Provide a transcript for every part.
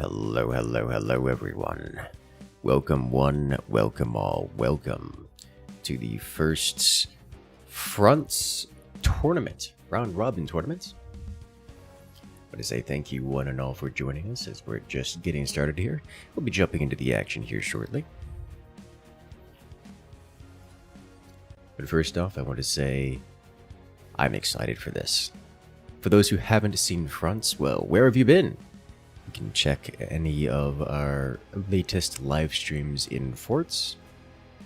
Hello, hello, hello everyone. Welcome one, welcome all, welcome to the first Fronts tournament, round robin tournament. I want to say thank you one and all for joining us as we're just getting started here. We'll be jumping into the action here shortly. But first off, I want to say I'm excited for this. For those who haven't seen Fronts, well, where have you been? You can check any of our latest live streams in Forts,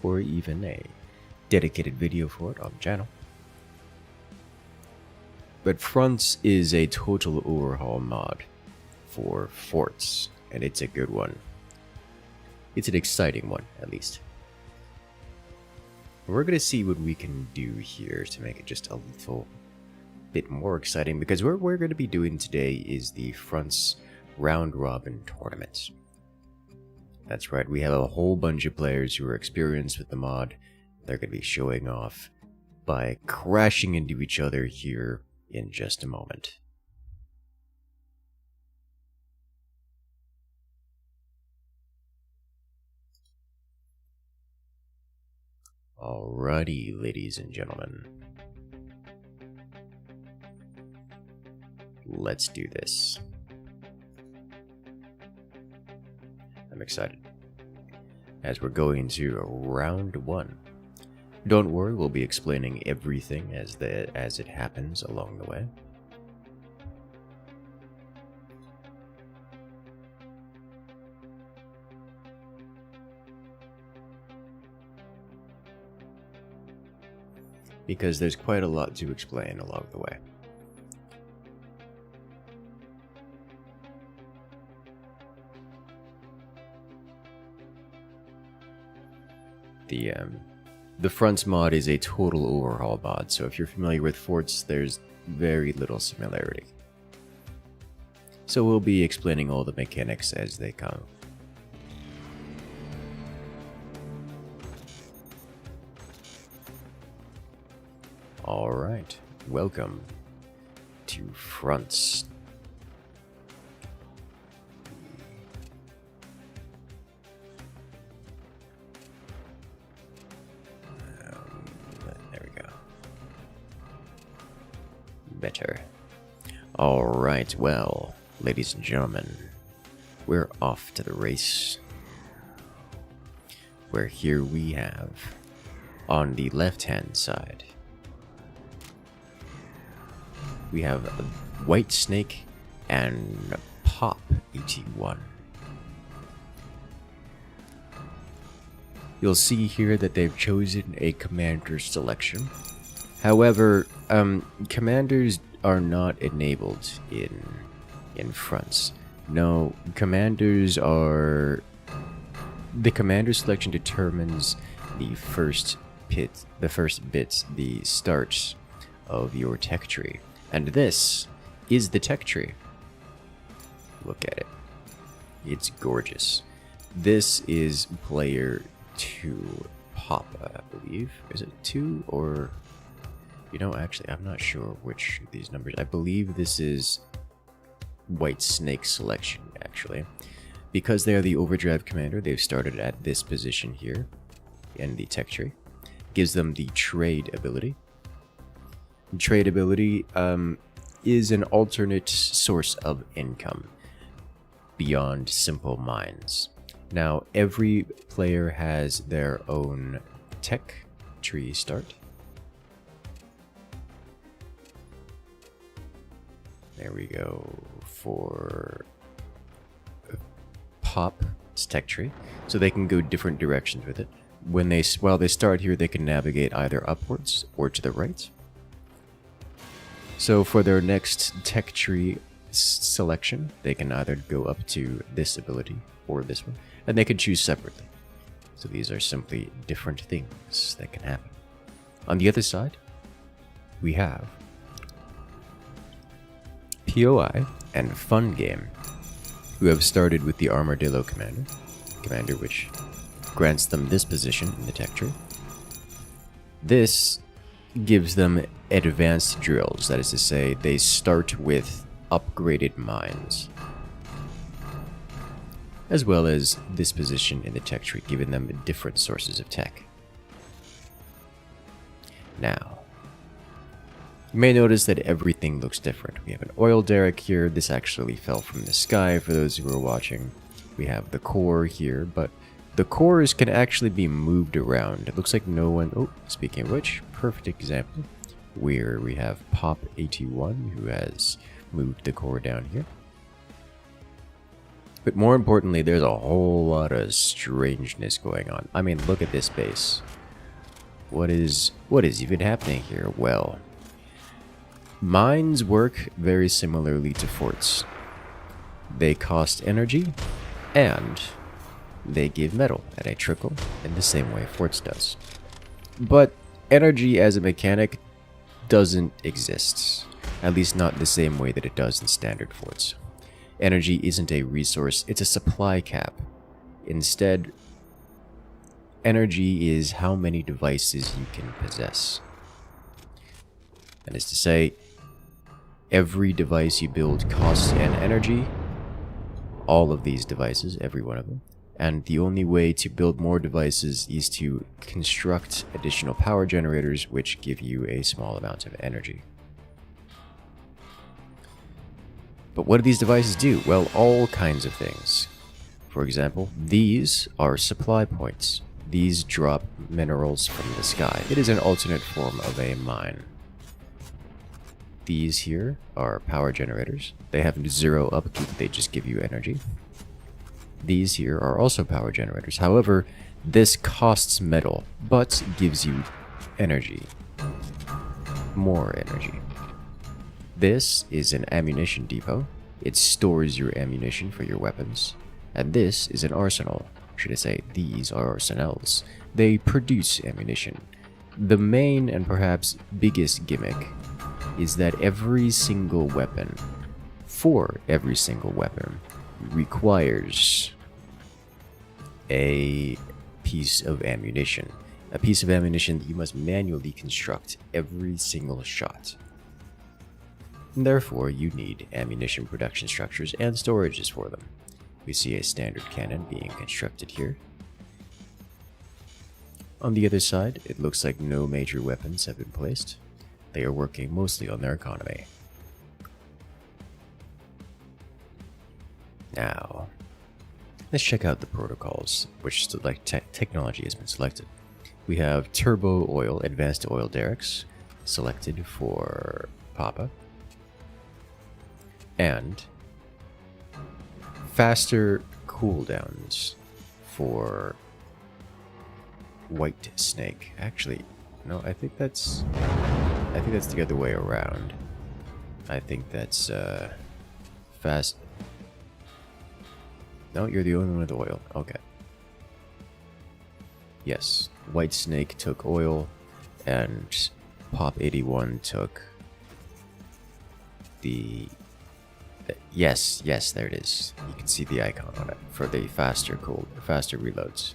or even a dedicated video for it on the channel. But Fronts is a total overhaul mod for Forts, and it's a good one. It's an exciting one, at least. We're going to see what we can do here to make it just a little bit more exciting, because what we're going to be doing today is the Fronts round robin tournament. That's right, we have a whole bunch of players who are experienced with the mod. They're going to be showing off by crashing into each other here in just a moment. Alrighty, ladies and gentlemen. Let's do this. I'm excited, as we're going to round one. Don't worry, we'll be explaining everything as it happens along the way. Because there's quite a lot to explain along the way. The Fronts mod is a total overhaul mod, so if you're familiar with Forts, there's very little similarity. So we'll be explaining all the mechanics as they come. Alright, welcome to Fronts. Better. Alright, well, ladies and gentlemen, we're off to the race. Where here we have, on the left-hand side, we have a White Snake and Pop 81. You'll see here that they've chosen a commander selection. However, commanders are not enabled in Fronts. No, commanders are... The commander selection determines the first bits, the start of your tech tree. And this is the tech tree. Look at it. It's gorgeous. This is player 2 Pop, I believe. Is it 2 or... You know, actually, I'm not sure which of these numbers. I believe this is White Snake selection, actually. Because they are the overdrive commander, they've started at this position here in the tech tree. Gives them the trade ability. Trade ability is an alternate source of income beyond simple mines. Now, every player has their own tech tree start. There we go for Pop's tech tree, so they can go different directions with it. While they start here, they can navigate either upwards or to the right. So for their next tech tree selection, they can either go up to this ability or this one, and they can choose separately. So these are simply different things that can happen. On the other side, we have POI and Fun Game, who have started with the Armadillo commander, which grants them this position in the tech tree. This gives them advanced drills, that is to say, they start with upgraded mines. as well as this position in the tech tree, giving them different sources of tech. Now, you may notice that everything looks different. We have an oil derrick here. This actually fell from the sky for those who are watching. We have the core here, but the cores can actually be moved around. It looks like no one... Oh, speaking of which, perfect example, where we have Pop 81, who has moved the core down here. But more importantly, there's a whole lot of strangeness going on. I mean, look at this base. What is even happening here? Well, mines work very similarly to forts. They cost energy, and they give metal at a trickle in the same way forts does. But energy as a mechanic doesn't exist, at least not the same way that it does in standard forts. Energy isn't a resource, it's a supply cap. Instead, energy is how many devices you can possess. That is to say, every device you build costs an energy, all of these devices, every one of them, and the only way to build more devices is to construct additional power generators which give you a small amount of energy. But what do these devices do? Well, all kinds of things. For example, these are supply points. These drop minerals from the sky. It is an alternate form of a mine. These here are power generators. They have zero upkeep, they just give you energy. These here are also power generators. However, this costs metal, but gives you energy. More energy. This is an ammunition depot. It stores your ammunition for your weapons. And this is an arsenal. Should I say, these are arsenals. They produce ammunition. The main and perhaps biggest gimmick is that every single weapon, requires a piece of ammunition. A piece of ammunition that you must manually construct every single shot. And therefore, you need ammunition production structures and storages for them. We see a standard cannon being constructed here. On the other side, it looks like no major weapons have been placed. They are working mostly on their economy. Now, let's check out the protocols, which technology has been selected. We have Turbo Oil Advanced Oil Derricks selected for Papa, and faster cooldowns for White Snake. Actually, no, I think that's the other way around. I think that's fast. No, you're the only one with oil. Okay. Yes, White Snake took oil, and Pop 81 took the... Yes, there it is. You can see the icon on it for the faster reloads.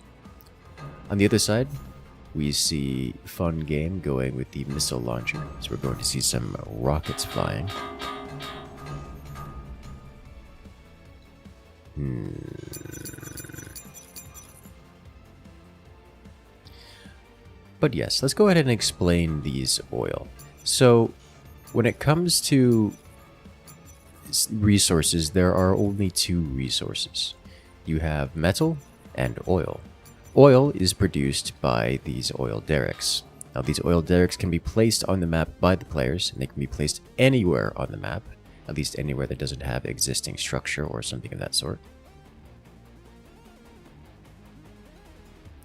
On the other side, we see Fun Game going with the missile launcher. So we're going to see some rockets flying. But yes, let's go ahead and explain these oil. So when it comes to resources, there are only two resources. You have metal and oil. Oil is produced by these oil derricks. Now, these oil derricks can be placed on the map by the players, and they can be placed anywhere on the map, at least anywhere that doesn't have existing structure or something of that sort.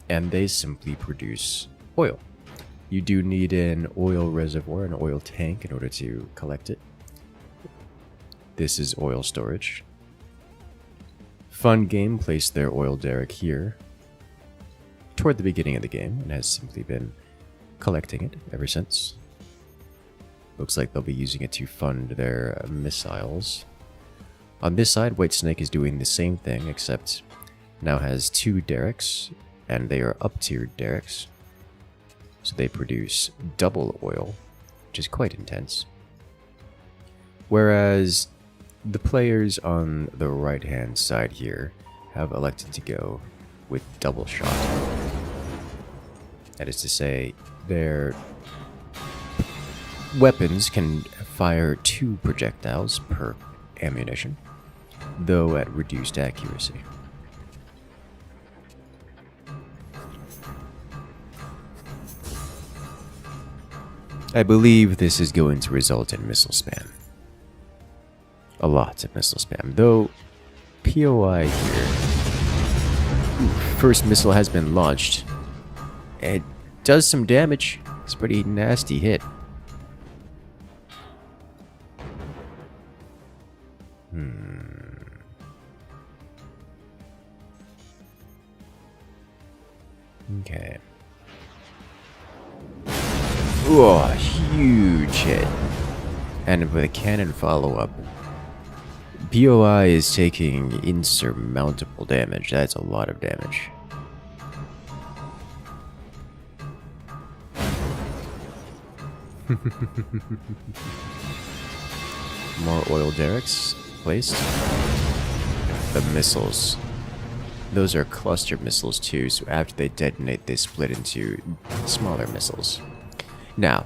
And they simply produce oil. You do need an oil reservoir, an oil tank, in order to collect it. This is oil storage. Fun Game placed their oil derrick here toward the beginning of the game and has simply been collecting it ever since. Looks like they'll be using it to fund their missiles. On this side, White Snake is doing the same thing, except now has two derricks, and they are up-tiered derricks. So they produce double oil, which is quite intense. Whereas the players on the right-hand side here have elected to go with double shot. That is to say, their weapons can fire 2 projectiles per ammunition, though at reduced accuracy. I believe this is going to result in missile spam. A lot of missile spam, though POI here. First missile has been launched. It does some damage. It's a pretty nasty hit. Okay. Oh, huge hit. And with a cannon follow-up. POI is taking insurmountable damage. That's a lot of damage. More oil derricks placed. The missiles. Those are cluster missiles too, so after they detonate, they split into smaller missiles. Now,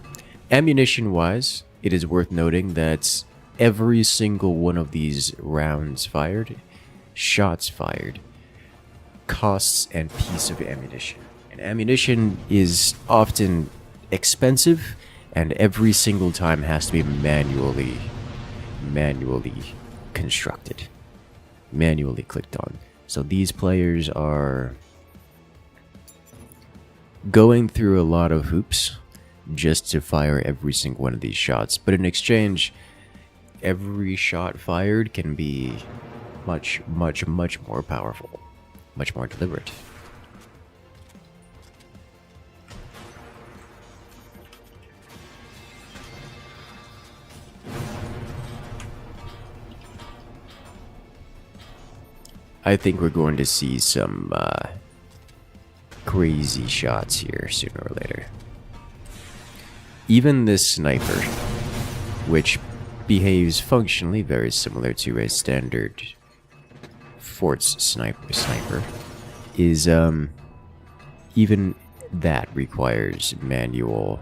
ammunition-wise, it is worth noting that every single one of these rounds fired, shots fired, costs a piece of ammunition. And ammunition is often expensive, and every single time has to be manually constructed, manually clicked on. So these players are going through a lot of hoops just to fire every single one of these shots. But in exchange, every shot fired can be much more powerful, much more deliberate. I think we're going to see some crazy shots here sooner or later. Even this sniper, which behaves functionally very similar to a standard forts sniper, is even that requires manual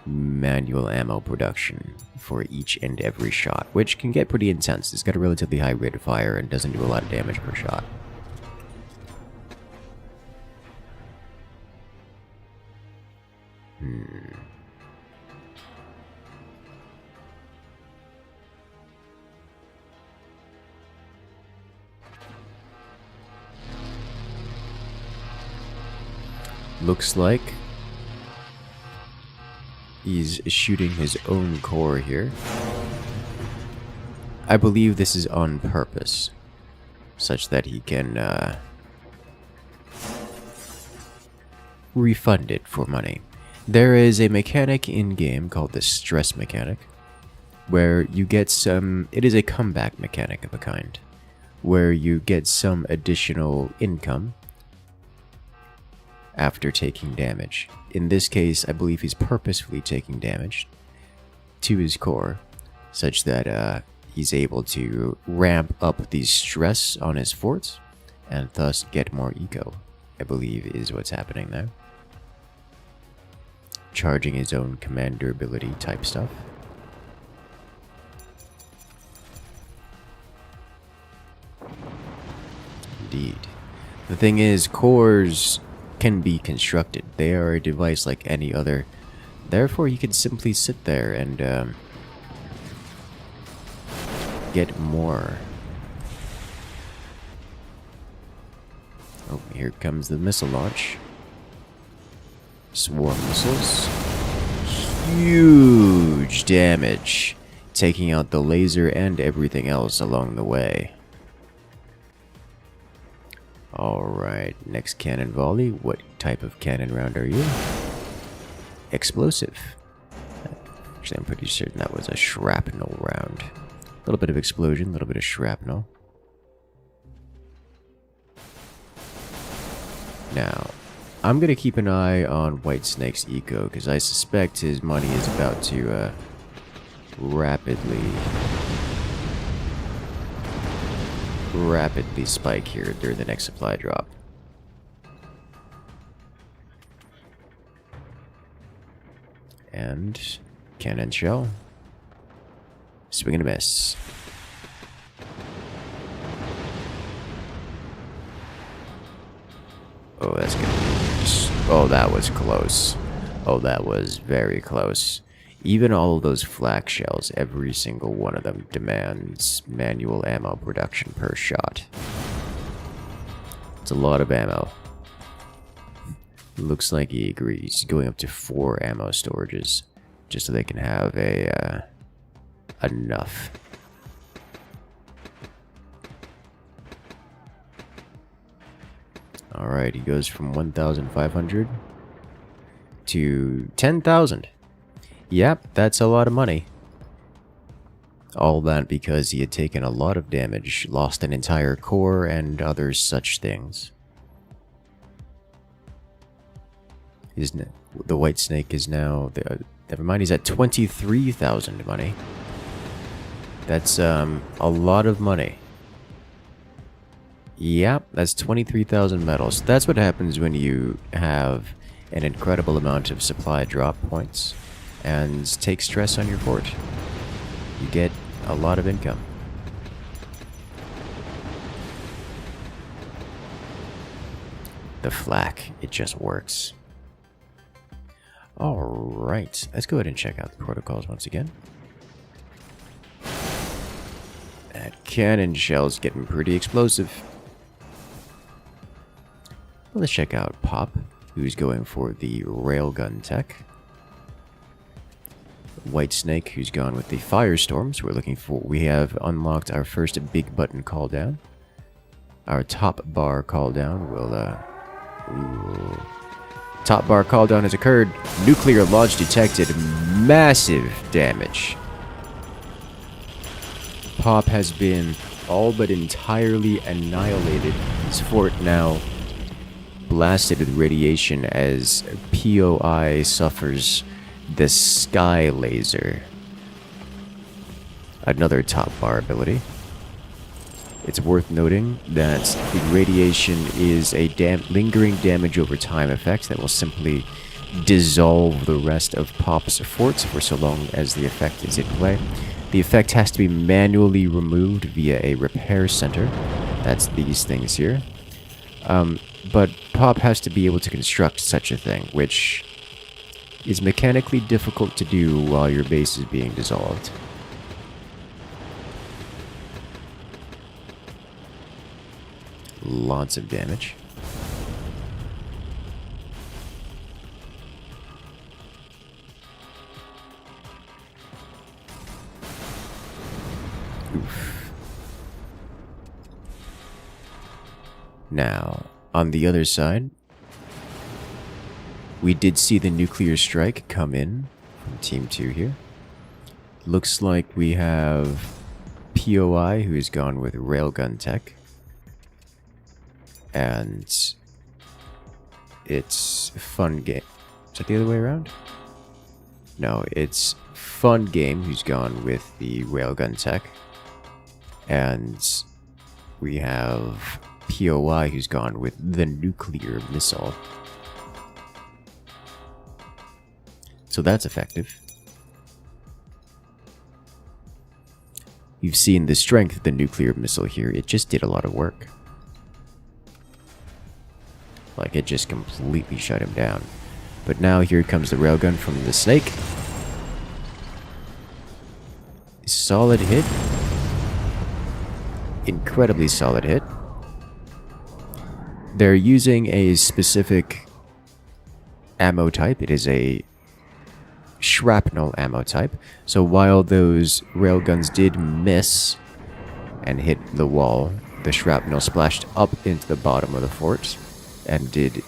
ammo production for each and every shot, which can get pretty intense. It's got a relatively high rate of fire and doesn't do a lot of damage per shot. Looks like he's shooting his own core here. I believe this is on purpose, such that he can refund it for money. There is a mechanic in-game called the stress mechanic, where you get some... It is a comeback mechanic of a kind, where you get some additional income after taking damage. In this case, I believe he's purposefully taking damage to his core, such that he's able to ramp up the stress on his forts, and thus get more eco, I believe is what's happening there. Charging his own commander ability type stuff. Indeed. The thing is, cores can be constructed. They are a device like any other. Therefore, you can simply sit there and get more. Oh, here comes the missile launch. Swarm missiles. Huge damage, taking out the laser and everything else along the way. Alright, next cannon volley. What type of cannon round are you? Explosive. Actually, I'm pretty certain that was a shrapnel round. A little bit of explosion, a little bit of shrapnel. Now, I'm going to keep an eye on White Snake's eco, because I suspect his money is about to rapidly spike here during the next supply drop. And cannon shell. Swing and a miss. Oh, that's good. Oh, that was close. Oh, that was very close. Even all of those flak shells, every single one of them demands manual ammo production per shot. It's a lot of ammo. Looks like he agrees, going up to 4 ammo storages, just so they can have enough. Alright, he goes from 1,500 to 10,000. Yep, that's a lot of money. All that because he had taken a lot of damage, lost an entire core, and other such things. The white snake is now... never mind, he's at 23,000 money. That's a lot of money. Yep, that's 23,000 metals. That's what happens when you have an incredible amount of supply drop points and take stress on your fort. You get a lot of income. The flak, it just works. Alright, let's go ahead and check out the protocols once again. That cannon shell's getting pretty explosive. Let's check out Pop, who's going for the railgun tech. White Snake, who's gone with the Firestorms. We have unlocked our first big button call down. Our top bar call down will, top bar call down has occurred. Nuclear launch detected. Massive damage. Pop has been all but entirely annihilated. His fort now blasted with radiation as POI suffers the Sky Laser. Another top bar ability. It's worth noting that the radiation is a lingering damage over time effect that will simply dissolve the rest of Pop's forts for so long as the effect is in play. The effect has to be manually removed via a repair center. That's these things here. But Pop has to be able to construct such a thing, which is mechanically difficult to do while your base is being dissolved. Lots of damage. Oof. Now, on the other side, we did see the nuclear strike come in from Team 2 here. Looks like we have POI, who's gone with railgun tech. And it's Fun Game. Is that the other way around? No, it's Fun Game who's gone with the railgun tech. And we have POI who's gone with the nuclear missile. So that's effective. You've seen the strength of the nuclear missile here. It just did a lot of work. Like, it just completely shut him down. But now here comes the railgun from the snake. Solid hit. Incredibly solid hit. They're using a specific ammo type. It is a shrapnel ammo type. So while those railguns did miss and hit the wall, the shrapnel splashed up into the bottom of the fort and did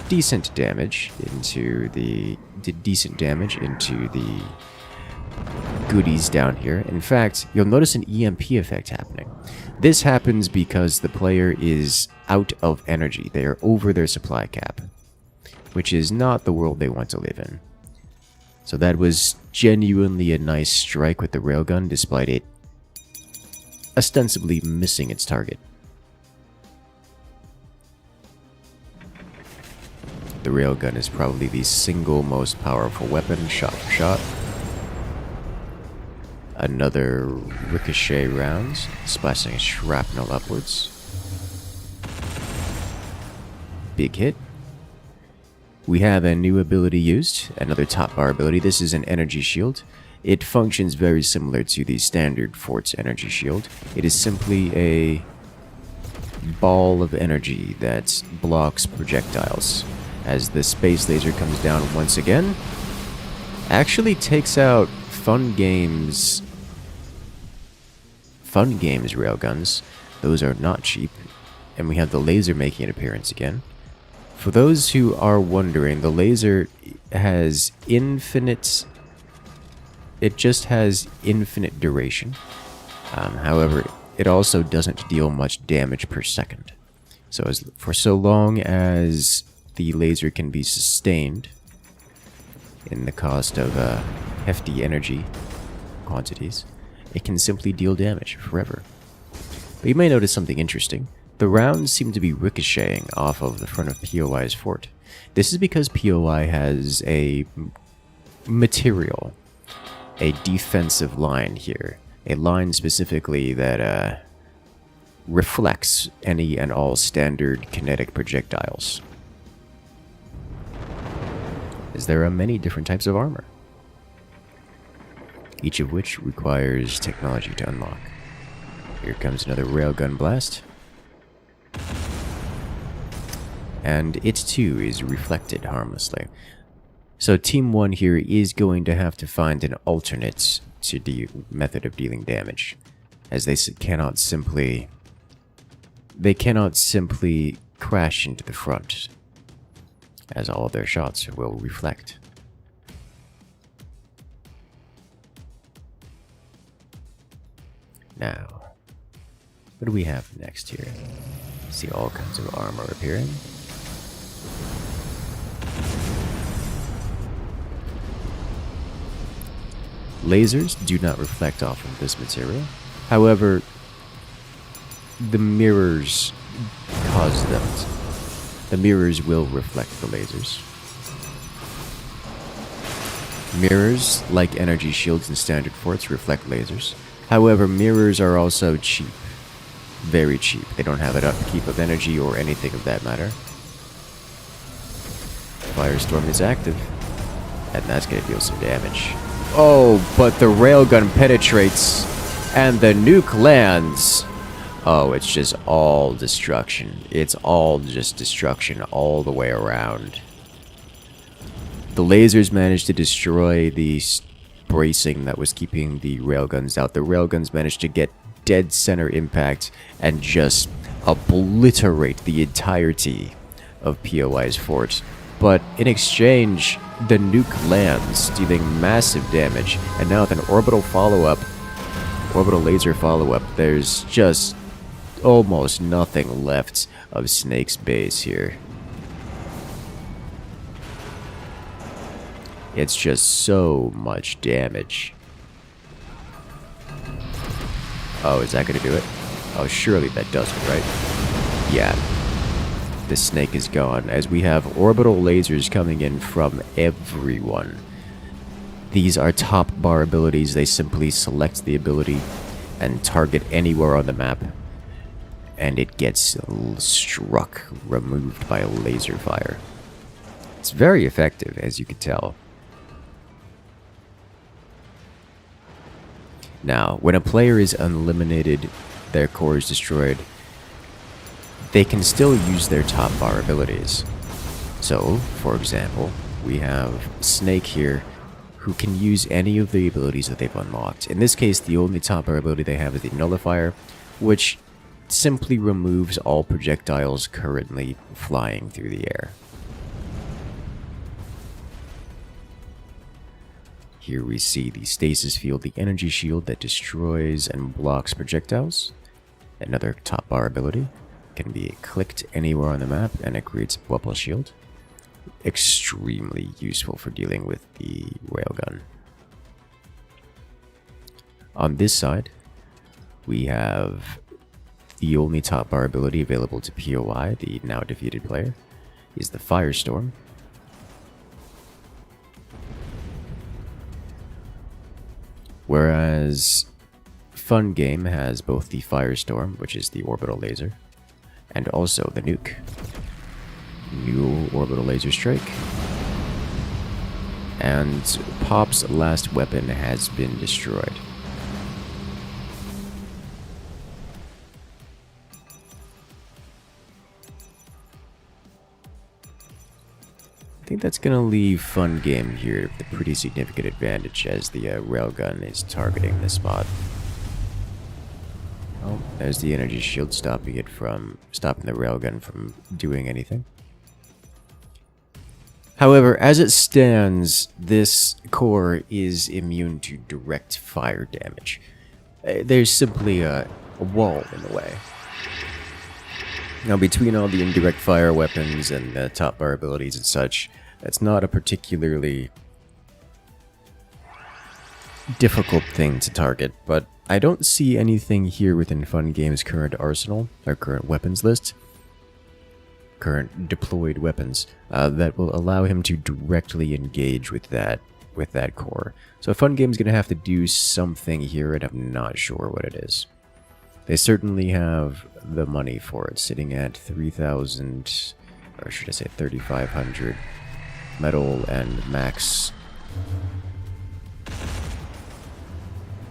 decent damage into the goodies down here. In fact, you'll notice an EMP effect happening. This happens because the player is out of energy. They are over their supply cap, which is not the world they want to live in. So that was genuinely a nice strike with the railgun, despite it ostensibly missing its target. The railgun is probably the single most powerful weapon, shot for shot. Another ricochet rounds, splashing shrapnel upwards. Big hit. We have a new ability used, another top bar ability. This is an energy shield. It functions very similar to the standard fort's energy shield. It is simply a ball of energy that blocks projectiles. As the space laser comes down once again, actually takes out Fun Games railguns. Those are not cheap. And we have the laser making an appearance again. For those who are wondering, the laser has infinite... It just has infinite duration. However, it also doesn't deal much damage per second. So for so long as the laser can be sustained in the cost of hefty energy quantities, it can simply deal damage forever. But you may notice something interesting. The rounds seem to be ricocheting off of the front of POI's fort. This is because POI has a material, a defensive line here. A line specifically that reflects any and all standard kinetic projectiles. As there are many different types of armor, each of which requires technology to unlock. Here comes another railgun blast. And it too is reflected harmlessly. So Team 1 here is going to have to find an alternate to the method of dealing damage, as they cannot simply crash into the front, as all of their shots will reflect. Now, what do we have next here? See all kinds of armor appearing. Lasers do not reflect off of this material. However, the mirrors cause them to. The mirrors will reflect the lasers. Mirrors, like energy shields in standard forts, reflect lasers. However, mirrors are also cheap. Very cheap. They don't have an upkeep of energy or anything of that matter. Firestorm is active, and that's going to deal some damage. Oh, but the railgun penetrates, and the nuke lands. Oh, it's just all destruction. It's all just destruction all the way around. The lasers managed to destroy the bracing that was keeping the railguns out. The railguns managed to get dead center impact and just obliterate the entirety of POI's fort. But in exchange, the nuke lands, dealing massive damage. And now with an orbital laser follow-up, there's just almost nothing left of Snake's base here. It's just so much damage. Oh, is that gonna do it? Oh, surely that does it, right? Yeah. The Snake is gone, as we have orbital lasers coming in from everyone. These are top bar abilities. They simply select the ability and target anywhere on the map, and it gets struck, removed by laser fire. It's very effective, as you can tell. Now, when a player is eliminated, their core is destroyed, they can still use their top bar abilities. So, for example, we have Snake here, who can use any of the abilities that they've unlocked. In this case, the only top bar ability they have is the Nullifier, which simply removes all projectiles currently flying through the air. Here we see the Stasis Field, the energy shield that destroys and blocks projectiles. Another top bar ability. Can be clicked anywhere on the map, and it creates a bubble shield. Extremely useful for dealing with the railgun. On this side, We have the only top bar ability available to POI, the now defeated player, is the Firestorm. Whereas Fun Game has both the Firestorm, which is the orbital laser, and also the nuke. New orbital laser strike. And Pop's last weapon has been destroyed. I think that's going to leave Fun Game here with a pretty significant advantage as the railgun is targeting this spot. Oh, there's the energy shield stopping the railgun from doing anything. However, as it stands, this core is immune to direct fire damage. There's simply a wall in the way. Now, between all the indirect fire weapons and the top bar abilities and such, that's not a particularly difficult thing to target, but I don't see anything here within Fun Game's current arsenal, or current weapons list, current deployed weapons, that will allow him to directly engage with that core. So Fun Game's going to have to do something here, and I'm not sure what it is. They certainly have the money for it, sitting at 3,000, or should I say 3,500 metal and max.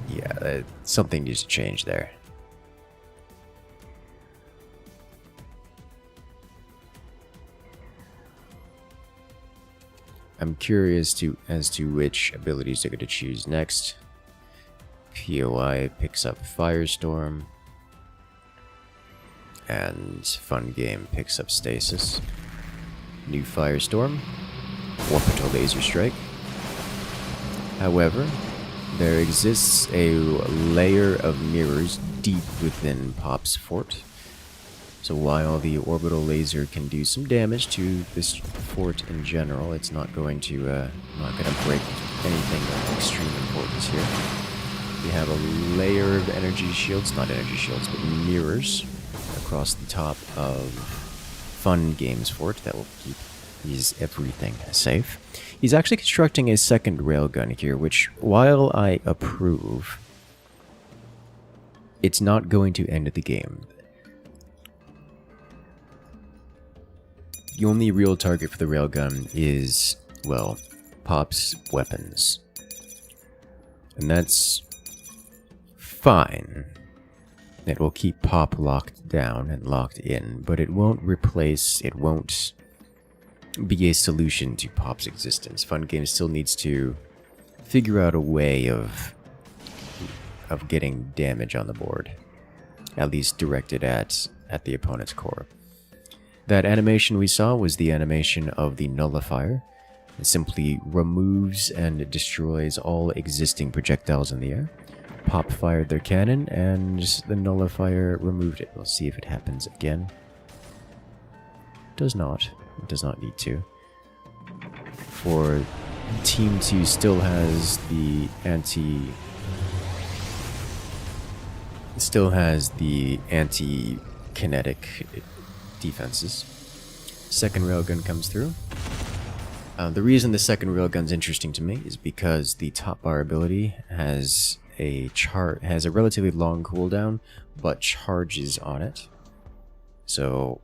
Yeah, something needs to change there. I'm curious as to which abilities they're going to choose next. POI picks up Firestorm, and Fun Game picks up Stasis. New Firestorm, Orbital Laser Strike. However, there exists a layer of mirrors deep within Pop's fort. So while the orbital laser can do some damage to this fort in general, it's not going to break anything of extreme importance here. We have a layer of energy shields, not energy shields, but mirrors across the top of Fun Game's fort that will keep everything safe. He's actually constructing a second railgun here, which, while I approve, it's not going to end the game. The only real target for the railgun is, well, Pop's weapons. And that's fine. It will keep Pop locked down and locked in, but it won't be a solution to Pop's existence. Fun Game still needs to figure out a way of getting damage on the board, at least directed at the opponent's core. That animation we saw was the animation of the nullifier. It simply removes and destroys all existing projectiles in the air. Pop fired their cannon, and the nullifier removed it. We'll see if it happens again. Does not. It does not need to. For Team 2 still has the anti-kinetic defenses. Second railgun comes through. The reason the second railgun's interesting to me is because the top bar ability has a relatively long cooldown, but charges on it. So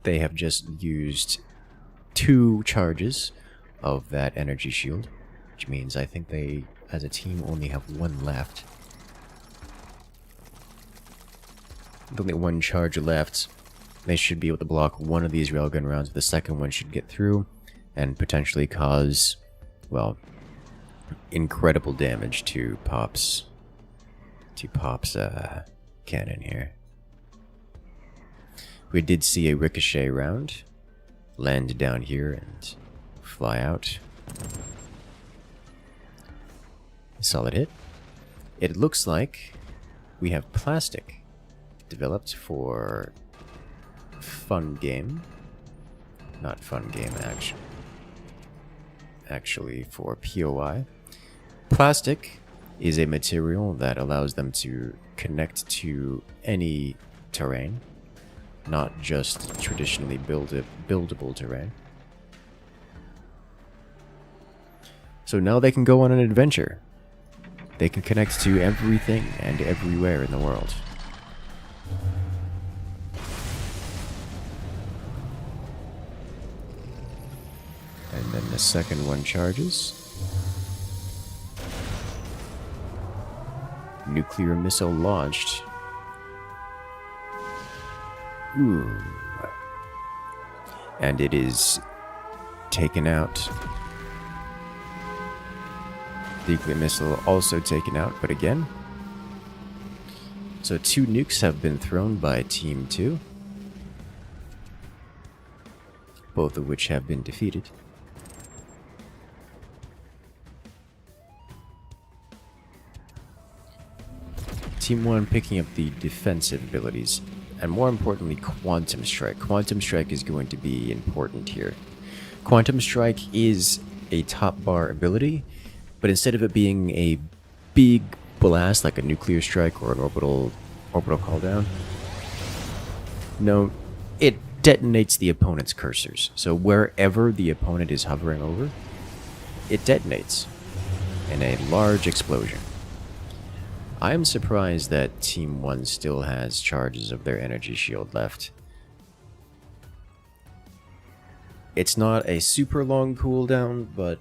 they have just used 2 charges of that energy shield, which means I think they, as a team, only have 1 left. With only 1 charge left, they should be able to block one of these railgun rounds. The second one should get through and potentially cause, well, incredible damage to Pop's cannon here. We did see a ricochet round land down here and fly out. Solid hit. It looks like we have plastic developed for Fun Game. Not Fun Game, actually for POI. Plastic is a material that allows them to connect to any terrain, not just traditionally buildable terrain. So now they can go on an adventure. They can connect to everything and everywhere in the world. And then the second one charges. Nuclear missile launched. Ooh. And it is taken out. Nuclear missile also taken out, but again. So 2 nukes have been thrown by Team 2. Both of which have been defeated. Team 1 picking up the defensive abilities, and more importantly, Quantum Strike. Quantum Strike is going to be important here. Quantum Strike is a top bar ability, but instead of it being a big blast like a nuclear strike or an orbital call down, no, it detonates the opponent's cursors. So wherever the opponent is hovering over, it detonates in a large explosion. I am surprised that Team 1 still has charges of their energy shield left. It's not a super long cooldown, but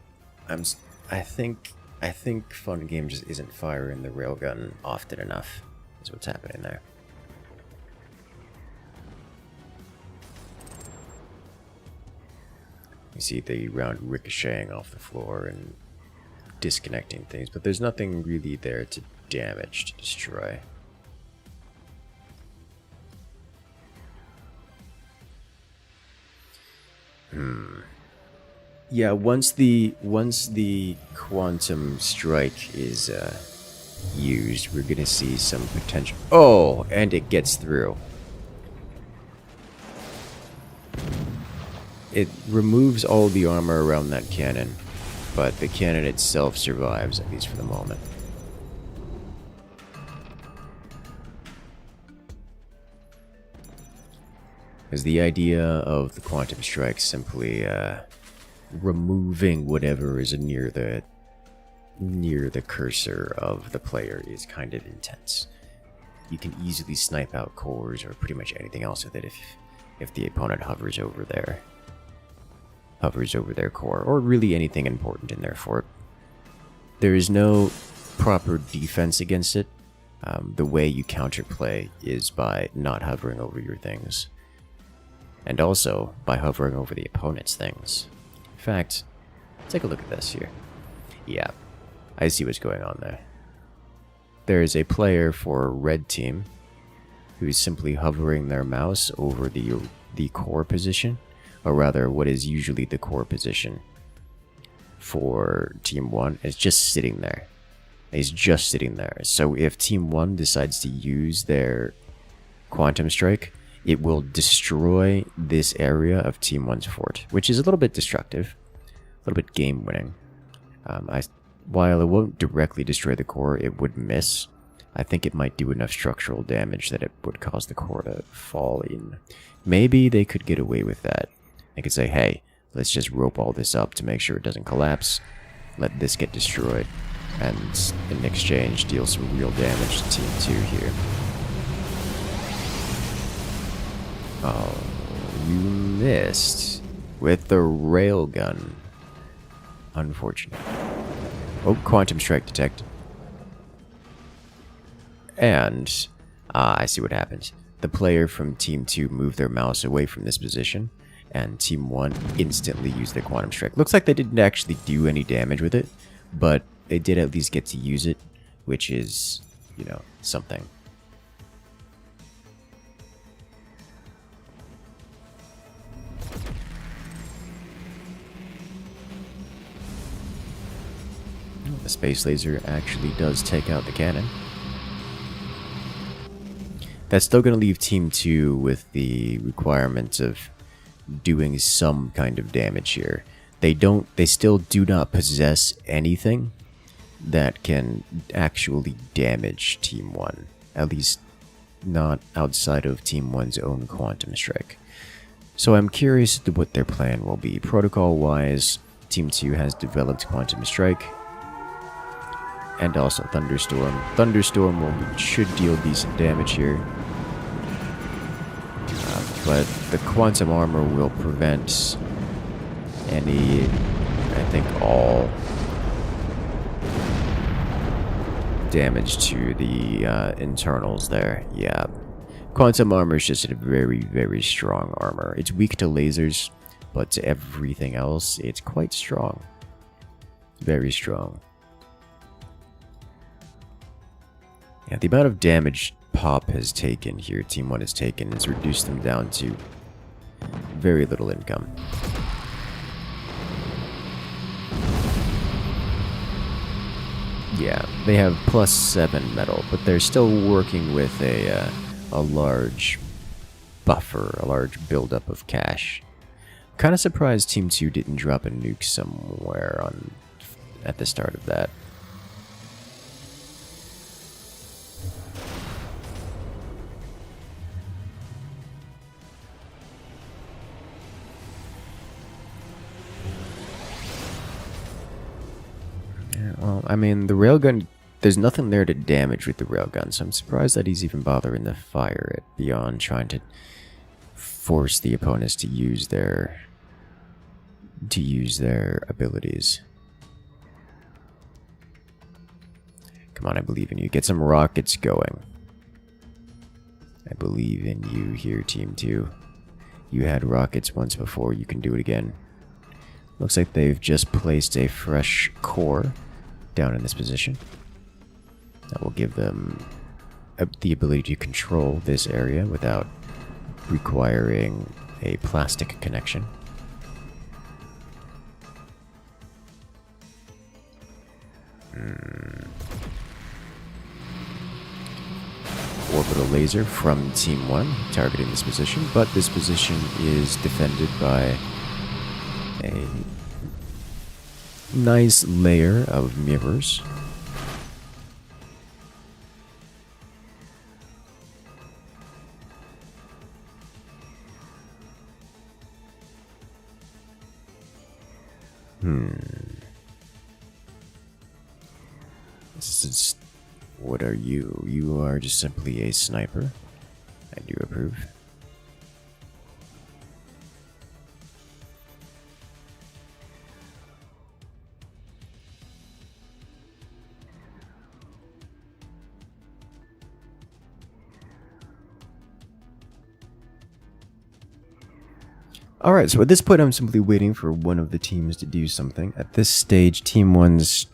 I think Fun Game just isn't firing the railgun often enough. Is what's happening there. You see the round ricocheting off the floor and disconnecting things, but there's nothing really there to damage, to destroy. Yeah, once the Quantum Strike is used, we're gonna see some potential. Oh, and it gets through. It removes all the armor around that cannon, but the cannon itself survives, at least for the moment. Because the idea of the Quantum Strike simply removing whatever is near the cursor of the player is kind of intense. You can easily snipe out cores or pretty much anything else with it if the opponent hovers over their core, or really anything important in their fort. There is no proper defense against it. The way you counterplay is by not hovering over your things, and also by hovering over the opponent's things. In fact, take a look at this here. Yeah, I see what's going on there. There is a player for red team who's simply hovering their mouse over the core position, or rather what is usually the core position for Team 1. Is just sitting there. He's just sitting there. So if Team 1 decides to use their Quantum Strike, it will destroy this area of Team 1's fort, which is a little bit destructive, a little bit game-winning. While it won't directly destroy the core, it would miss. I think it might do enough structural damage that it would cause the core to fall in. Maybe they could get away with that. They could say, hey, let's just rope all this up to make sure it doesn't collapse, let this get destroyed, and in exchange deal some real damage to Team 2 here. Oh, you missed with the railgun. Unfortunate. Oh, Quantum Strike detected. And, I see what happened. The player from Team 2 moved their mouse away from this position, and Team 1 instantly used their Quantum Strike. Looks like they didn't actually do any damage with it, but they did at least get to use it, which is, you know, something. The space laser actually does take out the cannon. That's still going to leave Team 2 with the requirement of doing some kind of damage here. They still do not possess anything that can actually damage Team 1. At least not outside of Team 1's own Quantum Strike. So I'm curious to what their plan will be. Protocol-wise, Team 2 has developed Quantum Strike and also Thunderstorm. Thunderstorm should deal decent damage here. But the Quantum Armor will prevent any, I think all damage to the internals there. Yeah. Quantum Armor is just a very, very strong armor. It's weak to lasers, but to everything else, it's quite strong. Very strong. Yeah, the amount of damage Pop has taken here, Team 1 has taken, has reduced them down to very little income. Yeah, they have +7 metal, but they're still working with a large buffer, a large buildup of cash. Kind of surprised Team 2 didn't drop a nuke somewhere at the start of that. Well, I mean, the railgun, there's nothing there to damage with the railgun, so I'm surprised that he's even bothering to fire it beyond trying to force the opponents to use their abilities. Come on, I believe in you. Get some rockets going. I believe in you here, Team 2. You had rockets once before, you can do it again. Looks like they've just placed a fresh core down in this position. That will give them the ability to control this area without requiring a plastic connection. Orbital laser from Team 1 targeting this position, but this position is defended by a nice layer of mirrors. This is... What are you? You are just simply a sniper. I do approve. Alright, so at this point I'm simply waiting for one of the teams to do something. At this stage, Team 1's...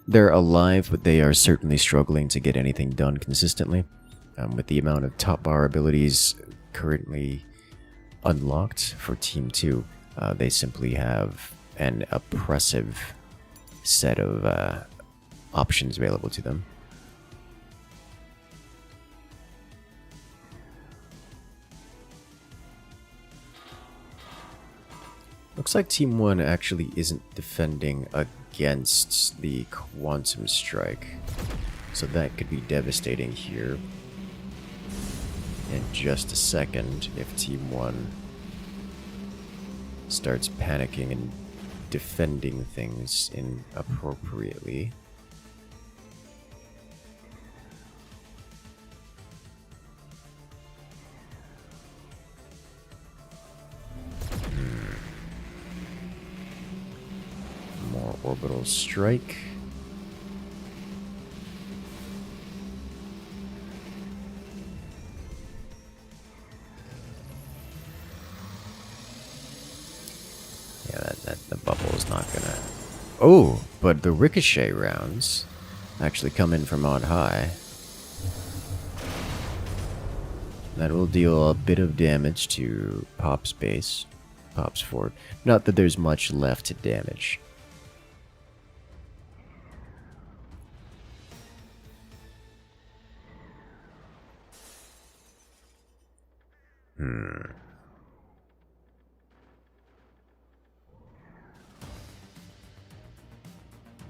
They're alive, but they are certainly struggling to get anything done consistently. With the amount of top bar abilities currently unlocked for Team 2, they simply have an oppressive set of options available to them. Looks like Team 1 actually isn't defending against the Quantum Strike, so that could be devastating here in just a second if Team 1 starts panicking and defending things inappropriately. Orbital strike. Yeah, the bubble is not gonna... Oh, but the ricochet rounds actually come in from on high. That will deal a bit of damage to Pop's base. Pop's fort. Not that there's much left to damage.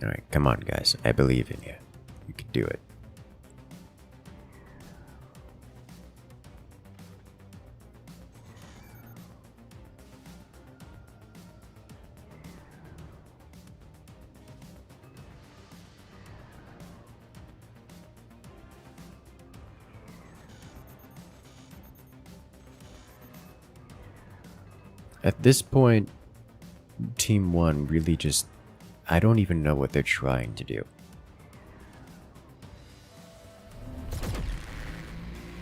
Alright, come on, guys. I believe in you. You can do it. At this point, Team 1 really just... I don't even know what they're trying to do.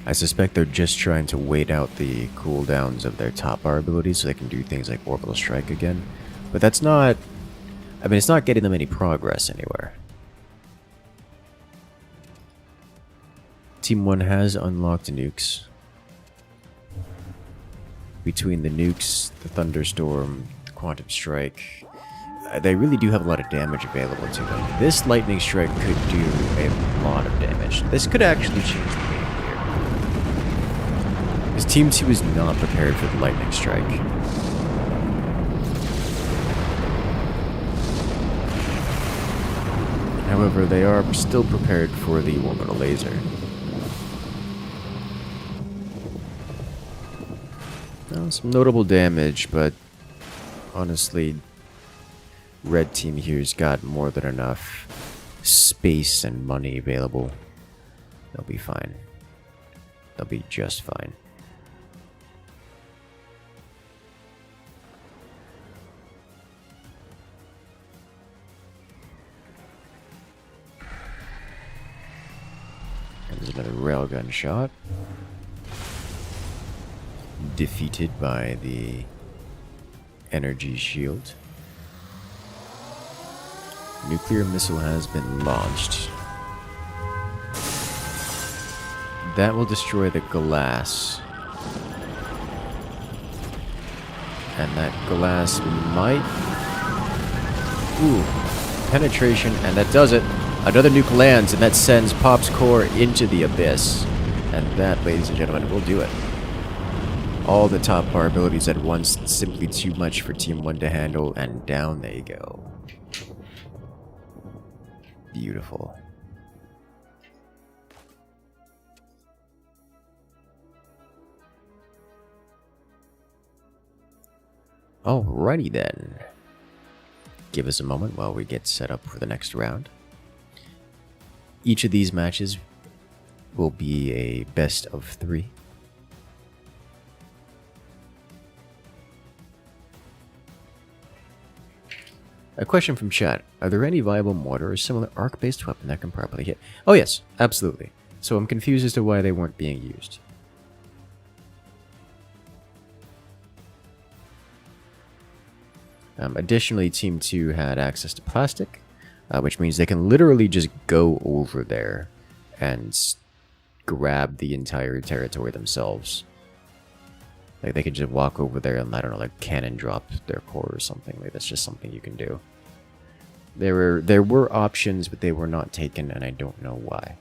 I suspect they're just trying to wait out the cooldowns of their top bar abilities so they can do things like Orbital Strike again. But that's not... I mean, it's not getting them any progress anywhere. Team 1 has unlocked nukes. Between the nukes, the Thunderstorm, the Quantum Strike, they really do have a lot of damage available to them. This Lightning Strike could do a lot of damage. This could actually change the game here. Because Team 2 is not prepared for the Lightning Strike. However, they are still prepared for the Orbital Laser. Well, some notable damage, but honestly, Red Team here's got more than enough space and money available. They'll be fine. They'll be just fine. And there's another railgun shot. Defeated by the energy shield. Nuclear missile has been launched. That will destroy the glass. And that glass might... Ooh. Penetration, and that does it. Another nuke lands, and that sends Pop's core into the abyss. And that, ladies and gentlemen, will do it. All the top bar abilities at once, simply too much for Team 1 to handle, and down they go. Beautiful. Alrighty then. Give us a moment while we get set up for the next round. Each of these matches will be a best of 3. A question from chat. Are there any viable mortar or similar arc-based weapon that can properly hit? Oh yes, absolutely. So I'm confused as to why they weren't being used. Additionally, Team 2 had access to plastic, which means they can literally just go over there and grab the entire territory themselves. Like, they could just walk over there and, I don't know, like, cannon drop their core or something. Like, that's just something you can do. There were options, but they were not taken, and I don't know why.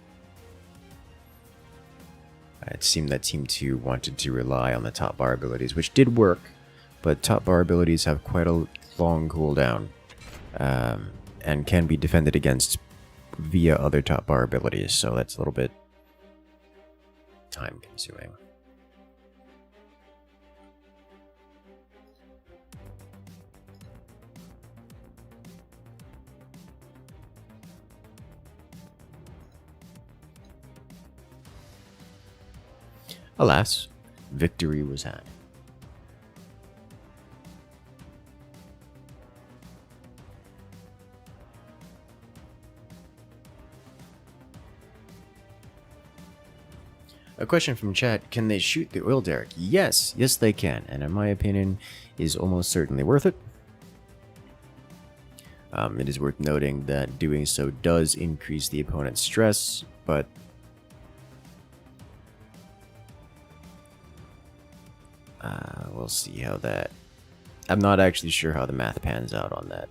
It seemed that Team 2 wanted to rely on the top bar abilities, which did work, but top bar abilities have quite a long cooldown, and can be defended against via other top bar abilities, so that's a little bit time-consuming. Alas, victory was had. A question from chat, can they shoot the oil derrick? Yes, yes they can, and in my opinion, is almost certainly worth it. It is worth noting that doing so does increase the opponent's stress, but we'll see how that... I'm not actually sure how the math pans out on that.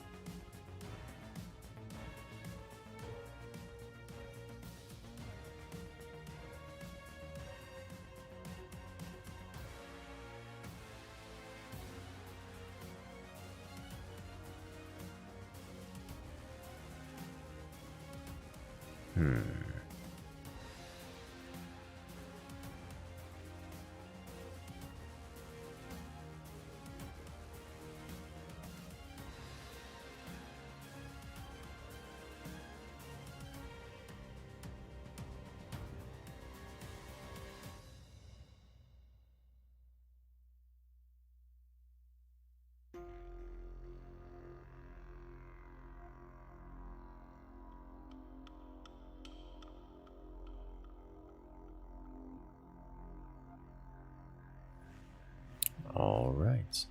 All right.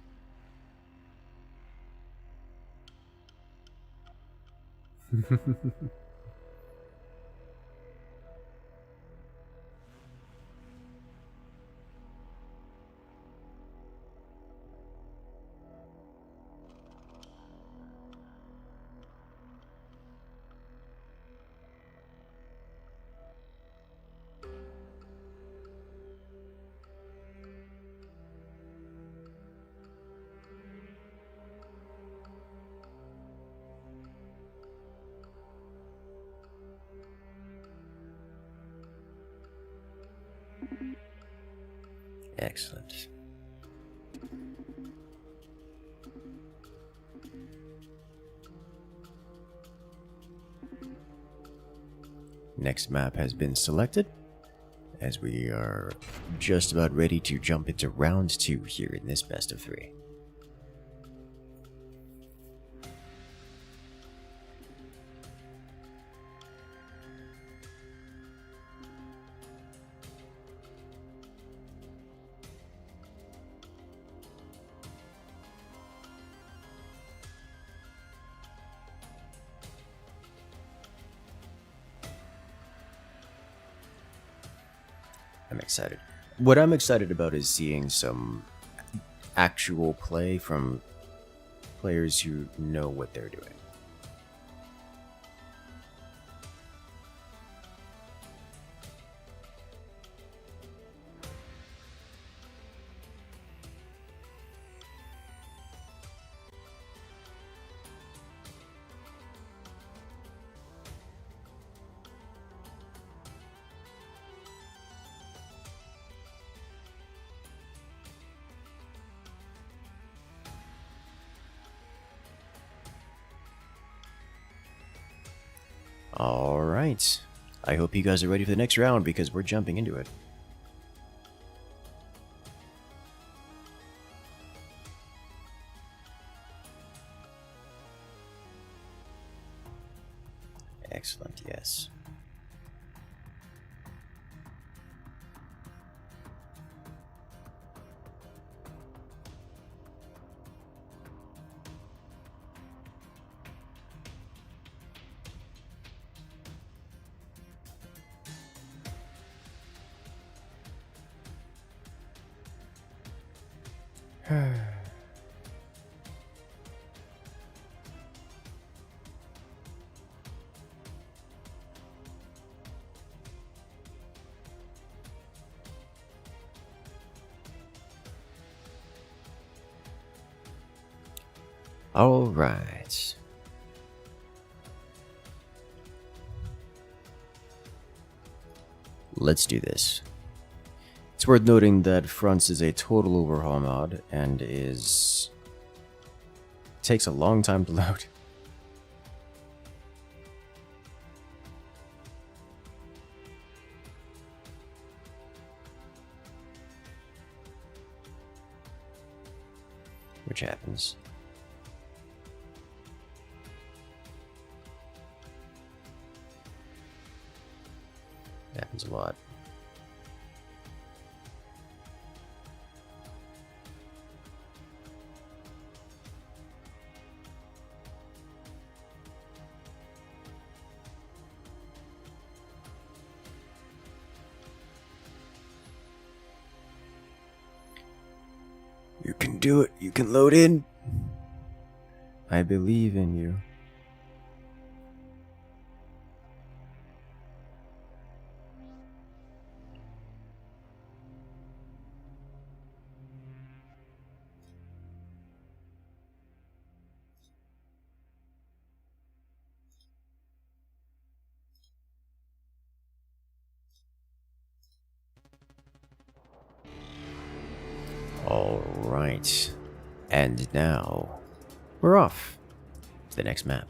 Excellent. Next map has been selected, as we are just about ready to jump into round 2 here in this best of 3. I'm excited. What I'm excited about is seeing some actual play from players who know what they're doing. Alright. I hope you guys are ready for the next round because we're jumping into it. Excellent, yes. All right. Let's do this. It's worth noting that Fronts is a total overhaul mod and takes a long time to load. Which happens. Happens a lot. You can do it. You can load in. I believe in you. Alright. And now, we're off to the next map.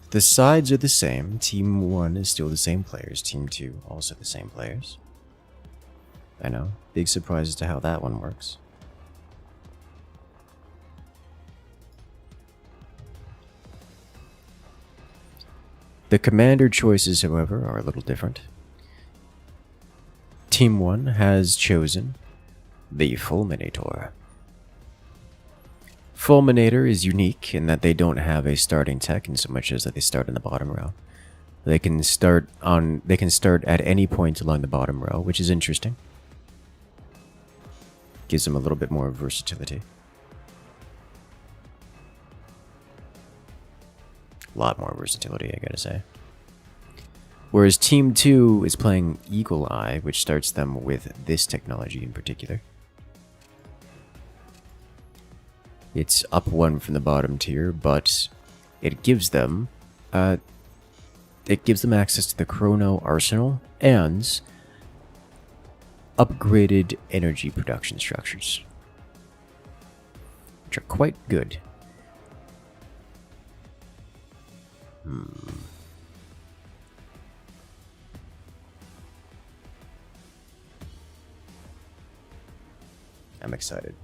The sides are the same. Team 1 is still the same players. Team 2 also the same players. I know. Big surprise as to how that one works. The commander choices, however, are a little different. Team 1 has chosen the Fulminator. Fulminator is unique in that they don't have a starting tech in so much as that they start in the bottom row. They can start at any point along the bottom row, which is interesting. Gives them a little bit more versatility. A lot more versatility, I gotta say. Whereas Team 2 is playing Eagle Eye, which starts them with this technology in particular. It's up 1 from the bottom tier, but it gives them access to the Chrono Arsenal and upgraded energy production structures, which are quite good. I'm excited.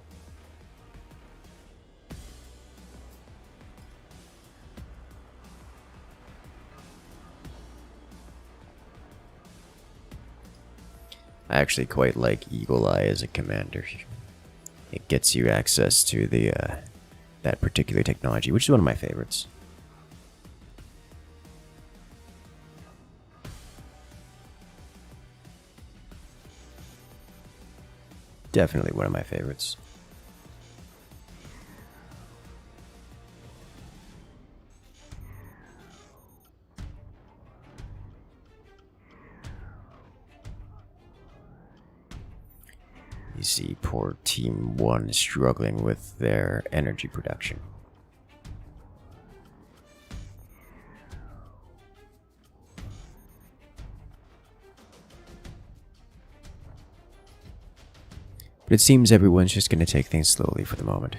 I actually quite like Eagle Eye as a commander. It gets you access to the that particular technology, which is one of my favorites. Definitely one of my favorites. You see poor Team 1 struggling with their energy production. But it seems everyone's just going to take things slowly for the moment.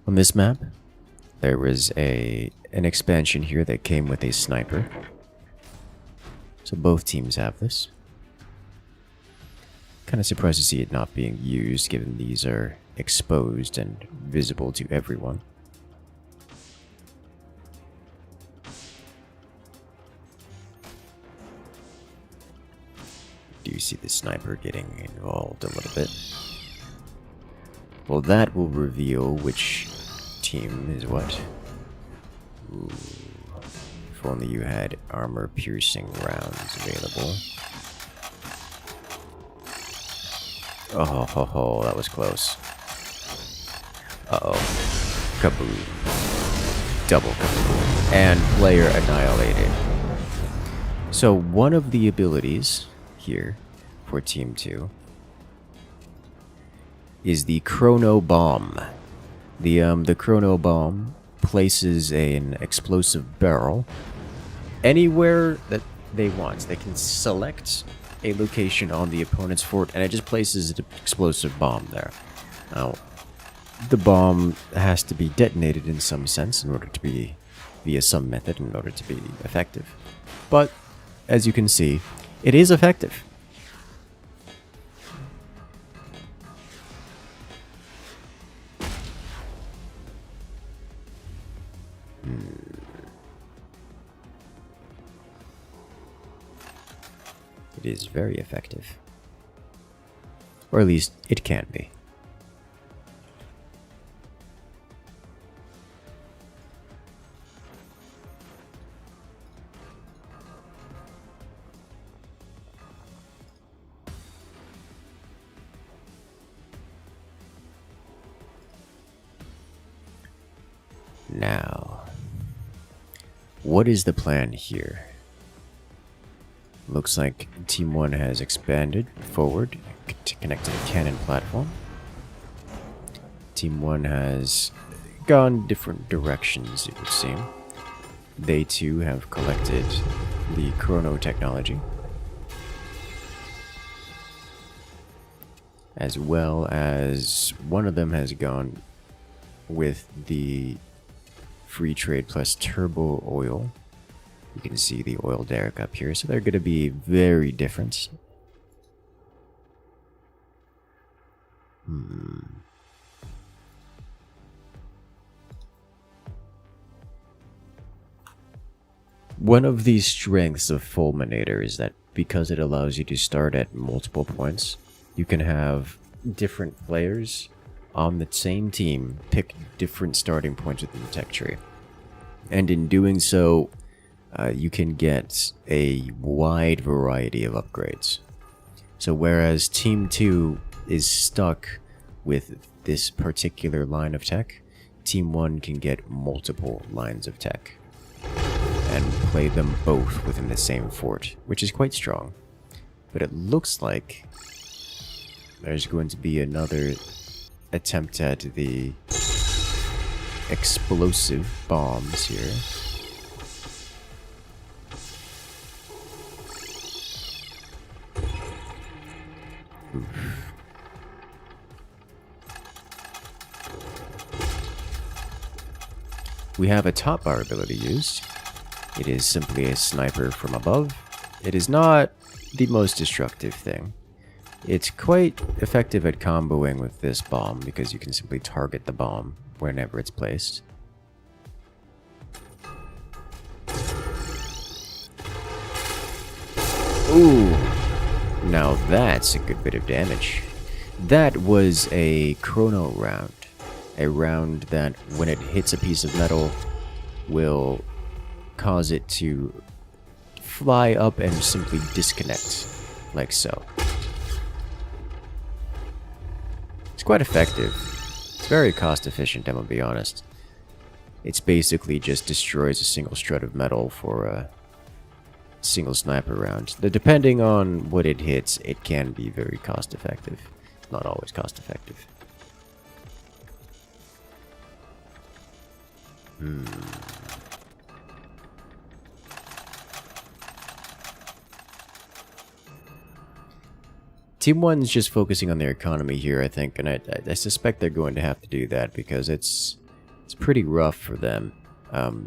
On this map, there was an expansion here that came with a sniper. So both teams have this. Kind of surprised to see it not being used, given these are exposed and visible to everyone. Do you see the sniper getting involved a little bit? Well, that will reveal which team is what. Ooh. If only you had armor-piercing rounds available. Oh, ho, ho, that was close. Uh-oh. Kaboom. Double kaboom. And player annihilated. So one of the abilities here for Team 2 is the Chrono Bomb. The Chrono Bomb places an explosive barrel anywhere that they want. They can select a location on the opponent's fort, and it just places an explosive bomb there. Now, the bomb has to be detonated in some sense in order to be, via some method, in order to be effective. But, as you can see, it is effective. It is very effective. Or at least, it can be. Now, what is the plan here? Looks like Team 1 has expanded forward to connect to the cannon platform. Team 1 has gone different directions, it would seem. They too have collected the chrono technology, as well as one of them has gone with the free trade plus turbo oil. You can see the oil derrick up here, so they're going to be very different. One of the strengths of Fulminator is that because it allows you to start at multiple points, you can have different players on the same team pick different starting points within the tech tree. And in doing so, you can get a wide variety of upgrades. So whereas Team 2 is stuck with this particular line of tech, Team 1 can get multiple lines of tech and play them both within the same fort, which is quite strong. But it looks like there's going to be another attempt at the explosive bombs here. We have a top bar ability used. It is simply a sniper from above. It is not the most destructive thing. It's quite effective at comboing with this bomb because you can simply target the bomb whenever it's placed. Ooh, now that's a good bit of damage. That was a chrono round. A round that, when it hits a piece of metal, will cause it to fly up and simply disconnect, like so. It's quite effective. It's very cost efficient, I'm gonna be honest. It's basically just destroys a single strut of metal for a single sniper round. Depending on what it hits, it can be very cost effective. Not always cost effective. Team 1's just focusing on their economy here, I think, and I suspect they're going to have to do that because it's pretty rough for them,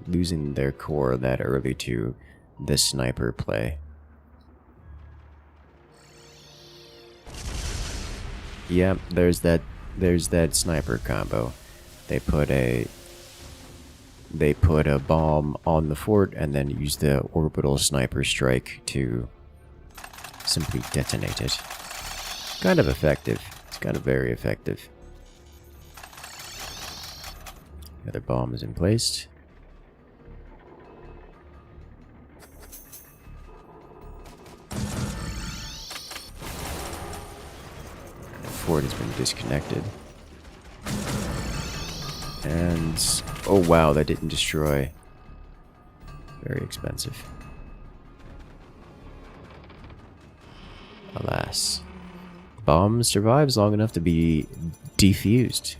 losing their core that early to the sniper play. Yeah, there's that sniper combo. They put a bomb on the fort and then use the orbital sniper strike to simply detonate it. Kind of effective. It's kind of very effective. Another bomb is in place. The fort has been disconnected. And oh wow, that didn't destroy. Very expensive. Alas. Bomb survives long enough to be defused.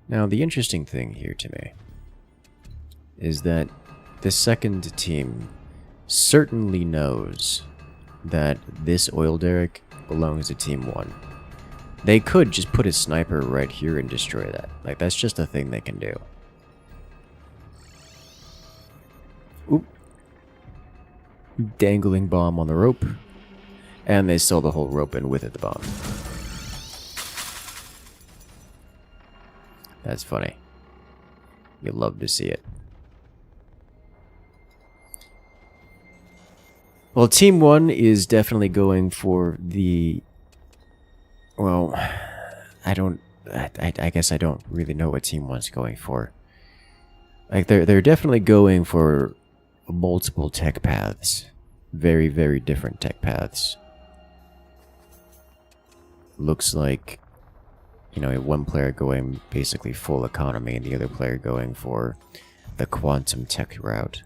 Now, the interesting thing here to me is that the second team certainly knows that this oil derrick belongs to Team 1. They could just put a sniper right here and destroy that. Like, that's just a thing they can do. Oop. Dangling bomb on the rope. And they saw the whole rope and with it the bomb. That's funny. You love to see it. Well, Team 1 is definitely going for the... Well, I guess I don't really know what Team 1's going for. Like, they're definitely going for multiple tech paths. Very, very different tech paths. Looks like, you know, one player going basically full economy and the other player going for the quantum tech route.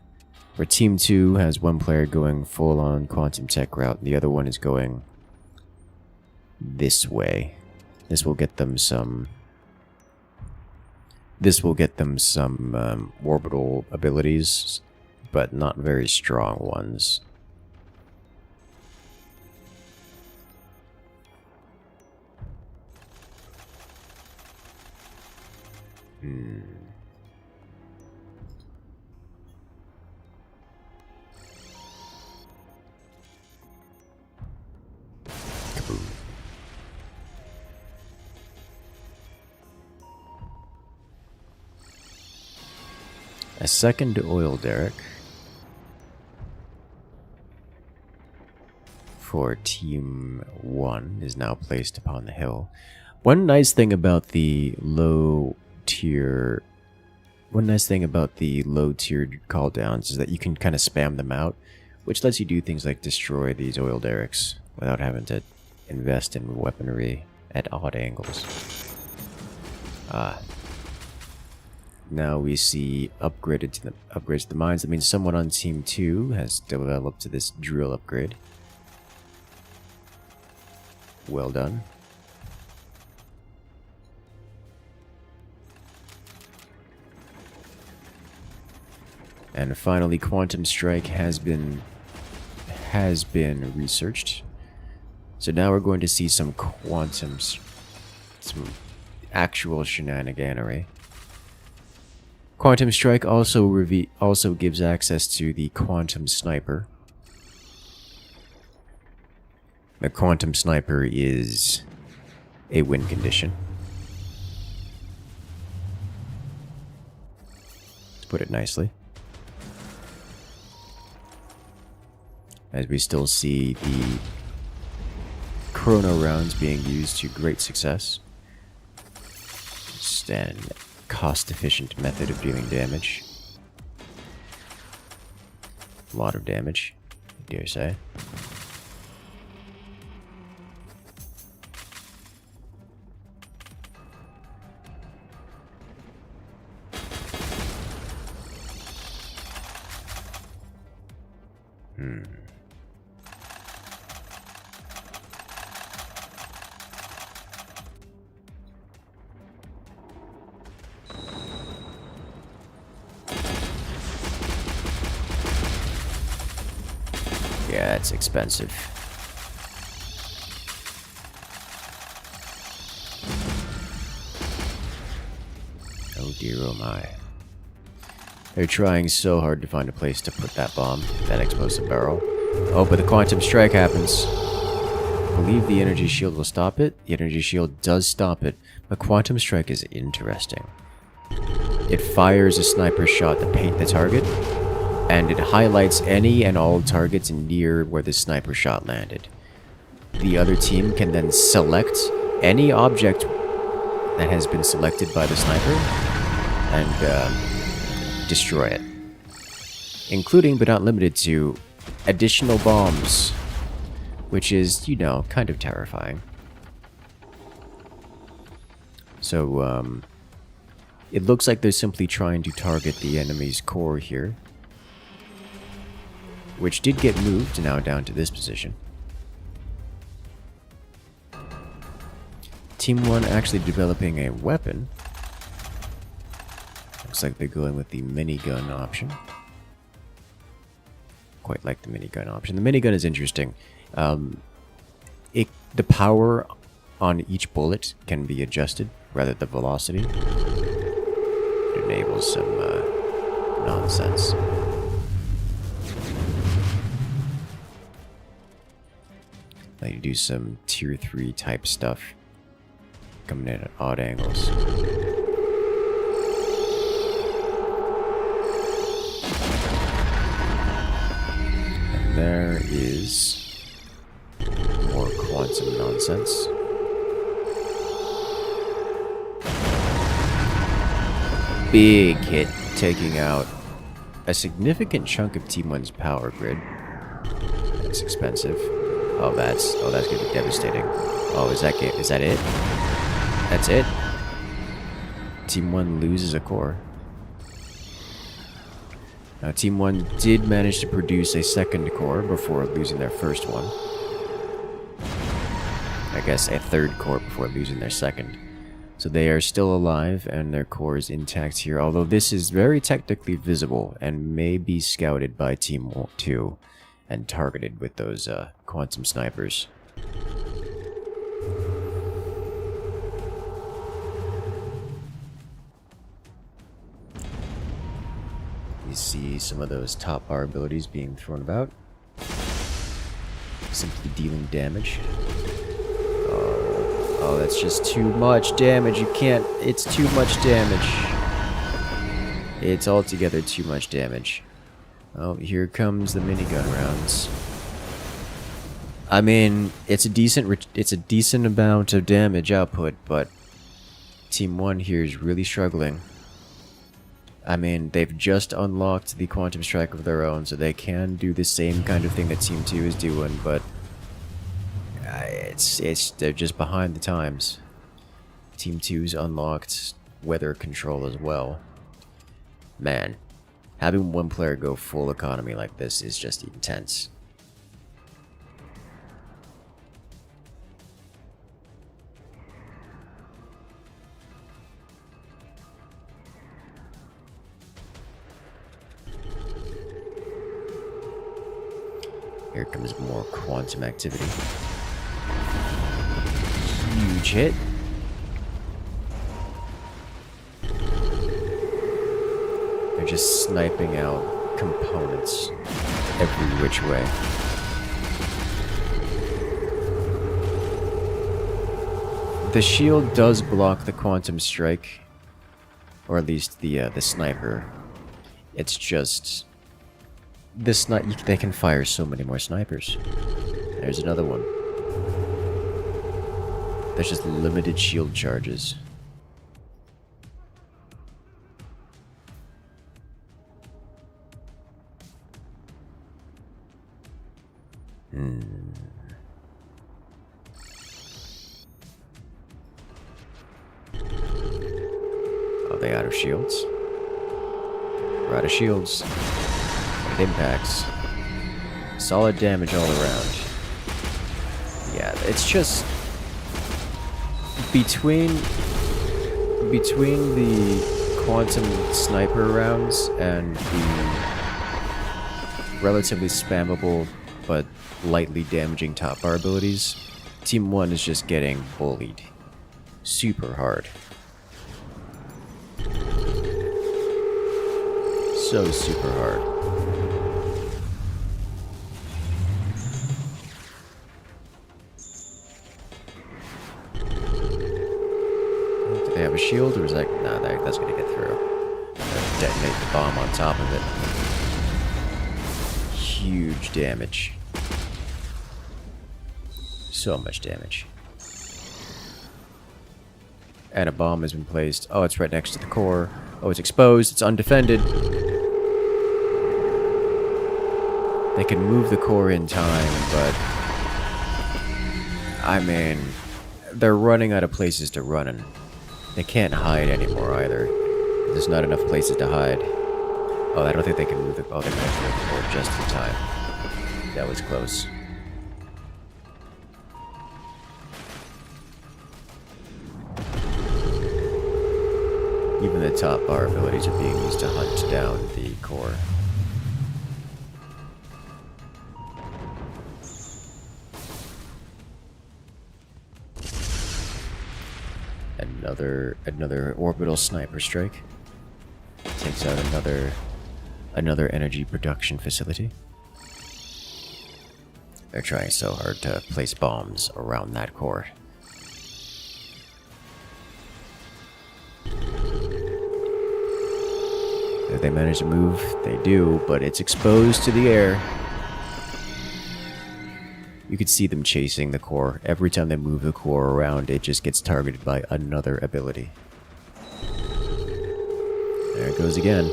Where Team 2 has one player going full on quantum tech route and the other one is going this way. This will get them some orbital abilities, but not very strong ones. Kaboom. A second oil derrick for Team 1 is now placed upon the hill. One nice thing about the low tier call downs is that you can kind of spam them out, which lets you do things like destroy these oil derricks without having to invest in weaponry at odd angles. Now we see upgrades to the mines. That means someone on Team 2 has developed this drill upgrade. Well done. And finally, Quantum Strike has been researched. So now we're going to see some actual shenaniganery. Quantum Strike also gives access to the Quantum Sniper. The Quantum Sniper is a win condition. To put it nicely. As we still see the chrono rounds being used to great success. Just an cost-efficient method of dealing damage. A lot of damage, I dare say. Yeah, it's expensive. Oh dear, oh my. They're trying so hard to find a place to put that bomb, that explosive barrel. Oh, but the Quantum Strike happens. I believe the energy shield will stop it. The energy shield does stop it, but Quantum Strike is interesting. It fires a sniper shot to paint the target, and it highlights any and all targets near where the sniper shot landed. The other team can then select any object that has been selected by the sniper and destroy it. Including, but not limited to, additional bombs, which is, you know, kind of terrifying. So, it looks like they're simply trying to target the enemy's core here, which did get moved now down to this position. Team 1 actually developing a weapon. Looks like they're going with the minigun option. Quite like the minigun option. The minigun is interesting. The power on each bullet can be adjusted, rather than the velocity. It enables some nonsense. Let you do some tier 3 type stuff. Coming in at odd angles. And there is more quantum nonsense. Big hit, taking out a significant chunk of Team 1's power grid. That's expensive. Oh, that's gonna be devastating. Oh, is that it? That's it? Team 1 loses a core. Now, Team 1 did manage to produce a second core before losing their first one. I guess a third core before losing their second. So they are still alive and their core is intact here, although this is very technically visible and may be scouted by Team 2 and targeted with those quantum snipers. You see some of those top bar abilities being thrown about. Simply dealing damage. Oh, that's just too much damage. You can't... It's too much damage. It's altogether too much damage. Oh, here comes the minigun rounds. I mean, it's a decent amount of damage output, but Team 1 here is really struggling. I mean, they've just unlocked the Quantum Strike of their own, so they can do the same kind of thing that Team 2 is doing, but they're just behind the times. Team 2's unlocked weather control as well. Man, having one player go full economy like this is just intense. Here comes more quantum activity. Huge hit. They're just sniping out components every which way. The shield does block the quantum strike, or at least the sniper. It's just they can fire so many more snipers. There's another one. There's just limited shield charges. Are they out of shields? We're out of shields. Impacts. Solid damage all around. Yeah, it's just between the quantum sniper rounds and the relatively spammable but lightly damaging top bar abilities, Team 1 is just getting bullied super hard. So super hard. They have a shield, or is that... Nah, that's gonna get through. Detonate the bomb on top of it. Huge damage. So much damage. And a bomb has been placed. Oh, it's right next to the core. Oh, it's exposed. It's undefended. They can move the core in time, but... I mean... They're running out of places to run in. They can't hide anymore either. There's not enough places to hide. Oh, I don't think they can move the... Oh, they managed to move the core just in time. That was close. Even the top bar abilities are being used to hunt down the core. Another orbital sniper strike. Takes out another energy production facility. They're trying so hard to place bombs around that core. If they manage to move, they do, but it's exposed to the air. You could see them chasing the core. Every time they move the core around, it just gets targeted by another ability. There it goes again.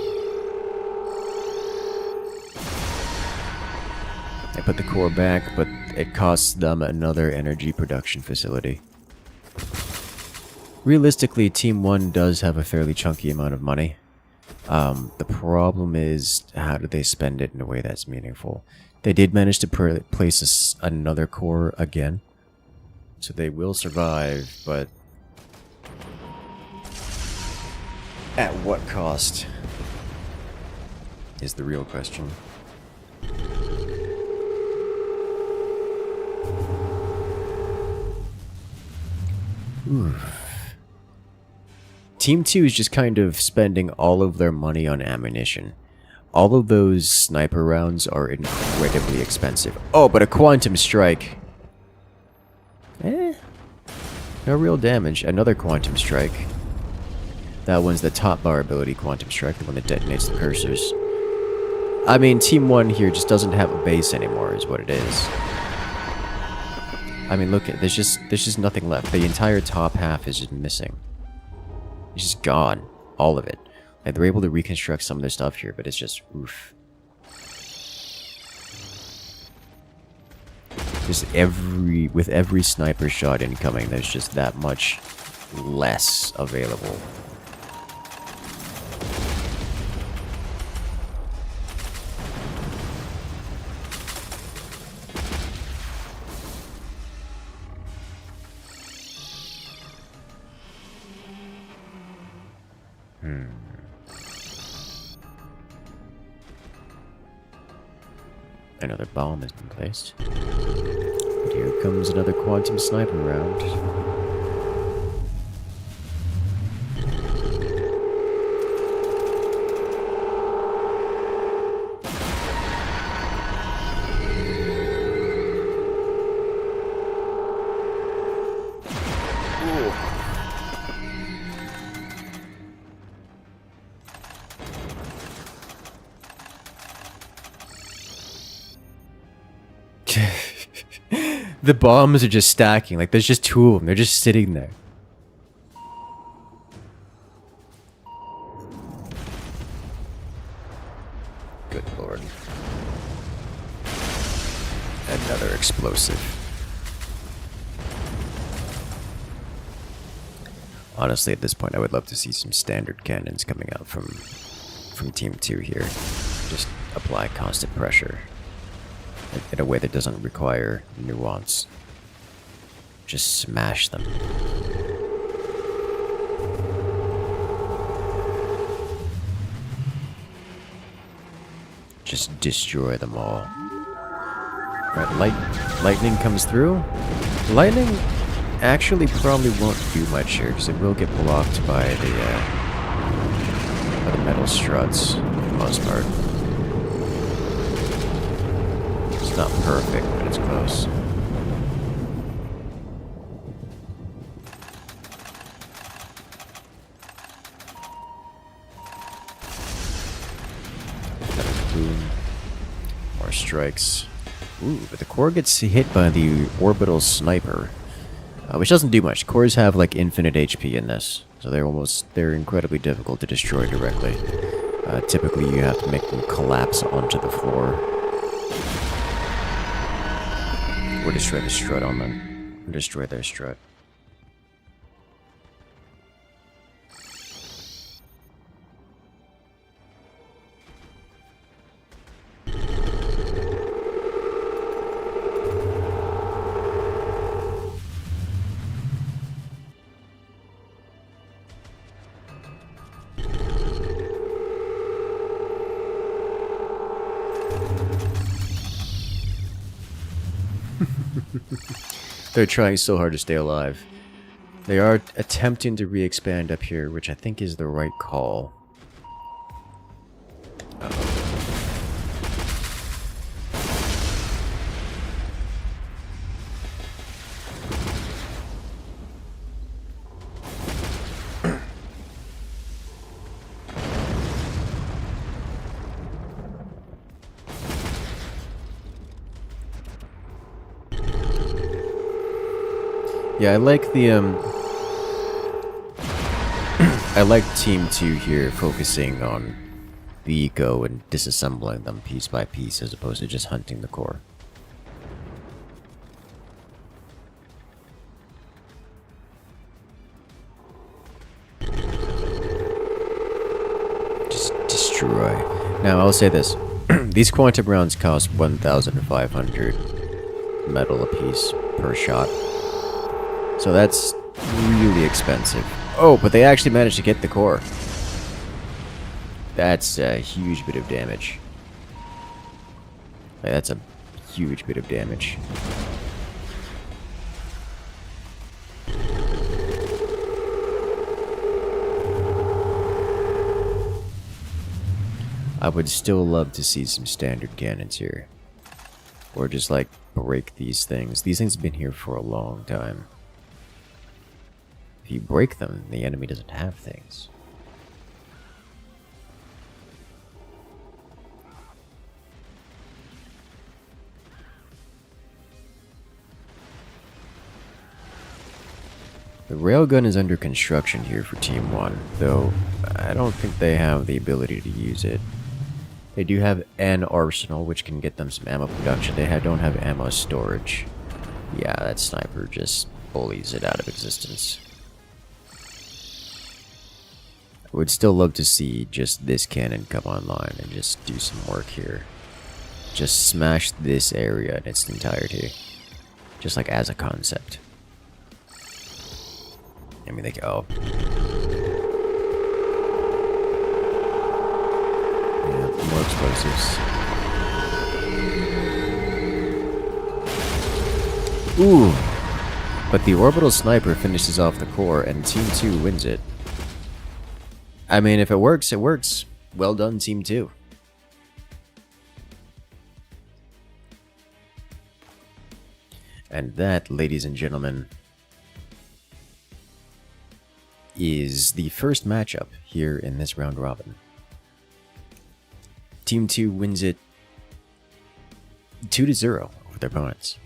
put the core back, but it costs them another energy production facility. Realistically, Team 1 does have a fairly chunky amount of money. The problem is, how do they spend it in a way that's meaningful? They did manage to place another core again, so they will survive, but at what cost is the real question. Oof. Team 2 is just kind of spending all of their money on ammunition. All of those sniper rounds are incredibly expensive. Oh, but a quantum strike. No real damage. Another quantum strike. That one's the top bar ability quantum strike, the one that detonates the cursors. I mean, Team 1 here just doesn't have a base anymore, is what it is. I mean, look, there's just nothing left. The entire top half is just missing. It's just gone. All of it. Like, they're able to reconstruct some of their stuff here, but it's just, oof. Just with every sniper shot incoming, there's just that much less available. Another bomb has been placed. And here comes another quantum sniper round. The bombs are just stacking. Like, there's just two of them. They're just sitting there. Good lord. Another explosive. Honestly, at this point, I would love to see some standard cannons coming out from Team 2 here. Just apply constant pressure. In a way that doesn't require nuance. Just smash them. Just destroy them all. Right, lightning comes through. Lightning actually probably won't do much here, because it will get blocked by the metal struts, for the most part. It's not perfect, but it's close. Another boom. More strikes. Ooh, but the core gets hit by the orbital sniper, which doesn't do much. Cores have like infinite HP in this, so they're incredibly difficult to destroy directly. Typically, you have to make them collapse onto the floor. Or destroy the strut on them. Or destroy their strut. They're trying so hard to stay alive. They are attempting to re-expand up here, which I think is the right call. Yeah, I like the, I like Team 2 here focusing on the eco and disassembling them piece by piece as opposed to just hunting the core. just destroy. Now, I'll say this. These quantum rounds cost 1,500 metal apiece per shot. So that's really expensive. Oh, but they actually managed to get the core. That's a huge bit of damage. Like, that's a huge bit of damage. I would still love to see some standard cannons here. Or just like break these things. These things have been here for a long time. If you break them, the enemy doesn't have things. The railgun is under construction here for Team 1, though I don't think they have the ability to use it. They do have an arsenal, which can get them some ammo production. They don't have ammo storage. Yeah, that sniper just bullies it out of existence. I would still love to see just this cannon come online and just do some work here. Just smash this area in its entirety. Just like as a concept. I mean, like, oh. Yeah, more explosives. Ooh! But the orbital sniper finishes off the core and Team 2 wins it. I mean, if it works, it works. Well done, Team 2. And that, ladies and gentlemen, is the first matchup here in this round robin. Team 2 wins it 2-0 over their opponents.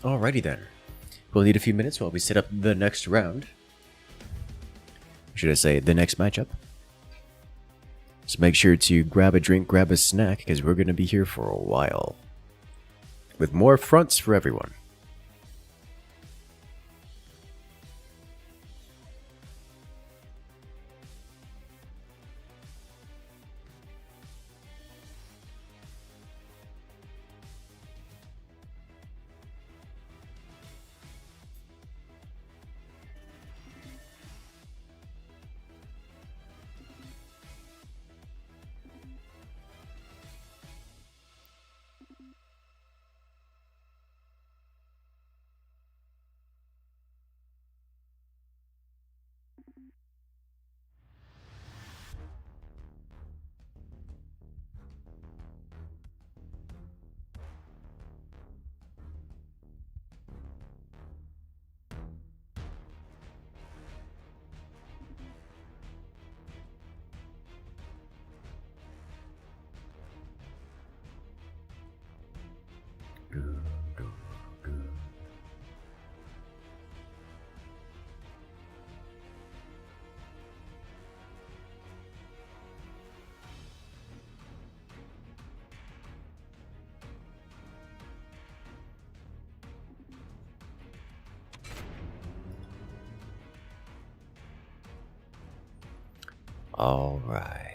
Alrighty then. We'll need a few minutes while we set up the next round. Should I say the next matchup? So make sure to grab a drink, grab a snack, because we're going to be here for a while. With more fronts for everyone. All right.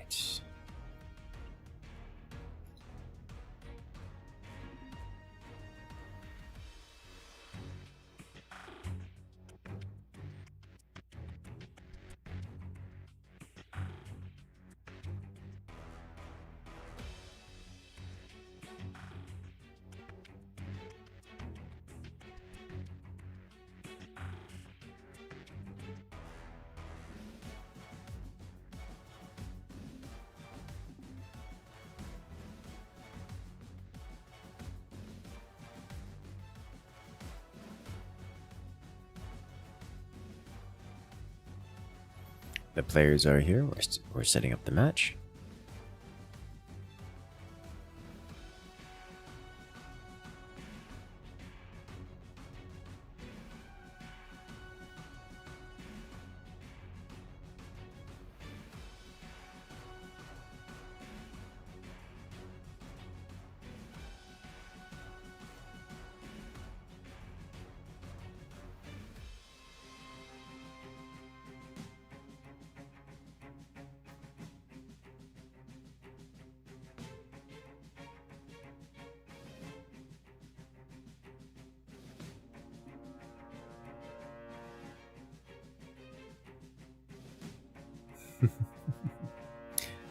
The players are here. We're setting up the match.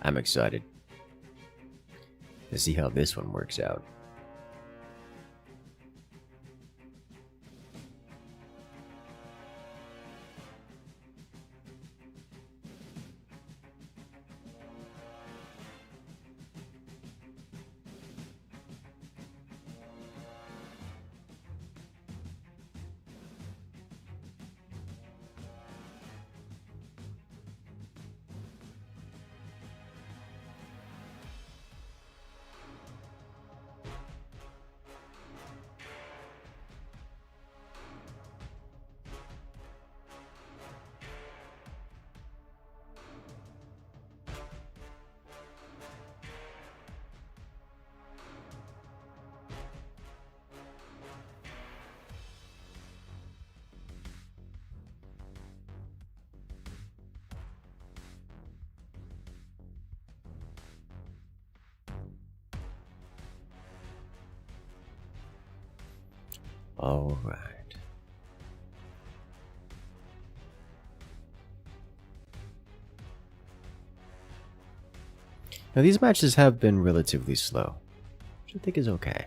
I'm excited to see how this one works out. All right. Now, these matches have been relatively slow, which I think is okay.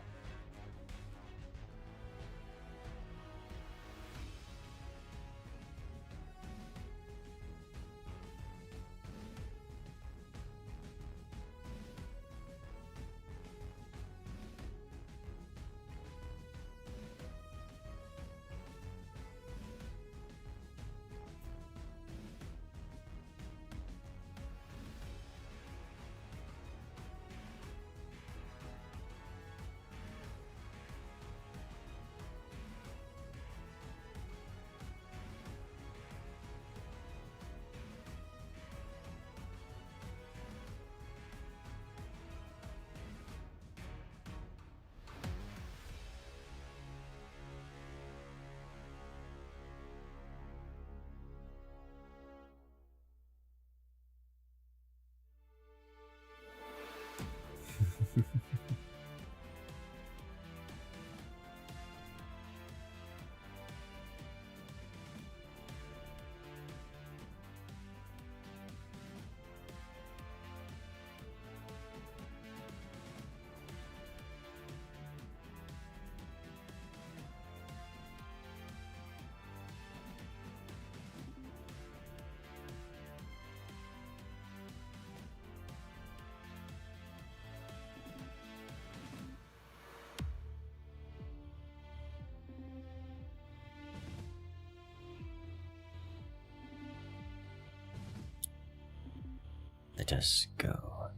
Let us go.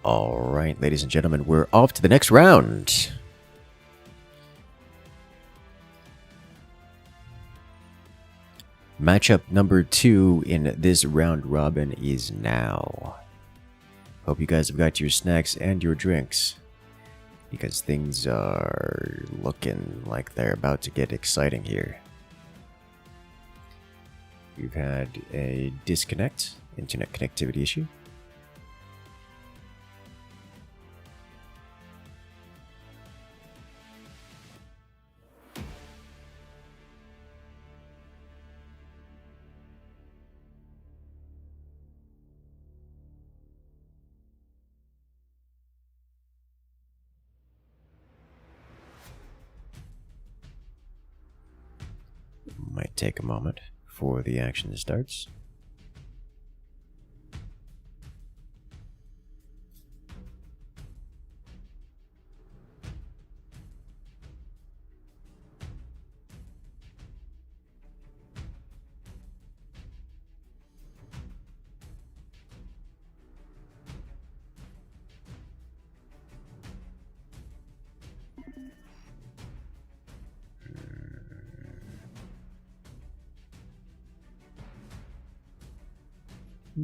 All right, ladies and gentlemen, we're off to the next round. Matchup number 2 in this round robin is now. Hope you guys have got your snacks and your drinks, because things are looking like they're about to get exciting here. We've had a disconnect, internet connectivity issue. Might take a moment before the action starts.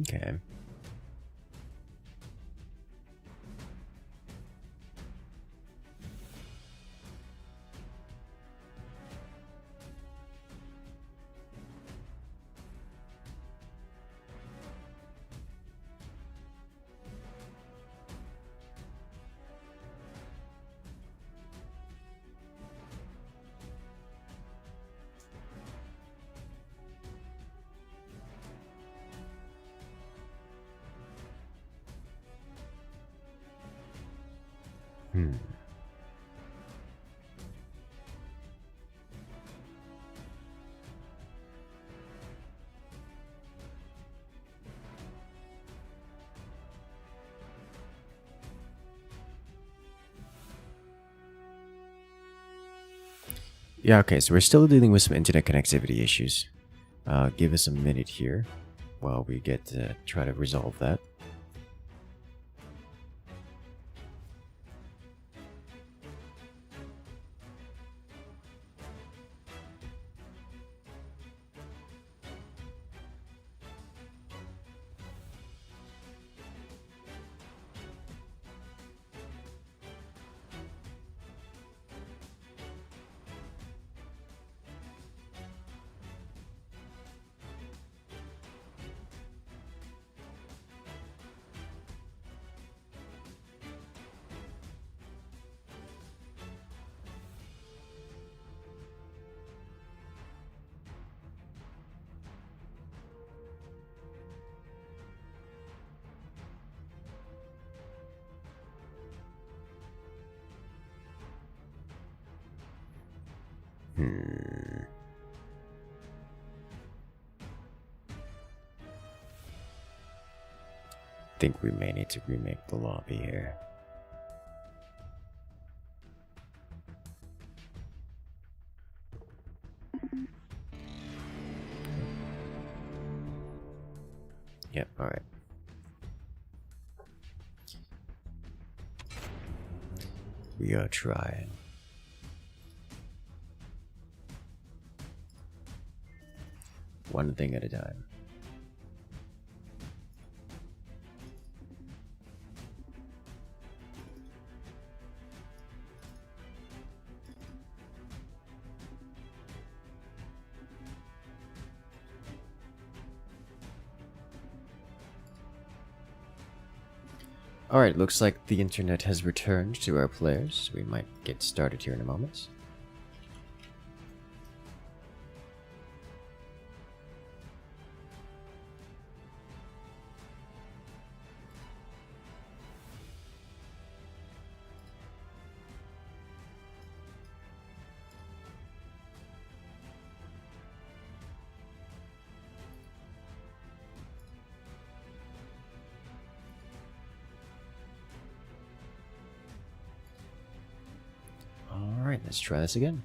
Okay. Hmm. Yeah, okay, so we're still dealing with some internet connectivity issues. Give us a minute here while we get to try to resolve that. Think we may need to remake the lobby here. Yep, alright. We are trying. One thing at a time. Alright, looks like the internet has returned to our players. We might get started here in a moment. Alright, let's try this again.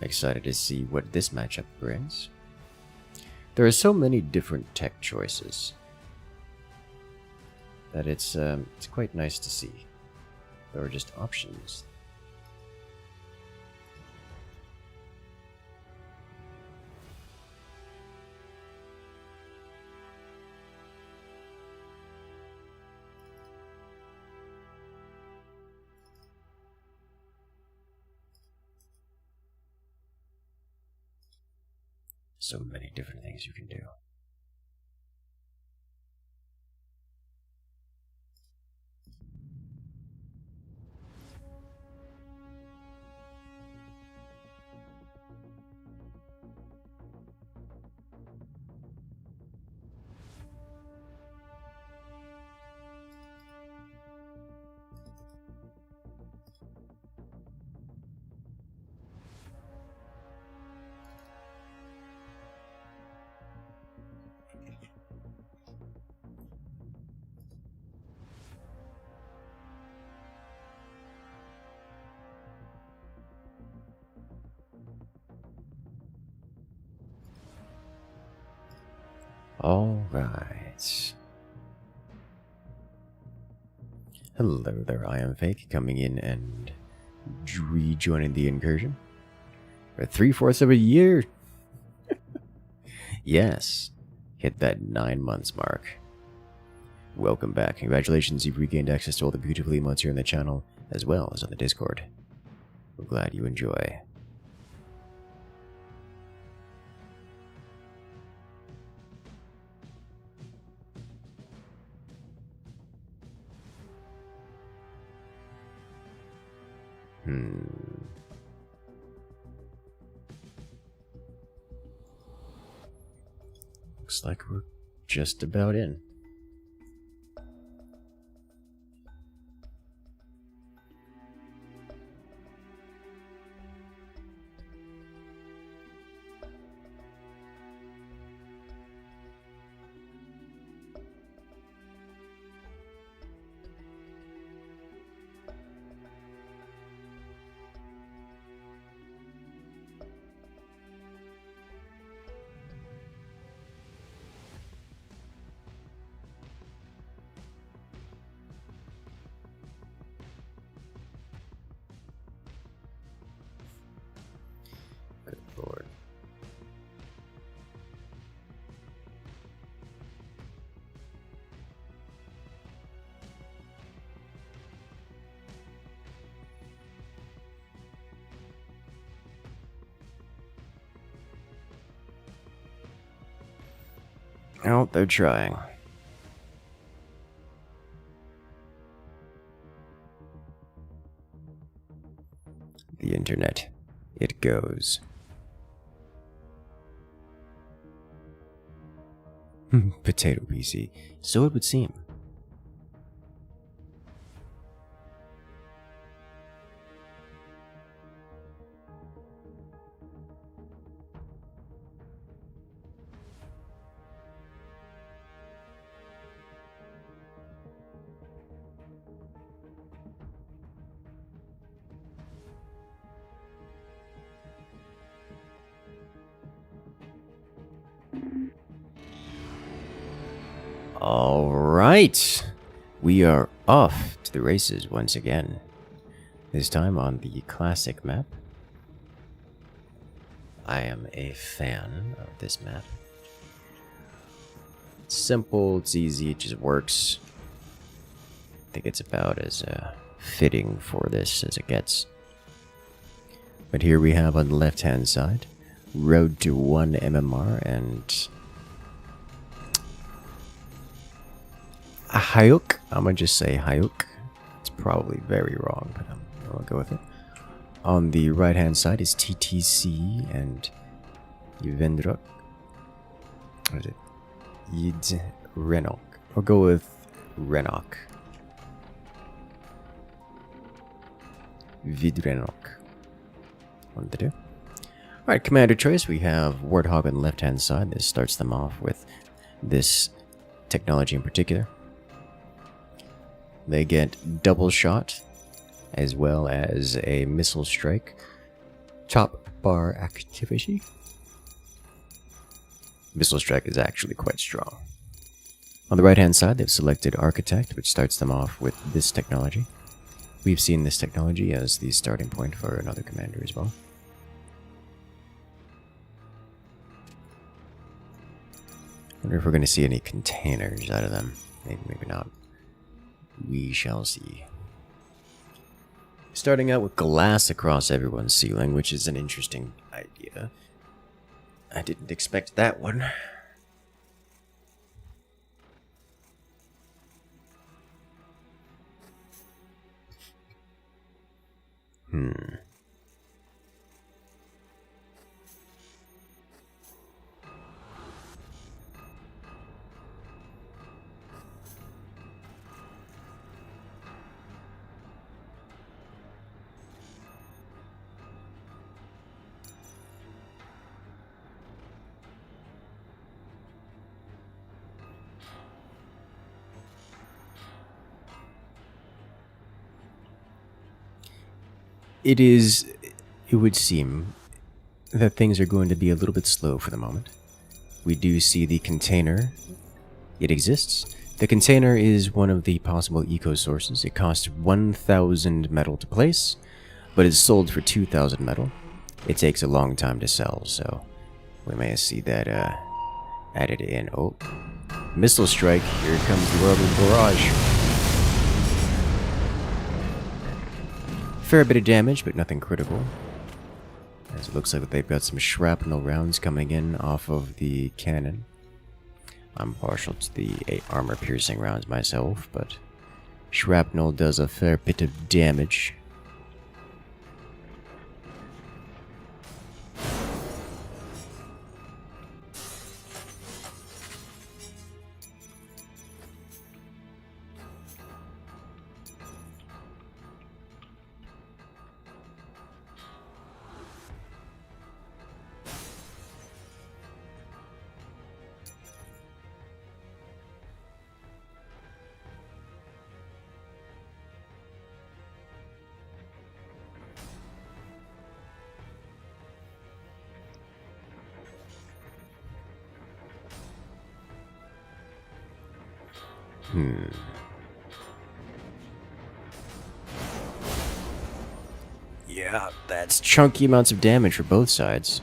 Excited to see what this matchup brings. There are so many different tech choices that it's quite nice to see. There are just options. So many different things you can do. All right. Hello there, I am Fake, coming in and rejoining the incursion. For 3/4 of a year. Yes, hit that 9 months mark. Welcome back. Congratulations, you've regained access to all the beautiful emotes here on the channel, as well as on the Discord. We're glad you enjoy. looks like we're just about in. Good lord. Oh, they're trying. The internet. It goes. Potato PC. So it would seem. All right, we are off to the races once again. This time on the classic map. I am a fan of this map. It's simple, it's easy, it just works. I think it's about as fitting for this as it gets. But here we have on the left-hand side, Road to 1 MMR and a Hyuk. I'm gonna just say Hyuk. It's probably very wrong, but I'll go with it. On the right hand side is TTC and Yvendruk. What is it? Yid I'll go with Renok. Vidrenok. One to do. Alright, commander choice. We have Warthog on the left hand side. This starts them off with this technology in particular. They get double shot, as well as a missile strike. Top bar activity. Missile strike is actually quite strong. On the right hand side, they've selected Architect, which starts them off with this technology. We've seen this technology as the starting point for another commander as well. Wonder if we're going to see any containers out of them. Maybe not. We shall see. Starting out with glass across everyone's ceiling, which is an interesting idea. I didn't expect that one. It would seem that things are going to be a little bit slow for the moment. We do see the container. It exists. The container is one of the possible eco sources. It costs 1,000 metal to place, but is sold for 2,000 metal. It takes a long time to sell, so we may see that added in. Oh, missile strike. Here comes the rubble barrage. Fair bit of damage, but nothing critical. As it looks like they've got some shrapnel rounds coming in off of the cannon. I'm partial to the armor-piercing rounds myself, but shrapnel does a fair bit of damage. Yeah, that's chunky amounts of damage for both sides.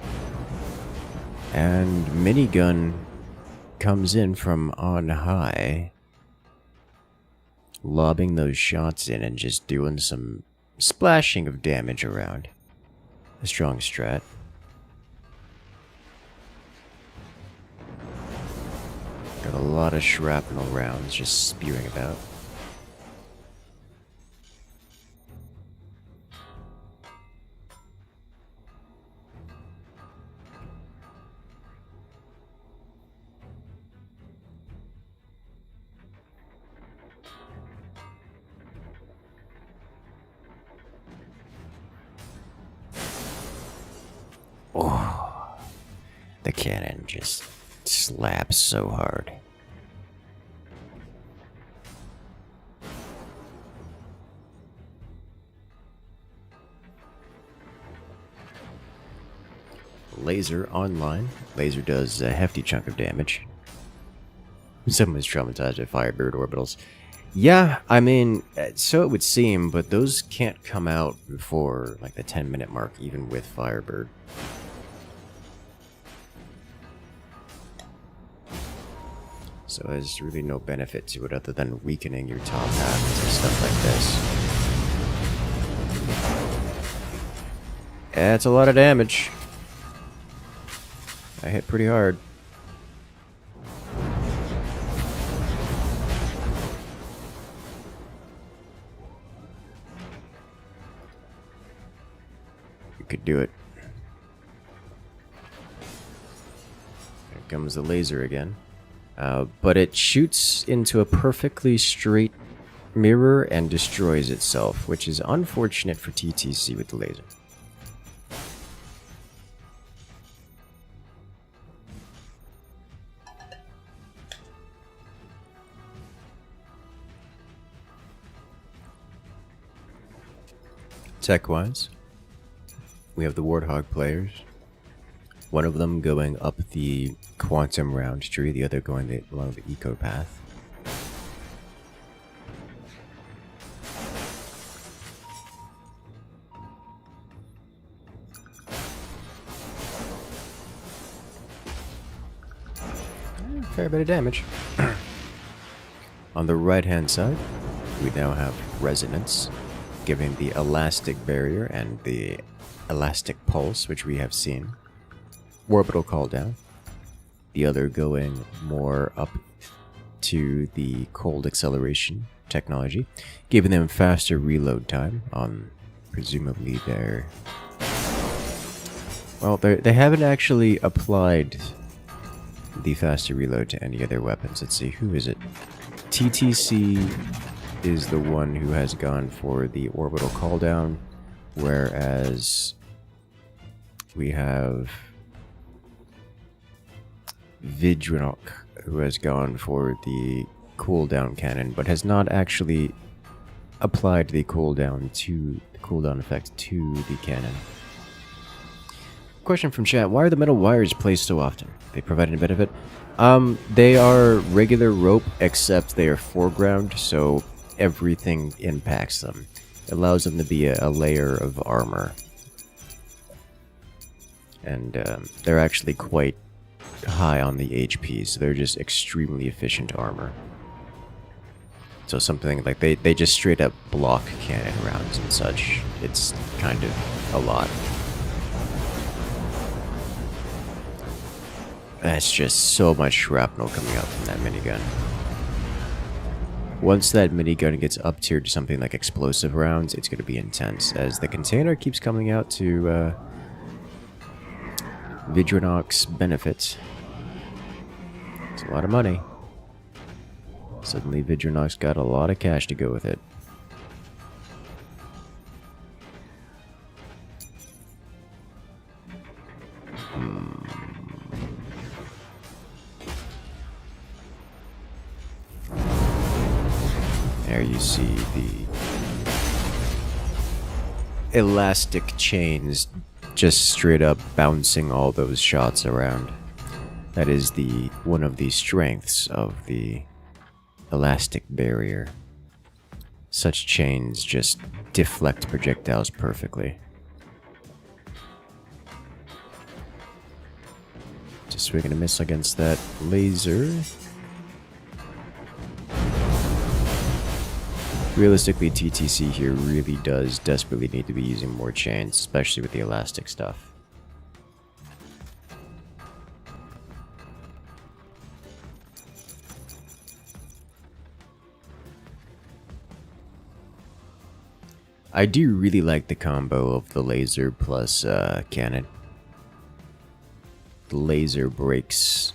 And minigun comes in from on high, lobbing those shots in and just doing some splashing of damage around. A strong strat. Got a lot of shrapnel rounds just spewing about. Oh, the cannon just slaps so hard. Laser online. Laser does a hefty chunk of damage. Someone's traumatized by Firebird orbitals. Yeah, I mean, so it would seem, but those can't come out before like the 10-minute mark, even with Firebird. So there's really no benefit to it other than weakening your top half and stuff like this. That's a lot of damage. I hit pretty hard. You could do it. Here comes the laser again. But it shoots into a perfectly straight mirror and destroys itself, which is unfortunate for TTC with the laser. Tech-wise, we have the Warthog players. One of them going up the quantum round tree, the other going along the eco path. Fair bit of damage. On the right hand side, we now have Resonance, giving the elastic barrier and the elastic pulse, which we have seen. Orbital call down. The other going more up to the cold acceleration technology, giving them faster reload time on presumably their... Well, they haven't actually applied the faster reload to any other weapons. Let's see, who is it? TTC is the one who has gone for the orbital call down, whereas we have Vidronok, who has gone for the cooldown cannon, but has not actually applied the cooldown effect to the cannon. Question from chat: why are the metal wires placed so often? They provide any benefit? They are regular rope, except they are foreground, so everything impacts them. It allows them to be a layer of armor, and they're actually quite high on the HP, so they're just extremely efficient armor. So something like they just straight up block cannon rounds and such. It's kind of a lot. That's just so much shrapnel coming out from that minigun. Once that minigun gets up tiered to something like explosive rounds, it's going to be intense, as the container keeps coming out to Vidronok's benefit. It's a lot of money. Suddenly Vidronok's got a lot of cash to go with it. There you see the elastic chains just straight up bouncing all those shots around. That is one of the strengths of the elastic barrier. Such chains just deflect projectiles perfectly. Just swing and a miss against that laser. Realistically, TTC here really does desperately need to be using more chains, especially with the elastic stuff. I do really like the combo of the laser plus cannon. The laser breaks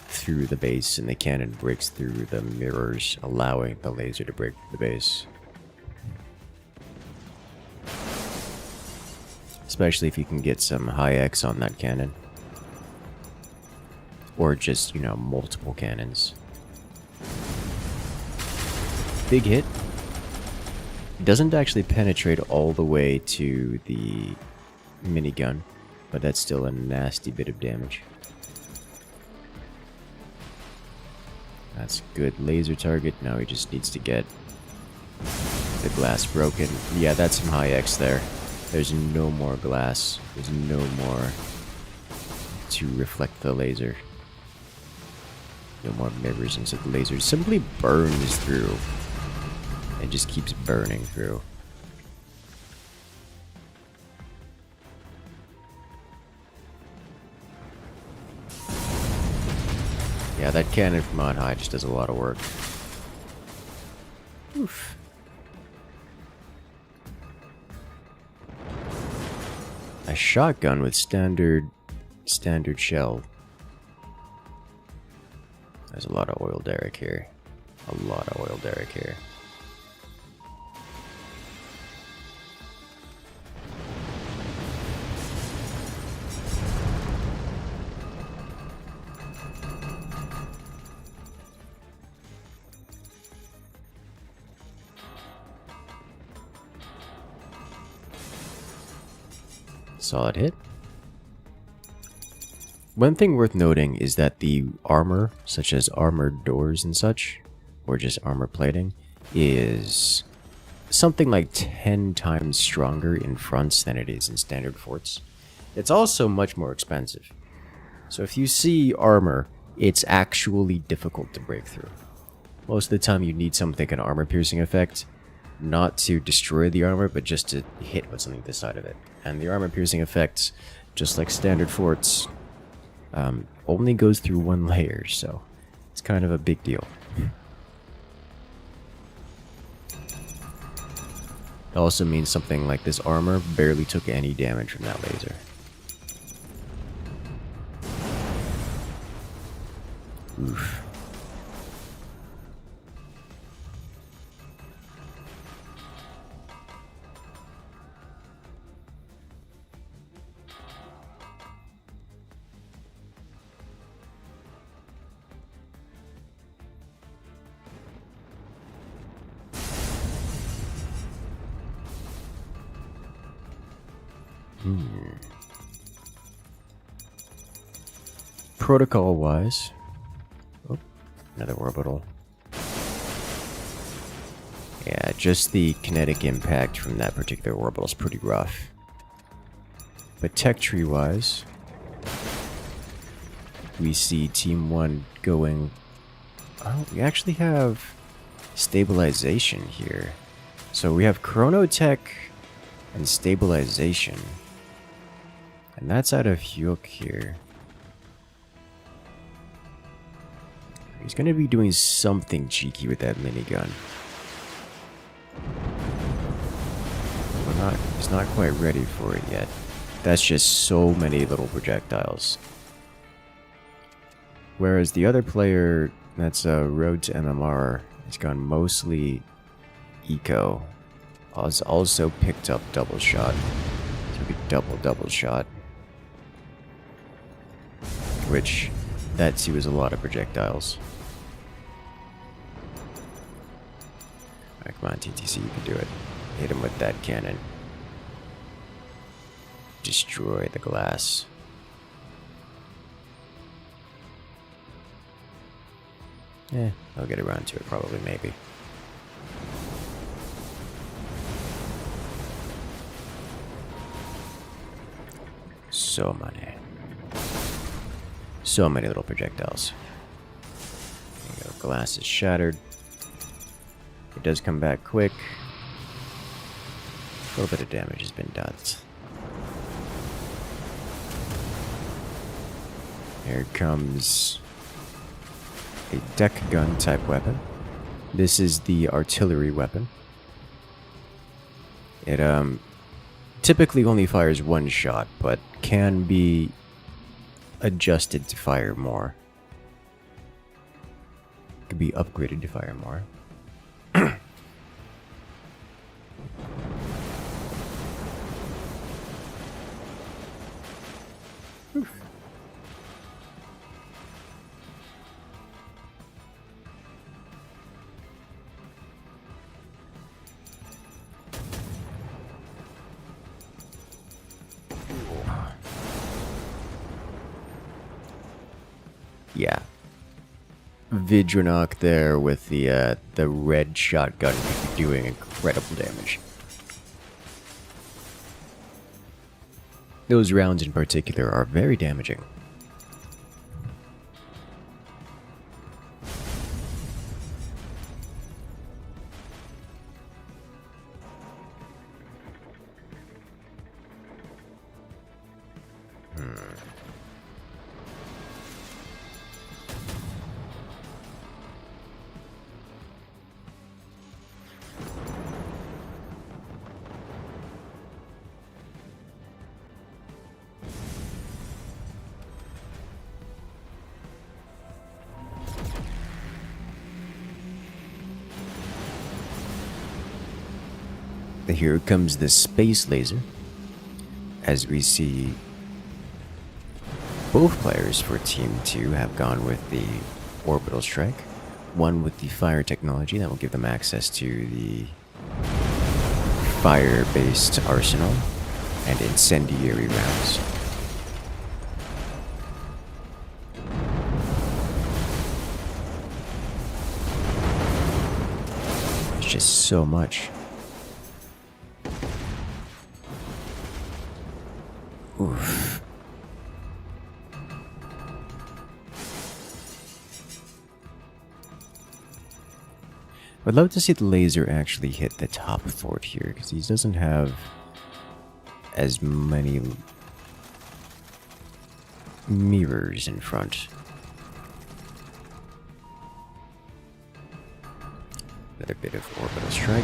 through the base and the cannon breaks through the mirrors, allowing the laser to break the base. Especially if you can get some high X on that cannon. Or just, you know, multiple cannons. Big hit. Doesn't actually penetrate all the way to the minigun, but that's still a nasty bit of damage. That's a good laser target. Now he just needs to get the glass broken. Yeah, that's some high X there. There's no more glass. There's no more to reflect the laser. No more mirrors into the laser. It simply burns through. It just keeps burning through. Yeah, that cannon from on high just does a lot of work. Oof. A shotgun with standard shell. There's a lot of oil derrick here. A lot of oil derrick here. Solid hit. One thing worth noting is that the armor, such as armored doors and such, or just armor plating, is something like 10 times stronger in fronts than it is in standard forts. It's also much more expensive. So if you see armor, it's actually difficult to break through. Most of the time you need something like an armor piercing effect, not to destroy the armor, but just to hit what's on the other side of it. And the armor piercing effect, just like standard forts, only goes through one layer, so it's kind of a big deal. It also means something like this armor barely took any damage from that laser. Oof. Protocol-wise... Oh, another orbital. Yeah, just the kinetic impact from that particular orbital is pretty rough. But tech tree-wise... we see Team 1 going... Oh, we actually have stabilization here. So we have chronotech and stabilization. And that's out of Hyuk here. He's going to be doing something cheeky with that minigun. He's not quite ready for it yet. That's just so many little projectiles. Whereas the other player, that's Road to MMR, has gone mostly eco. Has also picked up double shot. So it'll be double shot. Which, that too is a lot of projectiles. Alright, come on TTC, you can do it. Hit him with that cannon. Destroy the glass. I'll get around to it probably, maybe. So many. So many little projectiles. There you go. Glass is shattered. It does come back quick. A little bit of damage has been done. Here comes a deck gun type weapon. This is the artillery weapon. It typically only fires one shot, but can be adjusted to fire more. Could be upgraded to fire more. Yeah. Vidronok there with the red shotgun doing incredible damage. Those rounds in particular are very damaging. Here comes the space laser, as we see both players for Team 2 have gone with the orbital strike, one with the fire technology that will give them access to the fire-based arsenal and incendiary rounds. It's just so much. Oof. I'd love to see the laser actually hit the top fort here, because he doesn't have as many mirrors in front. Another bit of orbital strike.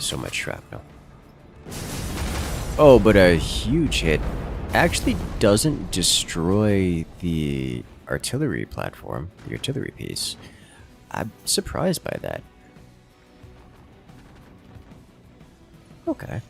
So much shrapnel. Oh, but a huge hit actually doesn't destroy the artillery platform, the artillery piece. I'm surprised by that. Okay.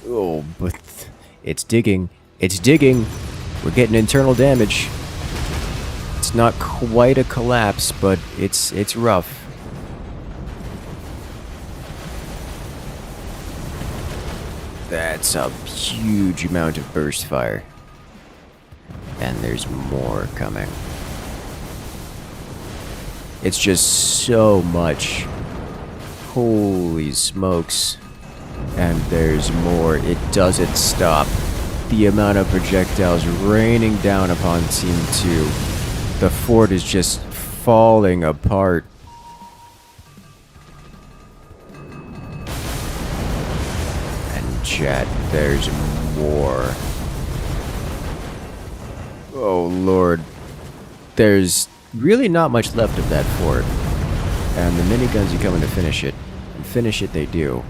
Oh, but it's digging. It's digging. We're getting internal damage. It's not quite a collapse, but it's rough. That's a huge amount of burst fire. And there's more coming. It's just so much. Holy smokes. And there's more. It doesn't stop. The amount of projectiles raining down upon Team 2. The fort is just falling apart. And chat, there's more. Oh lord. There's really not much left of that fort. And the miniguns are coming to finish it. And finish it they do.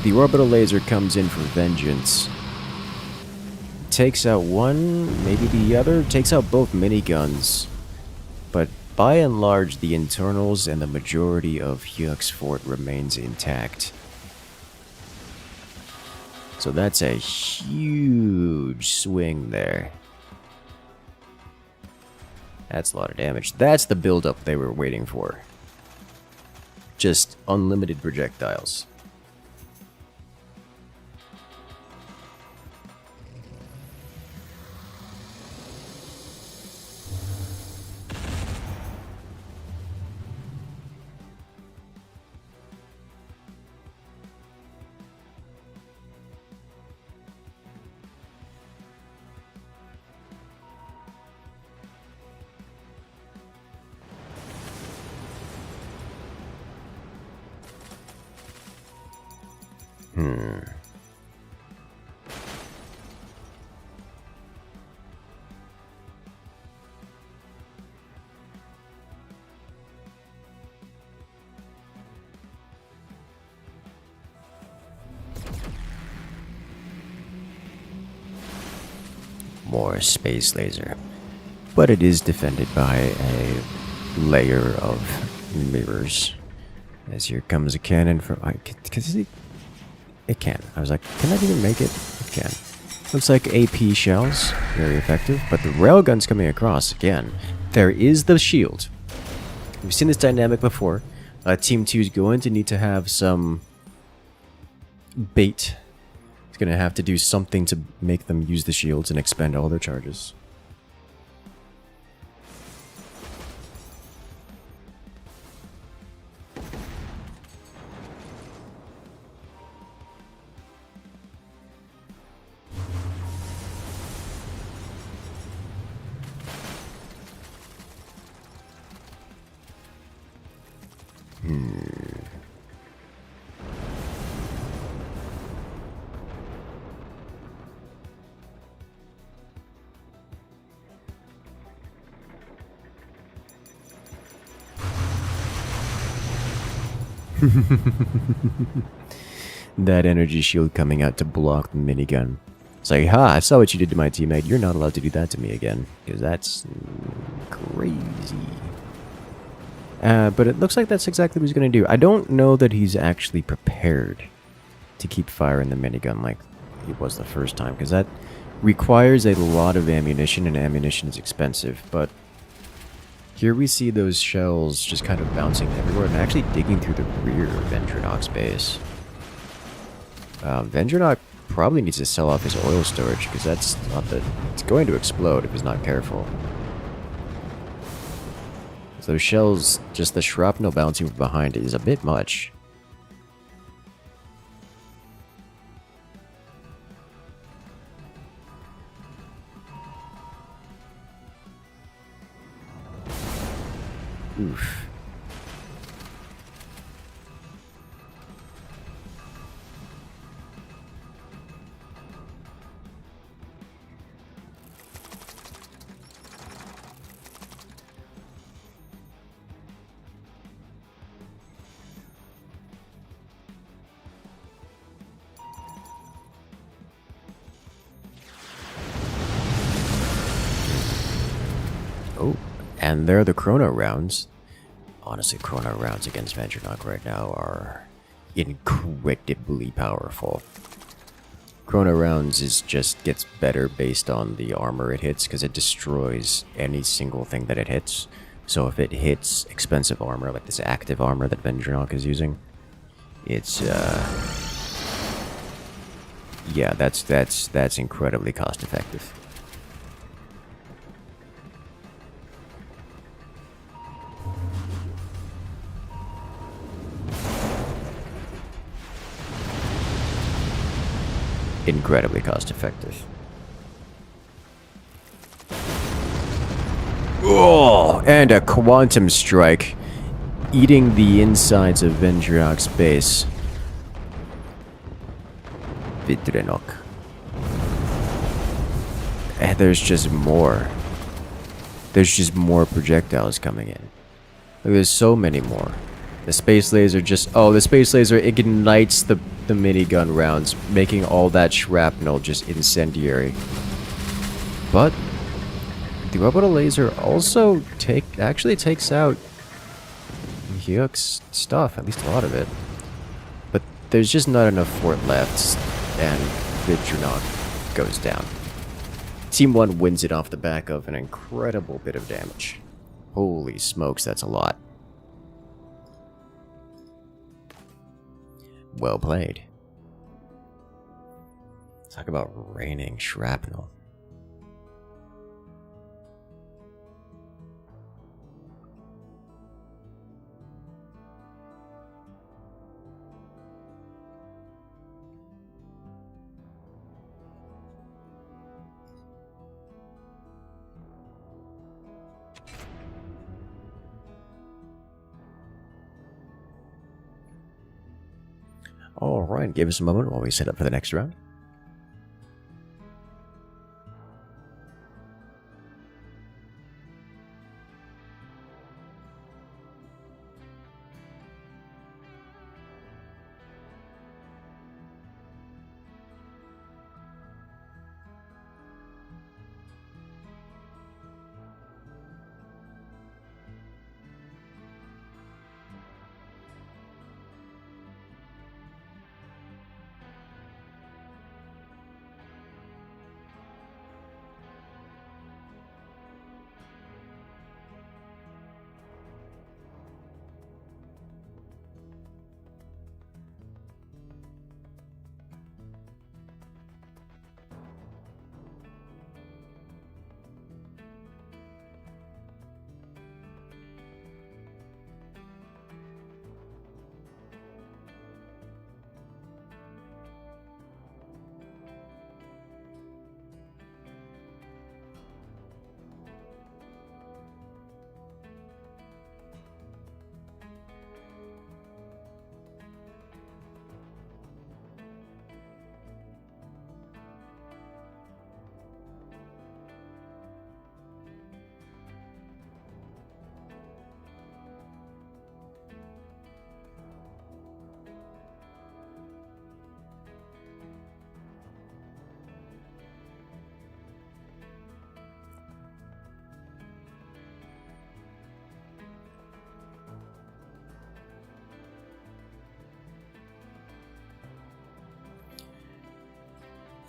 The orbital laser comes in for vengeance. takes out one, maybe the other, takes out both miniguns. But by and large, the internals and the majority of Hyuk's fort remains intact. So that's a huge swing there. That's a lot of damage. That's the buildup they were waiting for. Just unlimited projectiles. More space laser. But it is defended by a layer of mirrors. As here comes a cannon from... It can. I was like, can that even make it? It can. Looks like AP shells. Very effective. But the railgun's coming across again. There is the shield. We've seen this dynamic before. Team 2 is going to need to have some bait. It's going to have to do something to make them use the shields and expend all their charges. That energy shield coming out to block the minigun. It's like, ha, I saw what you did to my teammate. You're not allowed to do that to me again. Because that's crazy. But it looks like that's exactly what he's going to do. I don't know that he's actually prepared to keep firing the minigun like he was the first time. Because that requires a lot of ammunition, and ammunition is expensive. But here we see those shells just kind of bouncing everywhere and actually digging through the rear of Vendronok's base. Vendronok probably needs to sell off his oil storage because that's not the... It's going to explode if he's not careful. So those shells, just the shrapnel bouncing from behind is a bit much. Oof. Oh, and there are the chrono rounds. Honestly, chrono rounds against Vendronok right now are incredibly powerful. Chrono rounds gets better based on the armor it hits because it destroys any single thing that it hits. So if it hits expensive armor like this active armor that Vendronok is using, it's yeah, that's incredibly cost effective. Incredibly cost effective. Oh, and a quantum strike eating the insides of Vendronok's base. Vendronok. And there's just more. There's just more projectiles coming in. There's so many more. The space laser just... Oh, the space laser ignites the minigun rounds, making all that shrapnel just incendiary. But the orbital laser also actually takes out Hyuk's stuff, at least a lot of it. But there's just not enough for it left, and the Trunok goes down. Team 1 wins it off the back of an incredible bit of damage. Holy smokes, that's a lot. Well played. Talk about raining shrapnel. Alright, give us a moment while we set up for the next round.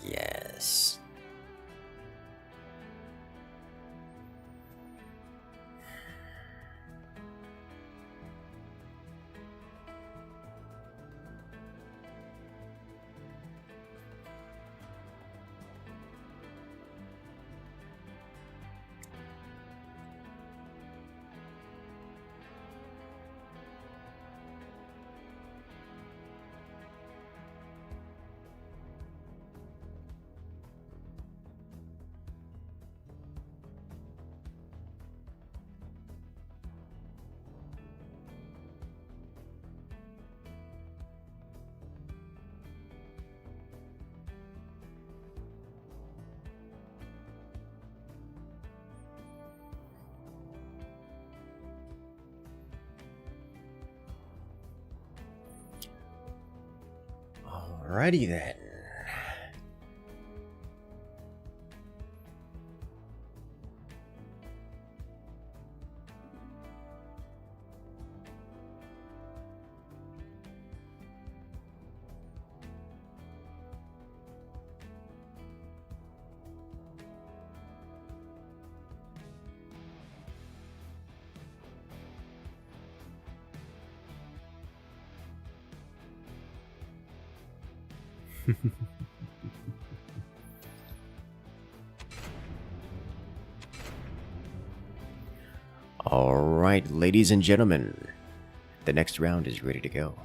Yes. Alrighty then. Alright, ladies and gentlemen, the next round is ready to go.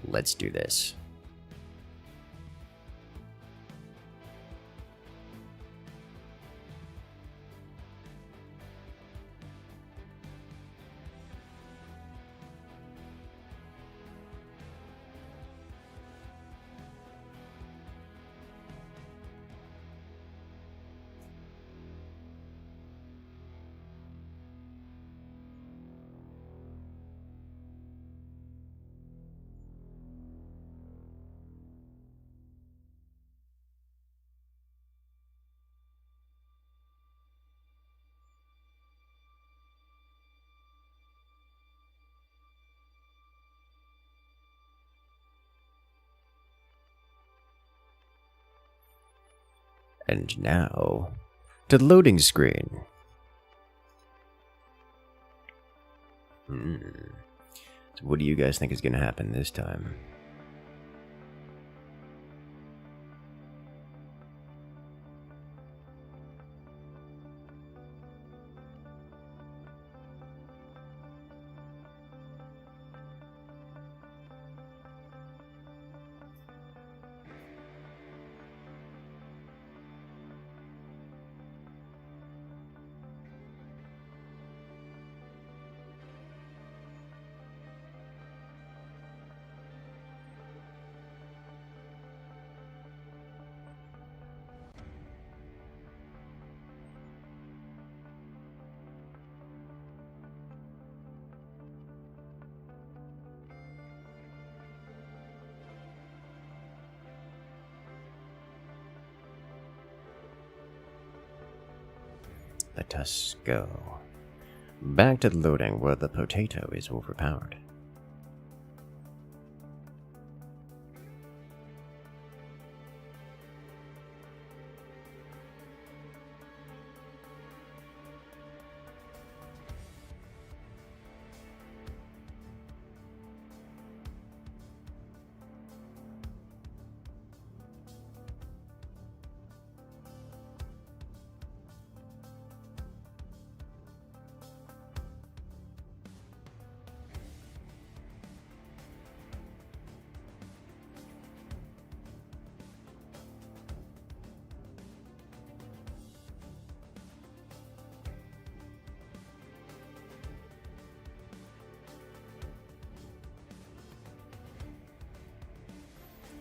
Let's do this. And now, to the loading screen. So what do you guys think is going to happen this time? Let us go back to the loading where the potato is overpowered.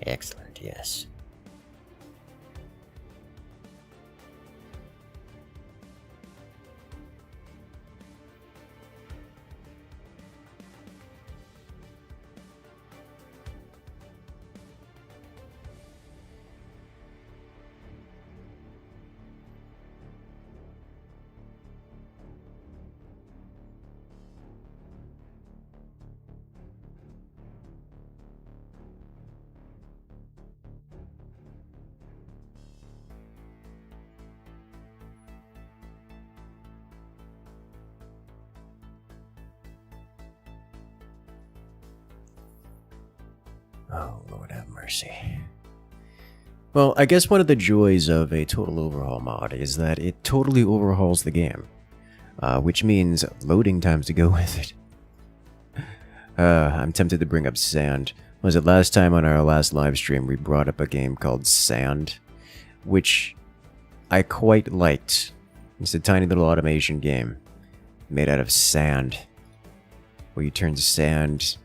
Excellent, yes. Oh, Lord have mercy. Well, I guess one of the joys of a total overhaul mod is that it totally overhauls the game, which means loading times to go with it. I'm tempted to bring up Sand. Was it last time on our last live stream we brought up a game called Sand, which I quite liked. It's a tiny little automation game made out of sand, where you turn sand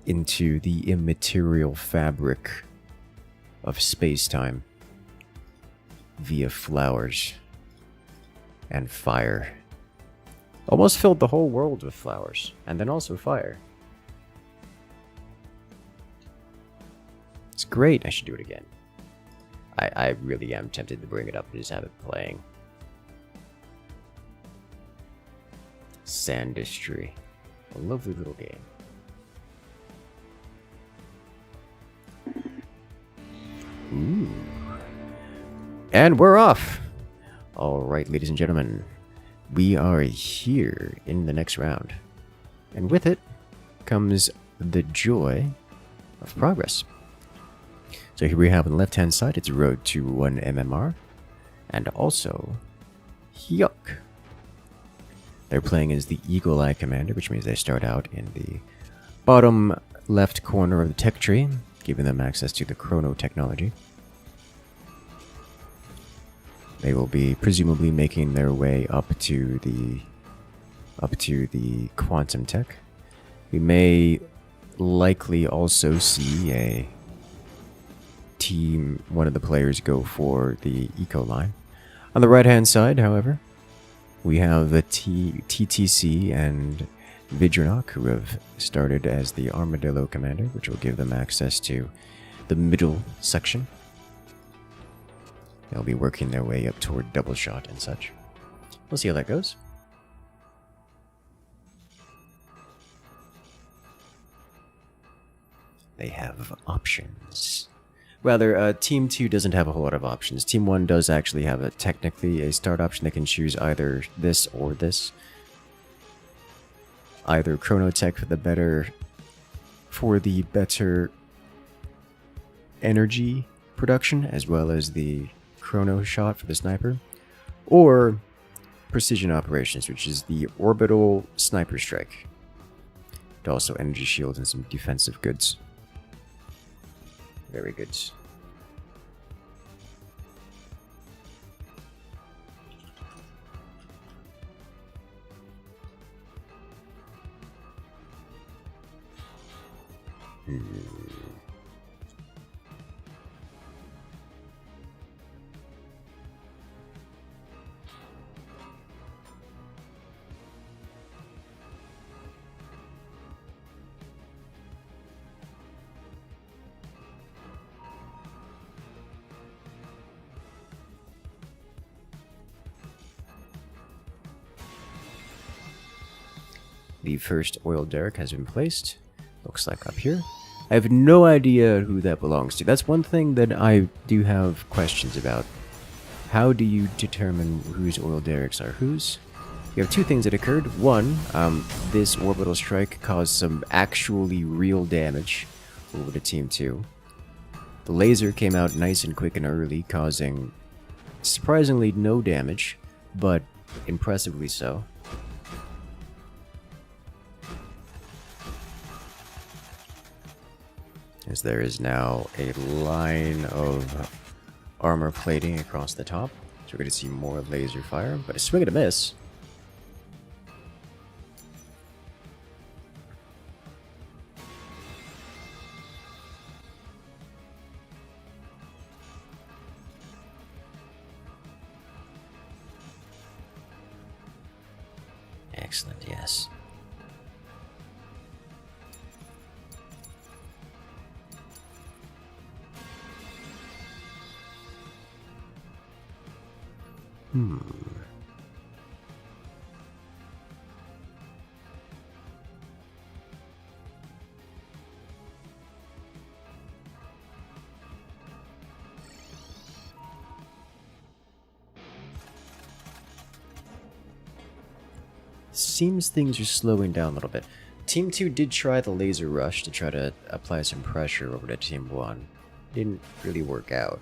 into the immaterial fabric of space-time via flowers and fire. Almost filled the whole world with flowers, and then also fire. It's great. I should do it again. I really am tempted to bring it up and just have it playing. Sandistry. A lovely little game. Ooh. And we're off! Alright, ladies and gentlemen. We are here in the next round. And with it comes the joy of progress. So here we have on the left-hand side, it's Road to 1 MMR. And also, Yuck. They're playing as the Eagle Eye Commander, which means they start out in the bottom left corner of the tech tree, giving them access to the chrono technology. They will be presumably making their way up to the quantum tech. We may likely also see a team, one of the players, go for the eco line. On the right hand side, however, we have the TTC and Vidronok, who have started as the Armadillo Commander, which will give them access to the middle section. They'll be working their way up toward double shot and such. We'll see how that goes. They have options. Rather, Team 2 doesn't have a whole lot of options. Team 1 does actually have technically a start option. They can choose either this or this. Either Chronotech for the better energy production, as well as the Chrono Shot for the sniper, or Precision Operations, which is the Orbital Sniper Strike. And also Energy Shield and some defensive goods. Very good. The first oil derrick has been placed. Looks like up here. I have no idea who that belongs to. That's one thing that I do have questions about. How do you determine whose oil derricks are whose? You have two things that occurred. One, this orbital strike caused some actually real damage over to Team 2. The laser came out nice and quick and early, causing surprisingly no damage, but impressively so. As there is now a line of armor plating across the top. So we're going to see more laser fire, but a swing and a miss. Excellent, yes. Seems things are slowing down a little bit. Team 2 did try the laser rush to try to apply some pressure over to Team 1. Didn't really work out.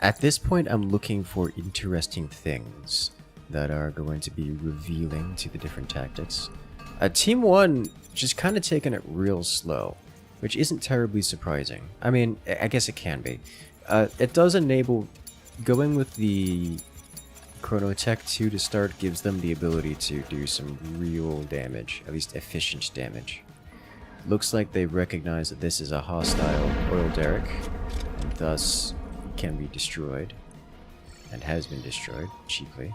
At this point, I'm looking for interesting things that are going to be revealing to the different tactics. Team 1 just kind of taking it real slow, which isn't terribly surprising. I mean, I guess it can be. It does enable going with the Chronotech 2 to start, gives them the ability to do some real damage, at least efficient damage. Looks like they recognize that this is a hostile oil derrick, and thus can be destroyed, and has been destroyed cheaply.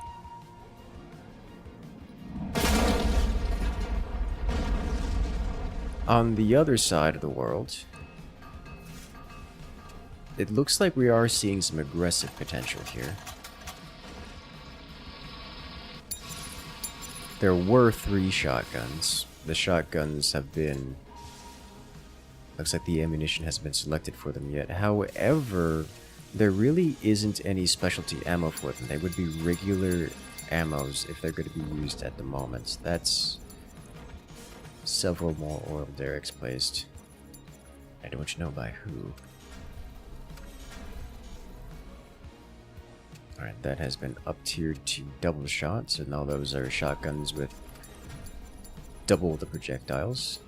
On the other side of the world, it looks like we are seeing some aggressive potential here. There were 3 shotguns. The shotguns have been... Looks like the ammunition hasn't been selected for them yet. However, there really isn't any specialty ammo for them. They would be regular ammos if they're going to be used at the moment. That's several more oil derricks placed. I don't know by who. Alright, that has been up-tiered to double shot, so now those are shotguns with double the projectiles.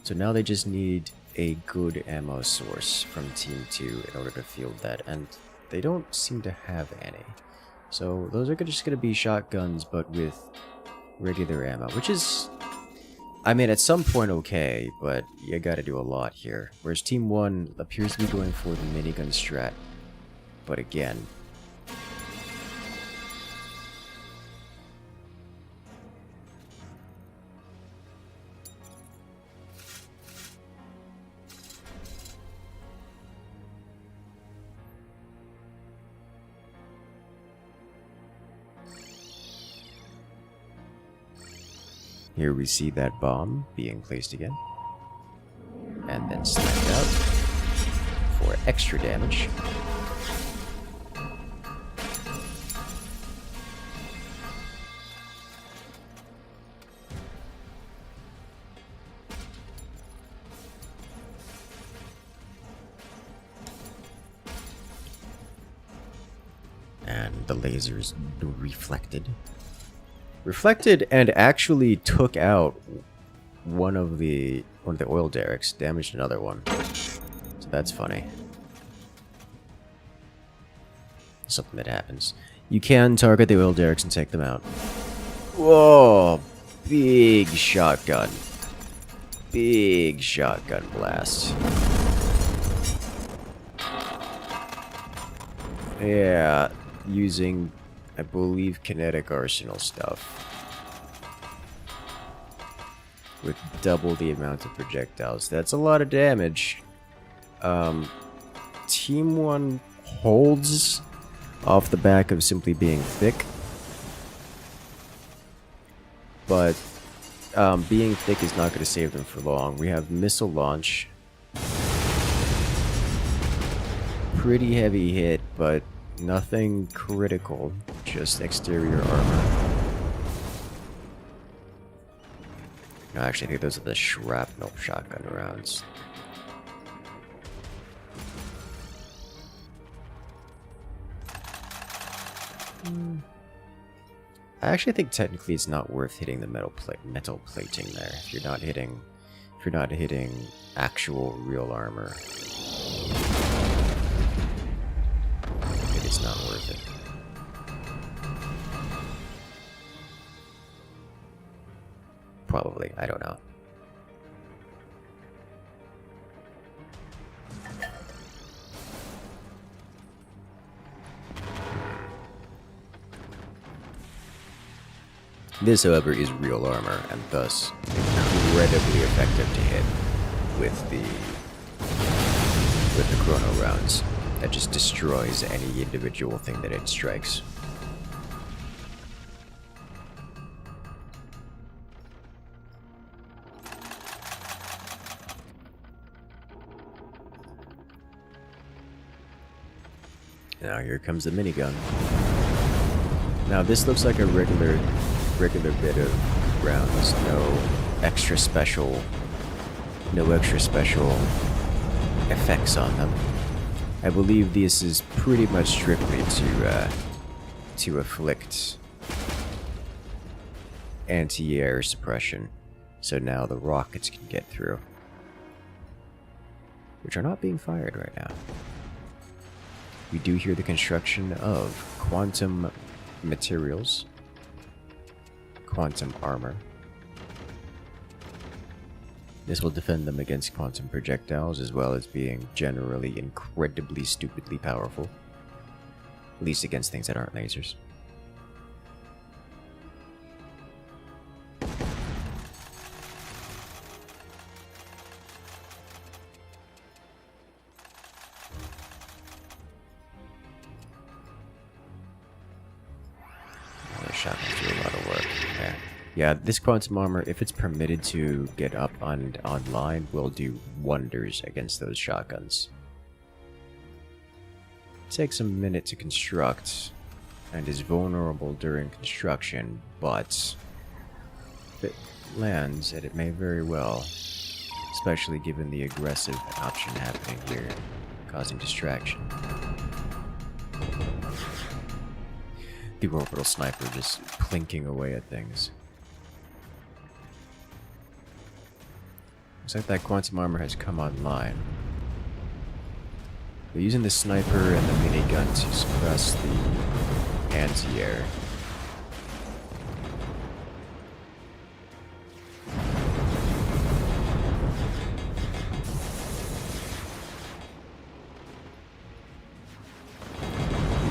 So now they just need a good ammo source from Team 2 in order to field that, and they don't seem to have any. So those are just going to be shotguns, but with regular ammo, which is, I mean, at some point okay, but you gotta do a lot here. Whereas Team 1 appears to be going for the minigun strat, but again, here we see that bomb being placed again. And then slammed out for extra damage. And the lasers reflected. Reflected and actually took out one of the oil derricks, damaged another one. So that's funny. Something that happens. You can target the oil derricks and take them out. Whoa! Big shotgun. Big shotgun blast. Yeah, using, I believe, kinetic arsenal stuff. With double the amount of projectiles. That's a lot of damage. Team 1 holds off the back of simply being thick. But being thick is not going to save them for long. We have missile launch. Pretty heavy hit, but nothing critical. Just exterior armor. No, actually, I think those are the shrapnel shotgun rounds. I actually think technically it's not worth hitting the metal plating there if you're not hitting actual real armor. It is not worth it. Probably, I don't know. This, however, is real armor, and thus incredibly effective to hit with the chrono rounds. That just destroys any individual thing that it strikes. Now here comes the minigun. Now this looks like a regular bit of rounds. No extra special effects on them. I believe this is pretty much strictly to afflict anti-air suppression, so now the rockets can get through, which are not being fired right now. We do hear the construction of quantum materials, quantum armor. This will defend them against quantum projectiles, as well as being generally incredibly stupidly powerful. At least against things that aren't lasers. Shotguns do a lot of work. Yeah, this quantum armor, if it's permitted to get up online, will do wonders against those shotguns. It takes a minute to construct, and is vulnerable during construction, but if it lands, and it may very well, especially given the aggressive option happening here, causing distraction. The orbital sniper just plinking away at things. Looks like that quantum armor has come online. They're using the sniper and the minigun to suppress the anti-air.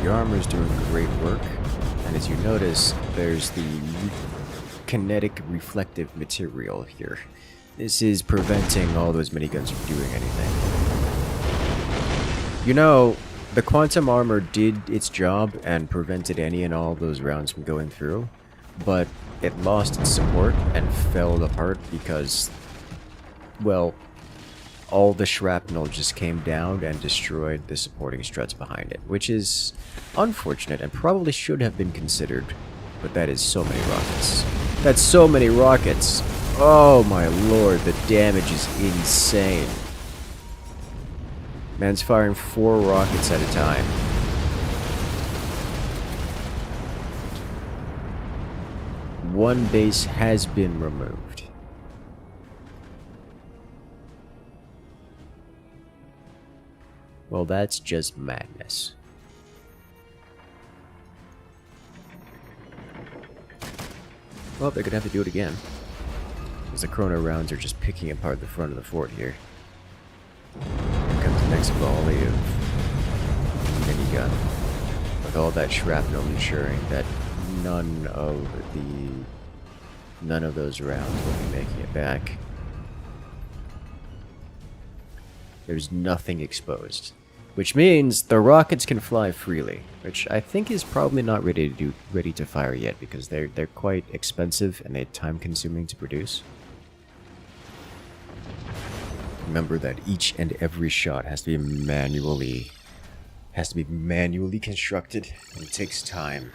The armor is doing great work, and as you notice, there's the kinetic reflective material here. This is preventing all those miniguns from doing anything. You know, the quantum armor did its job and prevented any and all of those rounds from going through, but it lost its support and fell apart because, well, all the shrapnel just came down and destroyed the supporting struts behind it, which is unfortunate and probably should have been considered, but that is so many rockets. That's so many rockets! Oh my lord, the damage is insane. Man's firing 4 rockets at a time. One base has been removed. Well, that's just madness. Well, they're gonna have to do it again. As the chrono rounds are just picking apart the front of the fort here. Here comes the next volley of minigun. With all that shrapnel ensuring that none of those rounds will be making it back. There's nothing exposed. Which means the rockets can fly freely, which I think is probably not ready to fire yet because they're quite expensive and they're time consuming to produce. Remember that each and every shot has to be manually constructed, and it takes time.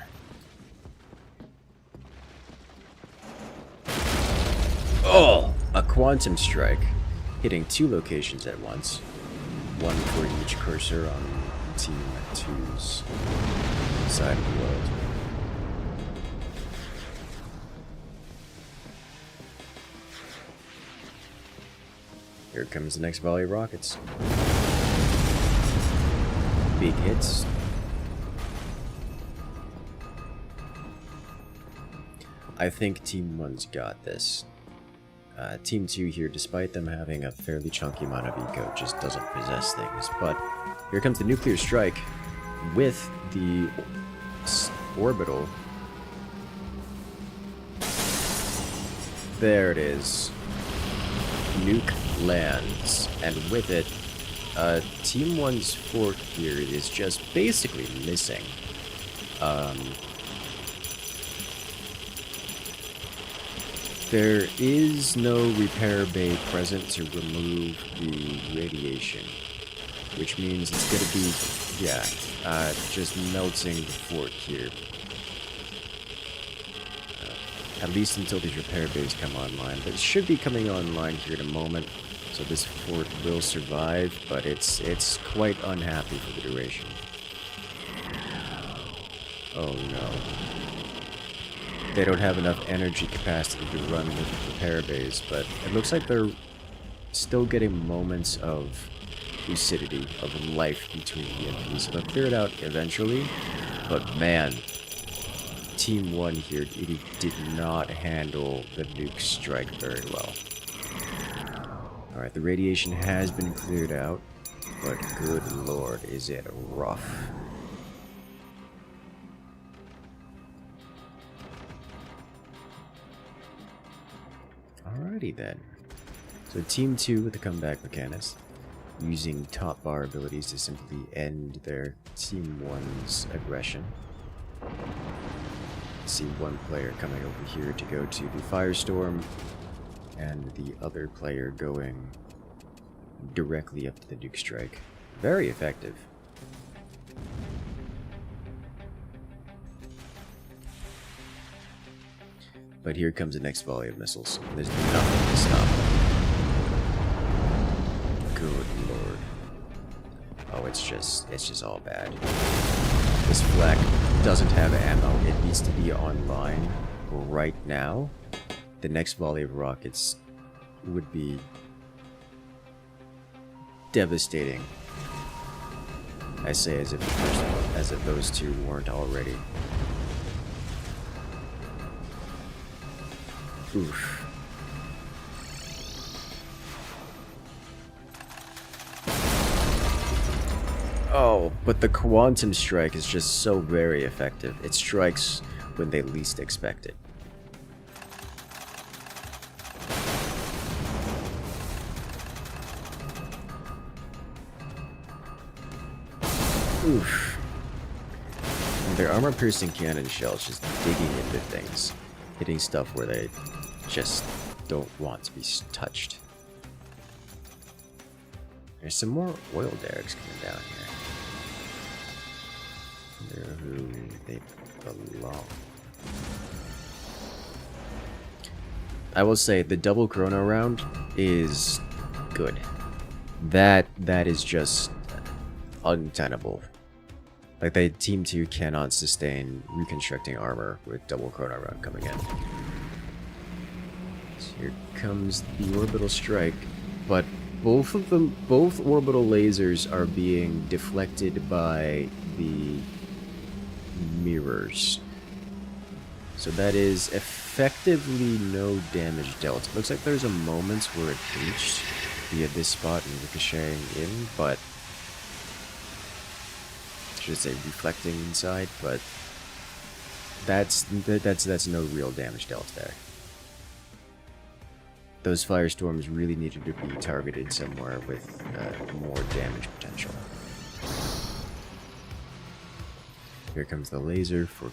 Oh, a quantum strike, hitting 2 locations at once. One for each cursor on Team 2's side of the world. Here comes the next volley of rockets. Big hits. I think Team 1's got this. Team 2 here, despite them having a fairly chunky amount of eco, just doesn't possess things. But here comes the nuclear strike with the orbital. There it is. Nuke lands, and with it, Team 1's fort here is just basically missing. There is no repair bay present to remove the radiation, which means it's gonna be, just melting the fort here. At least until these repair bays come online, but it should be coming online here in a moment, so this fort will survive, but it's quite unhappy for the duration. Oh no. They don't have enough energy capacity to run with the repair bays, but it looks like they're still getting moments of lucidity, of life between the enemies, so they'll clear it out eventually, but man, Team 1 here did not handle the nuke strike very well. Alright, the radiation has been cleared out, but good lord, is it rough. Alrighty then. So Team 2 with the comeback mechanics, using top bar abilities to simply end their Team 1's aggression. See one player coming over here to go to the firestorm, and the other player going directly up to the nuke strike. Very effective. But here comes the next volley of missiles. There's nothing to stop them. Good lord. Oh, it's just all bad. This flak doesn't have ammo. It needs to be online right now. The next volley of rockets would be devastating. I say as if those two weren't already. Oof. Oh, but the quantum strike is just so very effective. It strikes when they least expect it. Oof. And their armor-piercing cannon shells just digging into things, hitting stuff where they just don't want to be touched. There's some more oil derricks coming down here. I wonder who they belong. I will say the double chrono round is good. That is just untenable. Like, Team 2 cannot sustain reconstructing armor with double chrono round coming in. So here comes the orbital strike, but both orbital lasers are being deflected by the mirrors. So that is effectively no damage dealt. Looks like there's a moment where it breached via this spot and ricocheting in, but I should say reflecting inside, but that's no real damage dealt there. Those firestorms really needed to be targeted somewhere with more damage potential. Here comes the laser for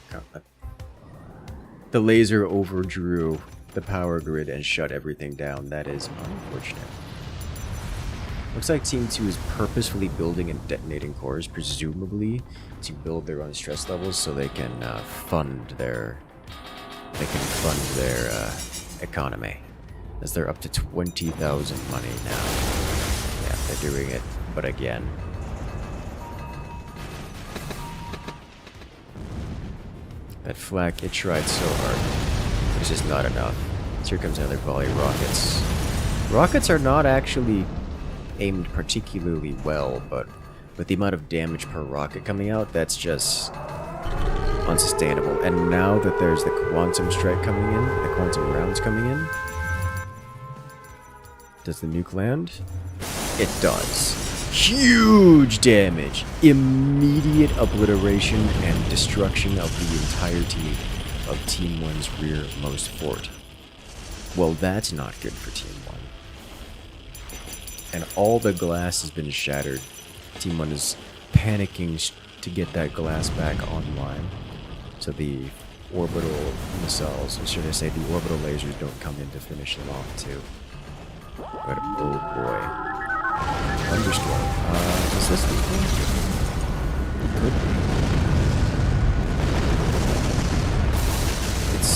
the laser overdrew the power grid and shut everything down. That is unfortunate. Looks like Team 2 is purposefully building and detonating cores, presumably to build their own stress levels so they can fund their economy. As they're up to 20,000 money now. Yeah, they're doing it, but again. That flak, it tried so hard. It's just not enough. So here comes another volley of rockets. Rockets are not actually aimed particularly well, but with the amount of damage per rocket coming out, that's just unsustainable. And now that there's the quantum strike coming in, the quantum rounds coming in, does the nuke land? It does. Huge damage! Immediate obliteration and destruction of the entirety of Team 1's rearmost fort. Well, that's not good for Team 1. And all the glass has been shattered. Team 1 is panicking to get that glass back online. So the orbital missiles, or should I say the orbital lasers, don't come in to finish them off too. But oh boy. Thunderstorm. Is this the thing? It could be. It's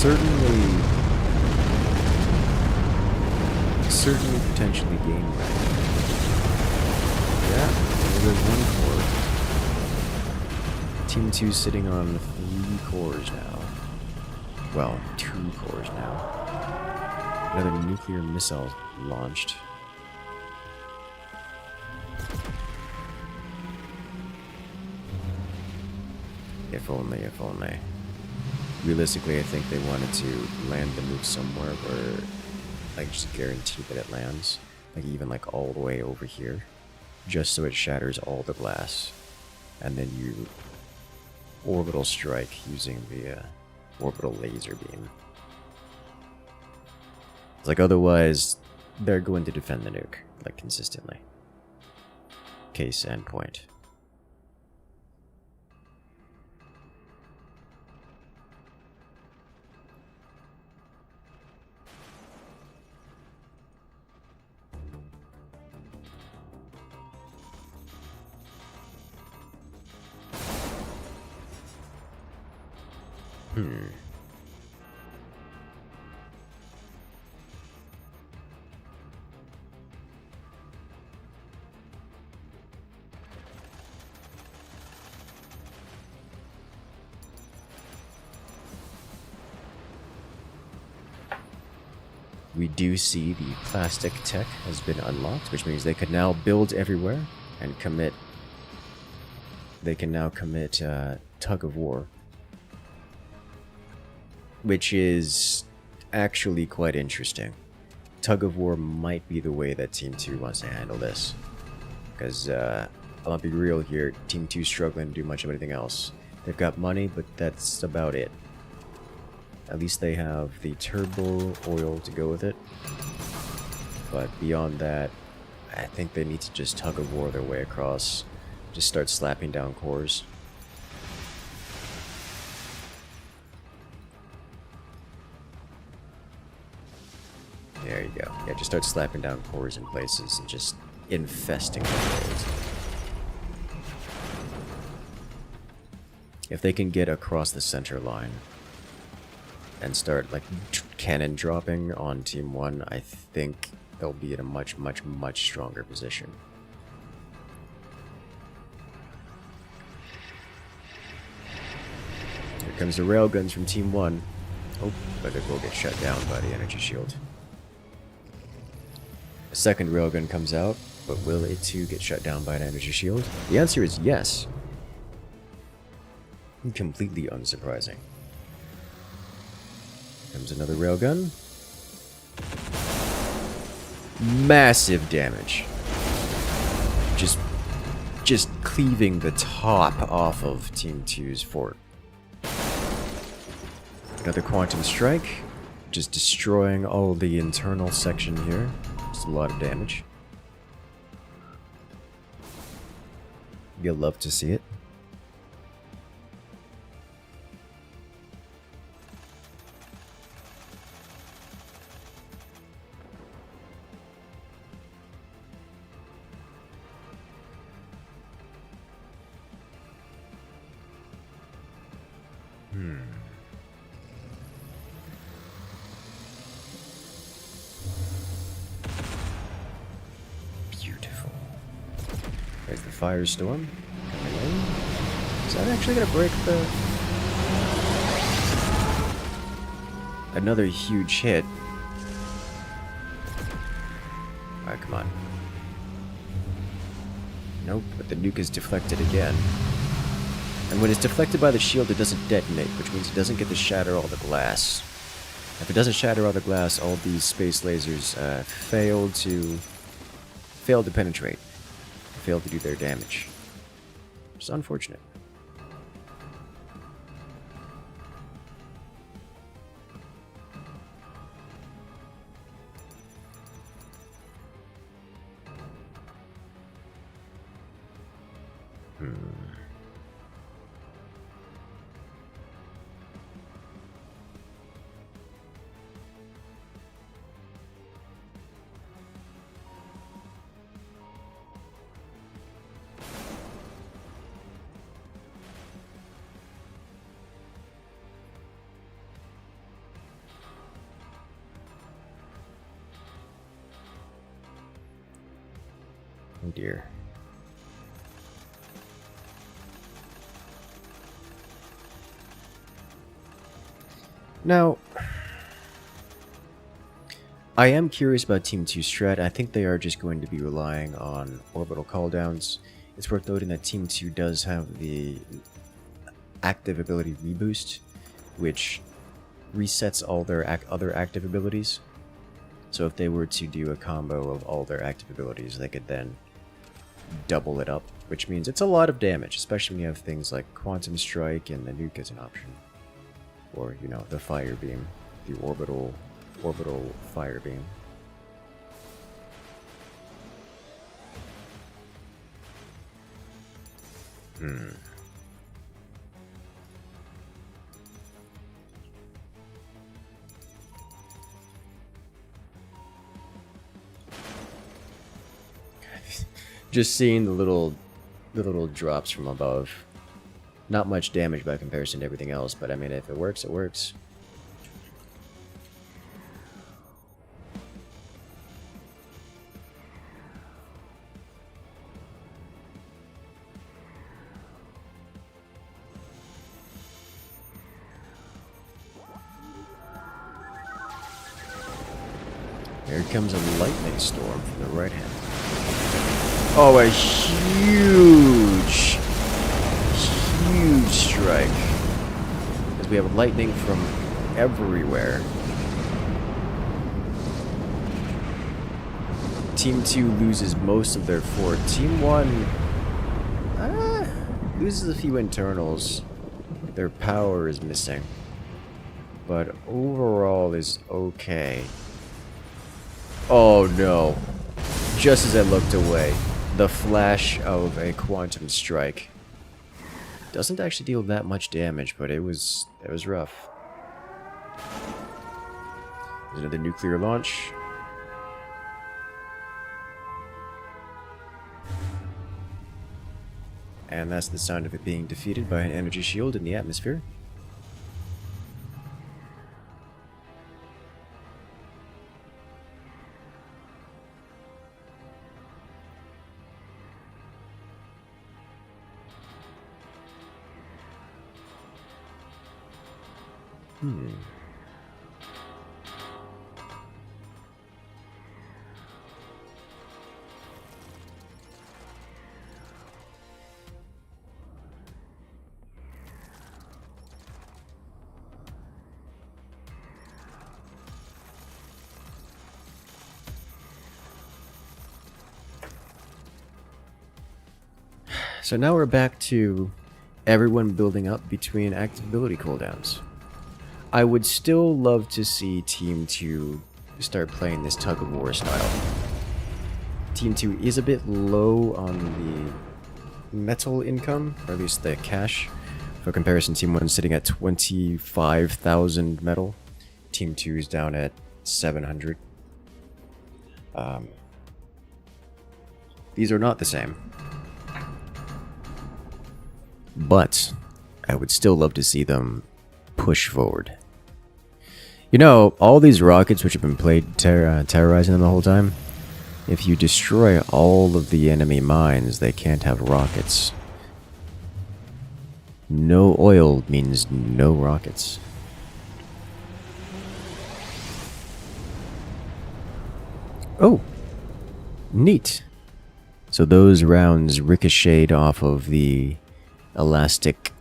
certainly potentially game ready. Yeah, there's one core. Team 2 sitting on 3 cores now. Well, 2 cores now. Another nuclear missile launched. If only, if only. Realistically, I think they wanted to land the nuke somewhere where, like, just guarantee that it lands. Like, even, like, all the way over here. Just so it shatters all the glass. And then you orbital strike using the orbital laser beam. It's like, otherwise, they're going to defend the nuke, like, consistently. Case and point. We do see the plastic tech has been unlocked, which means they can now build everywhere and commit. They can now commit tug of war, which is actually quite interesting. Tug of war might be the way that Team 2 wants to handle this, because I'll be real here. Team 2 struggling to do much of anything else. They've got money, but that's about it. At least they have the turbo oil to go with it. But beyond that, I think they need to just tug of war their way across. Just start slapping down cores. There you go. Yeah, just start slapping down cores in places and just infesting the world. If they can get across the center line and start like cannon dropping on Team 1, I think they'll be in a much stronger position. Here comes the railguns from Team 1. Oh, but it will get shut down by the energy shield. A second railgun comes out, but will it too get shut down by an energy shield? The answer is yes. Completely unsurprising. Comes another railgun. Massive damage. Just cleaving the top off of Team 2's fort. Another quantum strike. Just destroying all the internal section here. Just a lot of damage. You'll love to see it. Beautiful. There's the firestorm coming in. Is that actually gonna break the... Another huge hit. Alright, come on. Nope, but the nuke is deflected again. And when it's deflected by the shield, it doesn't detonate, which means it doesn't get to shatter all the glass. If it doesn't shatter all the glass, all these space lasers fail to penetrate. Fail to do their damage. It's unfortunate. Oh dear. Now, I am curious about Team 2's strat. I think they are just going to be relying on orbital calldowns. It's worth noting that Team 2 does have the active ability reboost, which resets all their other active abilities. So if they were to do a combo of all their active abilities, they could then double it up, which means it's a lot of damage, especially when you have things like Quantum Strike and the nuke as an option. Or, you know, the Fire Beam, the orbital Fire Beam. Just seeing the little drops from above. Not much damage by comparison to everything else, but I mean, if it works, it works. Here comes a lightning storm from the right hand. Oh, a huge strike. As we have lightning from everywhere. Team 2 loses most of their fort. Team 1 loses a few internals. Their power is missing. But overall is okay. Oh no. Just as I looked away, the flash of a quantum strike. Doesn't actually deal that much damage, but it was rough. There's another nuclear launch. And that's the sound of it being defeated by an energy shield in the atmosphere. So now we're back to everyone building up between active ability cooldowns. I would still love to see Team 2 start playing this tug-of-war style. Team 2 is a bit low on the metal income, or at least the cash. For comparison, Team 1 is sitting at 25,000 metal. Team 2 is down at 700. These are not the same. But I would still love to see them push forward. You know, all these rockets which have been terrorizing them the whole time, if you destroy all of the enemy mines, they can't have rockets. No oil means no rockets. Oh, neat. So those rounds ricocheted off of the elastic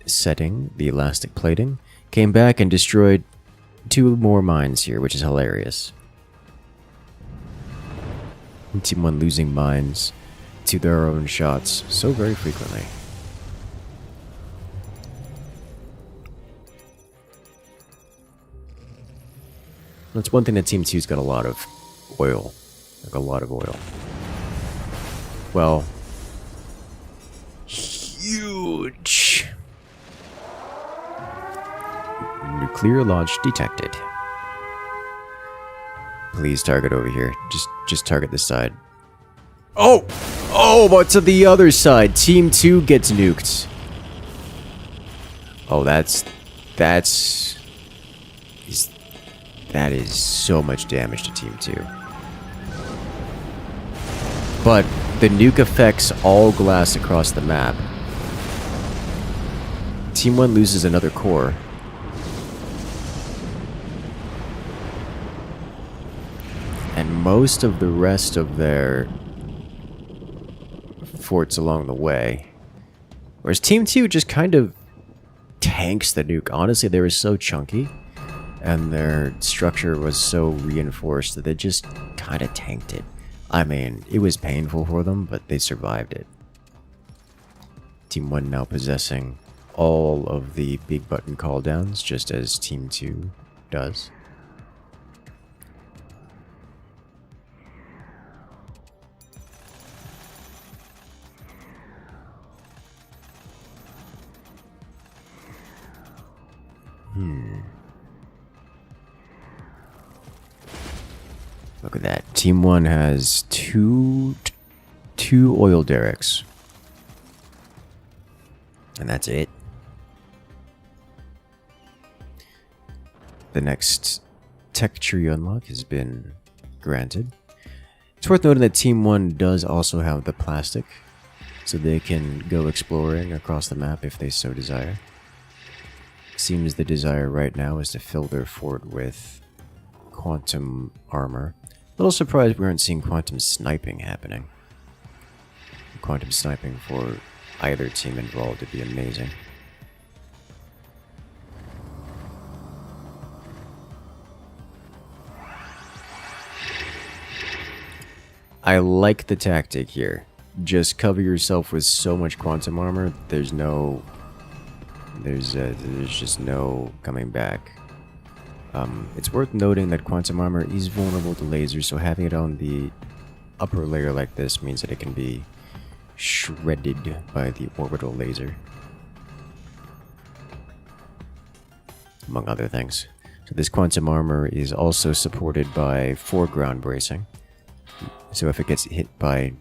setting, the elastic plating, came back and destroyed 2 more mines here, which is hilarious. Team 1 losing mines to their own shots so very frequently. That's one thing that Team 2's got a lot of oil. Like a lot of oil. Well, huge. Nuclear launch detected. Please target over here. Just target this side. Oh! Oh, but to the other side. Team 2 gets nuked. Oh, that is so much damage to Team 2. But the nuke affects all glass across the map. Team 1 loses another core. And most of the rest of their forts along the way. Whereas Team 2 just kind of tanks the nuke. Honestly, they were so chunky. And their structure was so reinforced that they just kind of tanked it. I mean, it was painful for them, but they survived it. Team 1 now possessing all of the big button call-downs, just as Team 2 does. Look at that. Team 1 has two oil derricks. And that's it. The next tech tree unlock has been granted. It's worth noting that Team 1 does also have the plastic, so they can go exploring across the map if they so desire. Seems the desire right now is to fill their fort with quantum armor. A little surprised we aren't seeing quantum sniping happening. Quantum sniping for either team involved would be amazing. I like the tactic here. Just cover yourself with so much quantum armor, there's just no coming back. It's worth noting that quantum armor is vulnerable to lasers, so having it on the upper layer like this means that it can be shredded by the orbital laser, among other things. So this quantum armor is also supported by foreground bracing, so if it gets hit by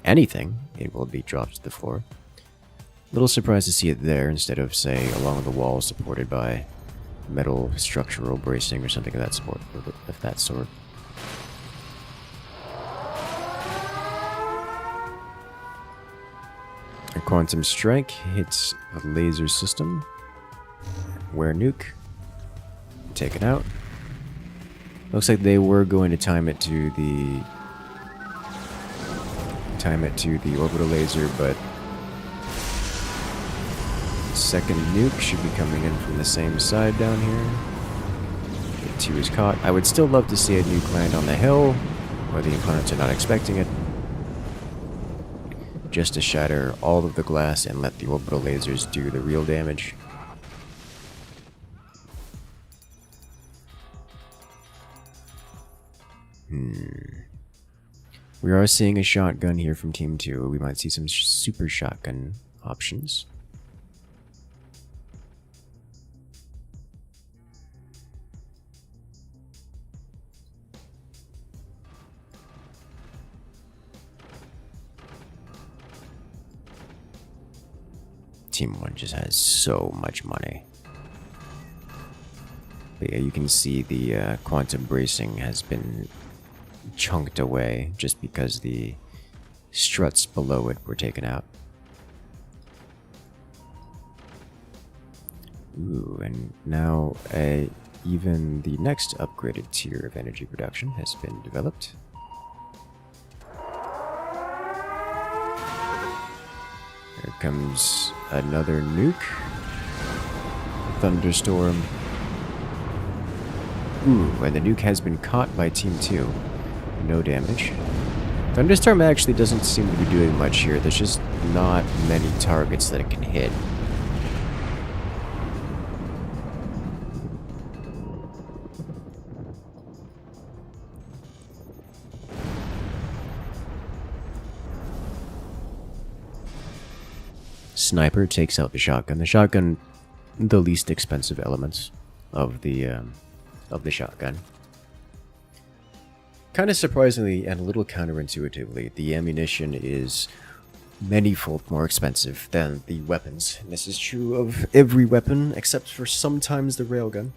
anything, it will be dropped to the floor. Little surprised to see it there instead of, say, along the wall supported by metal structural bracing or something of that sort. A quantum strike hits the laser system. Where nuke? Take it out. Looks like they were going to time it to the orbital laser, but second nuke should be coming in from the same side down here. Hit 2 is caught. I would still love to see a nuke land on the hill, where the opponents are not expecting it, just to shatter all of the glass and let the orbital lasers do the real damage. We are seeing a shotgun here from Team 2. We might see some super shotgun options. Team 1 just has so much money. But yeah, you can see the quantum bracing has been chunked away just because the struts below it were taken out. Ooh, and now even the next upgraded tier of energy production has been developed. Here comes another nuke. Thunderstorm. Ooh, and the nuke has been caught by Team 2. No damage. Thunderstorm actually doesn't seem to be doing much here. There's just not many targets that it can hit. Sniper takes out the shotgun. The shotgun, the least expensive elements of the shotgun. Kind of surprisingly and a little counterintuitively, the ammunition is many-fold more expensive than the weapons. And this is true of every weapon except for sometimes the railgun.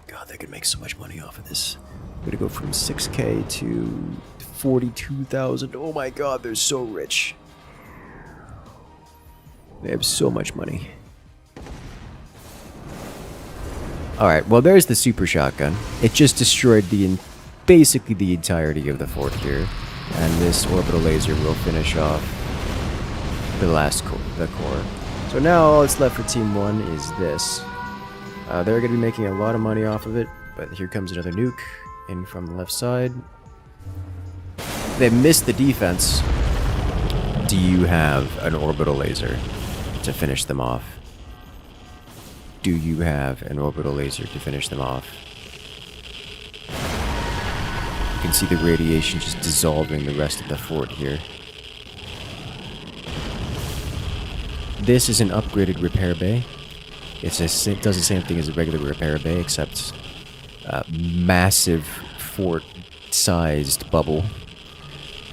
God, they could make so much money off of this. We're gonna go from 6K to 42,000. Oh my god, they're so rich. They have so much money. Alright, well there's the super shotgun. It just destroyed basically the entirety of the fort here. And this orbital laser will finish off the core. So now all that's left for Team 1 is this. They're going to be making a lot of money off of it, but here comes another nuke in from the left side. They missed the defense. Do you have an orbital laser to finish them off? Do you have an orbital laser to finish them off? You can see the radiation just dissolving the rest of the fort here. This is an upgraded repair bay. It does the same thing as a regular repair bay, except massive fort-sized bubble.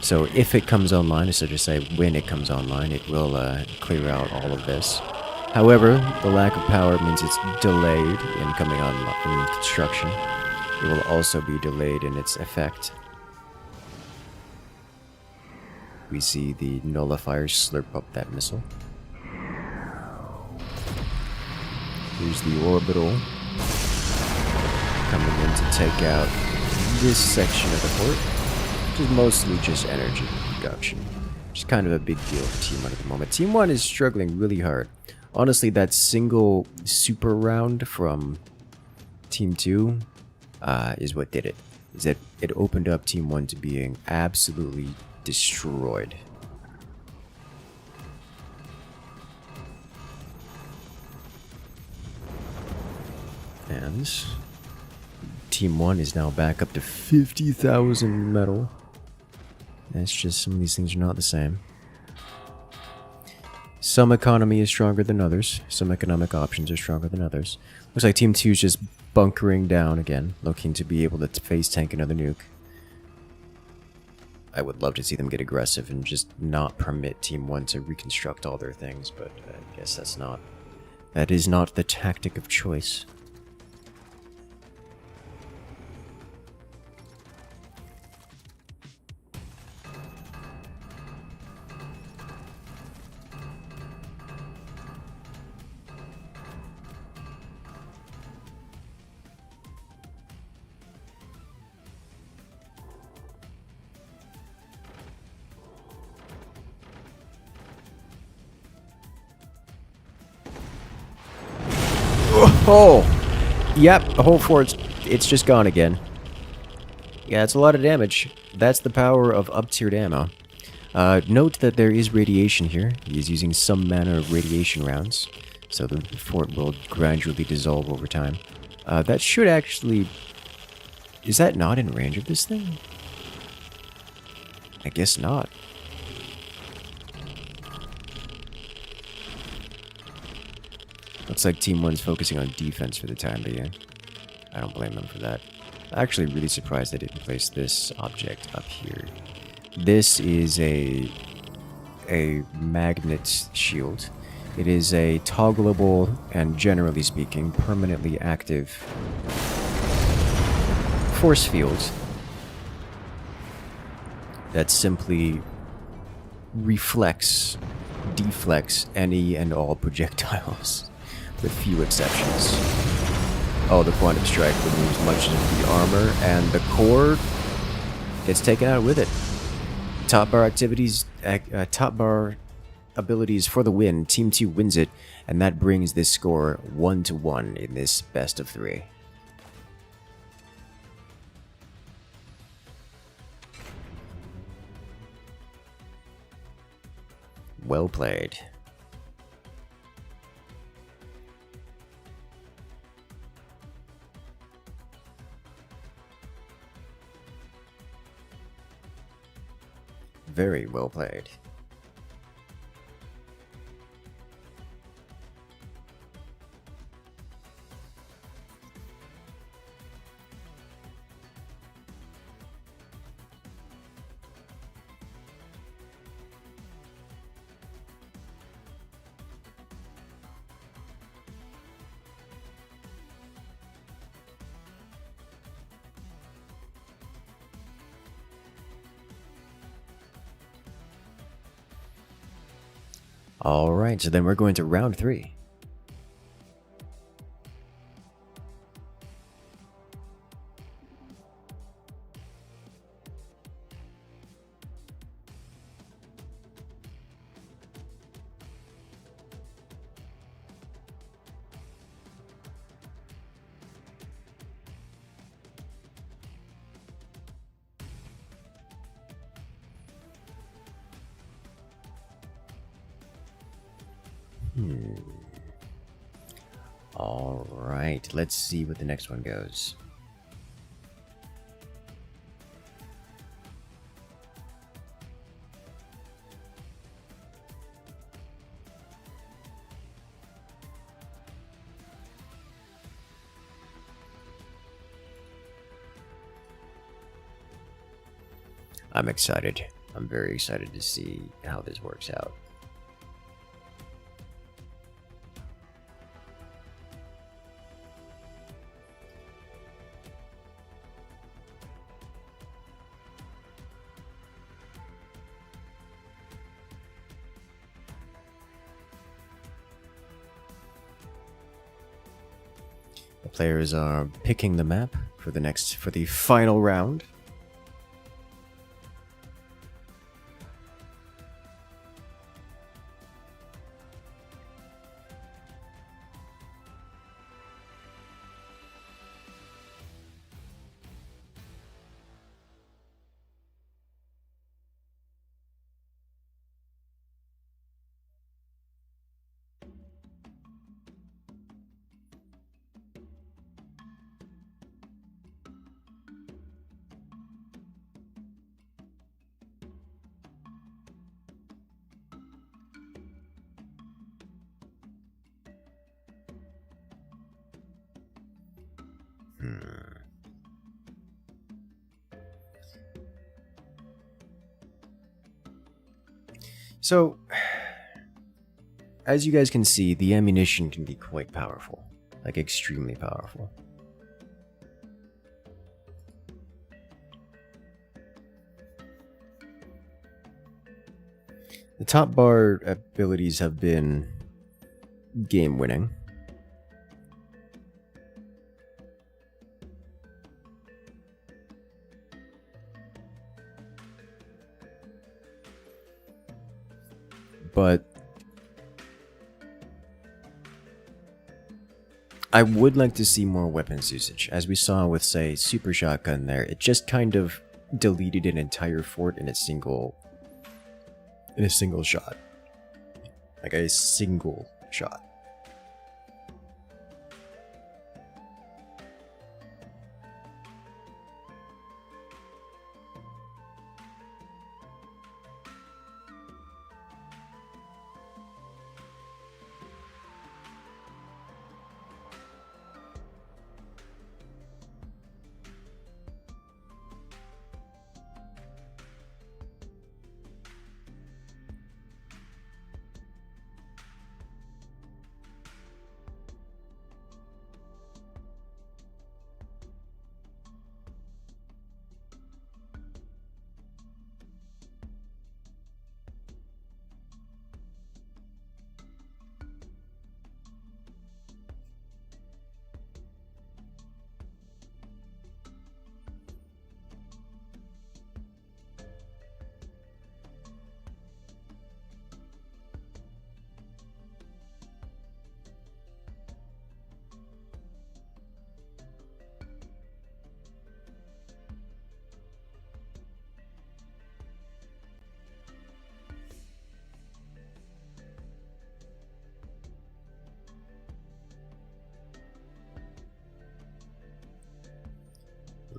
So if it comes online, so to say when it comes online, it will clear out all of this. However, the lack of power means it's delayed in coming on in construction. It will also be delayed in its effect. We see the nullifier slurp up that missile. Here's the orbital coming in to take out this section of the fort, which is mostly just energy production. Which is kind of a big deal for Team 1 at the moment. Team 1 is struggling really hard. Honestly, that single super round from Team 2 is what did it. Is that it opened up Team 1 to being absolutely destroyed. And Team 1 is now back up to 50,000 metal. And it's just some of these things are not the same. Some economy is stronger than others. Some economic options are stronger than others. Looks like Team 2 is just bunkering down again, looking to be able to face tank another nuke. I would love to see them get aggressive and just not permit Team 1 to reconstruct all their things, but I guess that is not the tactic of choice. Oh! Yep, the whole fort's it's just gone again. Yeah, it's a lot of damage. That's the power of up-tiered ammo. Note that there is radiation here. He is using some manner of radiation rounds, so the fort will gradually dissolve over time. That should actually... Is that not in range of this thing? I guess not. Looks like Team 1's focusing on defense for the time being. I don't blame them for that. I'm actually really surprised they didn't place this object up here. This is a magnet shield. It is a toggleable and, generally speaking, permanently active force field that simply deflects any and all projectiles, with few exceptions. Oh, the quantum strike removes much of the armor, and the core gets taken out with it. Top bar abilities for the win. Team 2 wins it, and that brings this score 1-1 in this best of 3. Well played. Very well played. Alright, so then we're going to round 3. Alright, let's see what the next one goes. I'm excited. I'm very excited to see how this works out. The players are picking the map, for the final round. So, as you guys can see, the ammunition can be quite powerful, like extremely powerful. The top bar abilities have been game winning. But I would like to see more weapons usage. As we saw with, say, Super Shotgun there, it just kind of deleted an entire fort in a single shot. Like a single shot.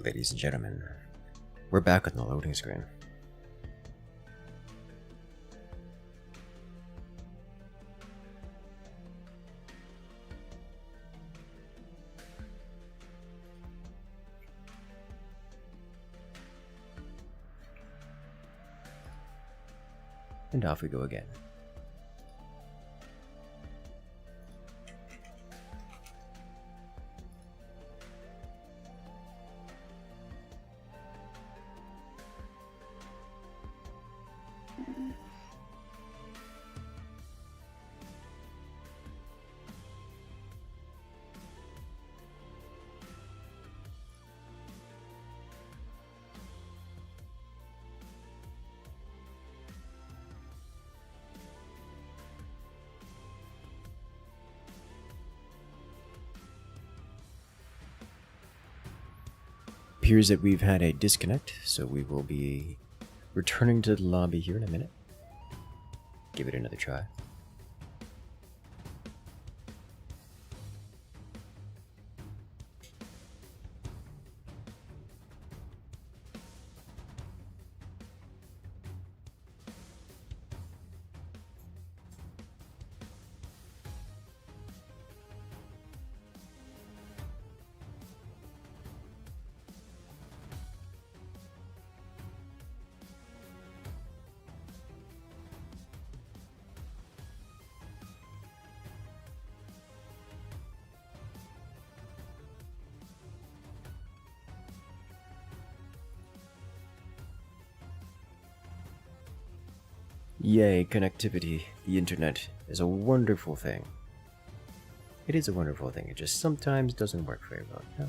Ladies and gentlemen, we're back on the loading screen. And off we go again. Appears that we've had a disconnect, so we will be returning to the lobby here in a minute. Give it another try. Yay, connectivity. The internet is a wonderful thing. It is a wonderful thing. It just sometimes doesn't work very well. Yeah?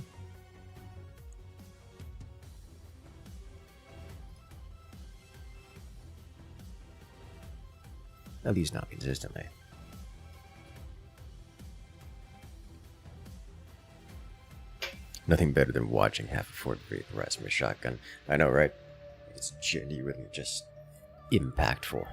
At least not consistently. Nothing better than watching half a fort breathe the rest from a shotgun. I know, right? It's genuinely just impactful.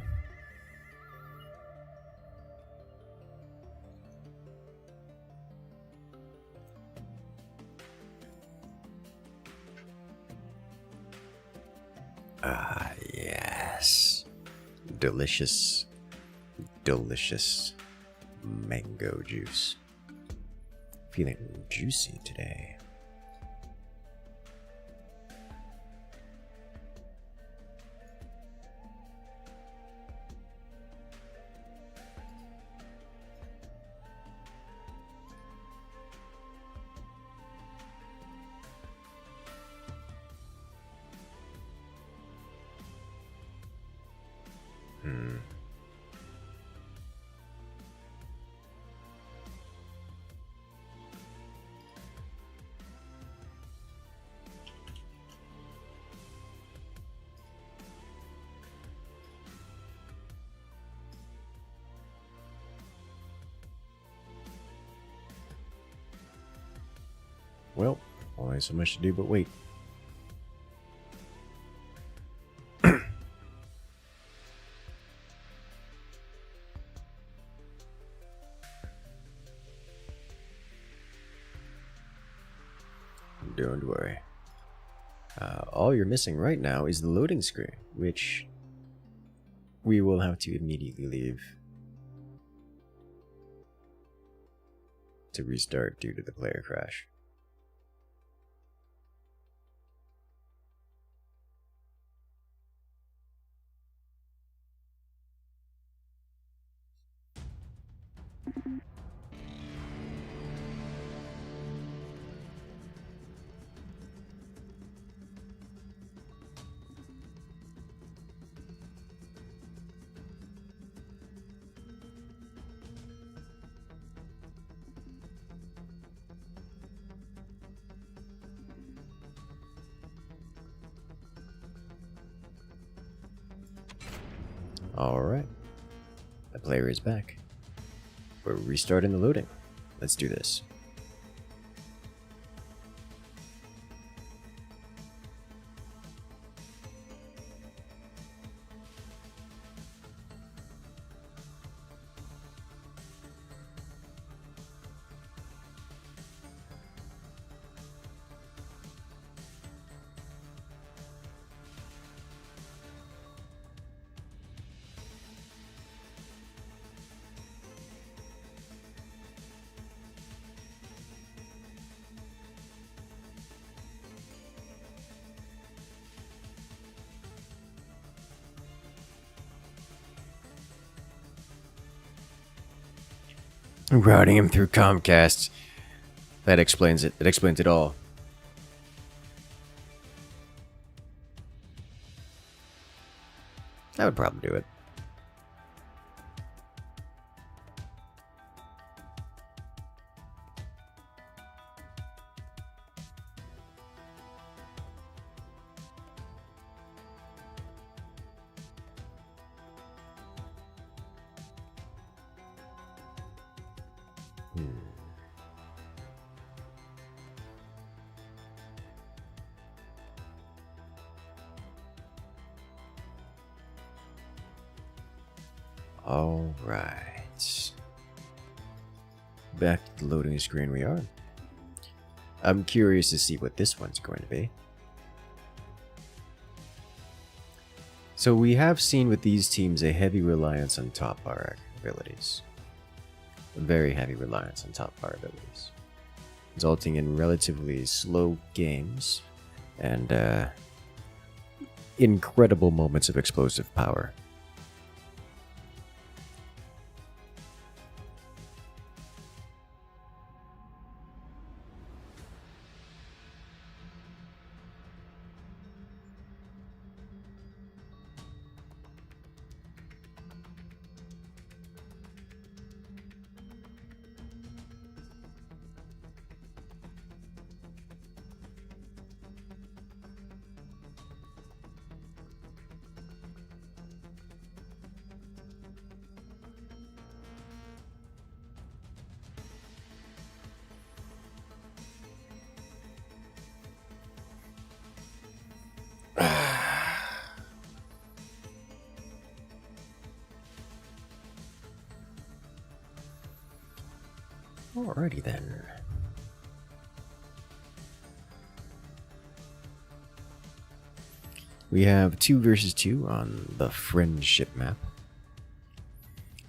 Ah, yes. Delicious, delicious mango juice. Feeling juicy today. Well, only so much to do but wait. Don't worry. All you're missing right now is the loading screen, which we will have to immediately leave to restart due to the player crash. Alright. The player is back. We're restarting the loading. Let's do this. Routing him through Comcast. That explains it. That explains it all. That would probably do it. All right. Back to the loading screen we are. I'm curious to see what this one's going to be. So we have seen with these teams a heavy reliance on top bar abilities. A very heavy reliance on top bar abilities. Resulting in relatively slow games and incredible moments of explosive power. Alrighty then. We have 2 versus 2 on the friendship map.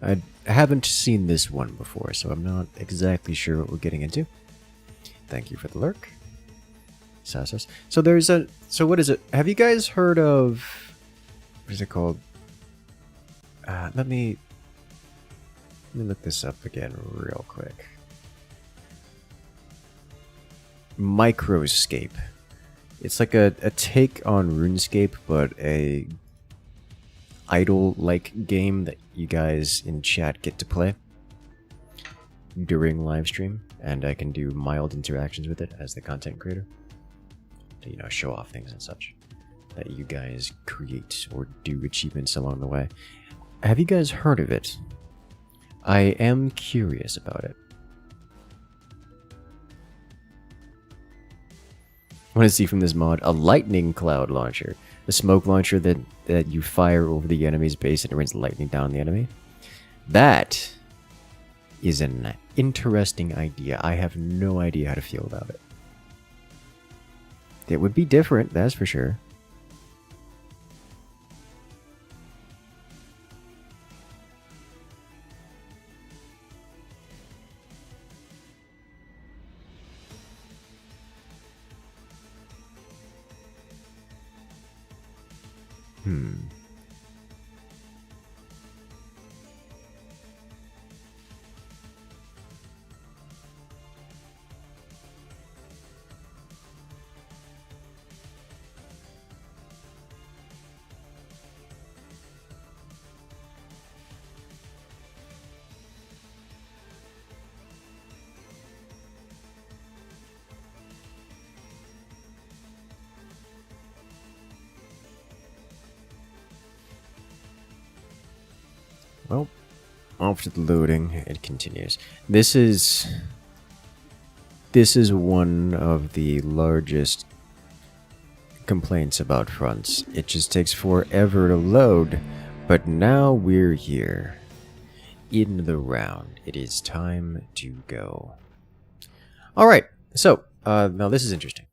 I haven't seen this one before, so I'm not exactly sure what we're getting into. Thank you for the lurk. Sassas. So there's a... So what is it? Have you guys heard of... What is it called? Let me look this up again real quick. Microscape. It's like a take on RuneScape, but a idle-like game that you guys in chat get to play during live stream, and I can do mild interactions with it as the content creator to, you know, show off things and such that you guys create or do achievements along the way. Have you guys heard of it? I am curious about it. I want to see from this mod a lightning cloud launcher, a smoke launcher that you fire over the enemy's base and it rains lightning down the enemy. That is an interesting idea. I have no idea how to feel about it. It would be different, that's for sure. Well, after the loading, it continues. This is one of the largest complaints about fronts. It just takes forever to load, but now we're here. In the round. It is time to go. Alright, so, now this is interesting.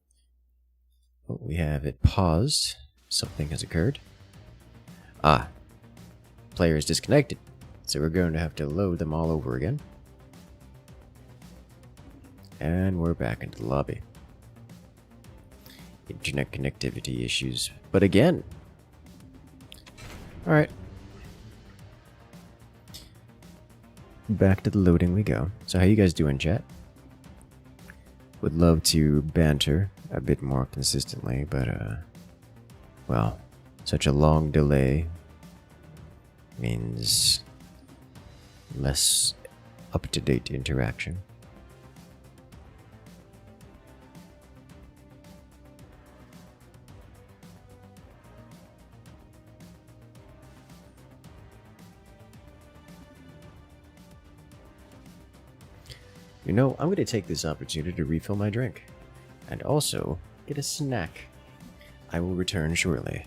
Oh, we have it paused. Something has occurred. Ah. Player is disconnected. So we're going to have to load them all over again. And we're back into the lobby. Internet connectivity issues. But again. Alright. Back to the loading we go. So how you guys doing, chat? Would love to banter a bit more consistently, but well, such a long delay means less up-to-date interaction. You know, I'm going to take this opportunity to refill my drink, and also get a snack. I will return shortly.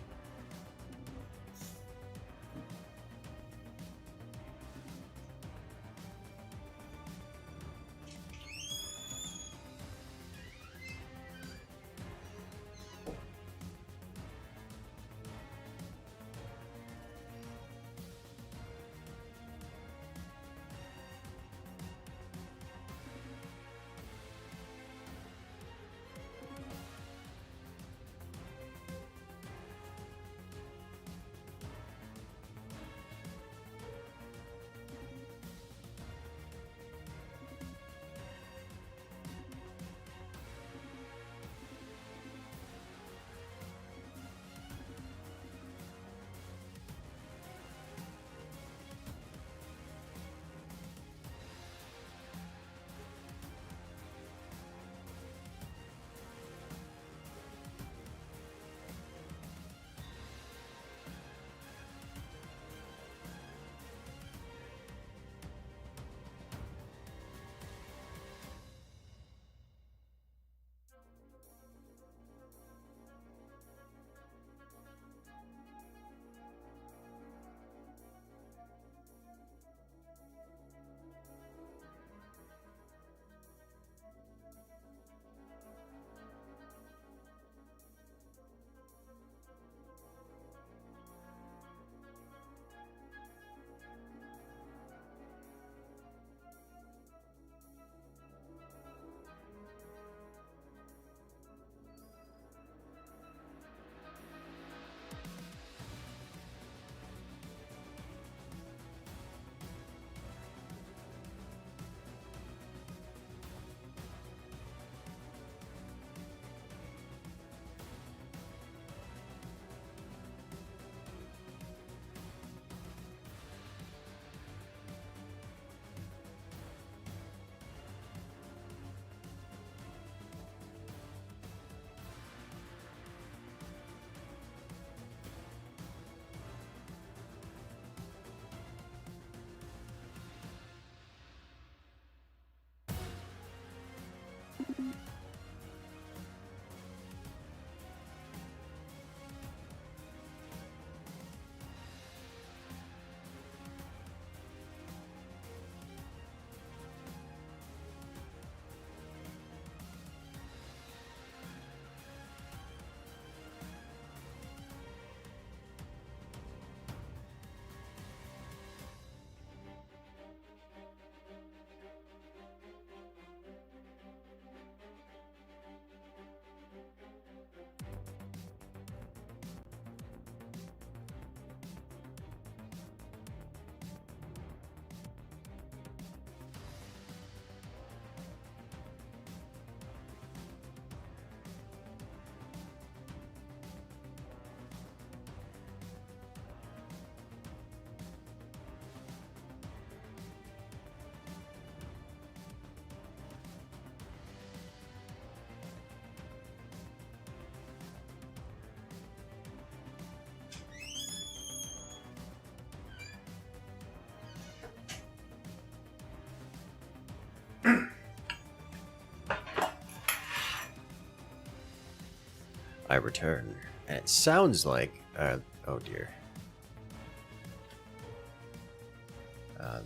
I return. And it sounds like, oh dear.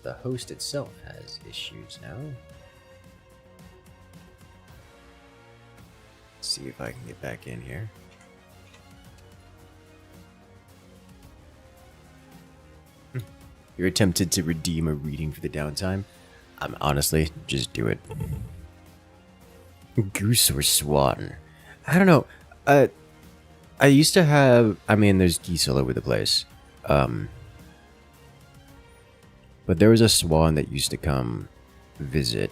The host itself has issues now. Let's see if I can get back in here. You're attempted to redeem a reading for the downtime. Honestly, just do it. Goose or swan? I don't know. I used to have... I mean, there's geese all over the place. But there was a swan that used to come visit.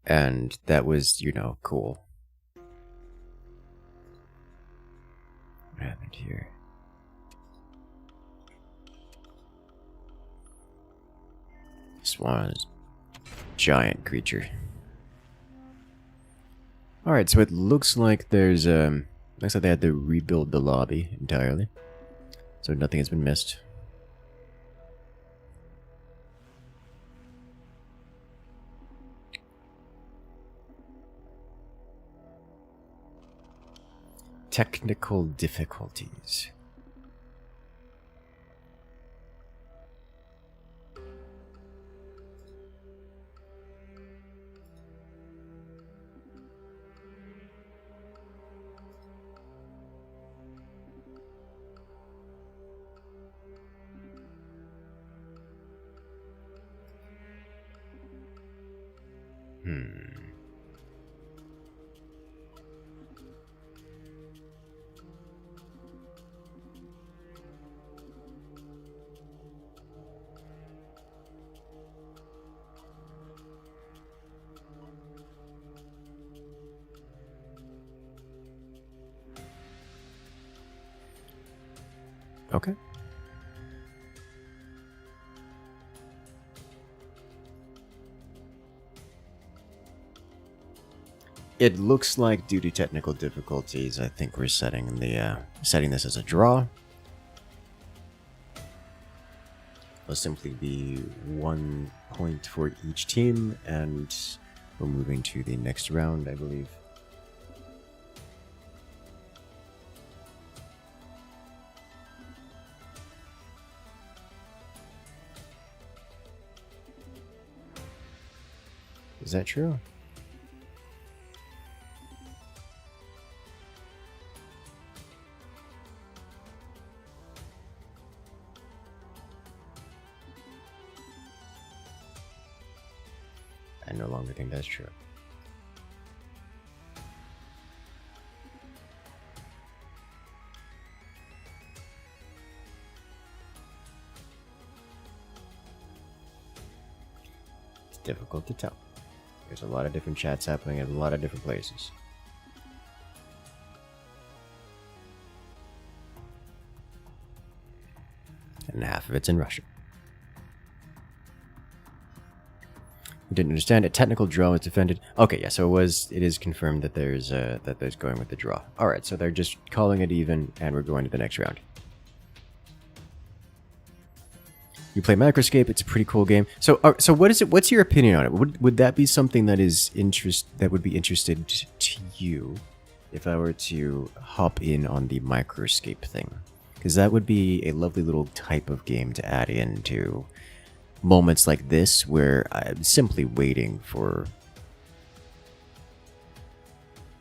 And that was, you know, cool. What happened here? Swan is a giant creature. Alright, so it looks like there's looks like they had to rebuild the lobby entirely. So nothing has been missed. Technical difficulties. Okay. It looks like due to technical difficulties, I think we're setting this as a draw. It'll simply be 1 point for each team, and we're moving to the next round, I believe. Is that true? I no longer think that's true. It's difficult to tell. There's a lot of different chats happening in a lot of different places. And half of it's in Russian. Didn't understand. A technical draw was defended. Okay, yeah, so it is confirmed that there's going with the draw. Alright, so they're just calling it even, and we're going to the next round. You play Microscape, it's a pretty cool game. So what is it? What's your opinion on it? Would that be something that would be interested to you if I were to hop in on the Microscape thing? Because that would be a lovely little type of game to add into moments like this where I'm simply waiting for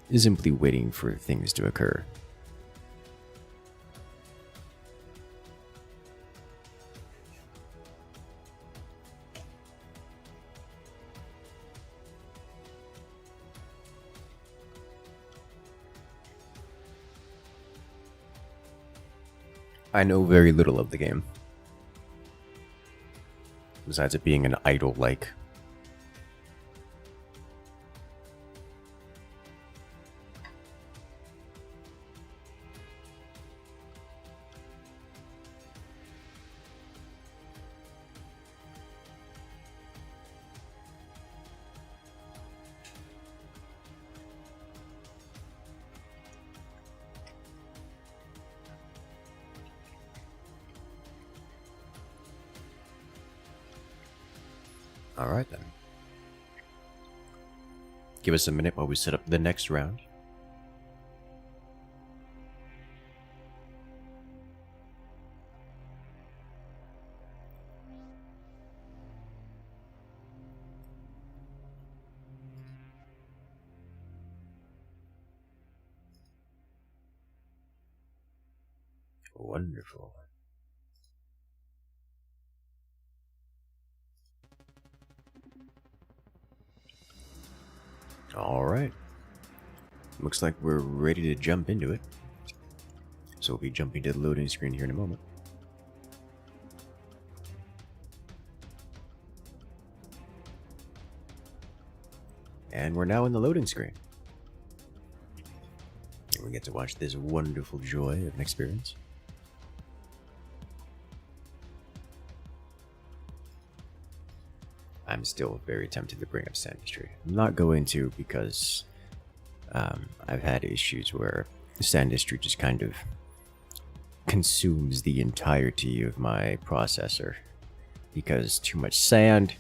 things to occur. I know very little of the game, besides it being an idol-like. Alright then. Give us a minute while we set up the next round. Wonderful. Alright. Looks like we're ready to jump into it. So we'll be jumping to the loading screen here in a moment. And we're now in the loading screen. And we get to watch this wonderful joy of an experience. I'm still very tempted to bring up Sandistry. I'm not going to because I've had issues where Sandistry just kind of consumes the entirety of my processor because too much sand.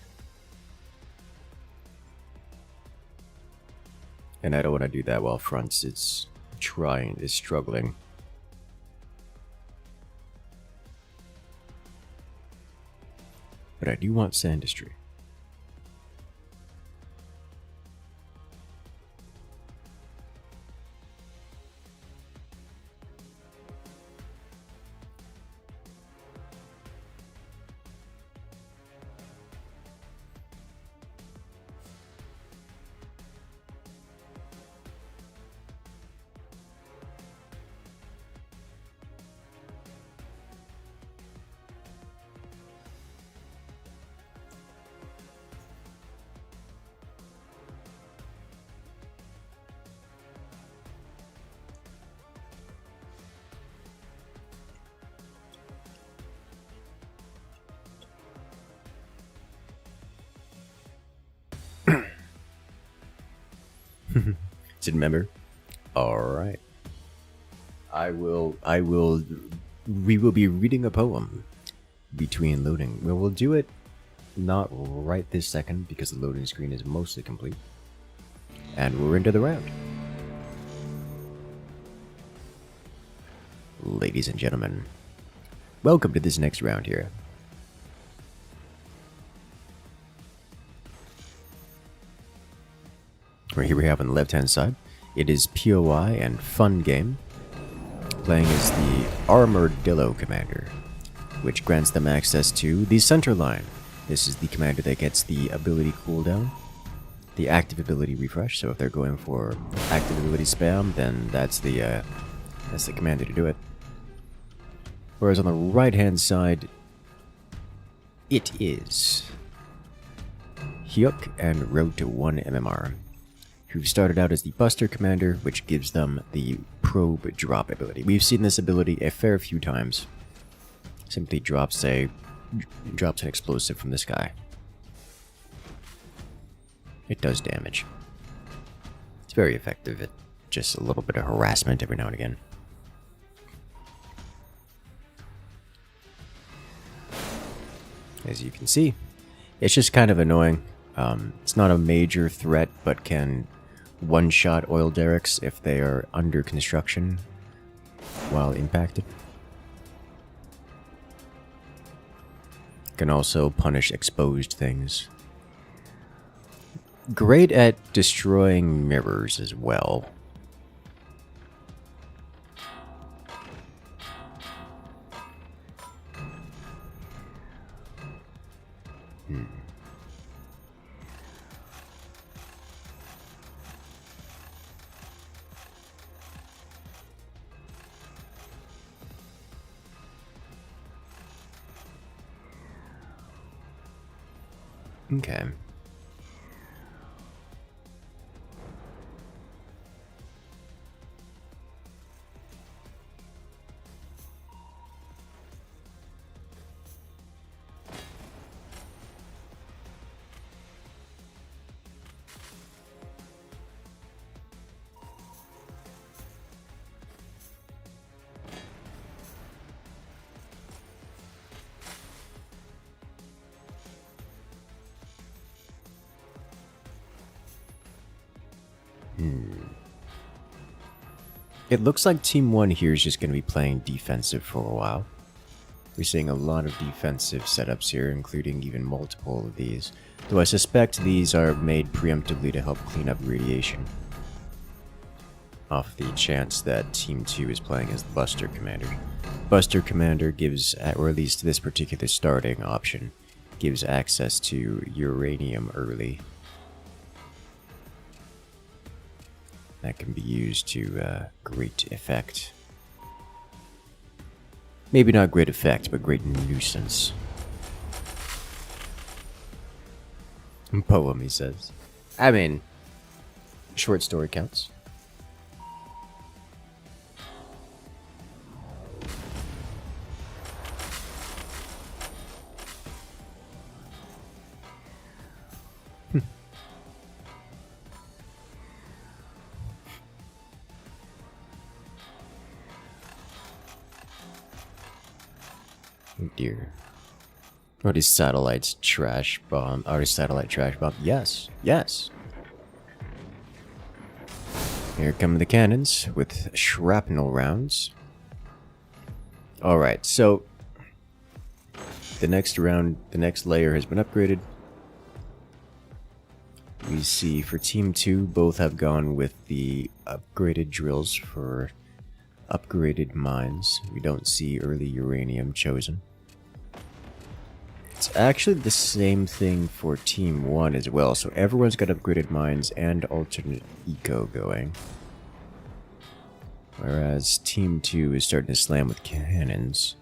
And I don't want to do that while Fronts is struggling. But I do want Sandistry. Didn't remember? Alright. We will be reading a poem between loading. We'll do it not right this second because the loading screen is mostly complete. And we're into the round. Ladies and gentlemen, welcome to this next round here. Right here we have on the left hand side, it is POI and Fun Game, playing as the Armadillo Commander, which grants them access to the center line. This is the commander that gets the ability cooldown, the active ability refresh, so if they're going for active ability spam, then that's the commander to do it. Whereas on the right hand side, it is Hyuk and Road to 1 MMR, who started out as the Buster Commander, which gives them the Probe Drop ability. We've seen this ability a fair few times. Simply drops an explosive from the sky. It does damage. It's very effective at just a little bit of harassment every now and again. As you can see, it's just kind of annoying. It's not a major threat, but can one-shot oil derricks if they are under construction while impacted. Can also punish exposed things. Great at destroying mirrors as well. Okay. It looks like Team 1 here is just going to be playing defensive for a while. We're seeing a lot of defensive setups here, including even multiple of these. Though I suspect these are made preemptively to help clean up radiation. Off the chance that Team 2 is playing as the Buster Commander. Buster Commander gives, or at least this particular starting option, gives access to uranium early. That can be used to great effect. Maybe not great effect, but great nuisance. Poem, he says. I mean, short story counts. Oh dear. Are these satellites trash bomb? Are these satellite trash bomb? Yes. Yes. Here come the cannons with shrapnel rounds. Alright, so the next round, the next layer has been upgraded. We see for Team 2, both have gone with the upgraded drills for upgraded mines. We don't see early uranium chosen. It's actually the same thing for Team 1 as well, so everyone's got upgraded mines and alternate eco going. Whereas Team 2 is starting to slam with cannons.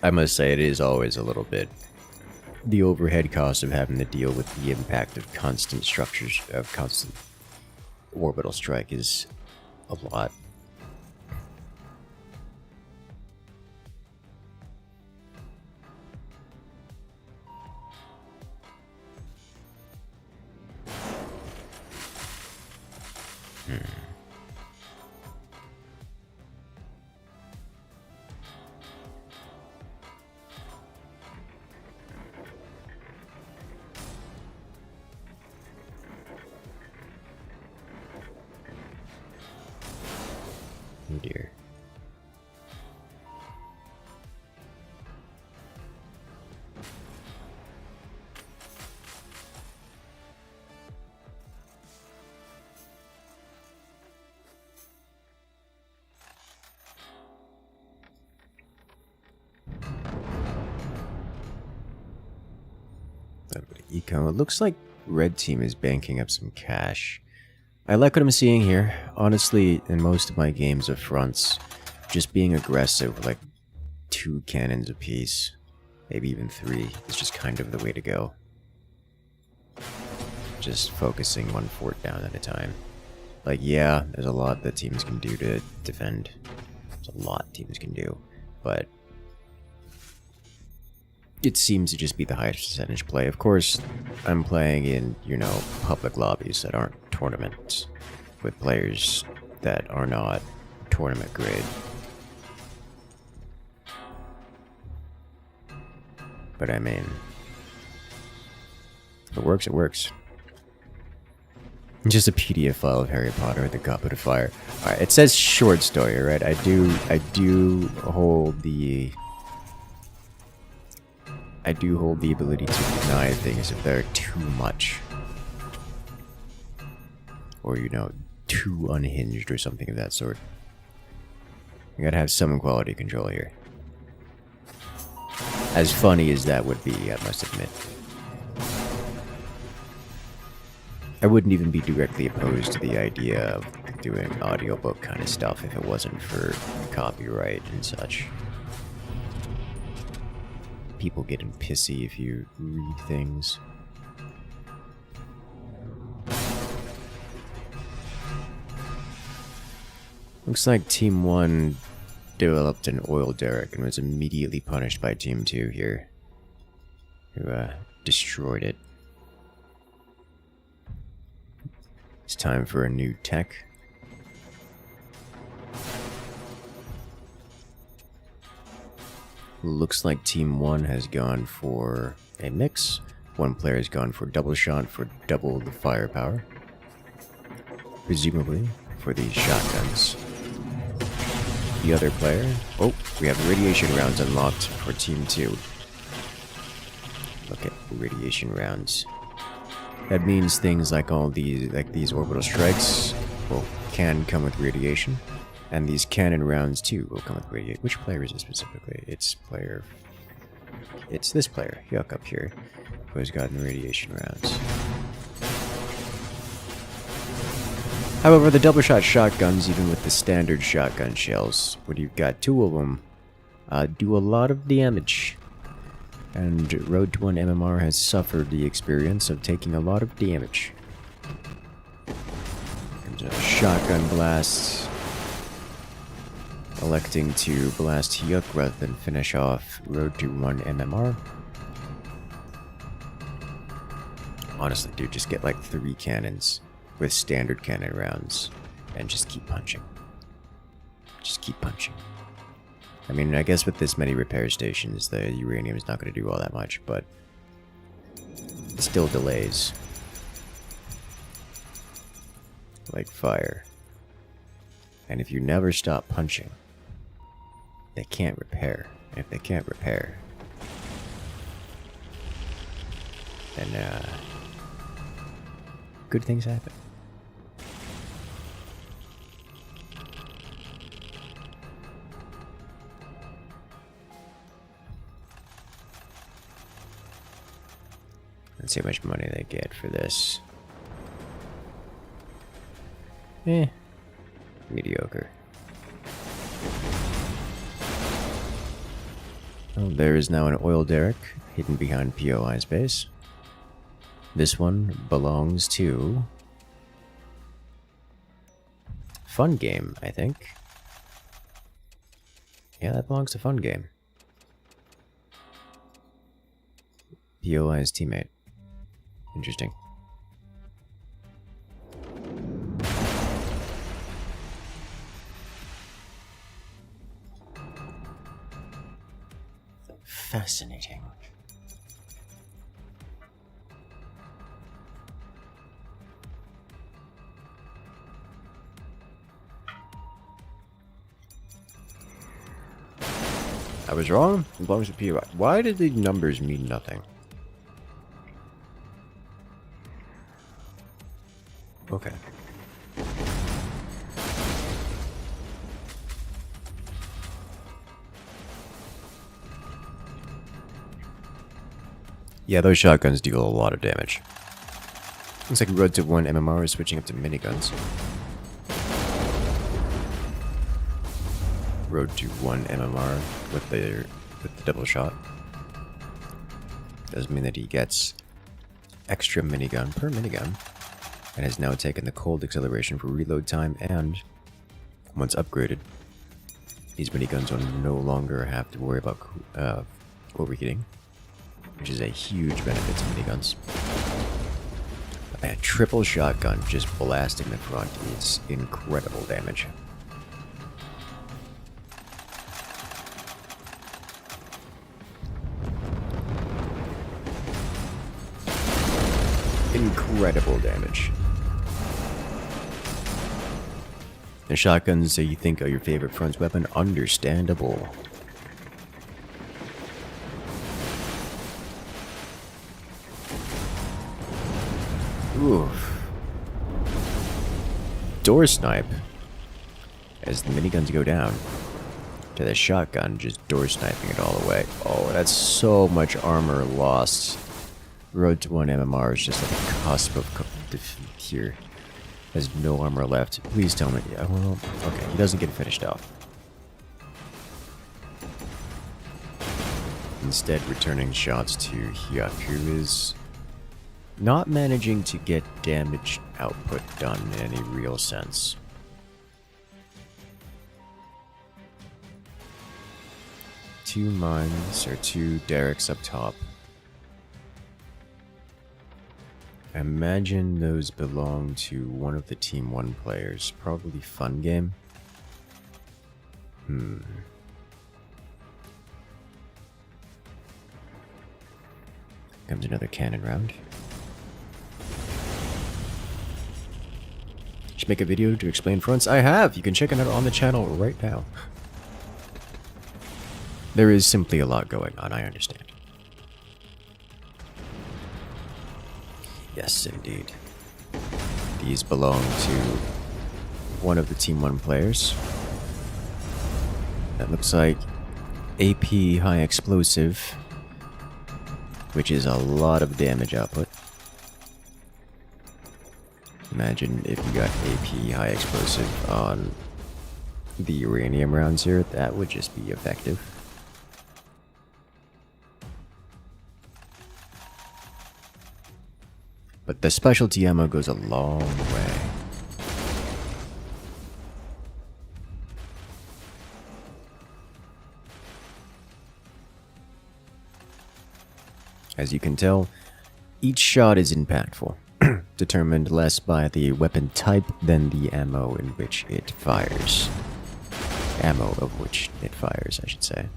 I must say, it is always a little bit. The overhead cost of having to deal with the impact of constant structures, of constant orbital strike is a lot. Oh dear. Eco. It looks like red team is banking up some cash. I like what I'm seeing here. Honestly, in most of my games of fronts, just being aggressive with like 2 cannons apiece, maybe even 3, is just kind of the way to go. Just focusing one fort down at a time. Like, yeah, there's a lot that teams can do to defend. There's a lot teams can do, but it seems to just be the highest percentage play. Of course, I'm playing in, you know, public lobbies that aren't tournaments with players that are not tournament grade. But I mean, if it works, it works. Just a PDF file of Harry Potter and the Goblet of Fire. Alright, it says short story, right? I do hold the ability to deny things if they're too much. Or, you know, too unhinged or something of that sort. You gotta have some quality control here. As funny as that would be, I must admit. I wouldn't even be directly opposed to the idea of doing audiobook kind of stuff if it wasn't for copyright and such. People getting pissy if you read things. Looks like Team 1 developed an oil derrick and was immediately punished by Team 2 here, who destroyed it. It's time for a new tech. Looks like Team 1 has gone for a mix. One player has gone for double shot for double the firepower. Presumably for these shotguns. The other player... Oh, we have radiation rounds unlocked for Team 2. Look at radiation rounds. That means things like all these, these orbital strikes, well, can come with radiation. And these cannon rounds too will come with radiation. Which player is it specifically? It's this player, Yuck, up here, who has gotten radiation rounds. However, the double shot shotguns, even with the standard shotgun shells, when you've got two of them, do a lot of damage. And Road to 1 MMR has suffered the experience of taking a lot of damage. And shotgun blasts, electing to blast Hyuk rather than finish off Road to 1 MMR. Honestly, dude, just get like 3 cannons with standard cannon rounds and just keep punching. Just keep punching. I mean, I guess with this many repair stations, the uranium is not going to do all that much, but it still delays. Like fire. And if you never stop punching, they can't repair. And if they can't repair, then good things happen. Let's see how much money they get for this. Mediocre. Oh, there is now an oil derrick hidden behind POI's base. This one belongs to Fun Game, I think. Yeah, that belongs to Fun Game. POI's teammate. Interesting. Fascinating. I was wrong. It belongs to POI. Why did the numbers mean nothing? Okay. Yeah, those shotguns deal a lot of damage. Looks like Road to 1 MMR is switching up to miniguns. Road to 1 MMR with the double shot. Doesn't mean that he gets extra minigun per minigun, and has now taken the cold acceleration for reload time, and once upgraded, these miniguns will no longer have to worry about overheating, which is a huge benefit to miniguns. A triple shotgun just blasting the front is incredible damage. Incredible damage. The shotguns that you think are your favorite front weapon, understandable. Oof. Door snipe. As the miniguns go down, to the shotgun just door sniping it all the way. Oh, that's so much armor lost. Road to 1 MMR is just at the cusp of defeat here. Has no armor left. Please tell me. Yeah, well, okay, he doesn't get finished off. Instead, returning shots to Hyuk, who is not managing to get damage output done in any real sense. Two mines, or two derricks up top. Imagine those belong to one of the Team 1 players. Probably Fun Game. comes another cannon round. Should make a video to explain fronts. I have! You can check it out on the channel right now. There is simply a lot going on, I understand. Yes, indeed. These belong to one of the Team 1 players. That looks like AP high explosive, which is a lot of damage output. Imagine if you got AP high explosive on the uranium rounds here, that would just be effective. But the specialty ammo goes a long way. As you can tell, each shot is impactful, determined less by the weapon type than the ammo in which it fires. Ammo of which it fires, I should say.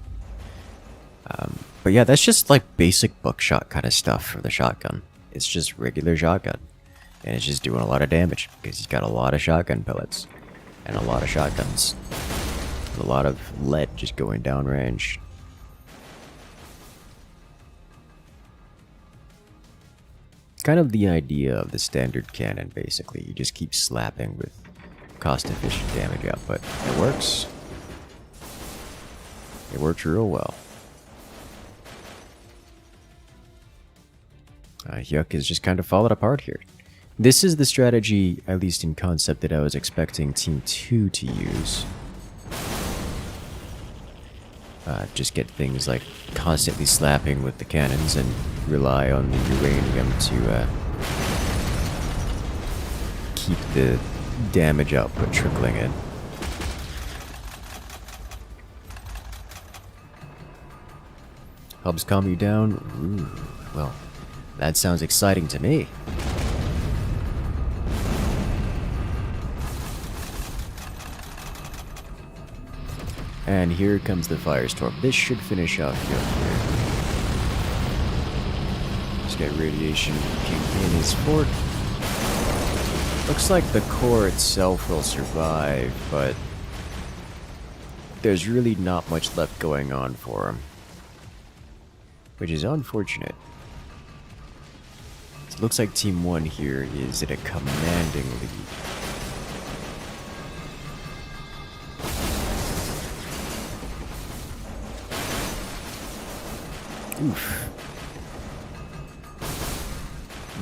But yeah, that's just like basic buckshot kind of stuff for the shotgun. It's just regular shotgun. And it's just doing a lot of damage because he's got a lot of shotgun pellets. And a lot of shotguns. And a lot of lead just going downrange. Kind of the idea of the standard cannon, basically. You just keep slapping with cost-efficient damage output. It works. It works real well. Yuck is just kind of falling apart here. This is the strategy, at least in concept, that I was expecting Team 2 to use. Just get things like constantly slapping with the cannons and rely on the uranium to keep the damage output trickling in. Helps calm you down? Ooh, well, that sounds exciting to me. And here comes the firestorm. This should finish off here. Let's get radiation king in his fort. Looks like the core itself will survive, but there's really not much left going on for him, which is unfortunate. It looks like Team 1 here is at a commanding lead. Oof.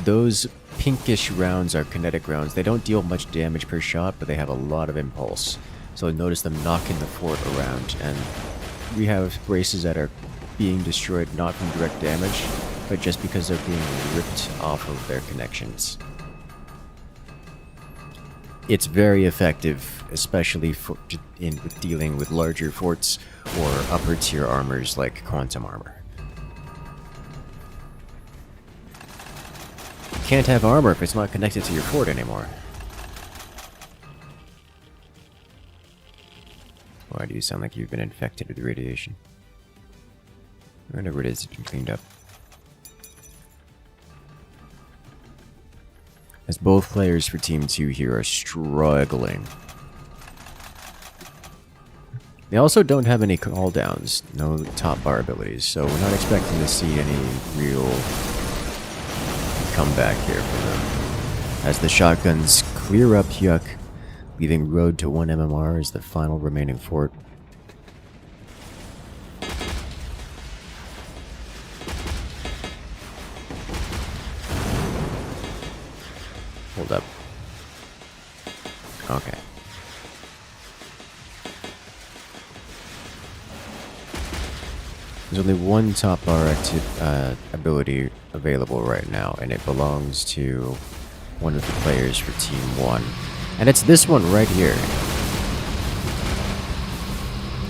Those pinkish rounds are kinetic rounds. They don't deal much damage per shot, but they have a lot of impulse. So notice them knocking the fort around, and we have braces that are being destroyed not from direct damage, but just because they're being ripped off of their connections. It's very effective, especially with dealing with larger forts or upper tier armors like quantum armor. You can't have armor if it's not connected to your fort anymore. Why do you sound like you've been infected with radiation? Whatever it is, it's been cleaned up. As both players for Team 2 here are struggling. They also don't have any cooldowns, no top bar abilities, so we're not expecting to see any real comeback here from them. As the shotguns clear up Yuck, leaving road to 1 MMR as the final remaining fort. Hold up. Okay. There's only one top bar ability available right now, and it belongs to one of the players for Team 1. And it's this one right here.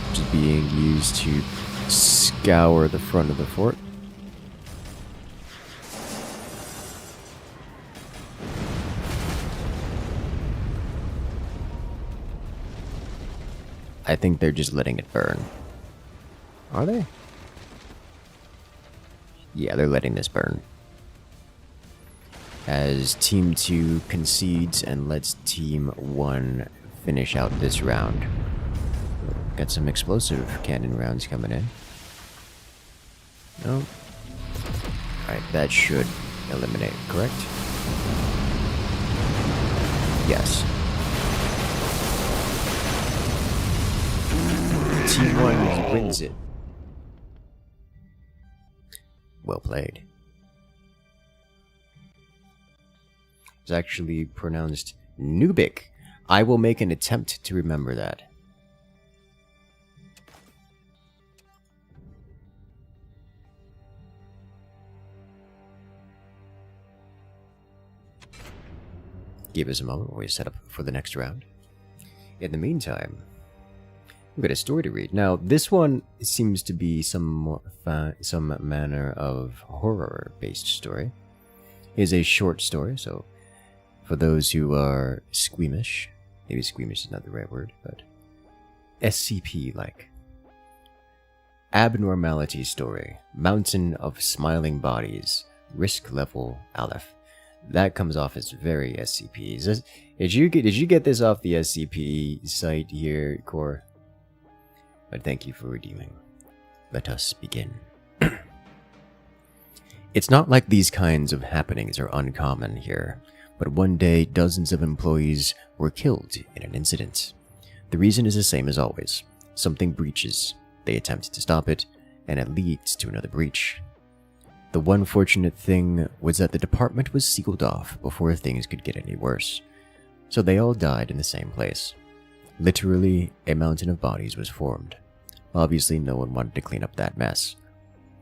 Which is being used to scour the front of the fort. I think they're just letting it burn. Are they? Yeah, they're letting this burn. as Team 2 concedes and lets Team 1 finish out this round. Got some explosive cannon rounds coming in. No. Alright, that should eliminate, correct? Yes. Team 1 wins it. Well played. It's actually pronounced Nubik. I will make an attempt to remember that. Give us a moment while we set up for the next round. In the meantime, we've got a story to read. Now, this one seems to be some manner of horror-based story. It is a short story, so for those who are squeamish, maybe squeamish is not the right word, but SCP-like. Abnormality story. Mountain of smiling bodies. Risk level Aleph. That comes off as very SCP. Did you get this off the SCP site here, Core? But thank you for redeeming. Let us begin. It's not like these kinds of happenings are uncommon here, but one day dozens of employees were killed in an incident. The reason is the same as always. Something breaches, they attempt to stop it, and it leads to another breach. The one fortunate thing was that the department was sealed off before things could get any worse, so they all died in the same place. Literally, a mountain of bodies was formed. Obviously, no one wanted to clean up that mess.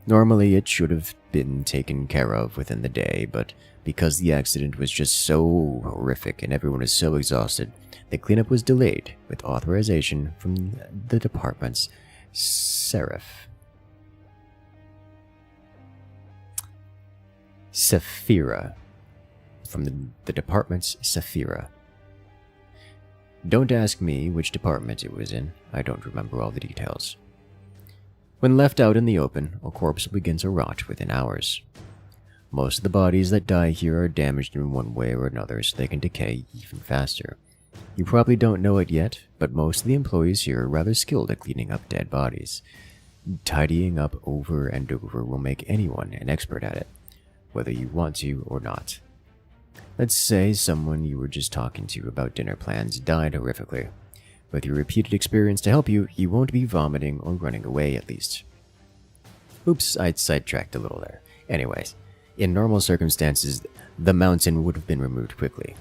Normally, it should have been taken care of within the day, but because the accident was just so horrific and everyone was so exhausted, the cleanup was delayed with authorization from the department's Seraph. Saphira. From the department's Saphira. Don't ask me which department it was in. I don't remember all the details. When left out in the open, a corpse will begin to rot within hours. Most of the bodies that die here are damaged in one way or another, so they can decay even faster. You probably don't know it yet, but most of the employees here are rather skilled at cleaning up dead bodies. Tidying up over and over will make anyone an expert at it, whether you want to or not. Let's say someone you were just talking to about dinner plans died horrifically. With your repeated experience to help you, you won't be vomiting or running away at least. Oops, I sidetracked a little there. Anyways, in normal circumstances, the mountain would have been removed quickly,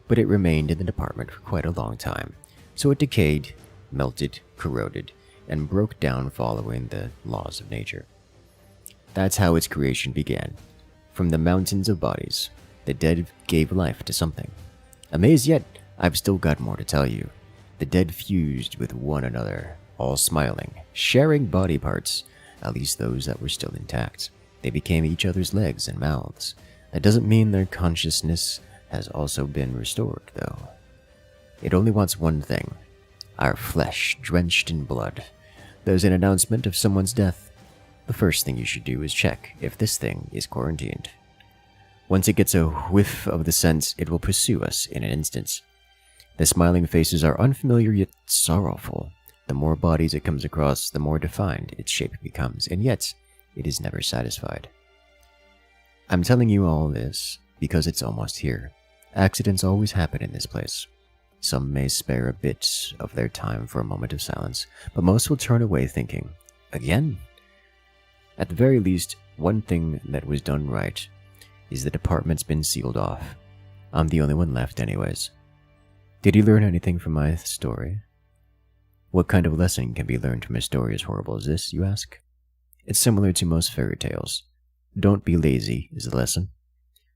but it remained in the department for quite a long time, so it decayed, melted, corroded, and broke down following the laws of nature. That's how its creation began. From the mountains of bodies, the dead gave life to something. Amazed yet, I've still got more to tell you. The dead fused with one another, all smiling, sharing body parts, at least those that were still intact. They became each other's legs and mouths. That doesn't mean their consciousness has also been restored, though. It only wants one thing: our flesh drenched in blood. There's an announcement of someone's death. The first thing you should do is check if this thing is quarantined. Once it gets a whiff of the scent, it will pursue us in an instant. The smiling faces are unfamiliar yet sorrowful. The more bodies it comes across, the more defined its shape becomes, and yet it is never satisfied. I'm telling you all this because it's almost here. Accidents always happen in this place. Some may spare a bit of their time for a moment of silence, but most will turn away thinking, again? At the very least, one thing that was done right is the department's been sealed off. I'm the only one left anyways. Did you learn anything from my story? What kind of lesson can be learned from a story as horrible as this, you ask? It's similar to most fairy tales. Don't be lazy is the lesson.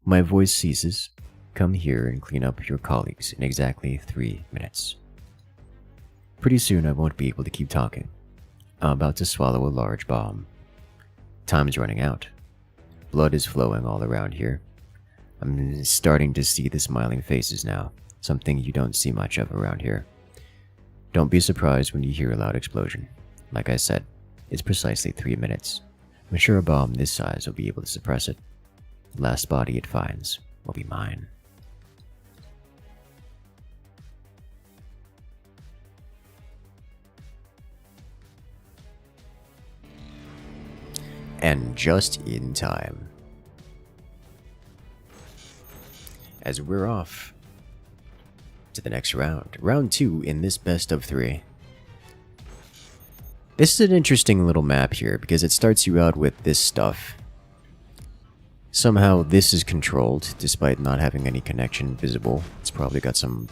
My voice ceases. Come here and clean up your colleagues in exactly 3 minutes. Pretty soon I won't be able to keep talking. I'm about to swallow a large bomb. Time's running out. Blood is flowing all around here. I'm starting to see the smiling faces now, something you don't see much of around here. Don't be surprised when you hear a loud explosion. Like I said, it's precisely 3 minutes. I'm sure a bomb this size will be able to suppress it. The last body it finds will be mine. And just in time, as we're off to the next round. Round 2 in this best of 3. This is an interesting little map here because it starts you out with this stuff. Somehow this is controlled despite not having any connection visible. It's probably got some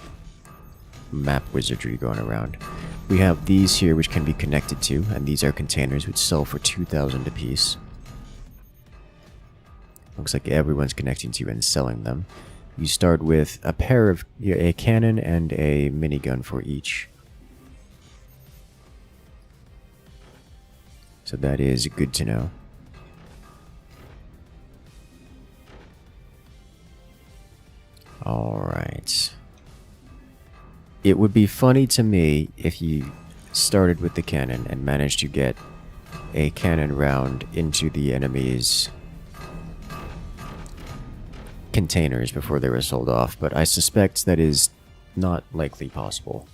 map wizardry going around. We have these here which can be connected to, and these are containers which sell for 2,000 apiece. Looks like everyone's connecting to and selling them. You start with a pair of a cannon and a minigun for each. So that is good to know. Alright. It would be funny to me if you started with the cannon and managed to get a cannon round into the enemy's containers before they were sold off, but I suspect that is not likely possible.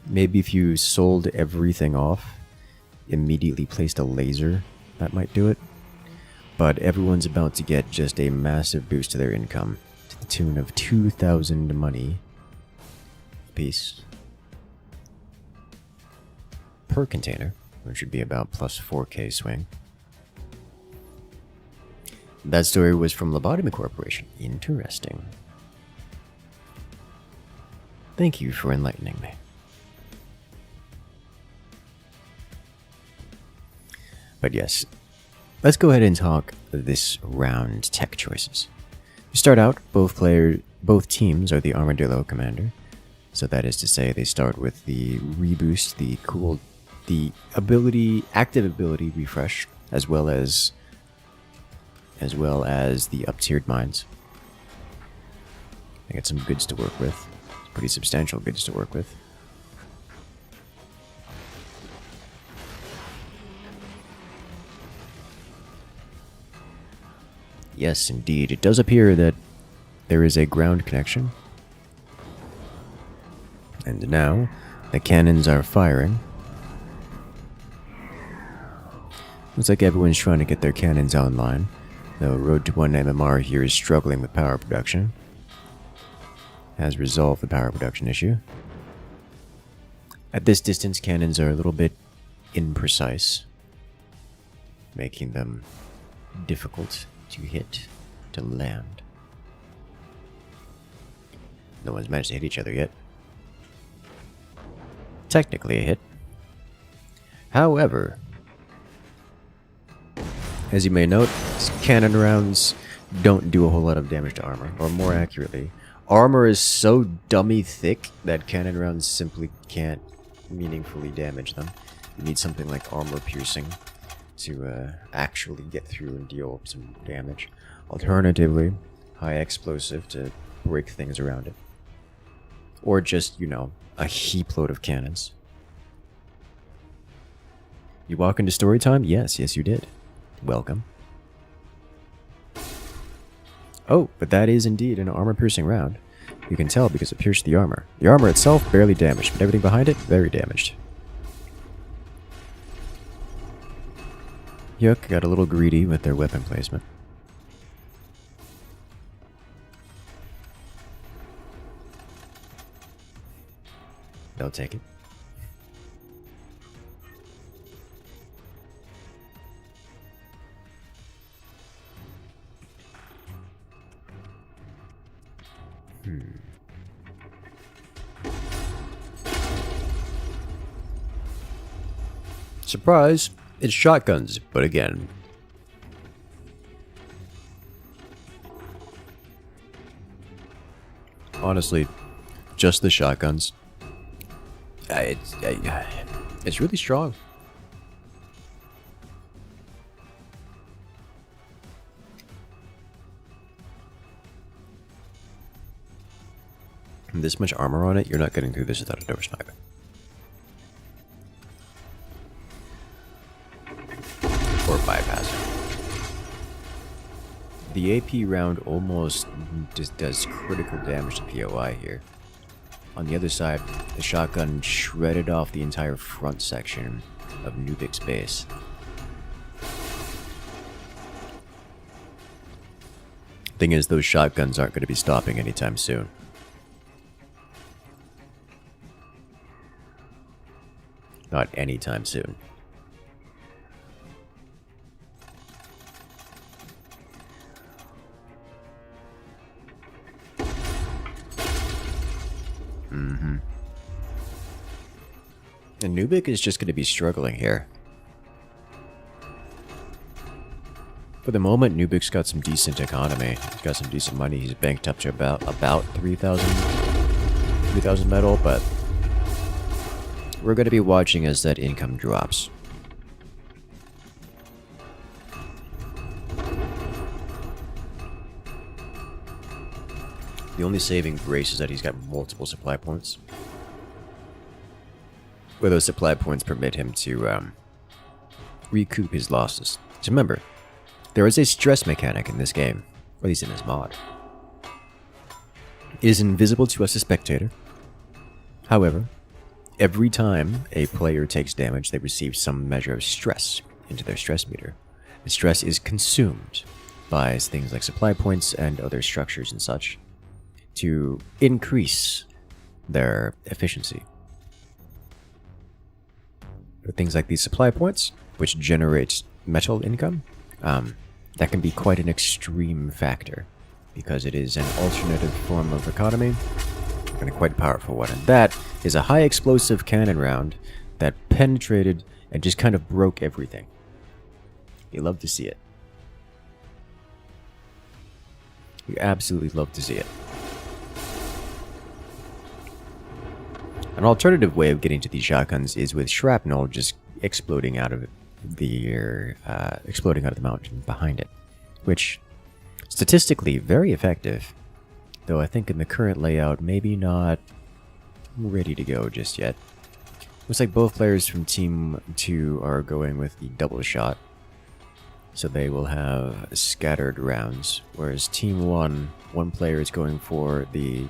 Maybe if you sold everything off, immediately placed a laser, that might do it. But everyone's about to get just a massive boost to their income, to the tune of 2,000 money apiece per container, which would be about plus 4k swing. That story was from Lobotomy Corporation. Interesting. Thank you for enlightening me. But yes, let's go ahead and talk this round tech choices. To start out, both teams are the Armadillo Commander. So that is to say they start with the reboost, the active ability refresh, as well as the up-tiered mines. I got some goods to work with. Pretty substantial goods to work with. Yes, indeed. It does appear that there is a ground connection. And now, the cannons are firing. Looks like everyone's trying to get their cannons online. The Road to 1 MMR here is struggling with power production. Has resolved the power production issue. At this distance, cannons are a little bit imprecise, making them difficult to hit, to land. No one's managed to hit each other yet. Technically a hit. However, as you may note, cannon rounds don't do a whole lot of damage to armor, or more accurately, armor is so dummy thick that cannon rounds simply can't meaningfully damage them. You need something like armor piercing to actually get through and deal some damage. Alternatively, high explosive to break things around it. Or just, you know, a heap load of cannons. You walk into story time? Yes, you did. Welcome. Oh, but that is indeed an armor-piercing round. You can tell because it pierced the armor. The armor itself barely damaged, but everything behind it, very damaged. Yuck got a little greedy with their weapon placement. They'll take it. Surprise! It's shotguns, but again. Honestly, just the shotguns. It's really strong. This much armor on it, you're not getting through this without a door sniper. Or bypassing. The AP round almost just does critical damage to POI here. On the other side, the shotgun shredded off the entire front section of Nubik's base. Thing is, those shotguns aren't going to be stopping anytime soon. Not anytime soon. And Nubik is just going to be struggling here. For the moment, Nubik's got some decent economy. He's got some decent money. He's banked up to about 3,000 metal, but we're going to be watching as that income drops. The only saving grace is that he's got multiple supply points, where those supply points permit him to recoup his losses. So remember, there is a stress mechanic in this game, or at least in this mod. It is invisible to us as spectator. However, every time a player takes damage, they receive some measure of stress into their stress meter. The stress is consumed by things like supply points and other structures and such to increase their efficiency. With things like these supply points, which generate metal income, that can be quite an extreme factor, because it is an alternative form of economy, and a quite powerful one. And that is a high explosive cannon round that penetrated and just kind of broke everything. You love to see it. You absolutely love to see it. An alternative way of getting to these shotguns is with shrapnel just exploding out of the mountain behind it, which statistically very effective, though I think in the current layout maybe not ready to go just yet. Looks like both players from Team 2 are going with the double shot, so they will have scattered rounds, whereas Team 1, one player is going for the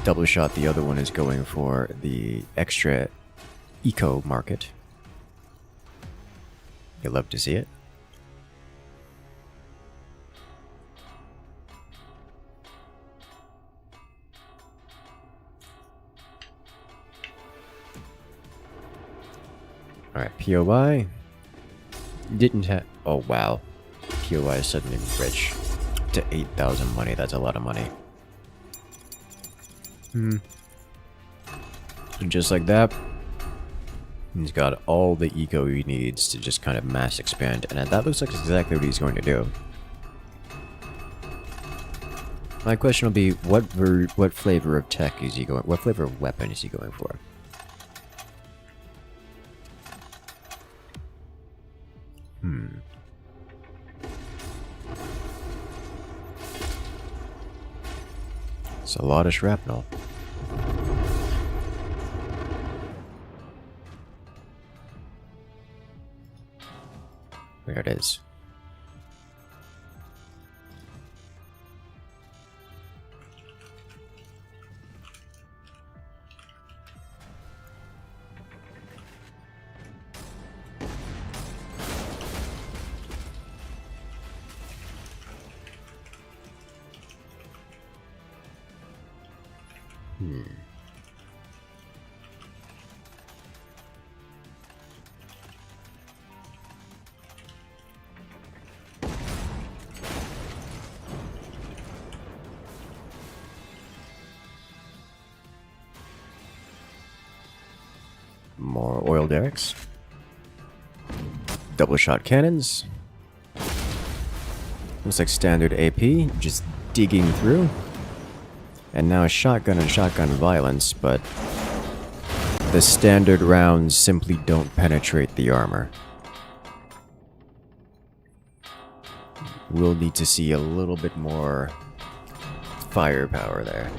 double shot, the other one is going for the extra eco market. You love to see it. Alright, POI didn't have... Oh wow. POI is suddenly rich. To 8,000 money, that's a lot of money. And just like that, he's got all the eco he needs to just kind of mass expand, and that looks like exactly what he's going to do. My question will be, what flavor of tech is he going? What flavor of weapon is he going for? It's a lot of shrapnel. There it is. More oil derricks. Double shot cannons. Looks like standard AP, just digging through. And now a shotgun and shotgun violence, but the standard rounds simply don't penetrate the armor. We'll need to see a little bit more firepower there.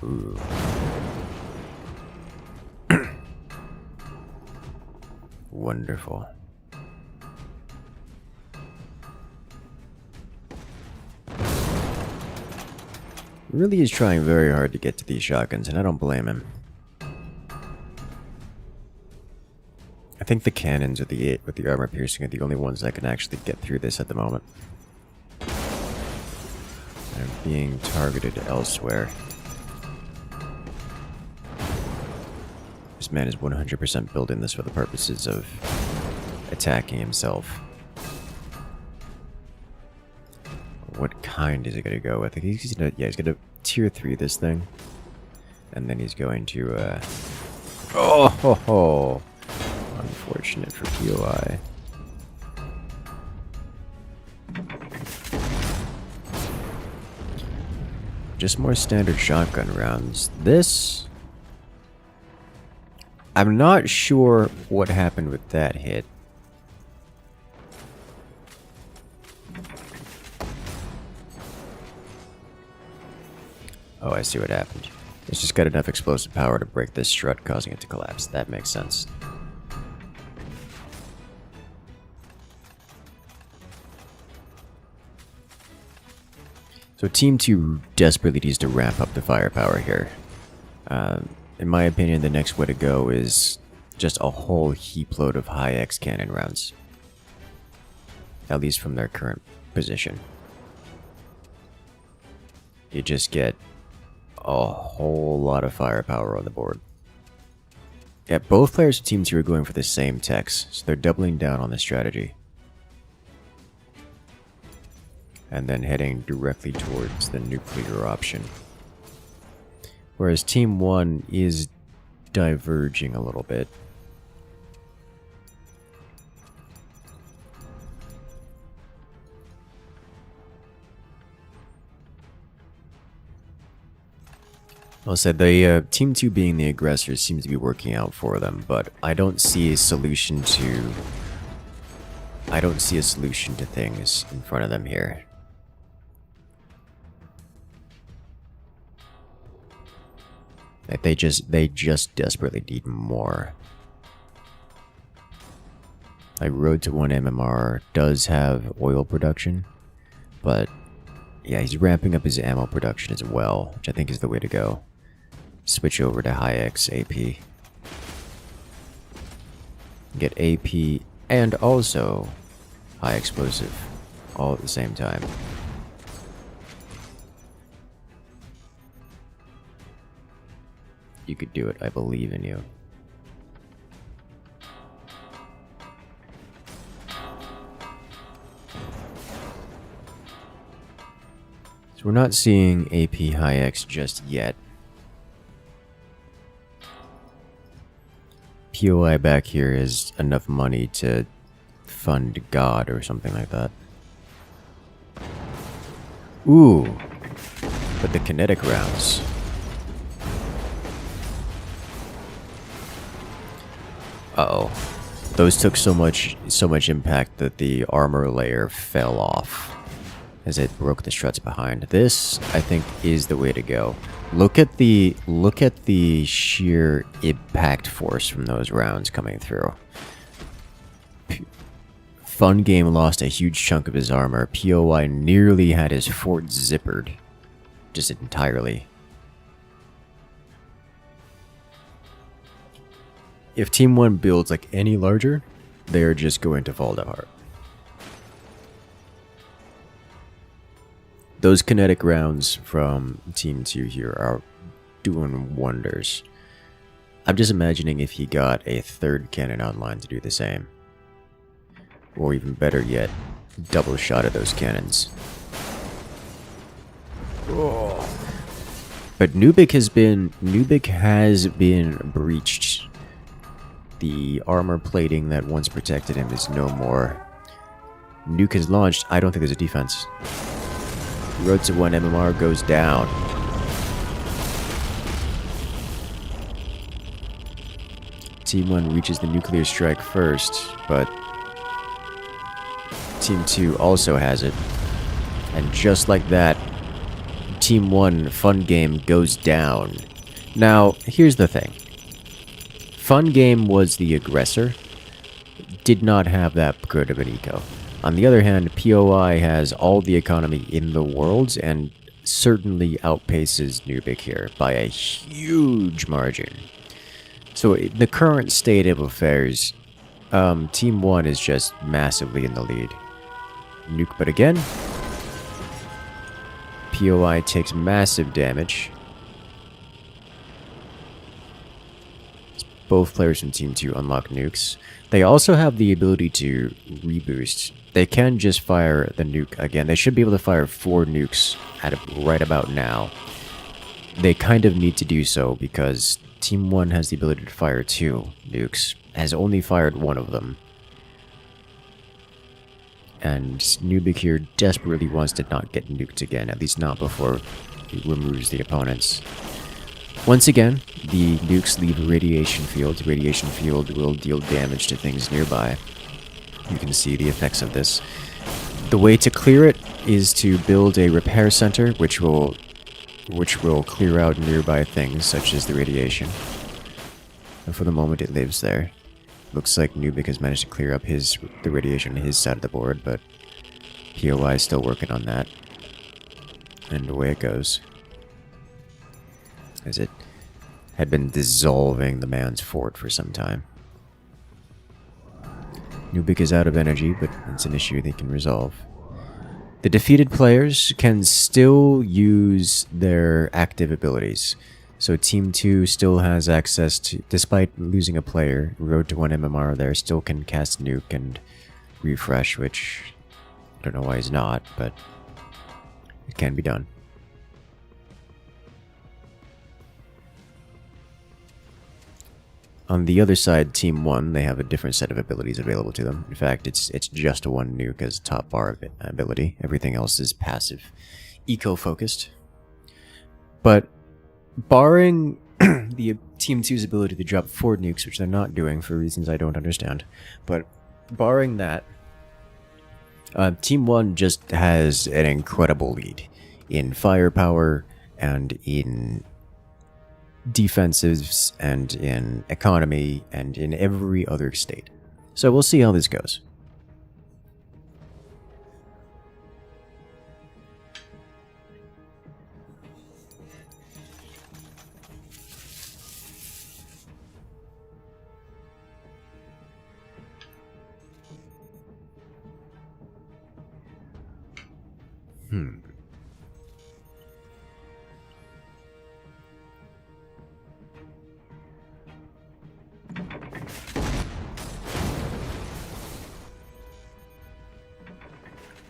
Ooh. Wonderful. Really is trying very hard to get to these shotguns, and I don't blame him. I think the cannons with the armor piercing are the only ones that can actually get through this at the moment. They're being targeted elsewhere. This man is 100% building this for the purposes of attacking himself. What kind is he gonna go with? I think he's gonna tier 3 this thing. And then he's going to, oh ho ho! Unfortunate for POI. Just more standard shotgun rounds. This... I'm not sure what happened with that hit. Oh, I see what happened. It's just got enough explosive power to break this strut, causing it to collapse. That makes sense. So Team 2 desperately needs to ramp up the firepower here. In my opinion, the next way to go is just a whole heap load of high-X cannon rounds. At least from their current position. You just get a whole lot of firepower on the board. Yeah, both players of Team 2 are going for the same techs, so they're doubling down on this strategy. And then heading directly towards the nuclear option. Whereas Team 1 is diverging a little bit. I'll say the Team 2 being the aggressor seems to be working out for them, but I don't see a solution to... things in front of them here. Like they just desperately need more. Like Road to 1 MMR does have oil production, but yeah, he's ramping up his ammo production as well, which I think is the way to go. Switch over to high-X AP. Get AP and also high explosive all at the same time. You could do it. I believe in you. So we're not seeing AP high-X just yet. POI back here is enough money to fund God or something like that. Ooh. But the kinetic rounds. Uh-oh. Those took so much impact that the armor layer fell off as it broke the struts behind. This, I think, is the way to go. Look at the sheer impact force from those rounds coming through. Fun Game lost a huge chunk of his armor. POI nearly had his fort zippered. Just entirely. If Team 1 builds like any larger, they are just going to fall apart. Those kinetic rounds from Team 2 here are doing wonders. I'm just imagining if he got a third cannon online to do the same. Or even better yet, double shot of those cannons. Oh. But Nubik has been breached. The armor plating that once protected him is no more. Nuke is launched. I don't think there's a defense. Road to 1 MMR goes down. Team 1 reaches the nuclear strike first, but Team 2 also has it. And just like that, Team 1 Fun Game goes down. Now, here's the thing. Fun Game was the aggressor, did not have that good of an eco. On the other hand, POI has all the economy in the world and certainly outpaces Nubic here by a huge margin. So the current state of affairs, Team 1 is just massively in the lead. Nuke, but again, POI takes massive damage. Both players from Team 2 unlock nukes. They also have the ability to reboost. They can just fire the nuke again. They should be able to fire 4 nukes right about now. They kind of need to do so because Team 1 has the ability to fire 2 nukes, has only fired 1 of them. And Nubic here desperately wants to not get nuked again, at least not before he removes the opponents. Once again, the nukes leave a radiation field. The radiation field will deal damage to things nearby. You can see the effects of this. The way to clear it is to build a repair center, which will clear out nearby things, such as the radiation. And for the moment, it lives there. Looks like Nubic has managed to clear up the radiation on his side of the board, but POI is still working on that. And away it goes. As it had been dissolving the man's fort for some time. Nubic is out of energy, but it's an issue they can resolve. The defeated players can still use their active abilities. So Team 2 still has access to, despite losing a player, Road to 1 MMR there, still can cast Nuke and refresh, which I don't know why he's not, but it can be done. On the other side, Team 1, they have a different set of abilities available to them. In fact, it's just a 1 nuke as a top bar ability. Everything else is passive, eco-focused. But barring the Team 2's ability to drop 4 nukes, which they're not doing for reasons I don't understand, but barring that, Team 1 just has an incredible lead in firepower and in defensives and in economy and in every other state. So we'll see how this goes.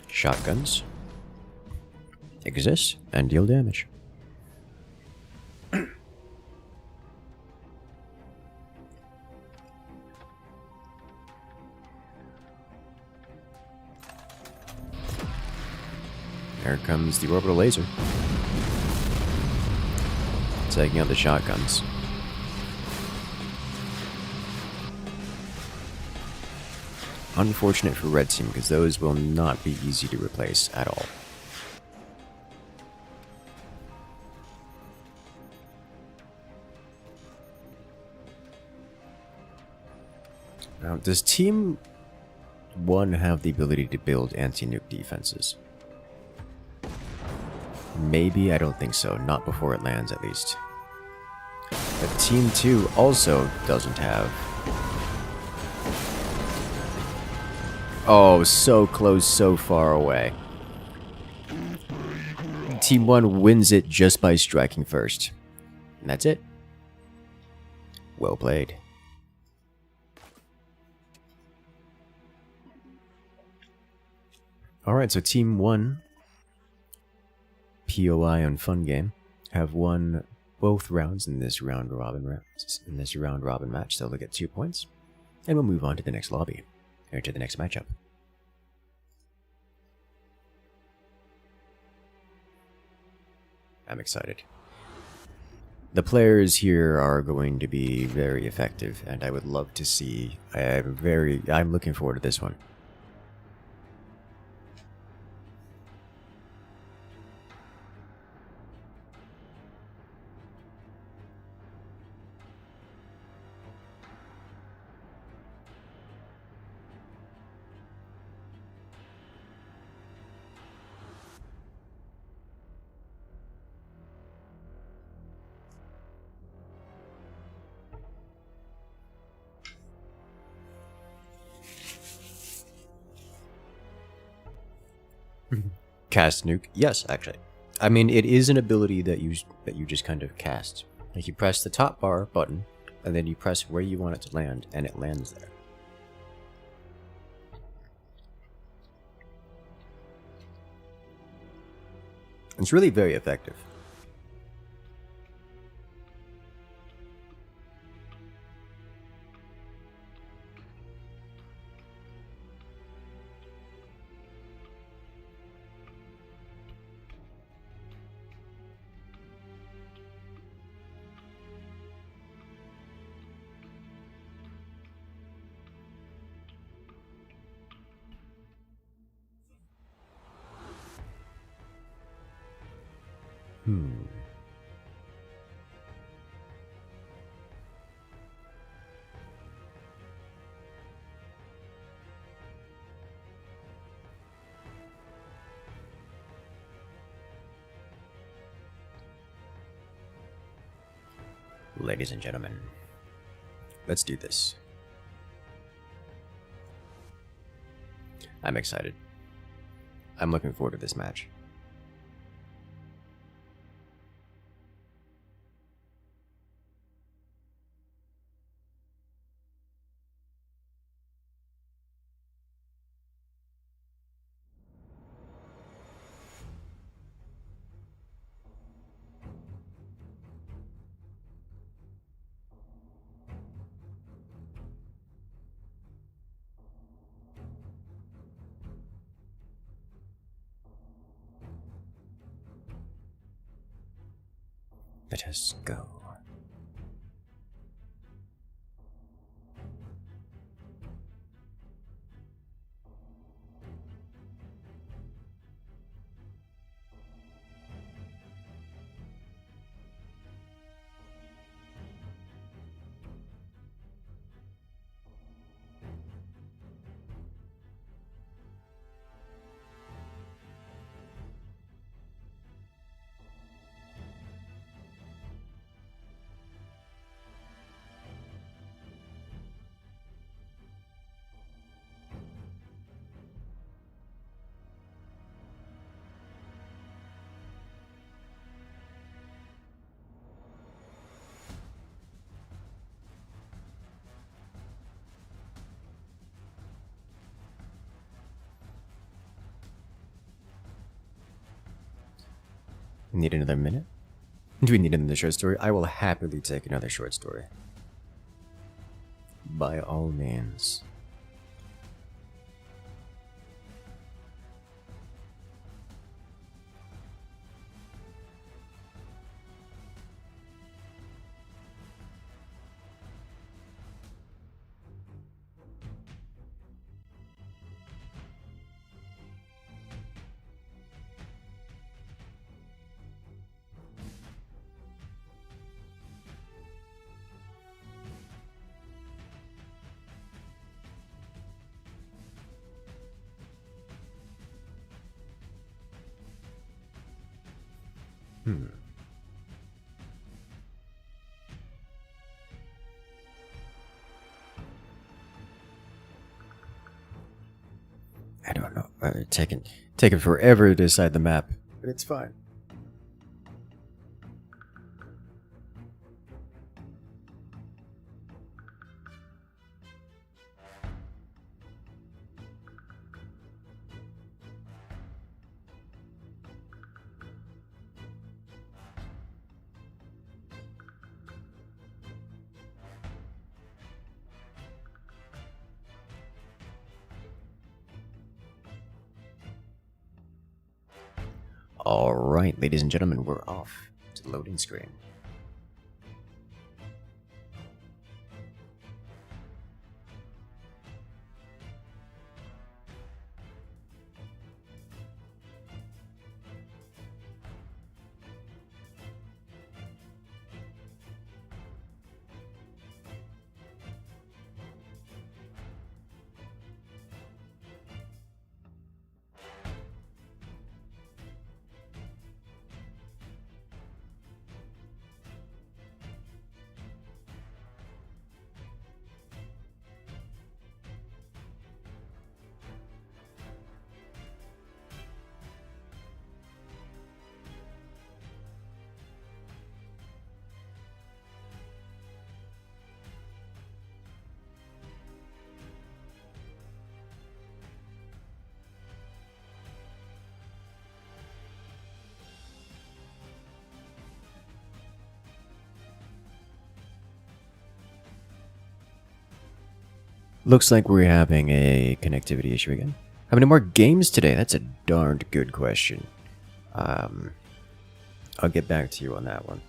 Shotguns exist and deal damage. There comes the orbital laser. Taking out the shotguns. Unfortunate for Red Team, because those will not be easy to replace at all. Now, does Team 1 have the ability to build anti-nuke defenses? Maybe, I don't think so. Not before it lands, at least. But Team 2 also doesn't have. Oh, so close, so far away. Team 1 wins it just by striking first. And that's it. Well played. Alright, so Team 1, POI on Fun Game, have won both rounds in this round robin match, so they'll get 2 points. And we'll move on to the next lobby. Or to the next matchup. I'm excited. The players here are going to be very effective, and I would love to see. I'm looking forward to this one. Cast nuke? Yes, actually. I mean, it is an ability that you just kind of cast. Like you press the top bar button, and then you press where you want it to land, and it lands there. It's really very effective. Ladies and gentlemen, let's do this. I'm excited. I'm looking forward to this match. Let us go. Need another minute? Do we need another short story? I will happily take another short story. By all means. I don't know. Taking forever to decide the map, but it's fine. Alright, ladies and gentlemen, we're off to the loading screen. Looks like we're having a connectivity issue again. How many more games today? That's a darned good question. I'll get back to you on that one.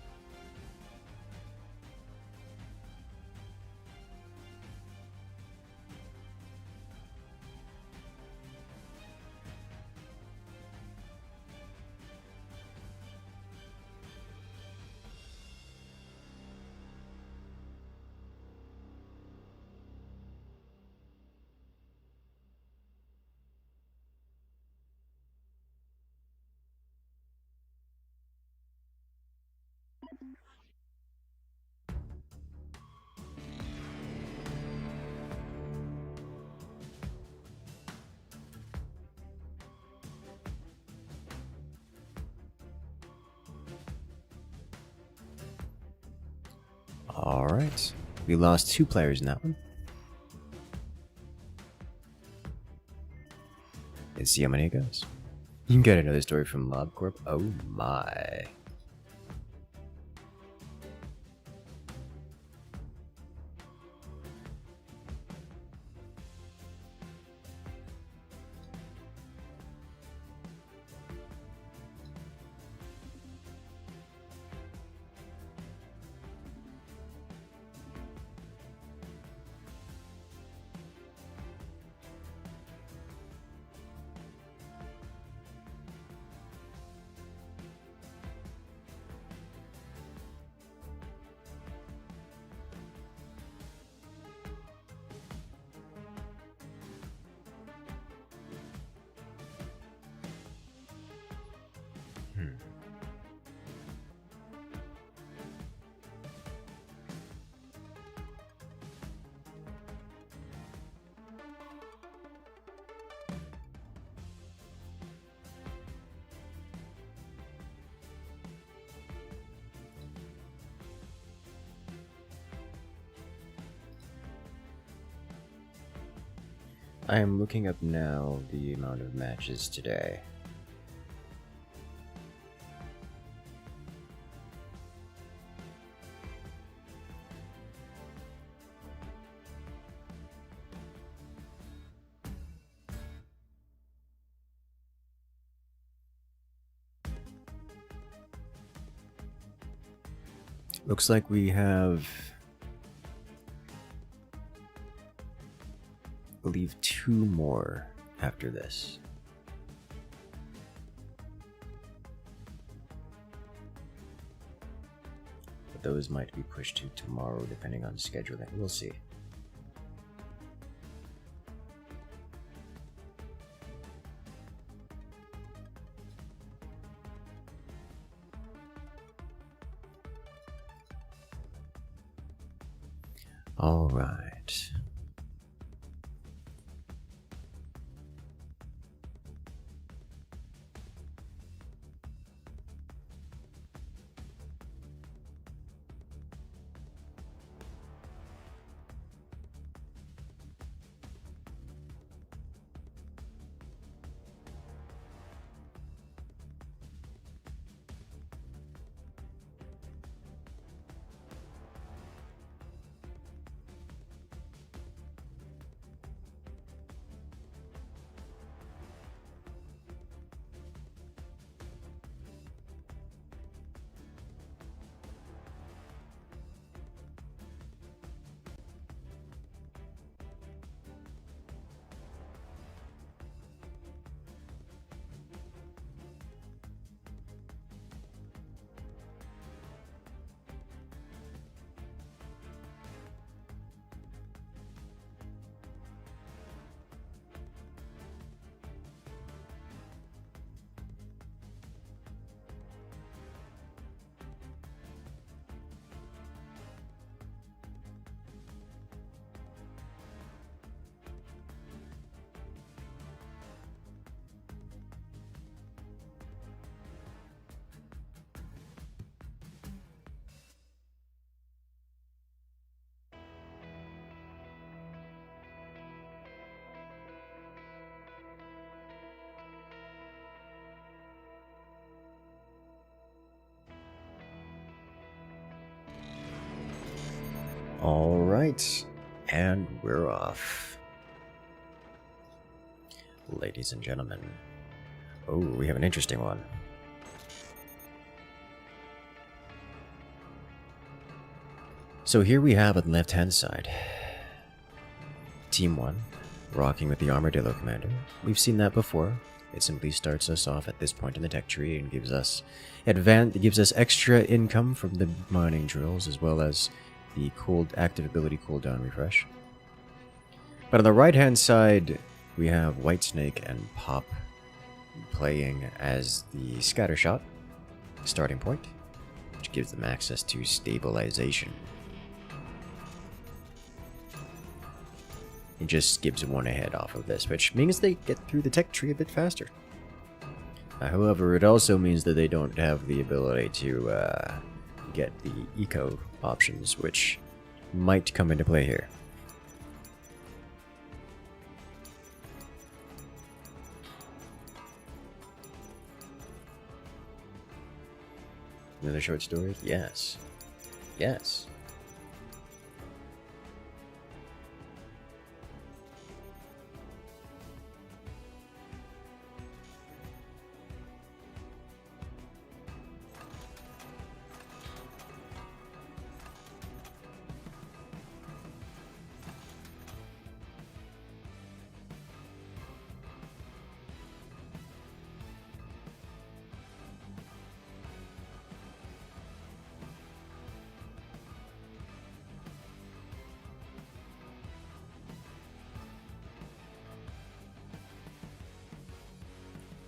Alright. We lost 2 players in that one. Let's see how many it goes. You can get another story from LobCorp. Oh my. I am looking up now the amount of matches today. Looks like we have, I believe, 2 more after this. But those might be pushed to tomorrow depending on scheduling. We'll see. All right. All right. And we're off. Ladies and gentlemen. Oh, we have an interesting one. So here we have on the left-hand side, Team 1, rocking with the Armadillo Commander. We've seen that before. It simply starts us off at this point in the tech tree and gives us extra income from the mining drills, as well as the active ability cooldown refresh. But on the right-hand side, we have Whitesnake and Pop playing as the Scattershot starting point, which gives them access to stabilization. It just skips one ahead off of this, which means they get through the tech tree a bit faster. However, it also means that they don't have the ability to get the eco options, which might come into play here. Another short story? Yes. Yes.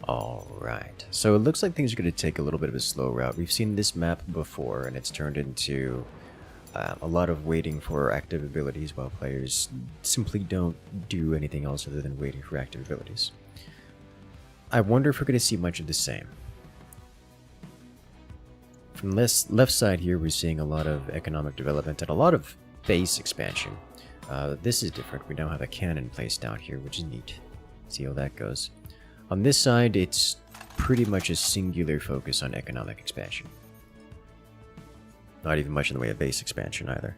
Alright, so it looks like things are going to take a little bit of a slow route. We've seen this map before, and it's turned into a lot of waiting for active abilities while players simply don't do anything else other than waiting for active abilities. I wonder if we're going to see much of the same. From this left side here, we're seeing a lot of economic development and a lot of base expansion. This is different. We now have a cannon placed down here, which is neat. See how that goes. On this side, it's pretty much a singular focus on economic expansion. Not even much in the way of base expansion either.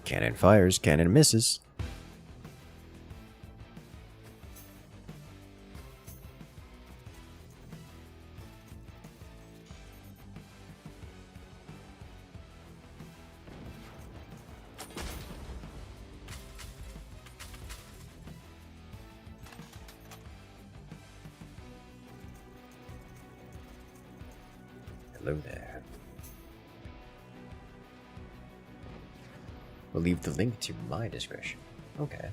Cannon fires, cannon misses. Hello there. We'll leave the link to my discretion. Okay.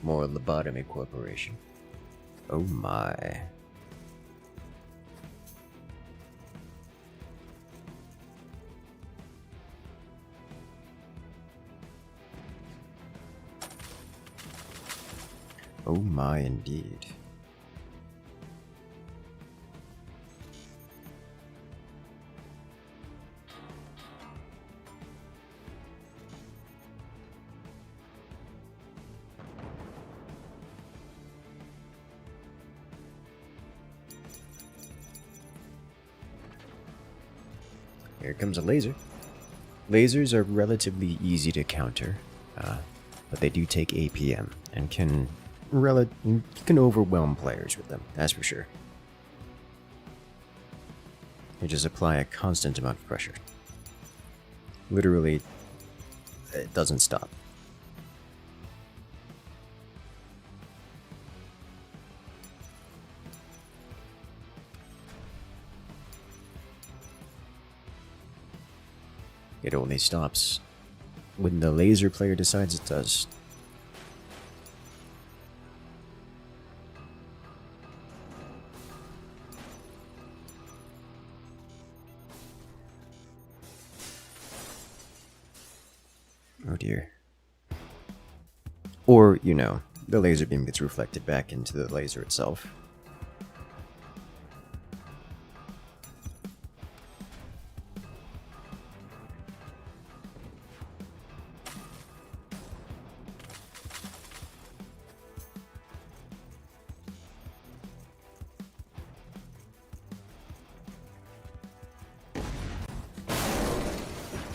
More lobotomy corporation. Oh my. Oh my indeed. Here comes a laser. Lasers are relatively easy to counter, but they do take APM and can overwhelm players with them, that's for sure. They just apply a constant amount of pressure. Literally, it doesn't stop. It only stops when the laser player decides it does. Oh dear. Or, you know, the laser beam gets reflected back into the laser itself.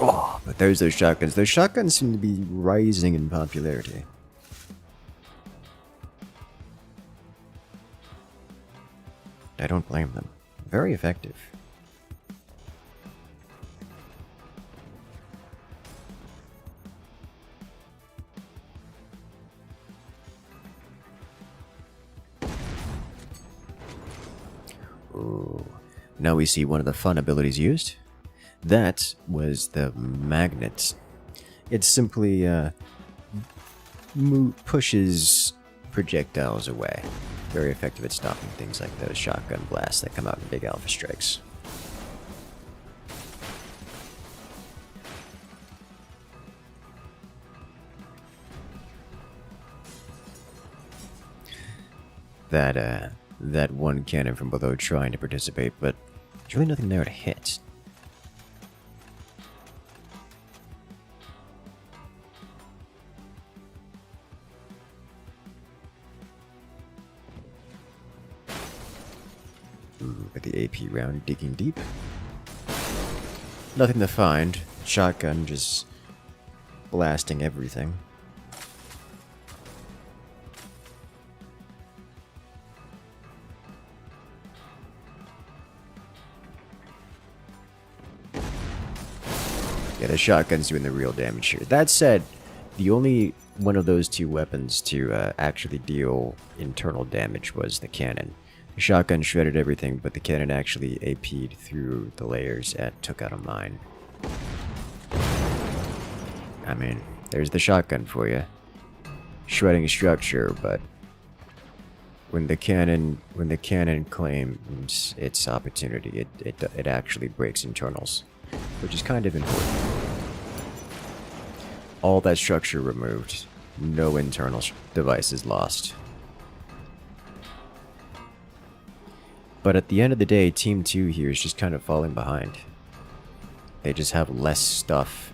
Oh, but there's those shotguns. Those shotguns seem to be rising in popularity. I don't blame them. Very effective. Ooh. Now we see one of the fun abilities used. That was the magnet. It simply pushes projectiles away. Very effective at stopping things like those shotgun blasts that come out in big alpha strikes. That one cannon from below trying to participate, but there's really nothing there to hit. Ooh, with the AP round digging deep. Nothing to find. Shotgun just blasting everything. Yeah, the shotgun's doing the real damage here. That said, the only one of those two weapons to actually deal internal damage was the cannon. The shotgun shredded everything, but the cannon actually AP'd through the layers and took out a mine. I mean, there's the shotgun for you. Shredding structure, but when the cannon claims its opportunity, it actually breaks internals, which is kind of important. All that structure removed. No internal devices lost. But at the end of the day, Team 2 here is just kind of falling behind. They just have less stuff.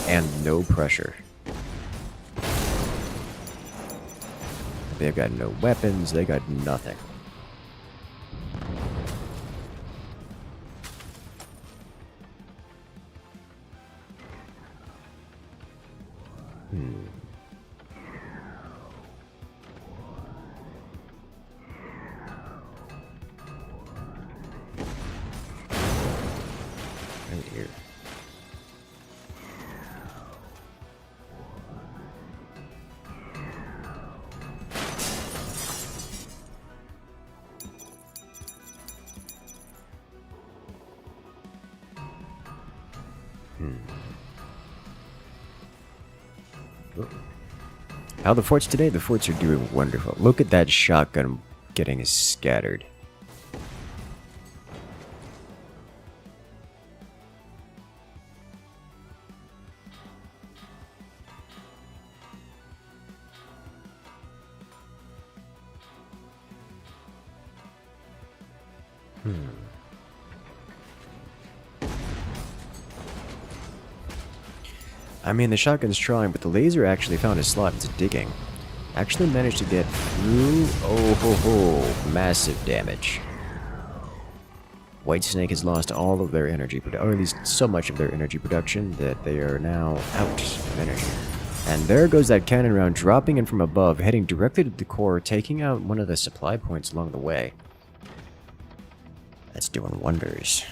And no pressure. They've got no weapons, they got nothing. Right here. How the forts today? The forts are doing wonderful. Look at that shotgun getting scattered. I mean, the shotgun's trying, but the laser actually found a slot into digging. Actually managed to get through. Oh ho ho! Massive damage. Whitesnake has lost all of their energy, or at least so much of their energy production that they are now out of energy. And there goes that cannon round, dropping in from above, heading directly to the core, taking out one of the supply points along the way. That's doing wonders.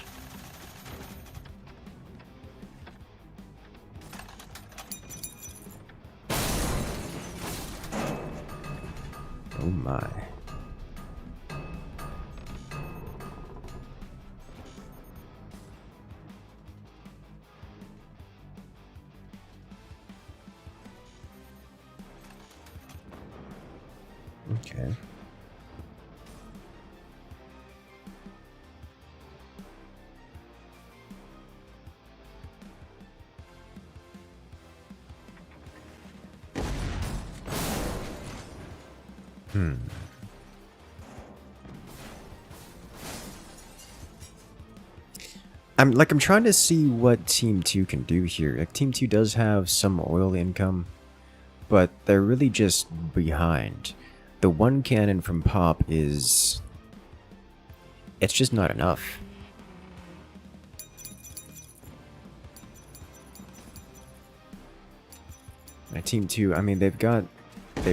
Oh my. Okay. I'm trying to see what Team 2 can do here. Like, Team 2 does have some oil income, but they're really just behind. The one cannon from Pop is... it's just not enough. Team 2, I mean, they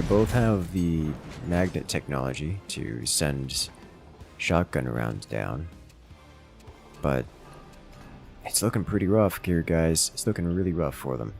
both have the magnet technology to send shotgun rounds down. But it's looking pretty rough here, guys. It's looking really rough for them.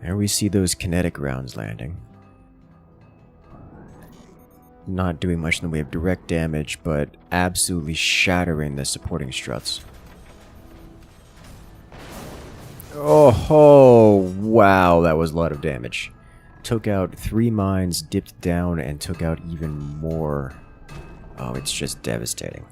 There we see those kinetic rounds landing. Not doing much in the way of direct damage, but absolutely shattering the supporting struts. Oh, wow, that was a lot of damage. Took out 3 mines, dipped down, and took out even more. Oh, it's just devastating.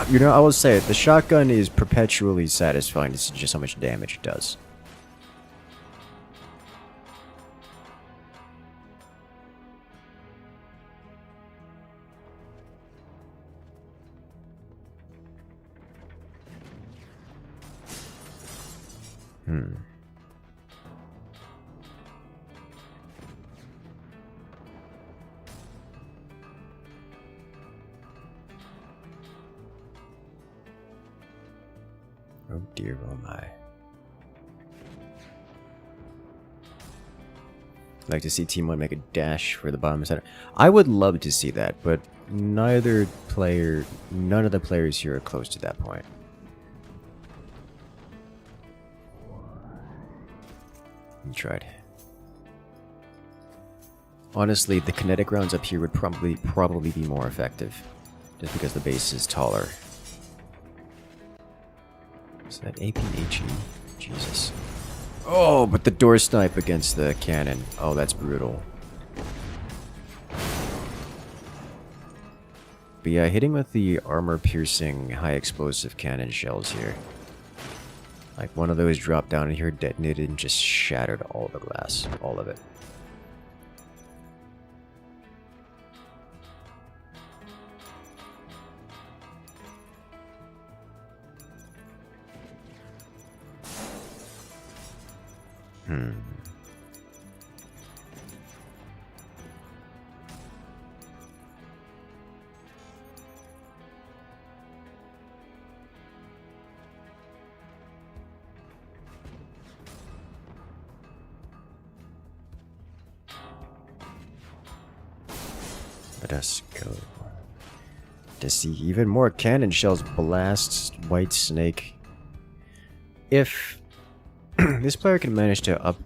You know, I will say it, the shotgun is perpetually satisfying to see just how much damage it does. Oh dear, oh my. I'd like to see Team 1 make a dash for the bottom center. I would love to see that, but none of the players here are close to that point. You tried. Honestly, the kinetic rounds up here would probably be more effective, just because the base is taller. Is that APHE? Jesus. Oh, but the door snipe against the cannon. Oh, that's brutal. But yeah, hitting with the armor-piercing, high-explosive cannon shells here. Like, one of those dropped down in here, detonated, and just shattered all the glass. All of it. Let us go. To see even more cannon shells blast White Snake. If this player can manage to up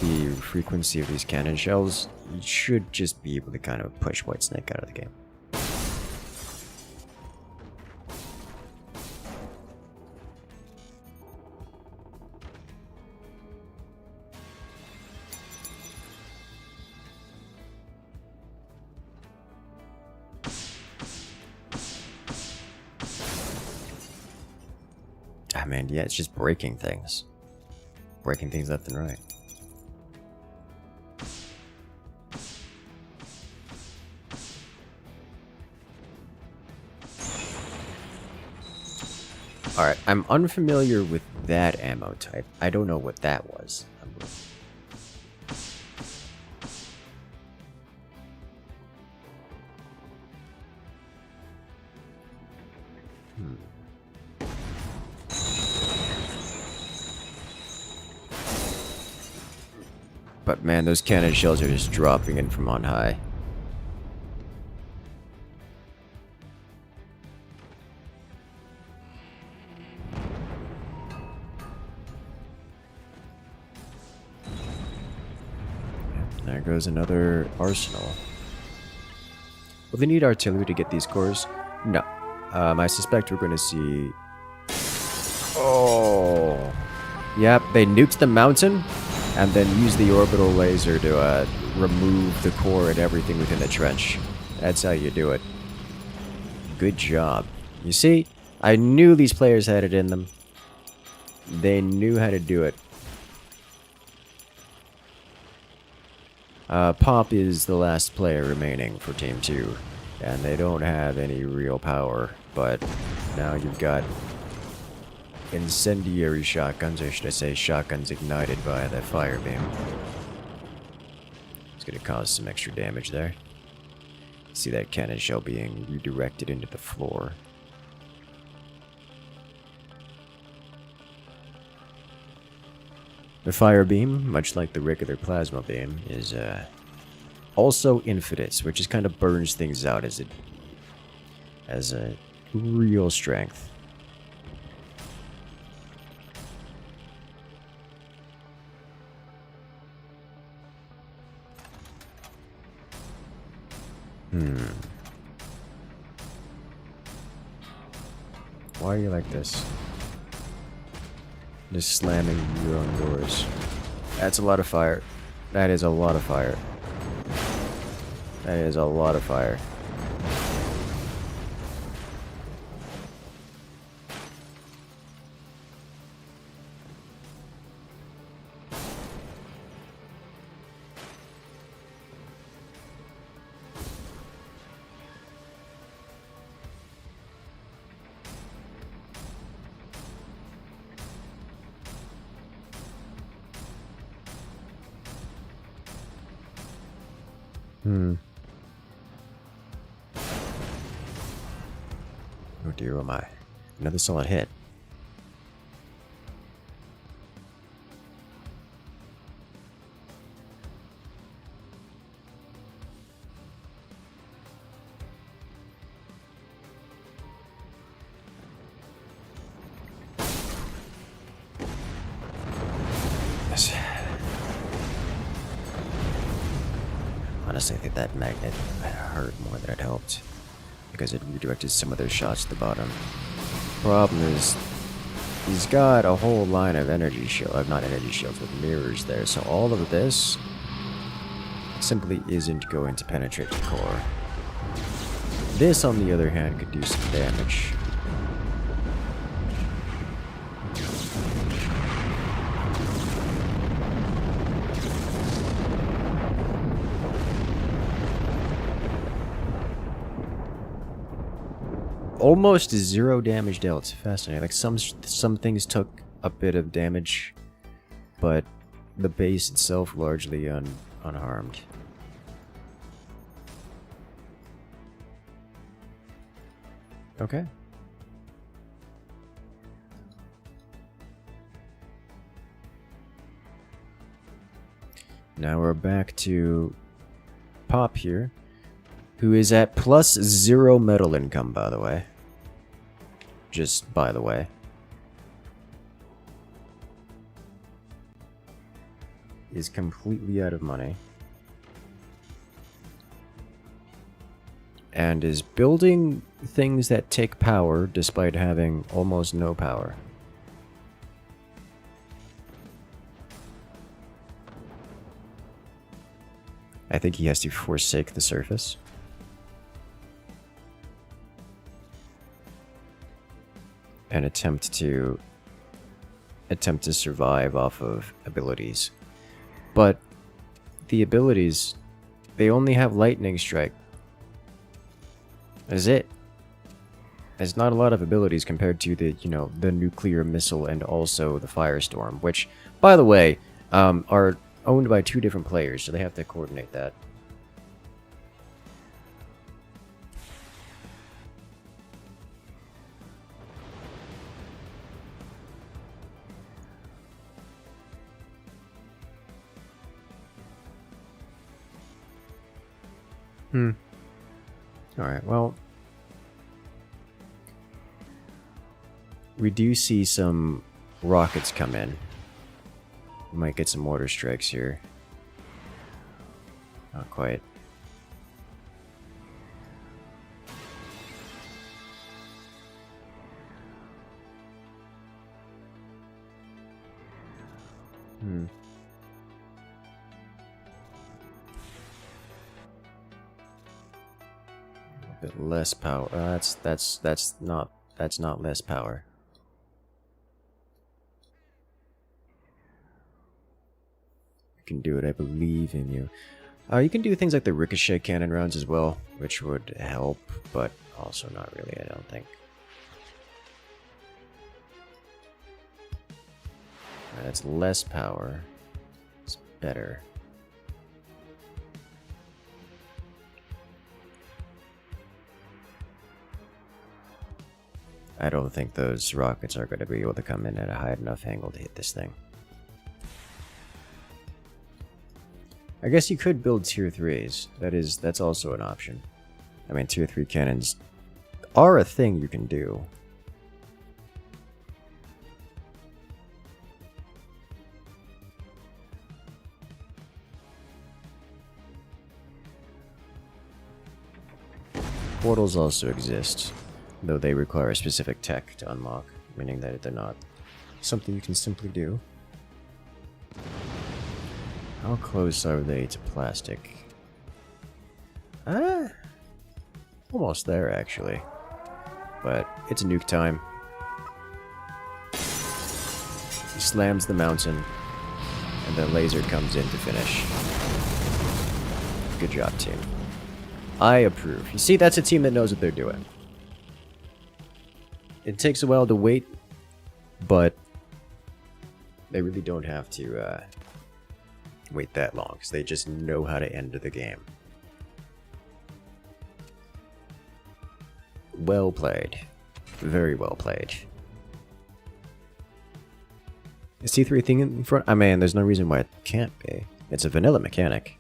the frequency of these cannon shells, he should just be able to kind of push White Snake out of the game. I mean, yeah, it's just breaking things. Breaking things left and right. Alright, I'm unfamiliar with that ammo type. I don't know what that was. But man, those cannon shells are just dropping in from on high. There goes another arsenal. Will they need artillery to get these cores? No. I suspect we're going to see... Oh! Yep, they nuked the mountain, and then used the orbital laser to remove the core and everything within the trench. That's how you do it. Good job. You see, I knew these players had it in them. They knew how to do it. Pop is the last player remaining for Team 2, and they don't have any real power, but now you've got incendiary shotguns, or should I say shotguns ignited by the fire beam. It's going to cause some extra damage there. See that cannon shell being redirected into the floor. The fire beam, much like the regular plasma beam, is also infinite, which just kind of burns things out as a real strength. Why are you like this? Just slamming your own doors. That's a lot of fire. That is a lot of fire. That is a lot of fire. Oh dear, oh my. Another solid hit. Yes. Honestly, I think that magnet hurt more than it helped, because it redirected some of their shots to the bottom. Problem is, he's got a whole line of energy shield, not energy shields, but mirrors there, so all of this simply isn't going to penetrate the core. This, on the other hand, could do some damage. Almost 0 damage dealt. Fascinating. Like some things took a bit of damage, but the base itself largely unharmed. Okay. Now we're back to Pop here, who is at +0 metal income, by the way. Just by the way. Is completely out of money. And is building things that take power despite having almost no power. I think he has to forsake the surface. And attempt to survive off of abilities. But the abilities, they only have lightning strike. That's it. There's not a lot of abilities compared to the, the nuclear missile and also the firestorm, which, by the way, are owned by 2 different players, so they have to coordinate that. Alright, well, we do see some rockets come in. We might get some mortar strikes here. Not quite. A bit less power. That's not less power. You can do it. I believe in you. You can do things like the ricochet cannon rounds as well, which would help, but also not really, I don't think. That's less power. It's better. I don't think those rockets are going to be able to come in at a high enough angle to hit this thing. I guess you could build tier 3s. That's also an option. I mean, tier 3 cannons are a thing you can do. Portals also exist, though they require a specific tech to unlock, meaning that they're not something you can simply do. How close are they to plastic? Almost there, actually. But it's nuke time. He slams the mountain, and the laser comes in to finish. Good job, team. I approve. You see, that's a team that knows what they're doing. It takes a while to wait, but they really don't have to wait that long, because they just know how to end the game. Well played. Very well played. Is T3 thing in front? I mean, there's no reason why it can't be. It's a vanilla mechanic.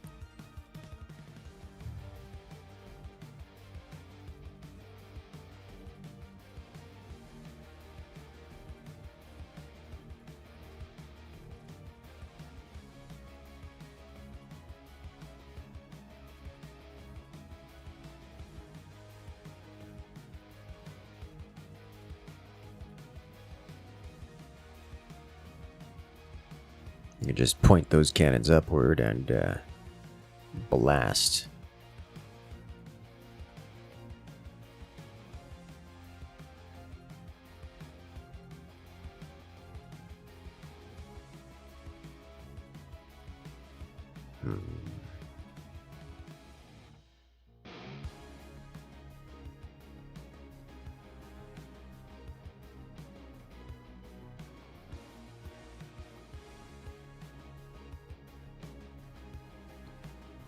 You can just point those cannons upward and blast.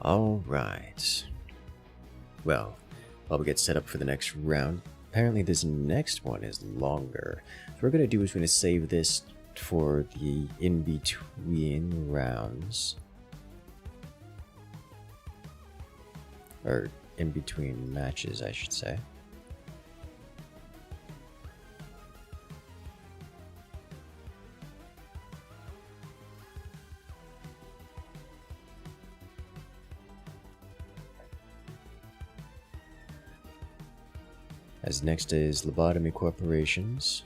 Alright. Well, while we get set up for the next round, apparently this next one is longer. So what we're going to do is we're going to save this for the in-between rounds. Or in-between matches, I should say. As next is lobotomy corporations.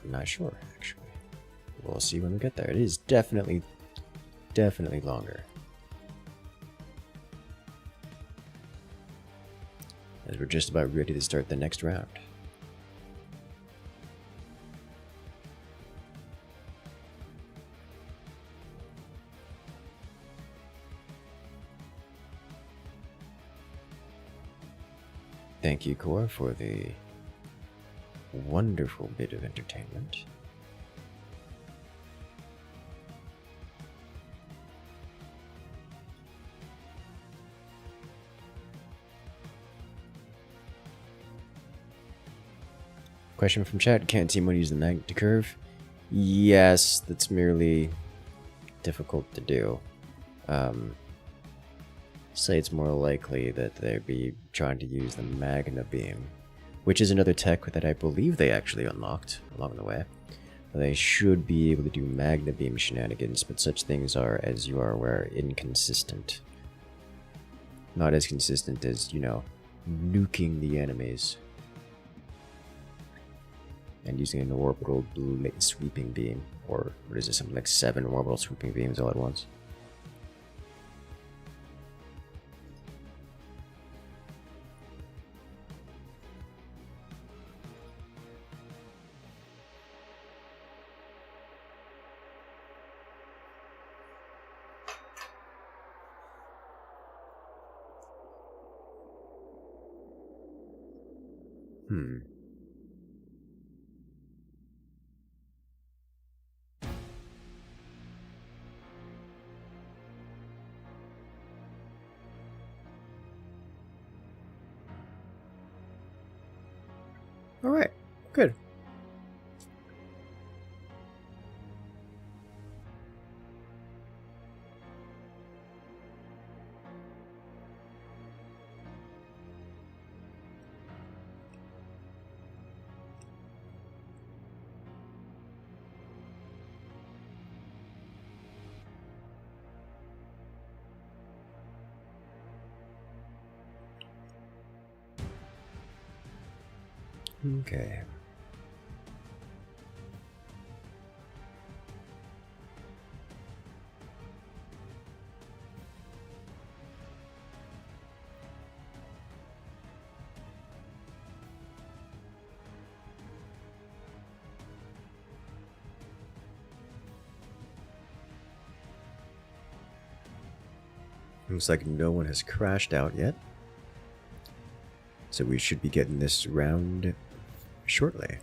I'm not sure, actually. We'll see when we get there. It is definitely longer. As we're just about ready to start the next round. Thank you, Core, for the wonderful bit of entertainment. Question from chat, can't team one use the magnet to curve? Yes, that's merely difficult to do. Say it's more likely that they'd be trying to use the Magna Beam, which is another tech that I believe they actually unlocked along the way. They should be able to do Magna Beam shenanigans, but such things are, as you are aware, inconsistent. Not as consistent as, you know, nuking the enemies. And using an orbital sweeping beam. Or, what is it, something like 7 orbital sweeping beams all at once. Alright, good. Okay. Looks like no one has crashed out yet. So we should be getting this round shortly.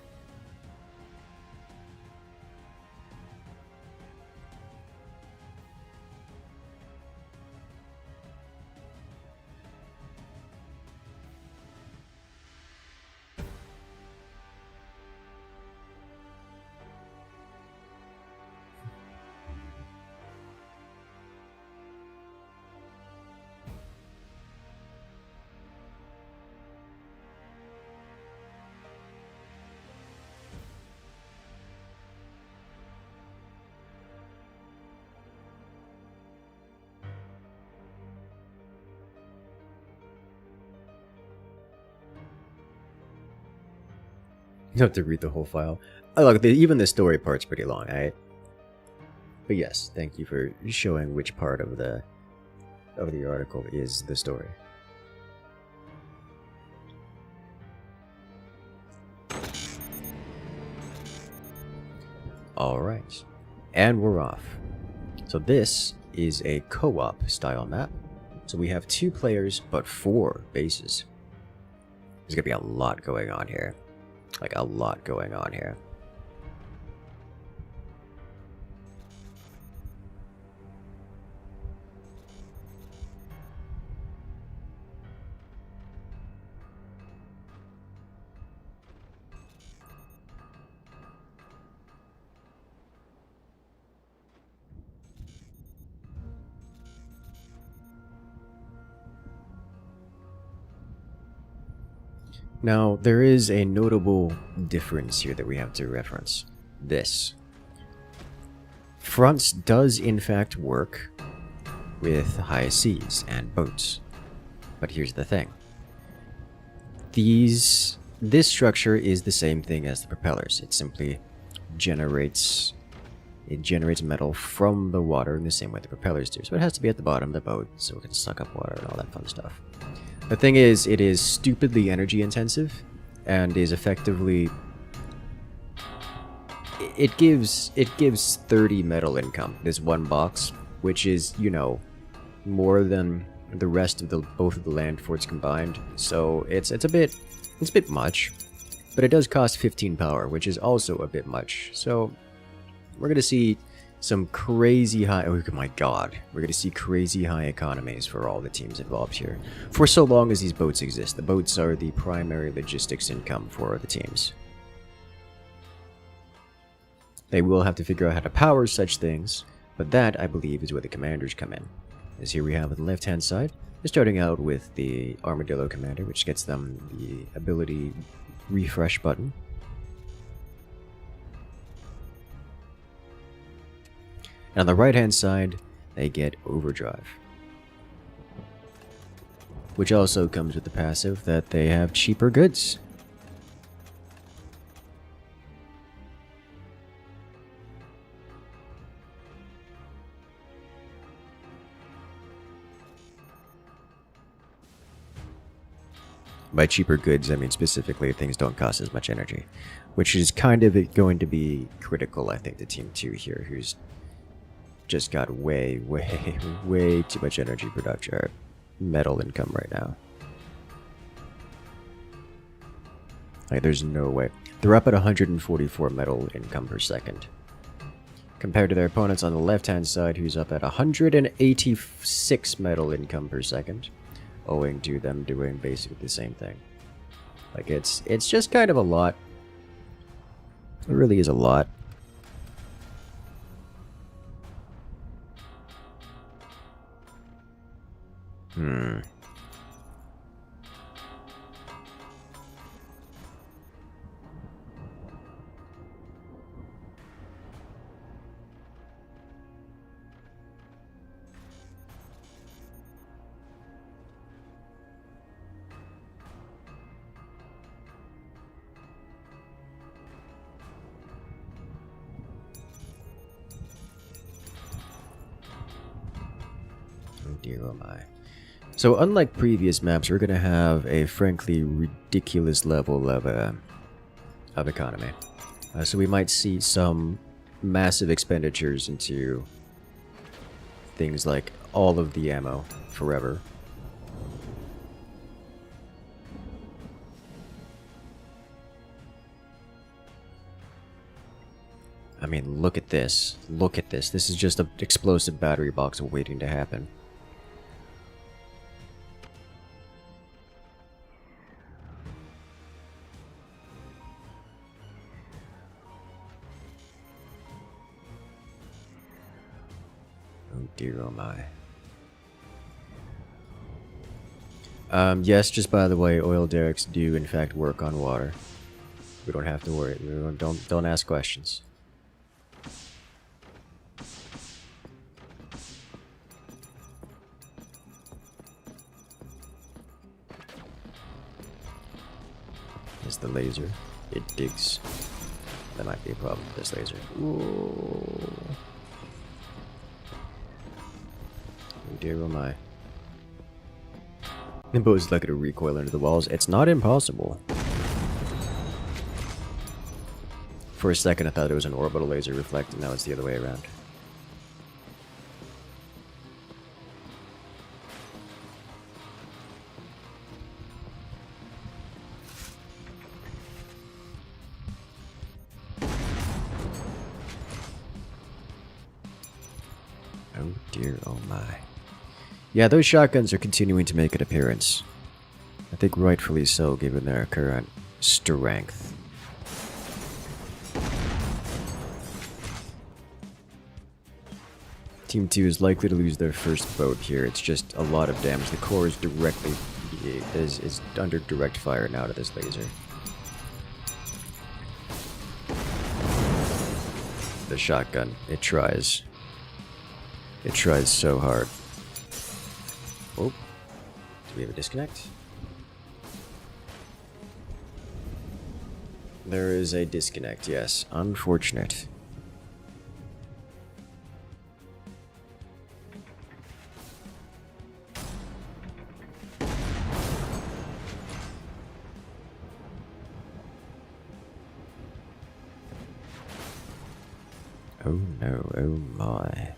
You don't have to read the whole file. Oh, look, even the story part's pretty long, right? But yes, thank you for showing which part of the article is the story. Alright, and we're off. So this is a co-op style map. So we have 2 players, but 4 bases. There's gonna be a lot going on here. Like, a lot going on here. Now, there is a notable difference here that we have to reference. This. Fronts does in fact work with high seas and boats. But here's the thing. This structure is the same thing as the propellers. It simply generates metal from the water in the same way the propellers do. So it has to be at the bottom of the boat so it can suck up water and all that fun stuff. The thing is, it is stupidly energy intensive and is effectively... It gives 30 metal income, this one box, which is, you know, more than the rest of both of the land forts combined. So it's a bit much, but it does cost 15 power, which is also a bit much. So we're gonna see some crazy high, oh my god, we're gonna see crazy high economies for all the teams involved here, for so long as these boats exist. The boats are the primary logistics income for the teams. They will have to figure out how to power such things, but that, I believe, is where the commanders come in. As here we have on the left hand side, they're starting out with the Armadillo commander, which gets them the ability refresh button. And on the right-hand side, they get overdrive. Which also comes with the passive that they have cheaper goods. By cheaper goods, I mean specifically things don't cost as much energy, which is kind of going to be critical, I think, to Team 2 here, who's just got way too much energy production, or metal income right now. Like, there's no way. They're up at 144 metal income per second, compared to their opponents on the left-hand side, who's up at 186 metal income per second. Owing to them doing basically the same thing. Like, it's just kind of a lot. It really is a lot. Oh dear, oh my. So unlike previous maps, we're going to have a frankly ridiculous level of economy. So we might see some massive expenditures into things like all of the ammo forever. I mean, look at this. Look at this. This is just an explosive battery box waiting to happen. Oh dear, oh my. Yes, just by the way, oil derricks do in fact work on water. We don't have to worry. Don't ask questions. Is the laser? It digs. That might be a problem with this laser. Whoa. Oh dear, oh my. Impose like a recoil into the walls. It's not impossible. For a second I thought it was an orbital laser reflecting, now it's the other way around. Oh dear, oh my. Yeah, those shotguns are continuing to make an appearance. I think rightfully so, given their current strength. Team 2 is likely to lose their first boat here. It's just a lot of damage. The core is directly is under direct fire now to this laser. The shotgun, it tries. It tries so hard. Oh, do we have a disconnect? There is a disconnect, yes. Unfortunate. Oh no, oh my.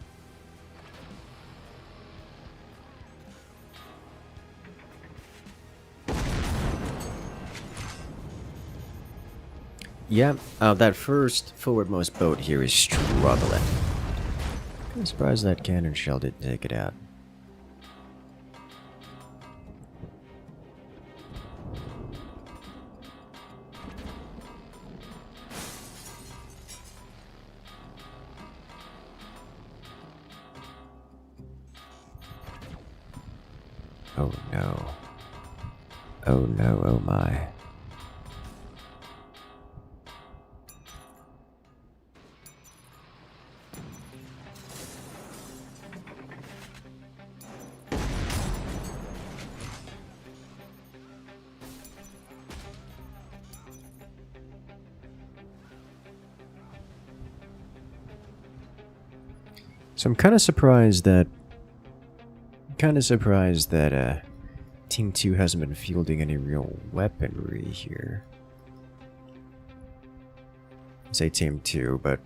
Yeah, that first forwardmost boat here is struggling. I'm surprised that cannon shell didn't take it out. Oh no. Oh no, oh my. So I'm kind of surprised that Team 2 hasn't been fielding any real weaponry here. I say Team 2, but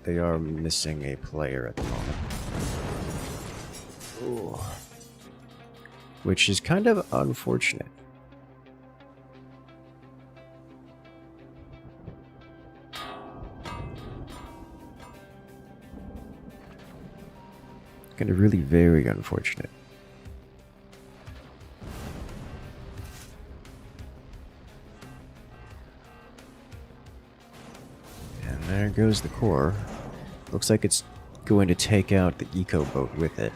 they are missing a player at the moment. Ooh. Which is kind of unfortunate. Kind of really very unfortunate. And there goes the core. Looks like it's going to take out the eco boat with it.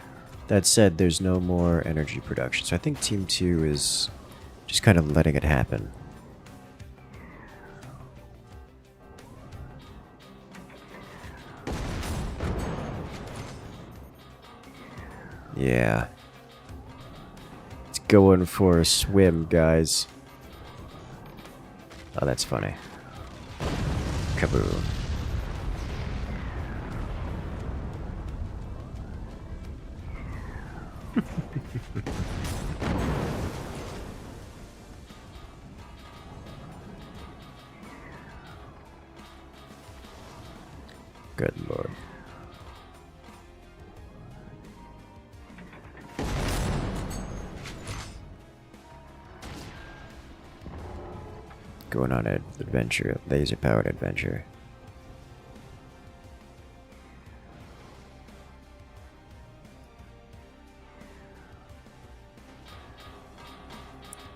That said, there's no more energy production, so I think Team 2 is just kind of letting it happen. Yeah. It's going for a swim, guys. Oh, that's funny. Kaboom. Good lord. Going on an adventure, laser-powered adventure.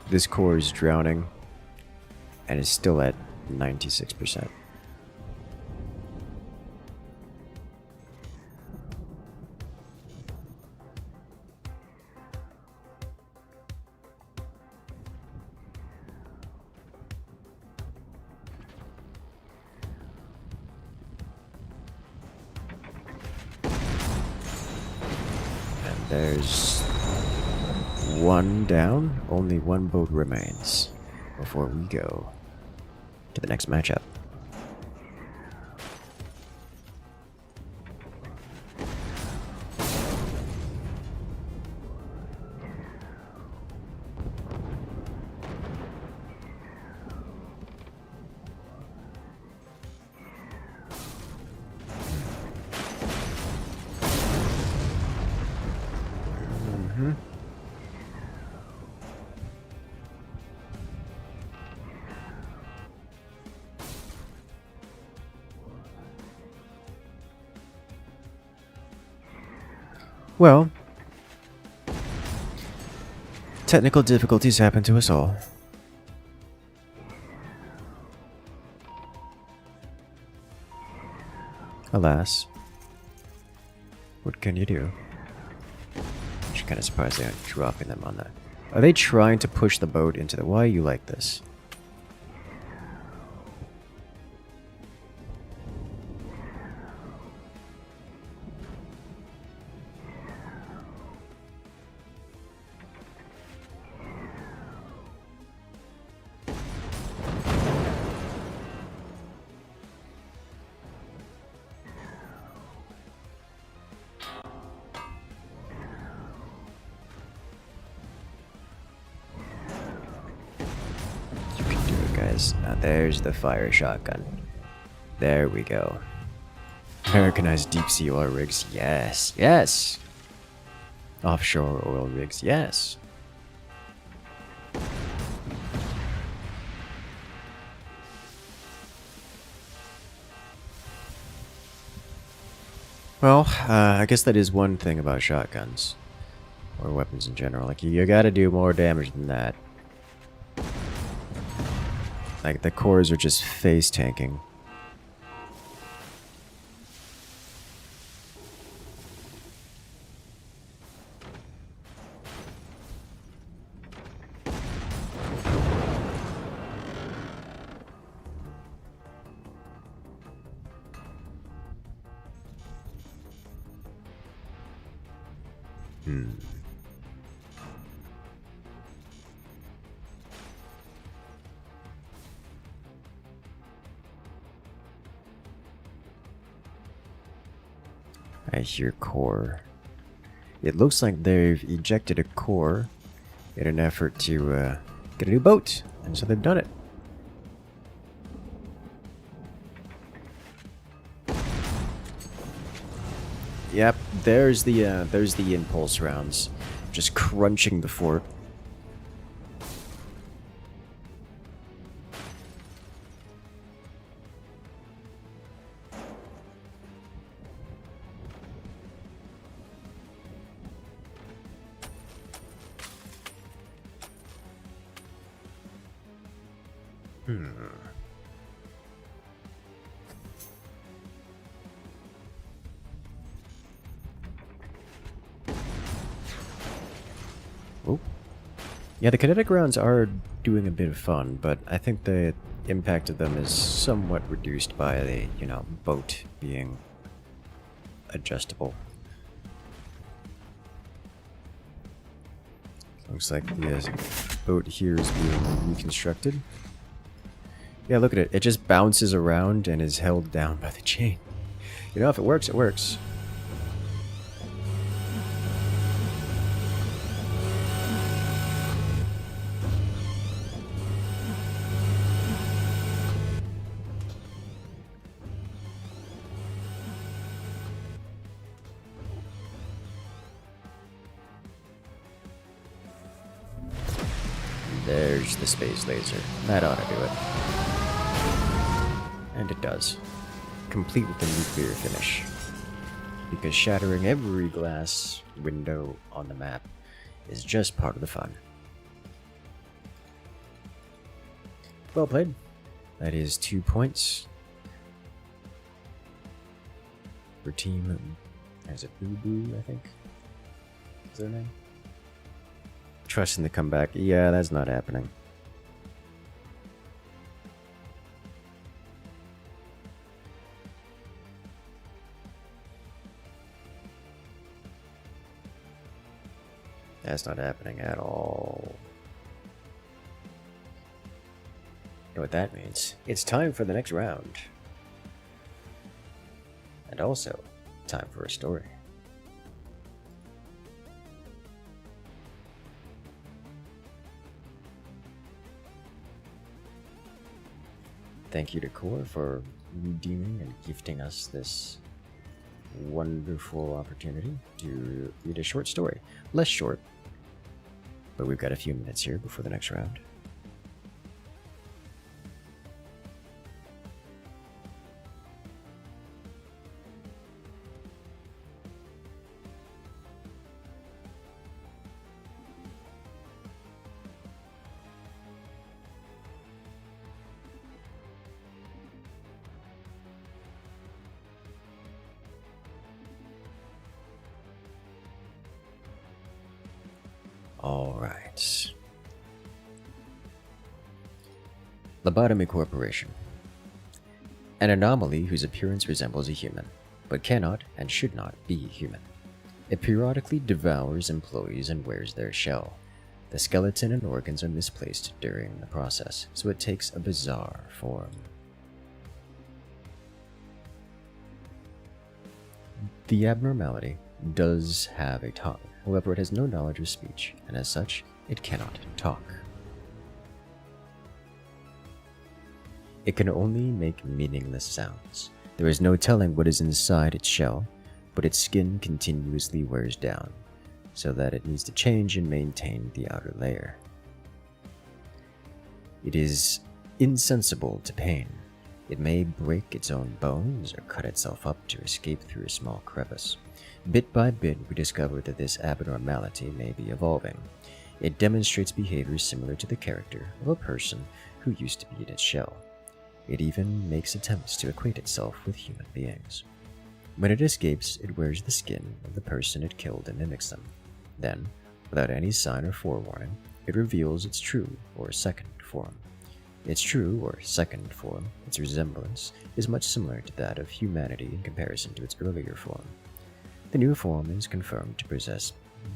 This core is drowning and is still at 96%. There's one down, only one boat remains before we go to the next matchup. Well, technical difficulties happen to us all. Alas, what can you do? I'm just kind of surprised they aren't dropping them on that. Are they trying to push the boat into the... Why are you like this? Now there's the fire shotgun. There we go. Americanized deep sea oil rigs. Yes, yes. Offshore oil rigs. Yes. Well, I guess that is one thing about shotguns. Or weapons in general. Like, you gotta do more damage than that. Like, the cores are just face tanking. I hear core. It looks like they've ejected a core in an effort to get a new boat, and so they've done it. Yep, there's the impulse rounds, just crunching the fort. Oh. Yeah, the kinetic rounds are doing a bit of fun, but I think the impact of them is somewhat reduced by the, boat being adjustable. Looks like the boat here is being reconstructed. Yeah, look at it. It just bounces around and is held down by the chain. If it works, it works. There's the space laser. That ought to do it. And it does. Complete with the nuclear finish. Because shattering every glass window on the map is just part of the fun. Well played. That is 2 points. For team... Is it Boo Boo, I think? Is their name? Trusting the comeback. Yeah, that's not happening. That's not happening at all. You know what that means? It's time for the next round. And also, time for a story. Thank you to Core for redeeming and gifting us this wonderful opportunity to read a short story. Less short, but we've got a few minutes here before the next round. All right. Lobotomy Corporation. An anomaly whose appearance resembles a human, but cannot and should not be human. It periodically devours employees and wears their shell. The skeleton and organs are misplaced during the process, so it takes a bizarre form. The abnormality does have a tongue. However, it has no knowledge of speech, and as such, it cannot talk. It can only make meaningless sounds. There is no telling what is inside its shell, but its skin continuously wears down, so that it needs to change and maintain the outer layer. It is insensible to pain. It may break its own bones or cut itself up to escape through a small crevice. Bit by bit, we discover that this abnormality may be evolving. It demonstrates behaviors similar to the character of a person who used to be in its shell. It even makes attempts to equate itself with human beings. When it escapes, it wears the skin of the person it killed and mimics them. Then, without any sign or forewarning, it reveals its true or second form. Its true or second form, its resemblance, is much similar to that of humanity in comparison to its earlier form. The new form is confirmed to possess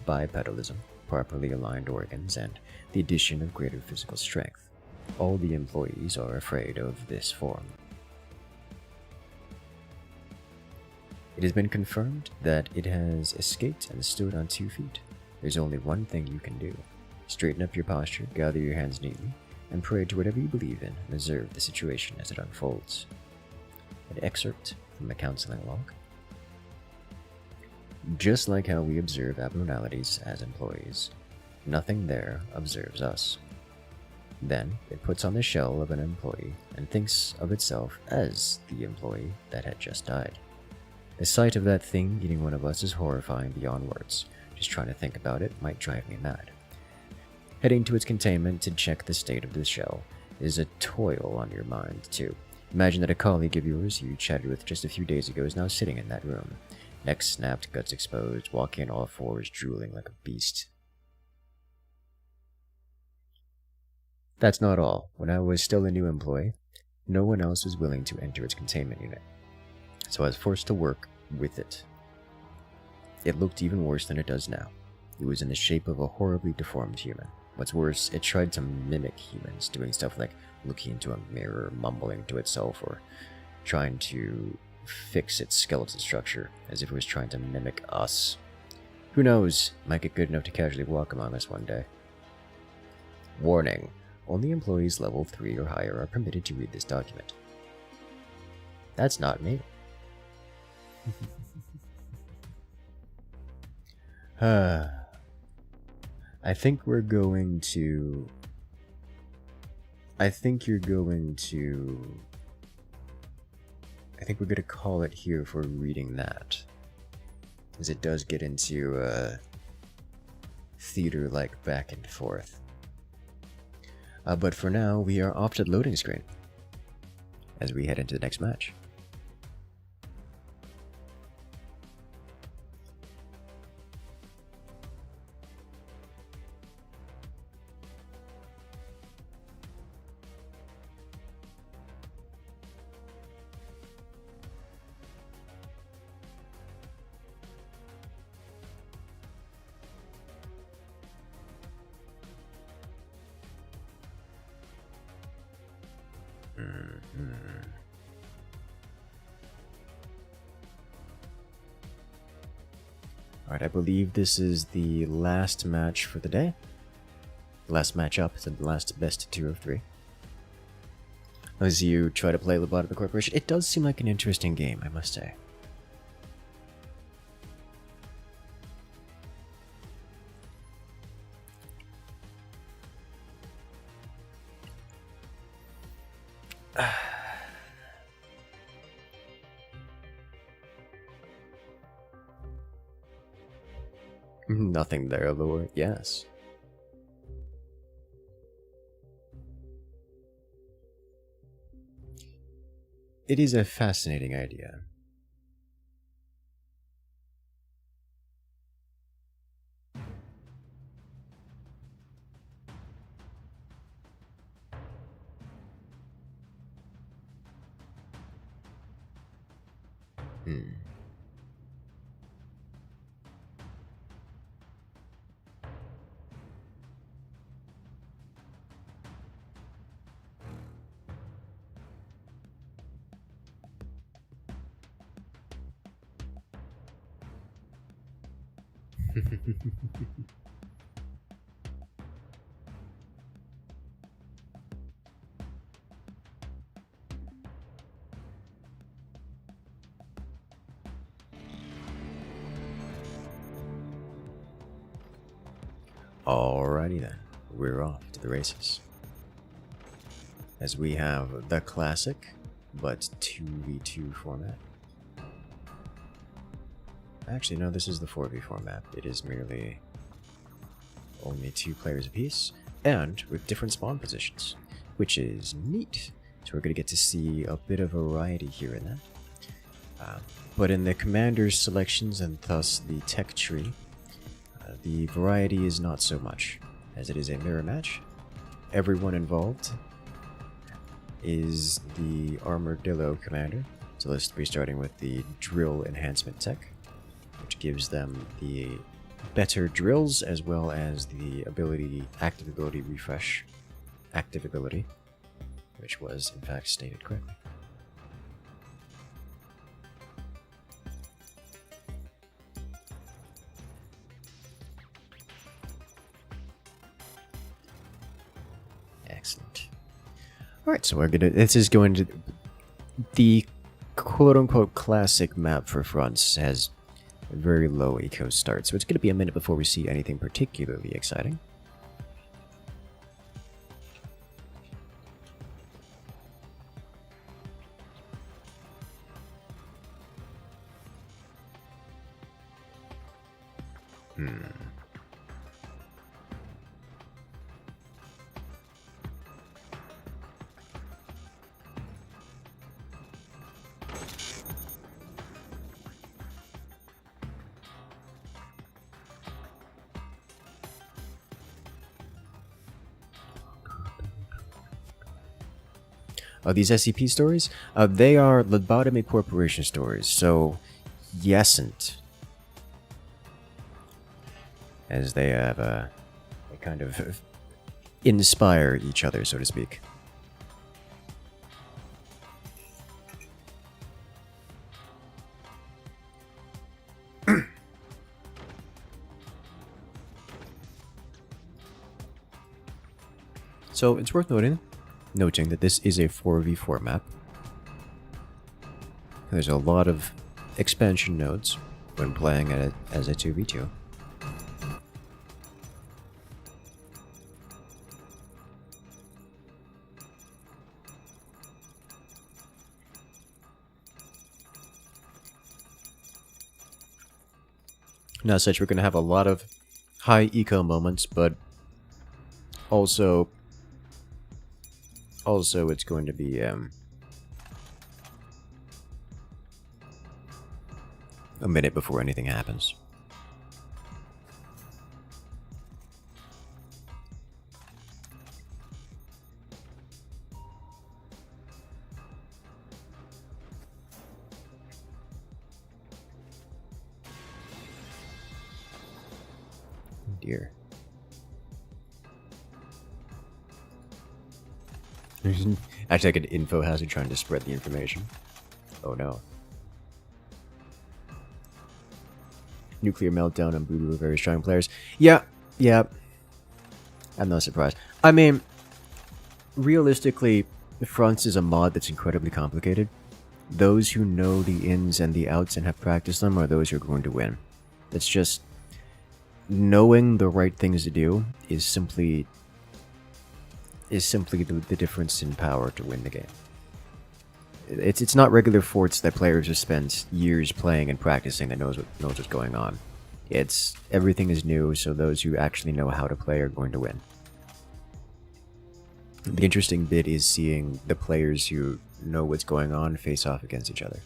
bipedalism, properly aligned organs, and the addition of greater physical strength. All the employees are afraid of this form. It has been confirmed that it has escaped and stood on 2 feet. There's only one thing you can do. Straighten up your posture, gather your hands neatly, and pray to whatever you believe in and observe the situation as it unfolds. An excerpt from a counseling log. Just like how we observe abnormalities as employees, nothing there observes us. Then it puts on the shell of an employee and thinks of itself as the employee that had just died. The sight of that thing eating one of us is horrifying beyond words. Just trying to think about it might drive me mad. Heading to its containment to check the state of the shell is a toil on your mind, too. Imagine that a colleague of yours you chatted with just a few days ago is now sitting in that room. Neck snapped, guts exposed, walking on all fours, drooling like a beast. That's not all. When I was still a new employee, no one else was willing to enter its containment unit, so I was forced to work with it. It looked even worse than it does now. It was in the shape of a horribly deformed human. What's worse, it tried to mimic humans, doing stuff like looking into a mirror, mumbling to itself, or trying to fix its skeletal structure, as if it was trying to mimic us. Who knows, might get good enough to casually walk among us one day. Warning, only employees level 3 or higher are permitted to read this document. That's not me. I think you're going to call it here for reading that, as it does get into theater-like back and forth. But for now, we are off to the loading screen as we head into the next match. Alright, I believe this is the last match for the day. Last matchup, it's the last best 2 of 3. As you try to play Lobotomy Corporation, it does seem like an interesting game, I must say. Nothing there, Lord. Yes. It is a fascinating idea. Alrighty then, we're off to the races. As we have the classic, but 2v2 format. Actually, no, this is the 4v format. It is merely only 2 players apiece, and with different spawn positions, which is neat. So we're going to get to see a bit of variety here in that. But in the commander's selections and thus the tech tree, the variety is not so much, as it is a mirror match. Everyone involved is the armadillo commander, so let's be starting with the drill enhancement tech, which gives them the better drills as well as the ability, active ability refresh, active ability, which was in fact stated correctly. Excellent. Alright, so this is going to... The quote-unquote classic map for France has a very low eco start, so it's going to be a minute before we see anything particularly exciting. These SCP stories, they are lobotomy corporation stories, so yesn't. As they have, they kind of inspire each other, so to speak. So it's worth noting that this is a 4v4 map. There's a lot of expansion nodes when playing it as a 2v2. And as such, we're going to have a lot of high eco moments, but also it's going to be a minute before anything happens. Dear. Actually, like an info hazard trying to spread the information. Oh no. Nuclear meltdown and Voodoo are very strong players. Yeah. I'm not surprised. I mean, realistically, France is a mod that's incredibly complicated. Those who know the ins and the outs and have practiced them are those who are going to win. It's just... knowing the right things to do is simply the difference in power to win the game. It's not regular forts that players have spent years playing and practicing that knows what's going on. It's everything is new, so those who actually know how to play are going to win. The interesting bit is seeing the players who know what's going on face off against each other.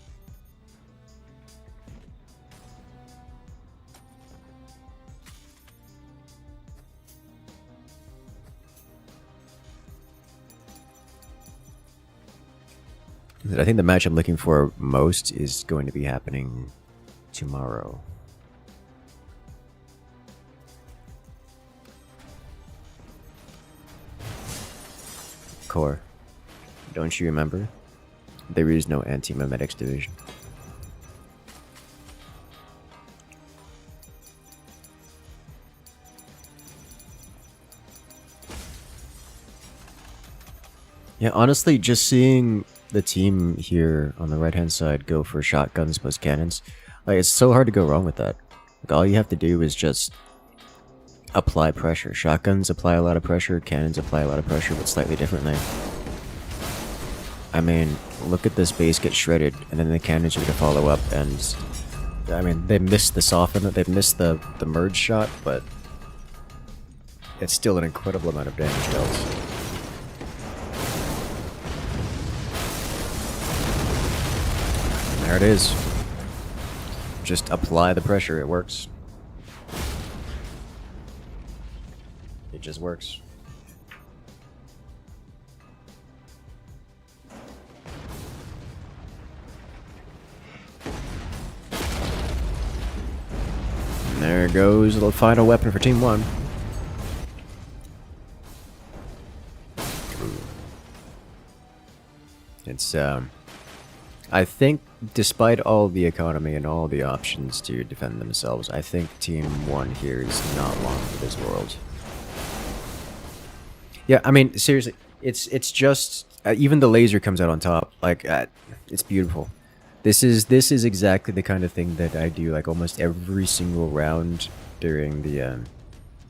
I think the match I'm looking for most is going to be happening tomorrow. Core, don't you remember? There is no anti-memetics division. Yeah, honestly, just seeing the team here on the right-hand side go for shotguns plus cannons, like, it's so hard to go wrong with that. Like, all you have to do is just apply pressure. Shotguns apply a lot of pressure, cannons apply a lot of pressure, but slightly differently. I mean, look at this base get shredded, and then the cannons are going to follow up, and... I mean, they missed the soften, they missed the merge shot, but... it's still an incredible amount of damage dealt. There it is. Just apply the pressure, it works. It just works. And there goes the final weapon for Team 1. It's, I think, despite all the economy and all the options to defend themselves, I think Team 1 here is not long for this world. Yeah, I mean, seriously, It's just even the laser comes out on top. Like it's beautiful. This is exactly the kind of thing that I do like almost every single round during the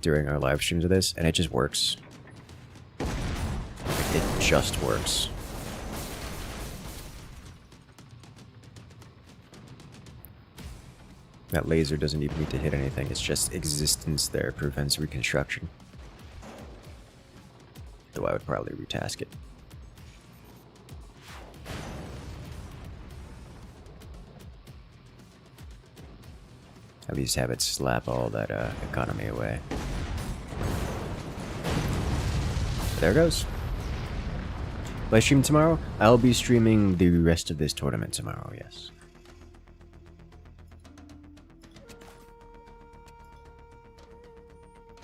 during our live streams of this, and it just works. It just works. That laser doesn't even need to hit anything, it's just existence there prevents reconstruction. Though I would probably retask it. At least have it slap all that economy away. There it goes. Live stream tomorrow? I'll be streaming the rest of this tournament tomorrow, yes.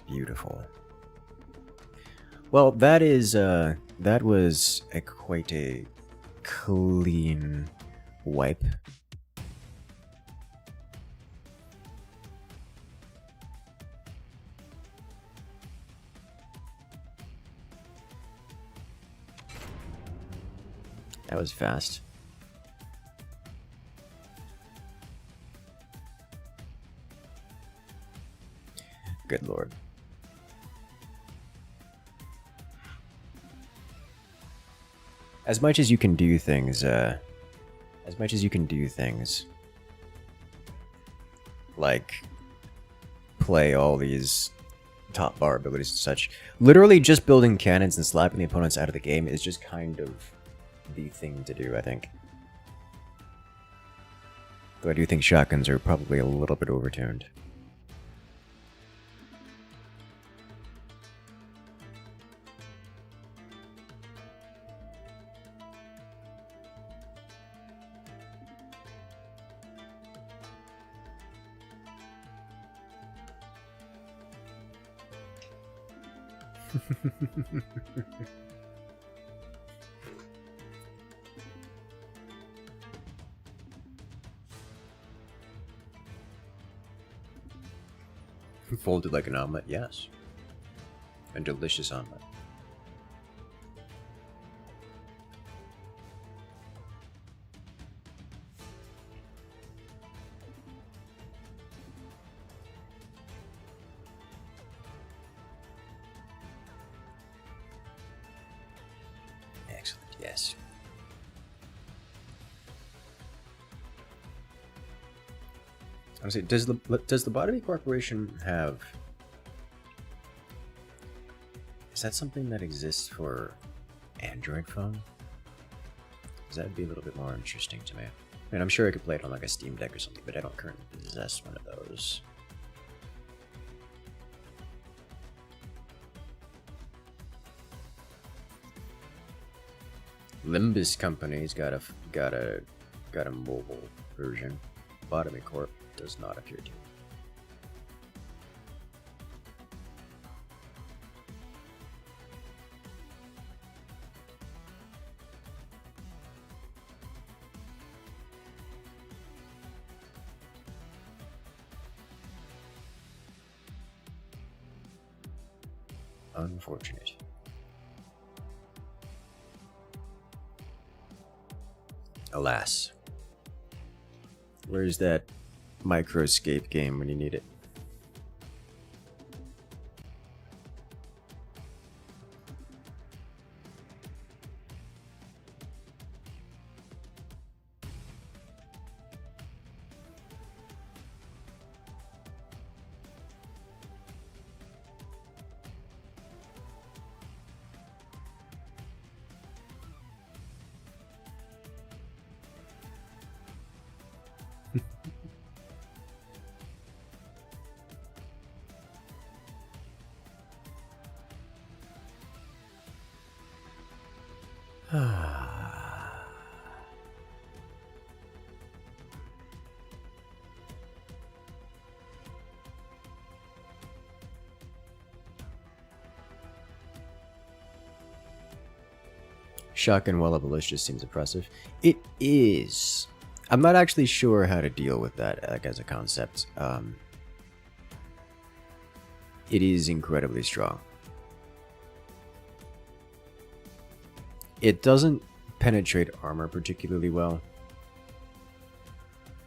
Beautiful. Well, that was quite a clean wipe. That was fast. Good lord. As much as you can do things, like play all these top bar abilities and such, literally just building cannons and slapping the opponents out of the game is just kind of the thing to do, I think. Though I do think shotguns are probably a little bit overtuned. Folded like an omelet, yes. A delicious omelet. Excellent, yes. Honestly, does the Botany Corporation have? Is that something that exists for Android phone? Because that'd be a little bit more interesting to me. I mean, I'm sure I could play it on like a Steam Deck or something, but I don't currently possess one of those. Limbus Company's got a mobile version. Botany Corp does not appear to. Unfortunate. Alas. Where's that microscape game when you need it? Shotgun while a ballista seems impressive. It is. I'm not actually sure how to deal with that like as a concept. It is incredibly strong. It doesn't penetrate armor particularly well.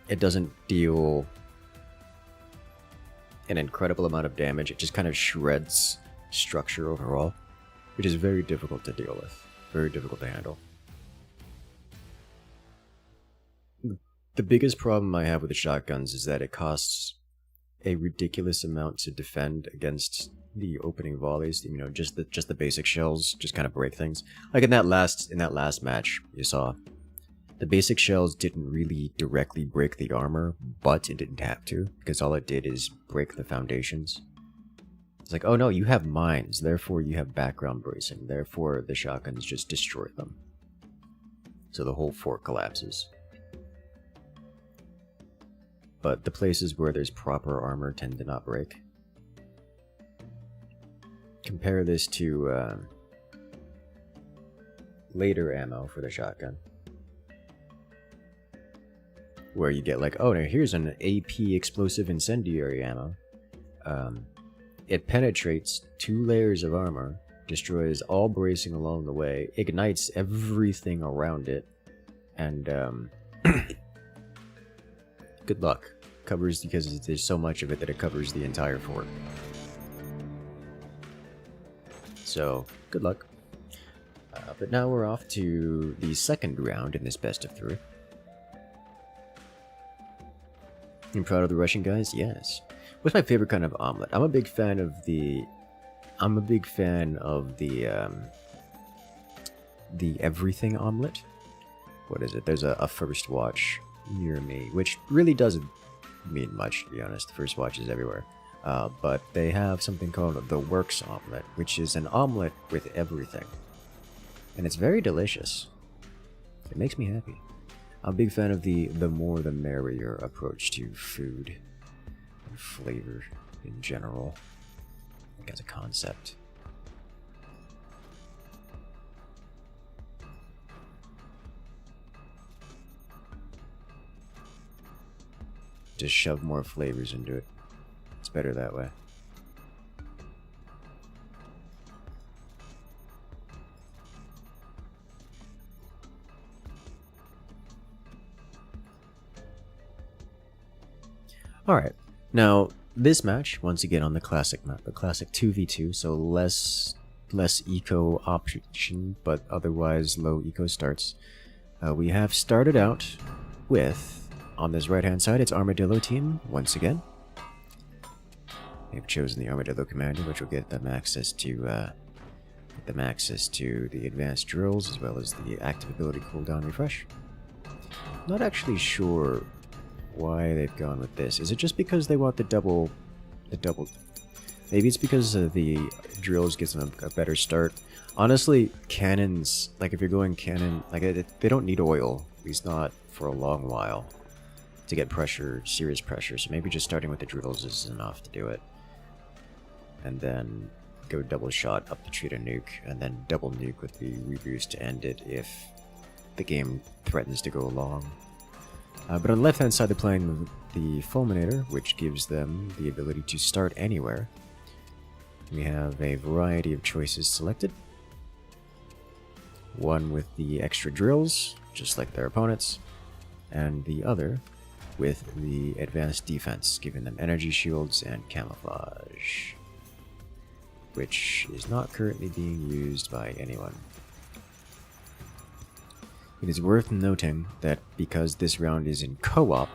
It doesn't deal an incredible amount of damage. It just kind of shreds structure overall, which is very difficult to deal with. Very difficult to handle. The biggest problem I have with the shotguns is that it costs a ridiculous amount to defend against the opening volleys. You know, just the basic shells just kind of break things. Like in that last match you saw, the basic shells didn't really directly break the armor, but it didn't have to, because all it did is break the foundations. It's like, oh no, you have mines, therefore you have background bracing, therefore the shotguns just destroy them. So the whole fort collapses. But the places where there's proper armor tend to not break. Compare this to later ammo for the shotgun, where you get like, oh, now here's an AP explosive incendiary ammo. It penetrates 2 layers of armor, destroys all bracing along the way, ignites everything around it, and good luck. Covers, because there's so much of it that it covers the entire fort. So, good luck. But now we're off to the second round in this best of 3. You proud of the Russian guys? Yes. What's my favorite kind of omelet? I'm a big fan of the everything omelet. What is it? There's a First Watch near me, which really doesn't mean much, to be honest. The First Watch is everywhere. But they have something called the Works omelet, which is an omelet with everything. And it's very delicious. It makes me happy. I'm a big fan of the more the merrier approach to food and flavor in general, like as a concept. Just shove more flavors into it. It's better that way. Alright, now this match, once again on the classic map, the classic 2v2, so less eco option, but otherwise low eco starts. We have started out with, on this right hand side, it's Armadillo team, once again. They've chosen the Armadillo commander, which will get them access to the advanced drills, as well as the active ability cooldown refresh. Not actually sure why they've gone with this. Is it just because they want the double? Maybe it's because the drills gives them a better start. Honestly, cannons, like if you're going cannon, like they don't need oil, at least not for a long while, to get pressure, serious pressure. So maybe just starting with the drills is enough to do it. And then go double shot up to treat a nuke, and then double nuke with the reboost to end it if the game threatens to go long. But on the left hand side they're playing the Fulminator, which gives them the ability to start anywhere. We have a variety of choices selected. One with the extra drills, just like their opponents, and the other with the advanced defense, giving them energy shields and camouflage, which is not currently being used by anyone. It is worth noting that because this round is in co-op,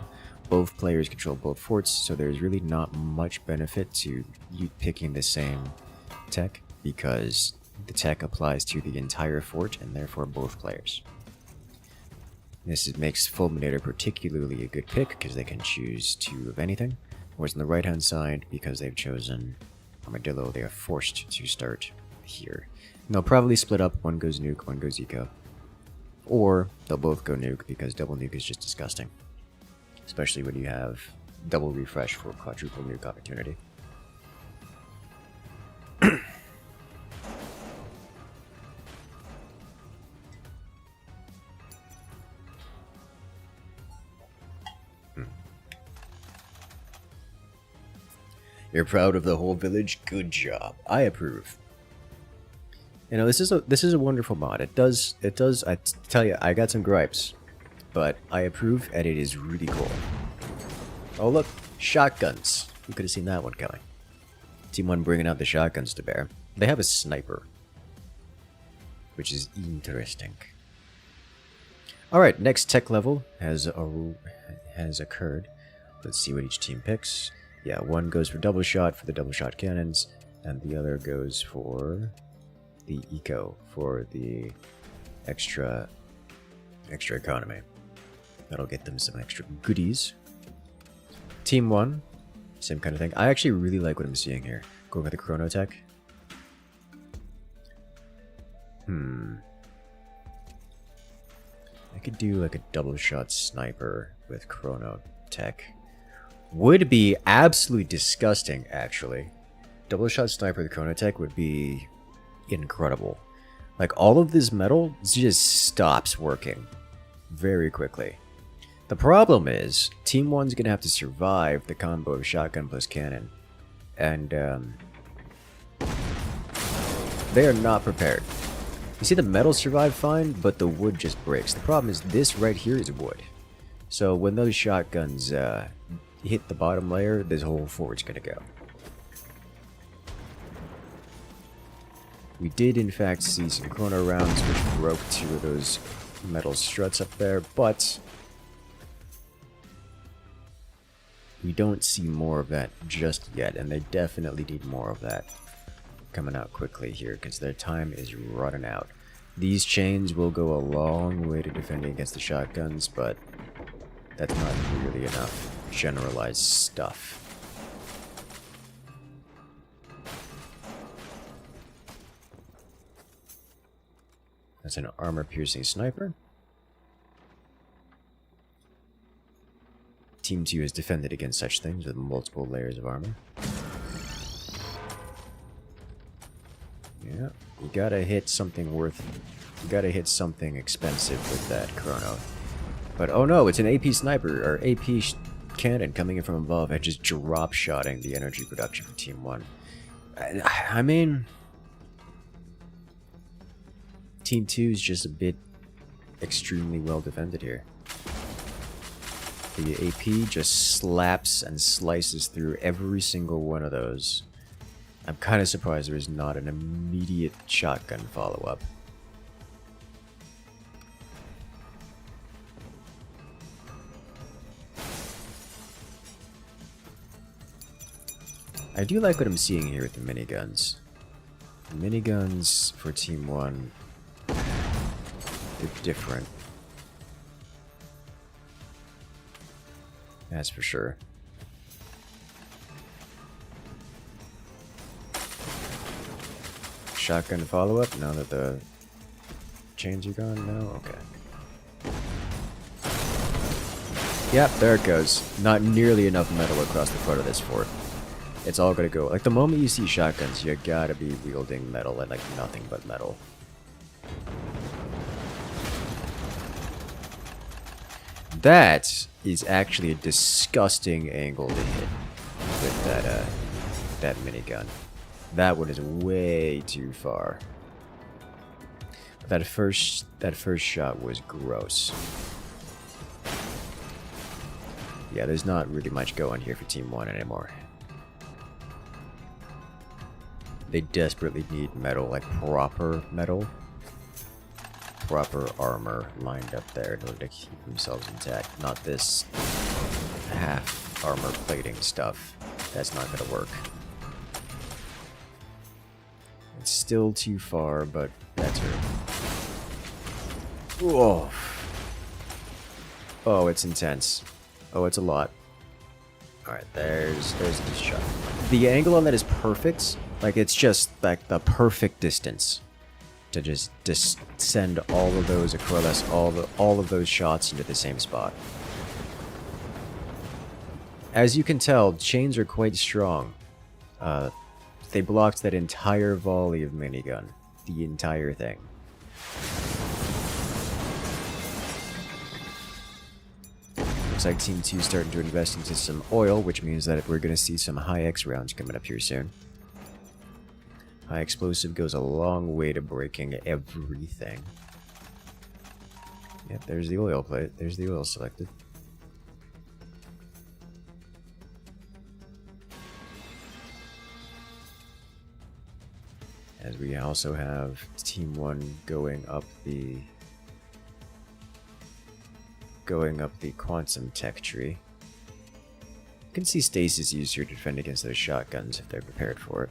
both players control both forts, so there's really not much benefit to you picking the same tech, because the tech applies to the entire fort and therefore both players. This makes Fulminator particularly a good pick because they can choose 2 of anything, whereas on the right hand side, because they've chosen Armadillo, they are forced to start here. And they'll probably split up, one goes nuke, one goes eco. Or they'll both go nuke, because double nuke is just disgusting. Especially when you have double refresh for quadruple nuke opportunity. You're proud of the whole village? Good job. I approve. You know, this is a wonderful mod. It does. Tell you, I got some gripes, but I approve, and it is really cool. Oh look, shotguns. You could have seen that one coming. Team 1 bringing out the shotguns to bear. They have a sniper, which is interesting. Alright, next tech level has occurred. Let's see what each team picks. Yeah, one goes for double shot for the double shot cannons, and the other goes for the eco for the extra economy. That'll get them some extra goodies. Team 1, same kind of thing. I actually really like what I'm seeing here. Going with the chrono tech. I could do like a double shot sniper with chrono tech. Would be absolutely disgusting, actually. Double shot sniper with chrono tech would be incredible. Like, all of this metal just stops working very quickly. The problem is, Team 1's gonna have to survive the combo of shotgun plus cannon. And, they are not prepared. You see, the metal survived fine, but the wood just breaks. The problem is, this right here is wood. So when those shotguns hit the bottom layer, this whole fort's gonna go. We did, in fact, see some chrono rounds which broke 2 of those metal struts up there, but we don't see more of that just yet, and they definitely need more of that coming out quickly here, because their time is running out. These chains will go a long way to defending against the shotguns, but that's not really enough generalized stuff. That's an armor-piercing sniper. Team 2 has defended against such things with multiple layers of armor. Yeah, you gotta hit something you gotta hit something expensive with that chrono. But oh no, it's an AP sniper, or AP cannon coming in from above and just drop-shotting the energy production for Team 1. I mean, Team 2 is just a bit extremely well defended here. The AP just slaps and slices through every single one of those. I'm kind of surprised there is not an immediate shotgun follow-up. I do like what I'm seeing here with the miniguns. The miniguns for Team 1, they're different. That's for sure. Shotgun follow-up now that the chains are gone? No? Okay. Yep, there it goes. Not nearly enough metal across the front of this fort. It's all gonna go. Like, the moment you see shotguns, you gotta be wielding metal and, like, nothing but metal. That is actually a disgusting angle to hit with that minigun. That one is way too far. That first shot was gross. Yeah, there's not really much going here for Team 1 anymore. They desperately need metal, like proper metal. Proper armor lined up there in order to keep themselves intact. Not this half armor plating stuff. That's not gonna work. It's still too far, but better. Whoa. Oh, it's intense. Oh, it's a lot. Alright, there's the shot. The angle on that is perfect. Like, it's just like the perfect distance to just send all of those across all of those shots into the same spot. As you can tell, chains are quite strong. They blocked that entire volley of minigun. The entire thing. Looks like Team 2 is starting to invest into some oil, which means that we're going to see some high X rounds coming up here soon. High explosive goes a long way to breaking everything. Yep, there's the oil plate. There's the oil selected. As we also have Team 1 going up the quantum tech tree. You can see stasis used here to defend against those shotguns if they're prepared for it.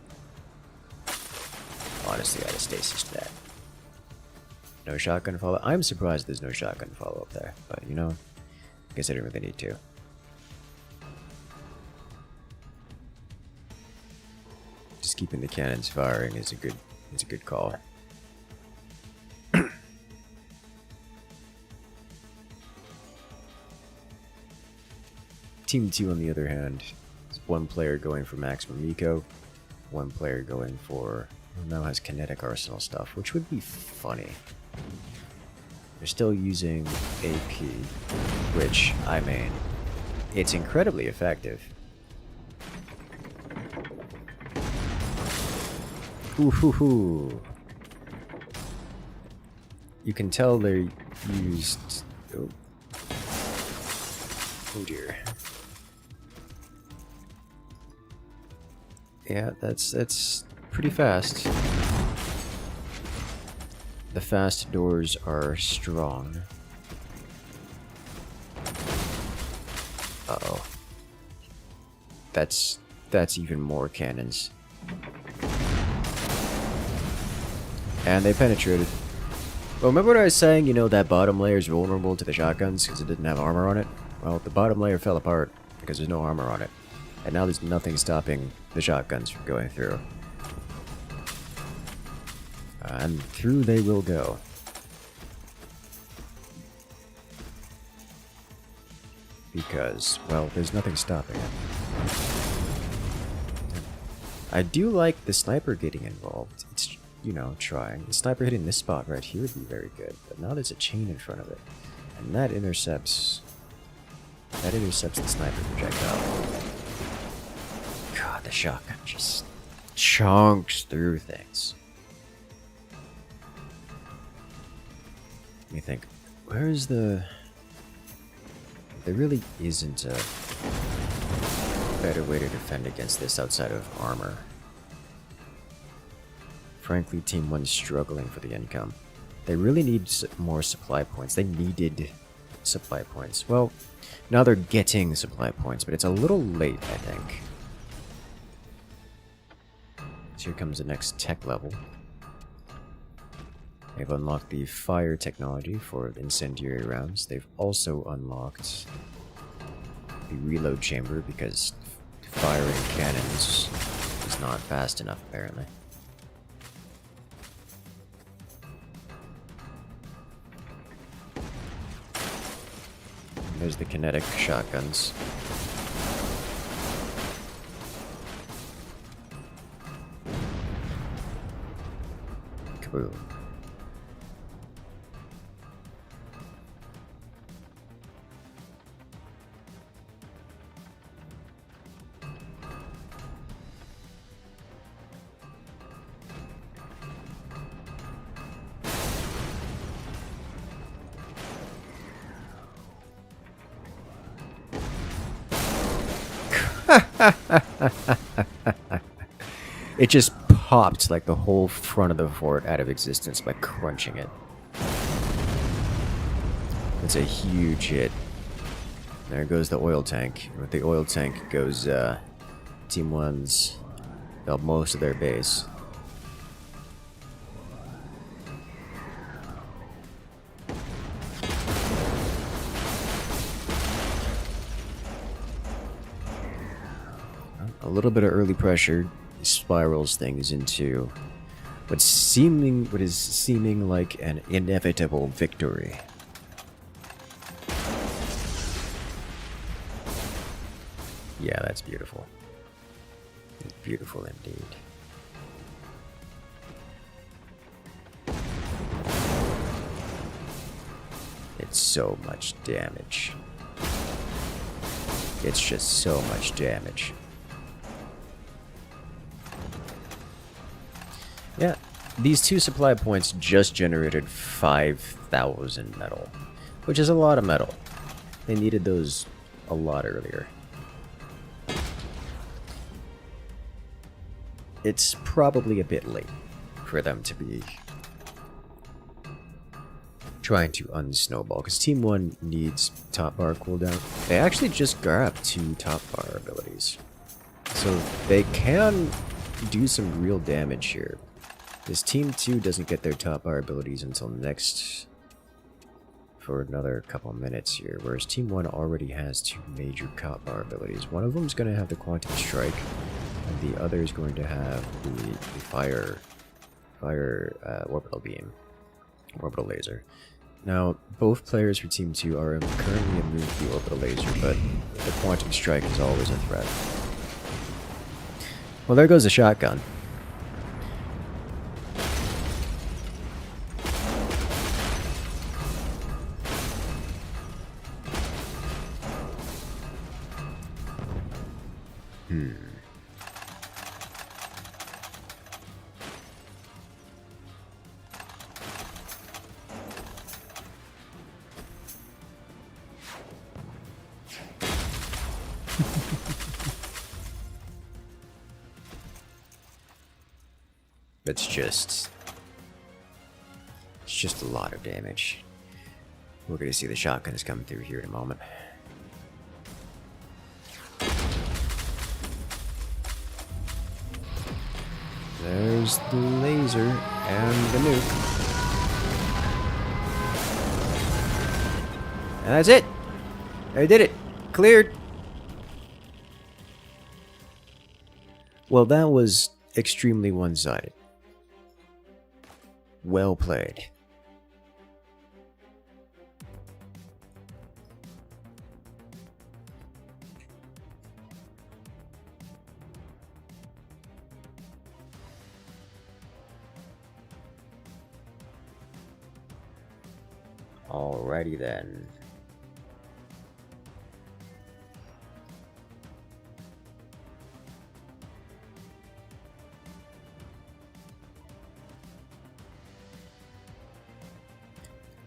Honestly, I'd have stasis to that. No shotgun follow. I'm surprised there's no shotgun follow up there, but you know, I guess I didn't really need to. Just keeping the cannons firing is a good call. Team 2, on the other hand, is one player going for maximum eco, one player going for, well, now has kinetic arsenal stuff, which would be funny. They're still using AP, which, I mean, it's incredibly effective. Ooh. You can tell they're used... Oh dear. Yeah, that's pretty fast. The fast doors are strong. Uh-oh. That's even more cannons. And they penetrated. Well, remember what I was saying, you know, that bottom layer is vulnerable to the shotguns because it didn't have armor on it? Well, the bottom layer fell apart because there's no armor on it. And now there's nothing stopping the shotguns from going through. And through they will go. Because, well, there's nothing stopping it. I do like the sniper getting involved. It's, you know, trying. The sniper hitting this spot right here would be very good. But now there's a chain in front of it. And that intercepts the sniper projectile. God, the shotgun just chunks through things. Let me think. Where is the... There really isn't a better way to defend against this outside of armor. Frankly, Team 1's struggling for the income. They really need more supply points. They needed supply points. Well, now they're getting supply points, but it's a little late, I think. So here comes the next tech level. They've unlocked the fire technology for incendiary rounds. They've also unlocked the reload chamber because firing cannons is not fast enough, apparently. And there's the kinetic shotguns. Kaboom. It just popped like the whole front of the fort out of existence by crunching it. It's a huge hit. There goes the oil tank. With the oil tank goes Team 1's, well, most of their base. A little bit of early pressure spirals things into what is seeming like an inevitable victory. Yeah, that's beautiful. It's beautiful indeed. It's so much damage. It's just so much damage. Yeah, these 2 supply points just generated 5,000 metal, which is a lot of metal. They needed those a lot earlier. It's probably a bit late for them to be trying to unsnowball, because Team 1 needs top bar cooldown. They actually just grabbed 2 top bar abilities, so they can do some real damage here. This Team 2 doesn't get their top bar abilities until next for another couple minutes here, whereas Team 1 already has 2 major top bar abilities. One of them is going to have the Quantum Strike, and the other is going to have the Fire Orbital Beam, Orbital Laser. Now, both players for Team 2 are currently immune to the Orbital Laser, but the Quantum Strike is always a threat. Well, there goes the shotgun. It's just a lot of damage. We're gonna see the shotguns coming through here in a moment. There's the laser and the nuke. And that's it! I did it! Cleared! Well, that was extremely one-sided. Well played. Alrighty then.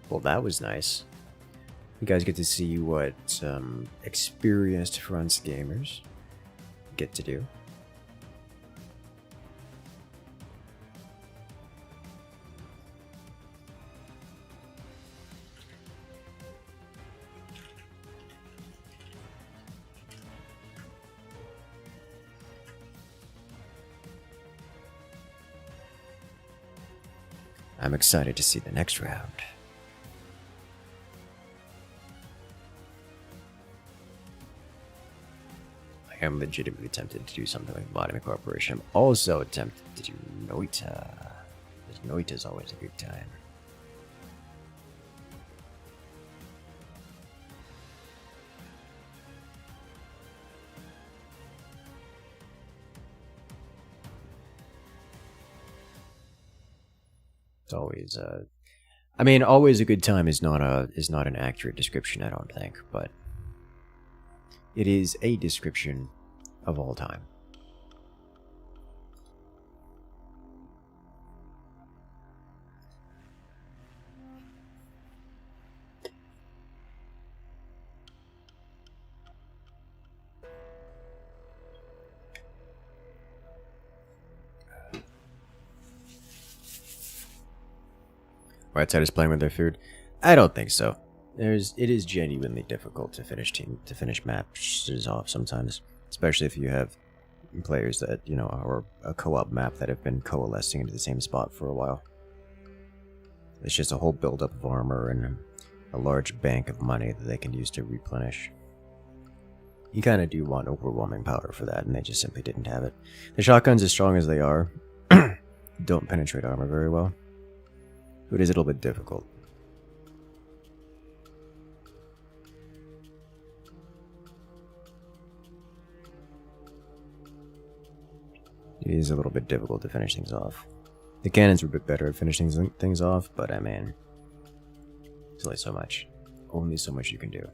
Well, that was nice. You guys get to see what experienced fronts gamers get to do. I'm excited to see the next round. I am legitimately tempted to do something like Vladimir Corporation. I'm also tempted to do Noita, because Noita is always a good time. It's always I mean, always a good time is not an accurate description, I don't think, but it is a description of all time. Right side is playing with their food. I don't think so. It is genuinely difficult to finish matches off sometimes, especially if you have players that, you know, are a co-op map that have been coalescing into the same spot for a while. It's just a whole buildup of armor and a large bank of money that they can use to replenish. You kind of do want overwhelming power for that, and they just simply didn't have it. The shotguns, as strong as they are, don't penetrate armor very well. It is a little bit difficult. It is a little bit difficult to finish things off. The cannons were a bit better at finishing things off, but I mean, it's only so much. Only so much you can do.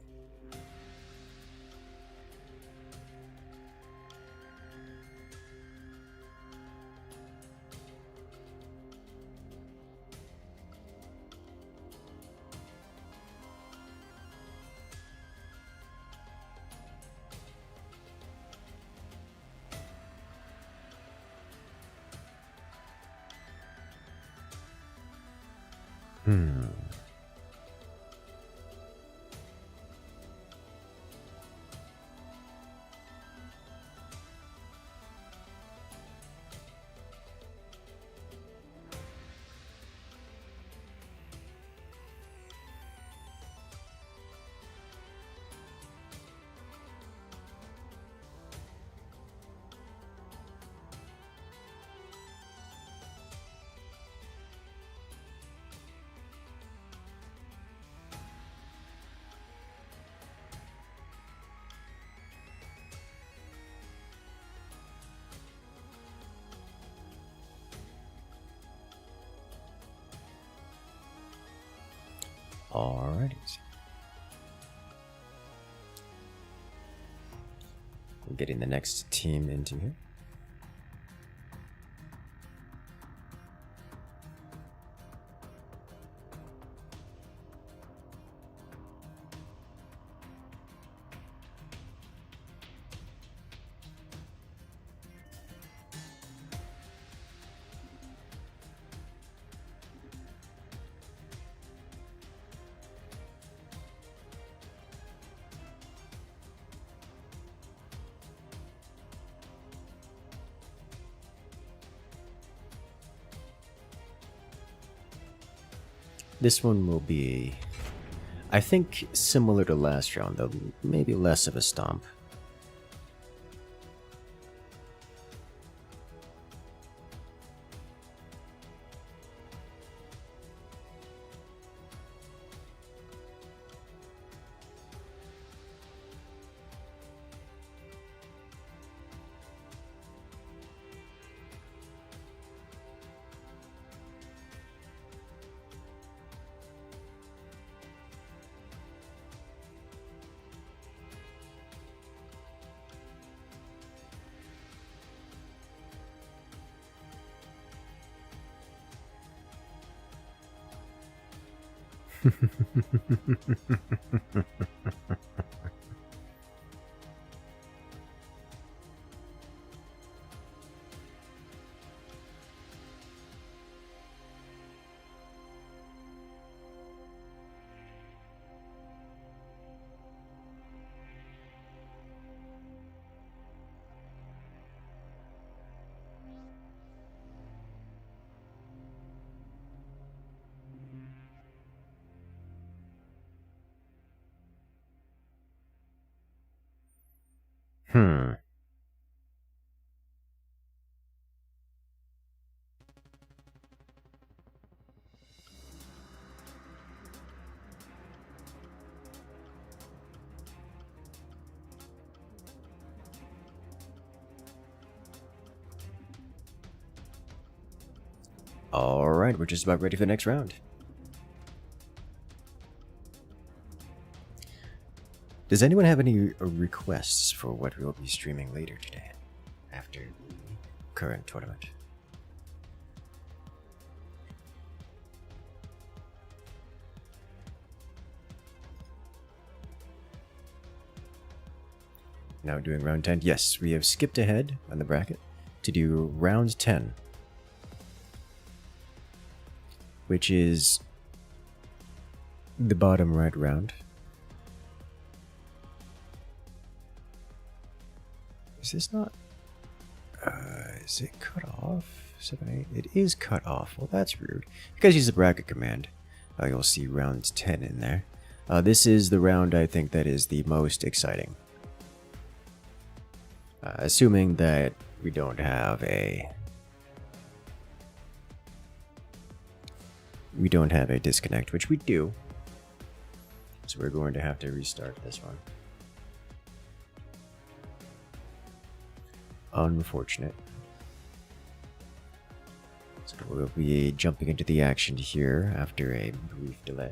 Hmm. Alright. We're getting the next team into here. This one will be, I think, similar to last round, though maybe less of a stomp. Hmm. Alright, we're just about ready for the next round. Does anyone have any requests for what we'll be streaming later today, after the current tournament? Now doing round 10. Yes, we have skipped ahead on the bracket to do round 10, which is the bottom right round. Is this not... is it cut off? 7, 8? It is cut off. Well, that's weird. Because use the bracket command, you'll see round 10 in there. This is the round I think that is the most exciting. Assuming that we don't have a... we don't have a disconnect, which we do. So we're going to have to restart this one. Unfortunate. So we'll be jumping into the action here after a brief delay.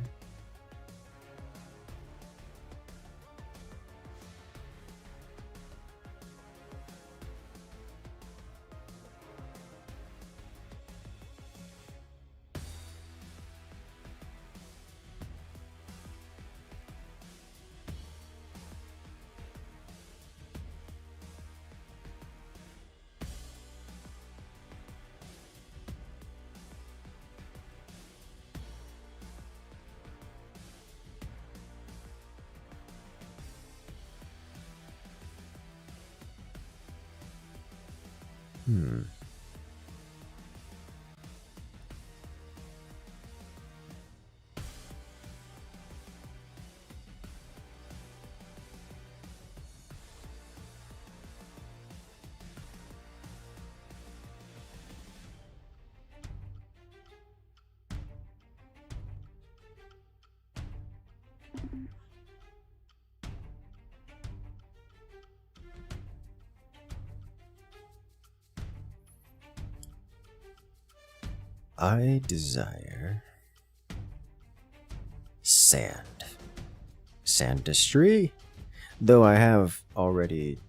I desire sand. Sandistry? Though I have already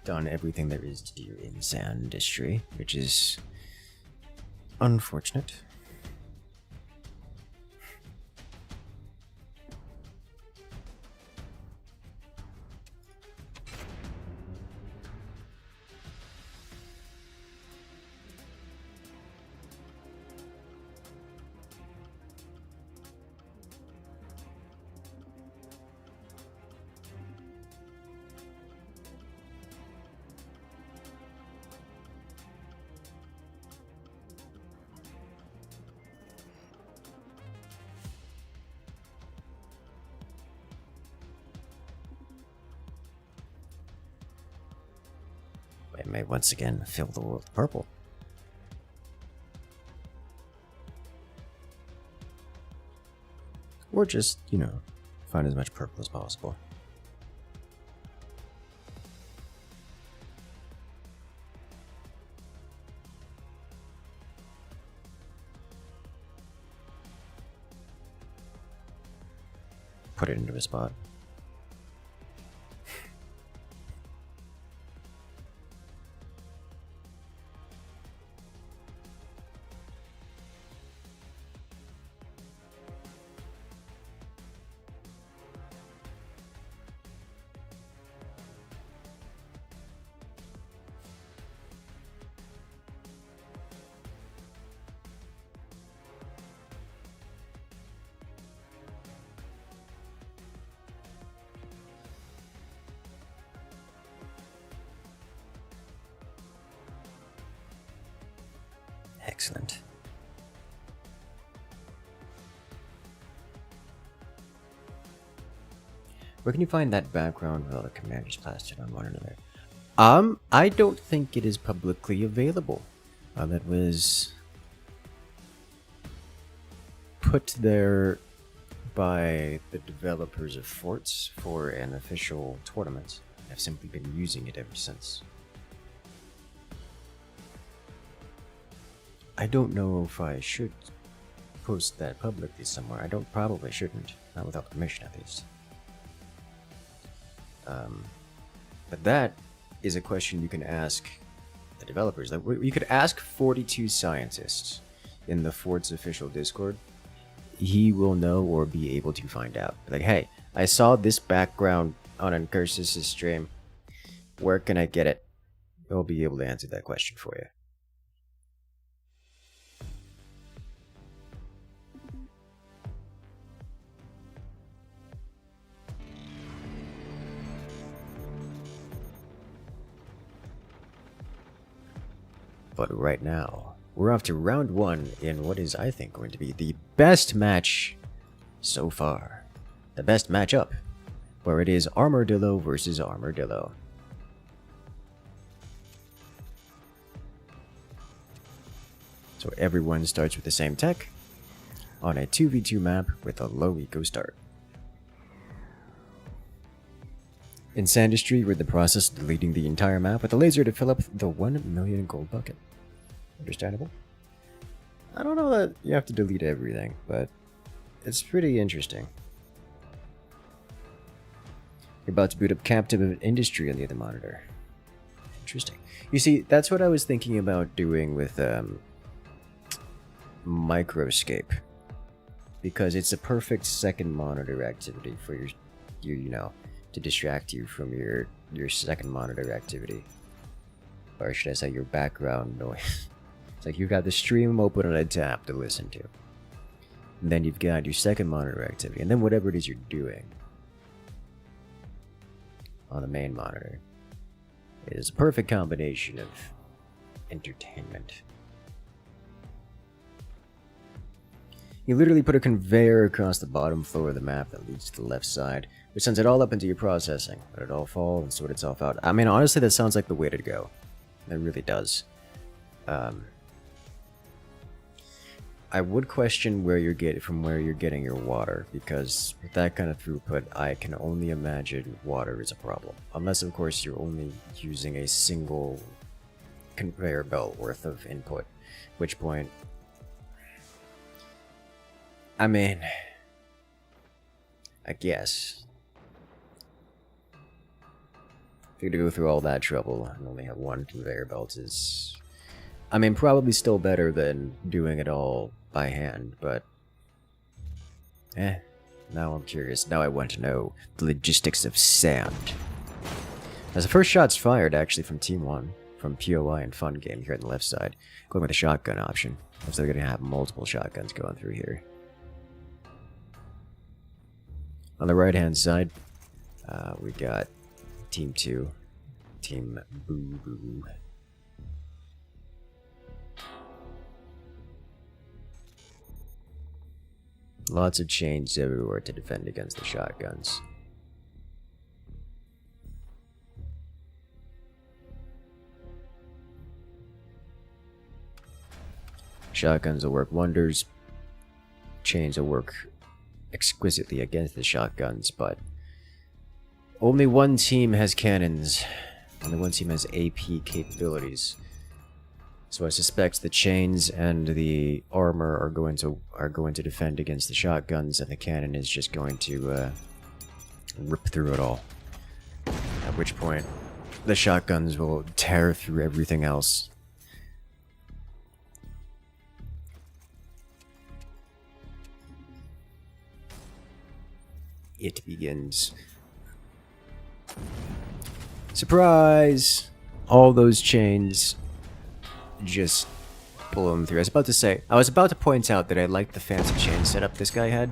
done everything there is to do in sandistry, which is unfortunate. I may once again fill the world with purple. Or just, find as much purple as possible. Put it into a spot. Excellent. Where can you find that background with all the commanders plastered on one another? I don't think it is publicly available. That was put there by the developers of Forts for an official tournament. I've simply been using it ever since. I don't know if I should post that publicly somewhere. I probably shouldn't. Not without permission, at least. But that is a question you can ask the developers. Like, you could ask 42 scientists in the Fort's official Discord. He will know or be able to find out. Like, hey, I saw this background on Incursus' stream. Where can I get it? He'll be able to answer that question for you. But right now, we're off to round 1 in what is, I think, going to be the best match so far. The best matchup, where it is Armadillo versus Armadillo. So everyone starts with the same tech, on a 2v2 map with a low eco start. In Sandistry, we're in the process of deleting the entire map with a laser to fill up the 1 million gold bucket. Understandable? I don't know that you have to delete everything, but it's pretty interesting. You're about to boot up Captive of Industry on the other monitor. Interesting. You see, that's what I was thinking about doing with Microscape, because it's a perfect second monitor activity for your to distract you from your second monitor activity, or should I say your background noise. It's like you've got the stream open on a tab to listen to, and then you've got your second monitor activity, and then whatever it is you're doing on the main monitor. It is a perfect combination of entertainment. You literally put a conveyor across the bottom floor of the map that leads to the left side, which sends it all up into your processing. Let it all fall and sort itself out. I mean, honestly, that sounds like the way to go. It really does. I would question where you're getting your water, because with that kind of throughput, I can only imagine water is a problem. Unless, of course, you're only using a single conveyor belt worth of input, at which point, I mean, I guess. If you're to go through all that trouble and only have one conveyor belt is, I mean, probably still better than doing it all by hand, but now I'm curious. Now I want to know the logistics of sand. As the first shot's fired, actually, from Team 1, from POI and Fun Game here on the left side, going with the shotgun option. Looks like they're going to have multiple shotguns going through here. On the right-hand side, we got Team 2, Team Boo Boo. Lots of chains everywhere to defend against the shotguns. Shotguns will work wonders. Chains will work exquisitely against the shotguns, but only one team has cannons. Only one team has AP capabilities. So I suspect the chains and the armor are going to defend against the shotguns, and the cannon is just going to rip through it all. At which point, the shotguns will tear through everything else. It begins. Surprise! All those chains just pull them through. I was about to point out that I liked the fancy chain setup this guy had,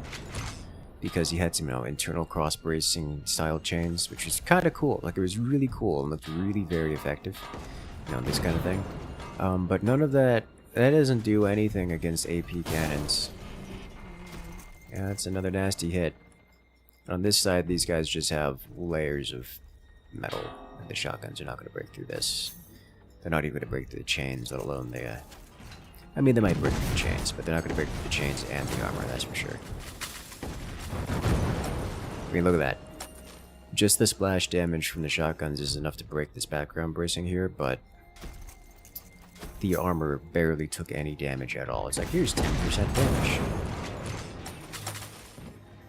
because he had some, internal cross-bracing style chains, which was kind of cool. Like, it was really cool and looked really very effective, this kind of thing. But none of that doesn't do anything against AP cannons. Yeah, that's another nasty hit. On this side, these guys just have layers of metal, and the shotguns are not going to break through this. They're not even going to break through the chains, let alone the, I mean, they might break through the chains, but they're not going to break through the chains and the armor, that's for sure. I mean, look at that. Just the splash damage from the shotguns is enough to break this background bracing here, but the armor barely took any damage at all. It's like, here's 10% damage.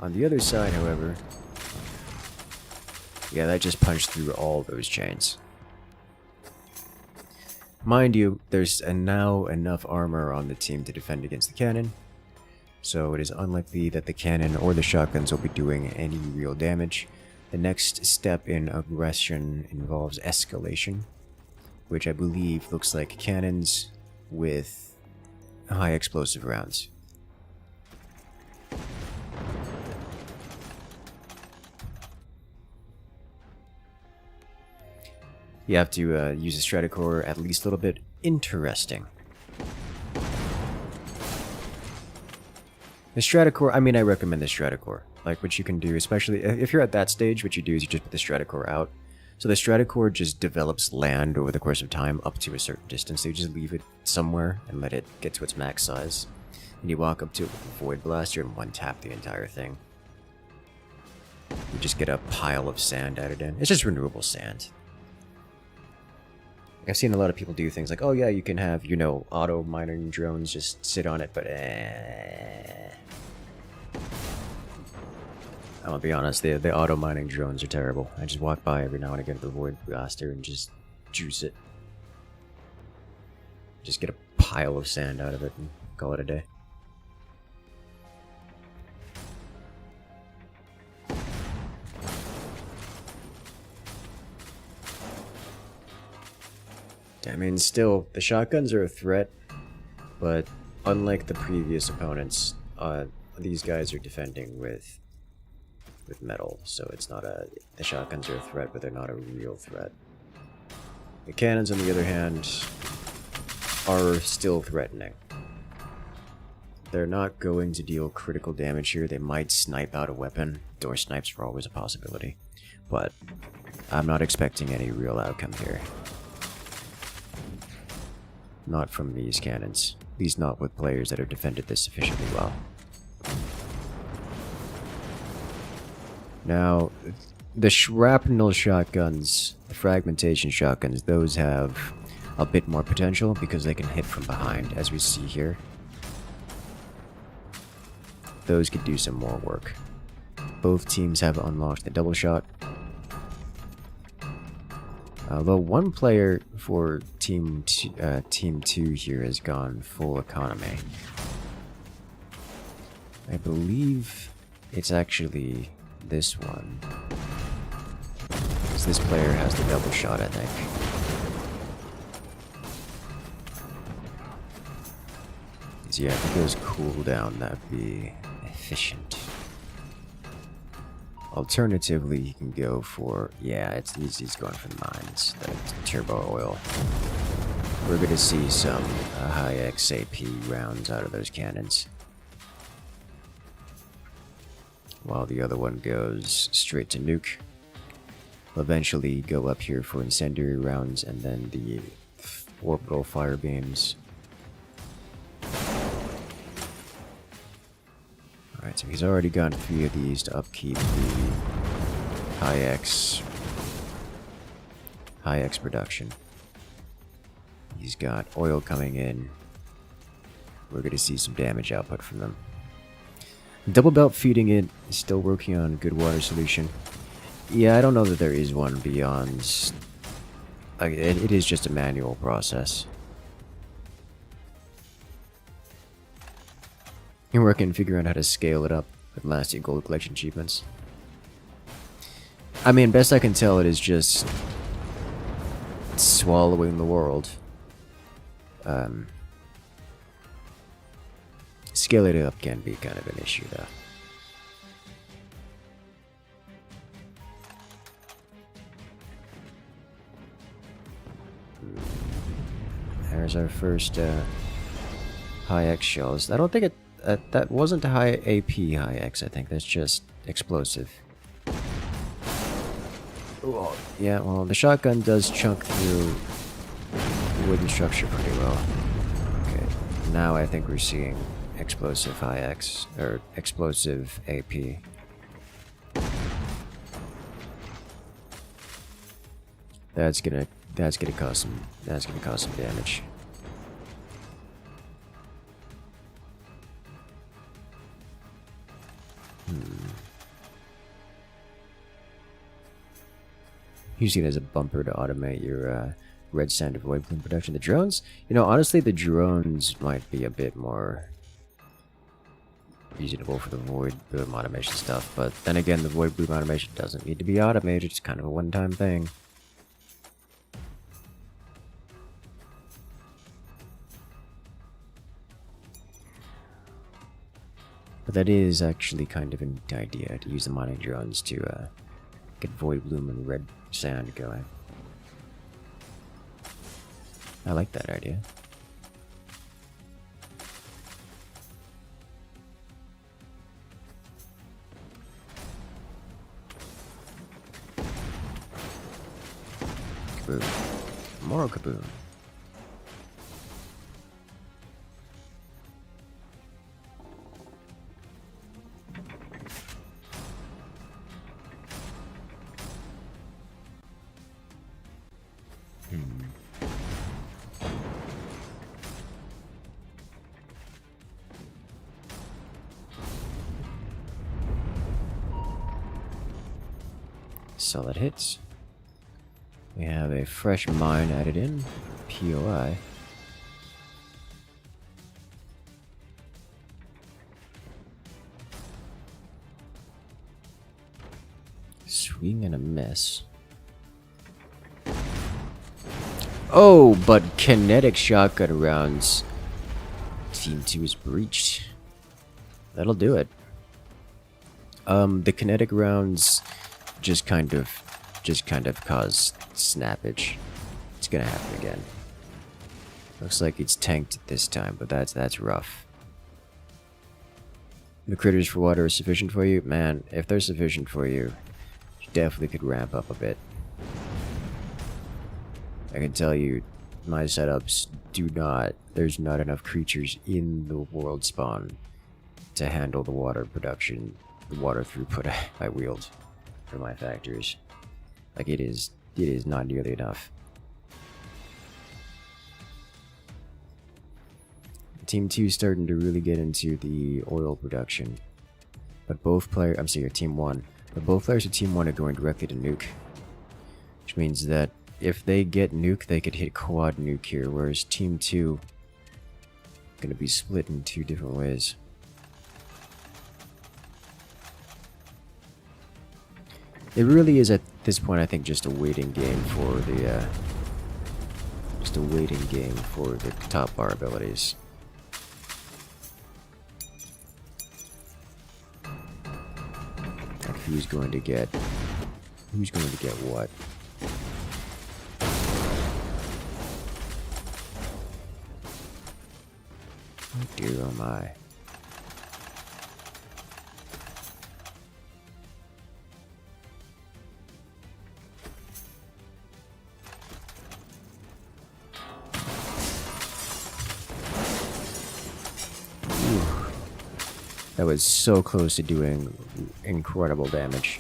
On the other side, however, yeah, that just punched through all those chains. Mind you, there's now enough armor on the team to defend against the cannon, so it is unlikely that the cannon or the shotguns will be doing any real damage. The next step in aggression involves escalation, which I believe looks like cannons with high explosive rounds. You have to use a Stratocore at least a little bit. Interesting. The Stratocore, I mean, I recommend the Stratocore. Like, what you can do, especially if you're at that stage, what you do is you just put the Stratocore out. So the Stratocore just develops land over the course of time up to a certain distance. So you just leave it somewhere and let it get to its max size. And you walk up to it with a Void Blaster and one-tap the entire thing. You just get a pile of sand added in. It's just renewable sand. I've seen a lot of people do things like, oh yeah, you can have, auto mining drones just sit on it, but I'm gonna be honest, the auto mining drones are terrible. I just walk by every now and again with the Void Blaster and just juice it. Just get a pile of sand out of it and call it a day. I mean, still, the shotguns are a threat, but unlike the previous opponents, these guys are defending with metal, so it's not the shotguns are a threat, but they're not a real threat. The cannons, on the other hand, are still threatening. They're not going to deal critical damage here. They might snipe out a weapon. Door snipes are always a possibility. But I'm not expecting any real outcome here. Not from these cannons. At least not with players that have defended this sufficiently well. Now, the shrapnel shotguns, the fragmentation shotguns, those have a bit more potential because they can hit from behind, as we see here. Those could do some more work. Both teams have unlocked the double shot. Although one player for team 2 here has gone full economy. I believe it's actually this one. Because this player has the double shot, I think. So yeah, if it goes cooldown, that'd be efficient. Alternatively, you can go for, yeah, he's going for the mines, the turbo oil. We're gonna see some high XAP rounds out of those cannons. While the other one goes straight to nuke. We'll eventually go up here for incendiary rounds and then the orbital fire beams. Alright, so he's already gotten 3 of these to upkeep the high X production. He's got oil coming in. We're going to see some damage output from them. Double belt feeding it is still working on a good water solution. Yeah, I don't know that there is one beyond... it is just a manual process. You're working figuring out how to scale it up with lasting gold collection achievements. I mean, best I can tell, it is just swallowing the world. Scaling it up can be kind of an issue, though. There's our first high X shells. I don't think it. That wasn't a high AP high X, I think. That's just explosive. Ooh, yeah, well, the shotgun does chunk through the wooden structure pretty well. Okay, now I think we're seeing explosive high X, or explosive AP. That's gonna cause some damage. Using it as a bumper to automate your red sand void plume production. The drones, you know, honestly, the drones might be a bit more reasonable for the void bloom automation stuff, but then again, the void bloom automation doesn't need to be automated. It's kind of a one-time thing. But that is actually kind of an idea, to use the mining drones to get void bloom and red sand going. I like that idea. Kaboom. More kaboom. Solid hits. We have a fresh mine added in. POI. Swing and a miss. Oh, but kinetic shotgun rounds. Team 2 is breached. That'll do it. The kinetic rounds just kind of cause snappage. It's gonna happen again. Looks like it's tanked this time, but that's rough. The critters for water are sufficient for you? Man, if they're sufficient for you, you definitely could ramp up a bit. I can tell you, my setups do not... There's not enough creatures in the world spawn to handle the water production, the water throughput I wield for my factories. Like, it is not nearly enough. Team 2 is starting to really get into the oil production. But both players... I'm sorry, Team 1. But both players of Team 1 are going directly to nuke. Which means that if they get nuke, they could hit quad nuke here, whereas Team 2 is going to be split in 2 different ways. It really is at this point, I think, just a waiting game for the top bar abilities. Like who's going to get what? Oh dear, oh my. That was so close to doing incredible damage.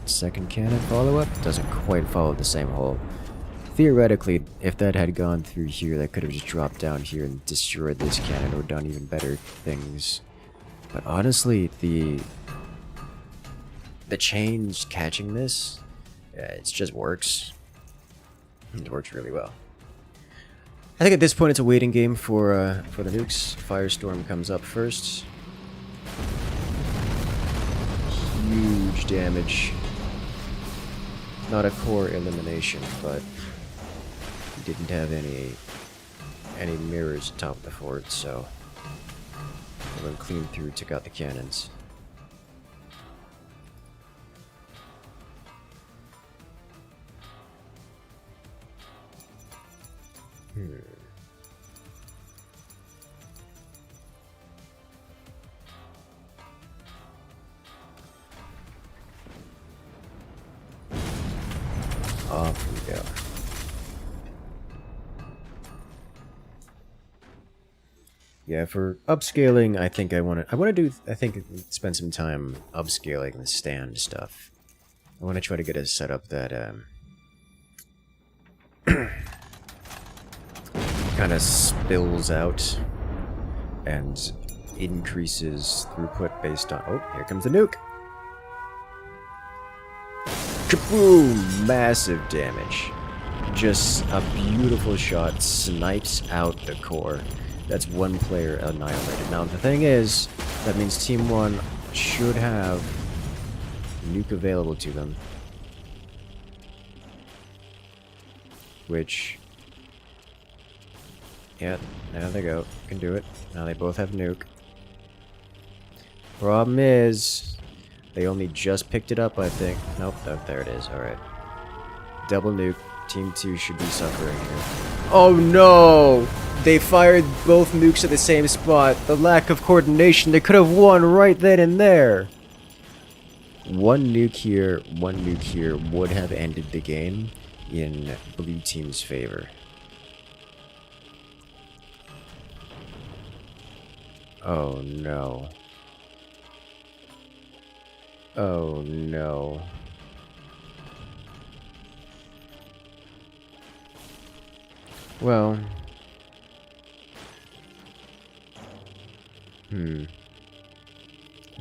Second cannon follow-up doesn't quite follow the same hole. Theoretically, if that had gone through here, that could have just dropped down here and destroyed this cannon or done even better things. But honestly, the chains catching this, it just works. It works really well. I think at this point it's a waiting game for the nukes. Firestorm comes up first. Huge damage. Not a core elimination, but he didn't have any mirrors atop the fort, so they went clean through, took out the cannons. Off we go. Yeah, for upscaling, I think I want to spend some time upscaling the stand stuff. I want to try to get a setup that kind of spills out and increases throughput based on... Oh, here comes the nuke! Kaboom! Massive damage. Just a beautiful shot, snipes out the core. That's one player annihilated. Now the thing is, that means Team 1 should have nuke available to them. Which... Yeah, now they go. Can do it. Now they both have nuke. Problem is, they only just picked it up, I think. Nope, oh, there it is. Alright. Double nuke. Team 2 should be suffering here. Oh no! They fired both nukes at the same spot. The lack of coordination. They could have won right then and there. One nuke here would have ended the game in blue team's favor. Oh no. Oh no. Well.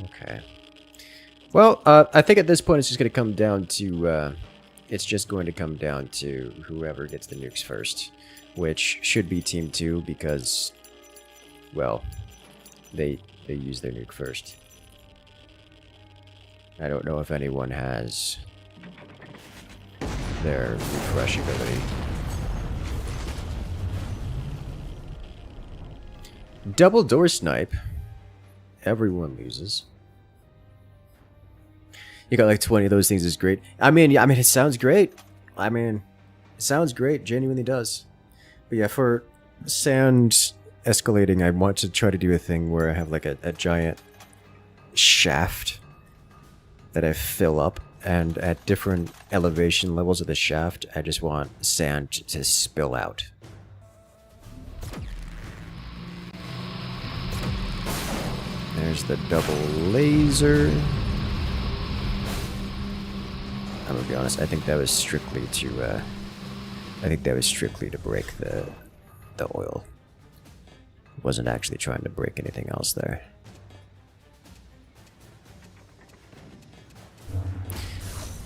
Okay. Well, I think at this point it's just going to come down to, whoever gets the nukes first. Which should be Team 2 because, well, they use their nuke first. I don't know if anyone has their refresh ability. Double door snipe. Everyone loses. You got like 20 of those things is great. I mean, it sounds great. I mean, it sounds great, genuinely does. But yeah, for sand escalating, I want to try to do a thing where I have like a giant shaft that I fill up, and at different elevation levels of the shaft, I just want sand to spill out. There's the double laser. I'm gonna be honest, I think that was strictly to break the oil. Wasn't actually trying to break anything else there.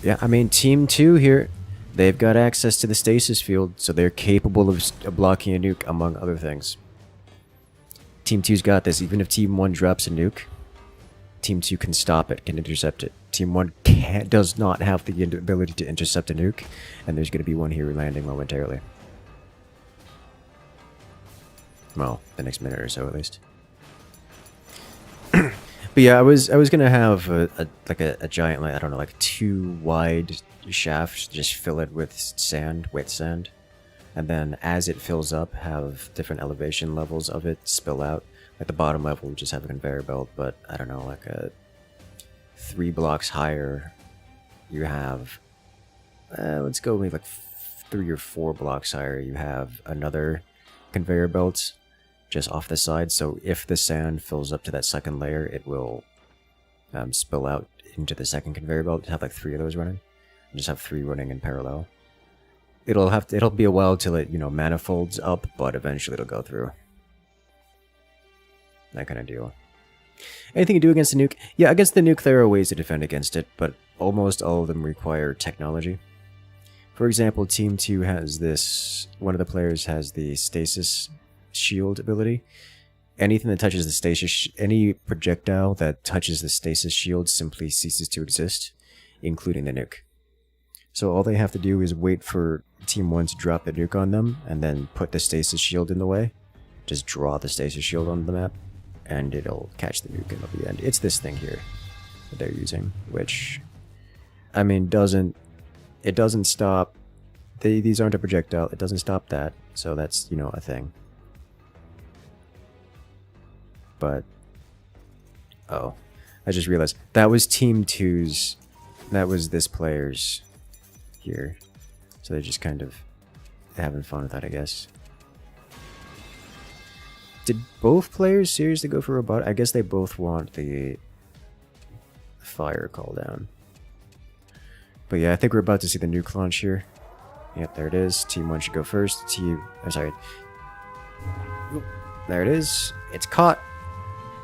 Yeah, I mean, Team 2 here, they've got access to the stasis field, so they're capable of blocking a nuke, among other things. Team 2's got this. Even if Team 1 drops a nuke, Team 2 can stop it, can intercept it. Team 1 does not have the ability to intercept a nuke, and there's going to be one here landing momentarily. Well, the next minute or so, at least. But yeah, I was gonna have a giant, like, I don't know, like 2 wide shaft, just fill it with sand, wet sand, and then as it fills up, have different elevation levels of it spill out. Like the bottom level, we just have a conveyor belt, but I don't know, like 3 blocks higher, you have, let's go maybe like 3 or 4 blocks higher, you have another conveyor belt just off the side, so if the sand fills up to that second layer, it will spill out into the second conveyor belt. Have like 3 of those running. Just have 3 running in parallel. It'll be a while till it, you know, manifolds up, but eventually it'll go through. That kind of deal. Anything you do against the nuke? Yeah, against the nuke there are ways to defend against it, but almost all of them require technology. For example, Team 2 has this, one of the players has the stasis shield ability. Anything that touches the stasis, any projectile that touches the stasis shield simply ceases to exist, including the nuke. So all they have to do is wait for Team 1 to drop the nuke on them, and then put the stasis shield in the way. Just draw the stasis shield on the map, and it'll catch the nuke, and it'll be end. It's this thing here that they're using, which, I mean, it doesn't stop. These aren't a projectile. It doesn't stop that, so that's, you know, a thing. But, oh, I just realized that was Team 2's, that was this player's here. So they're just kind of having fun with that, I guess. Did both players seriously go for robot? I guess they both want the fire call down. But yeah, I think we're about to see the nuke launch here. Yep, there it is. Team 1 should go first. There it is. It's caught.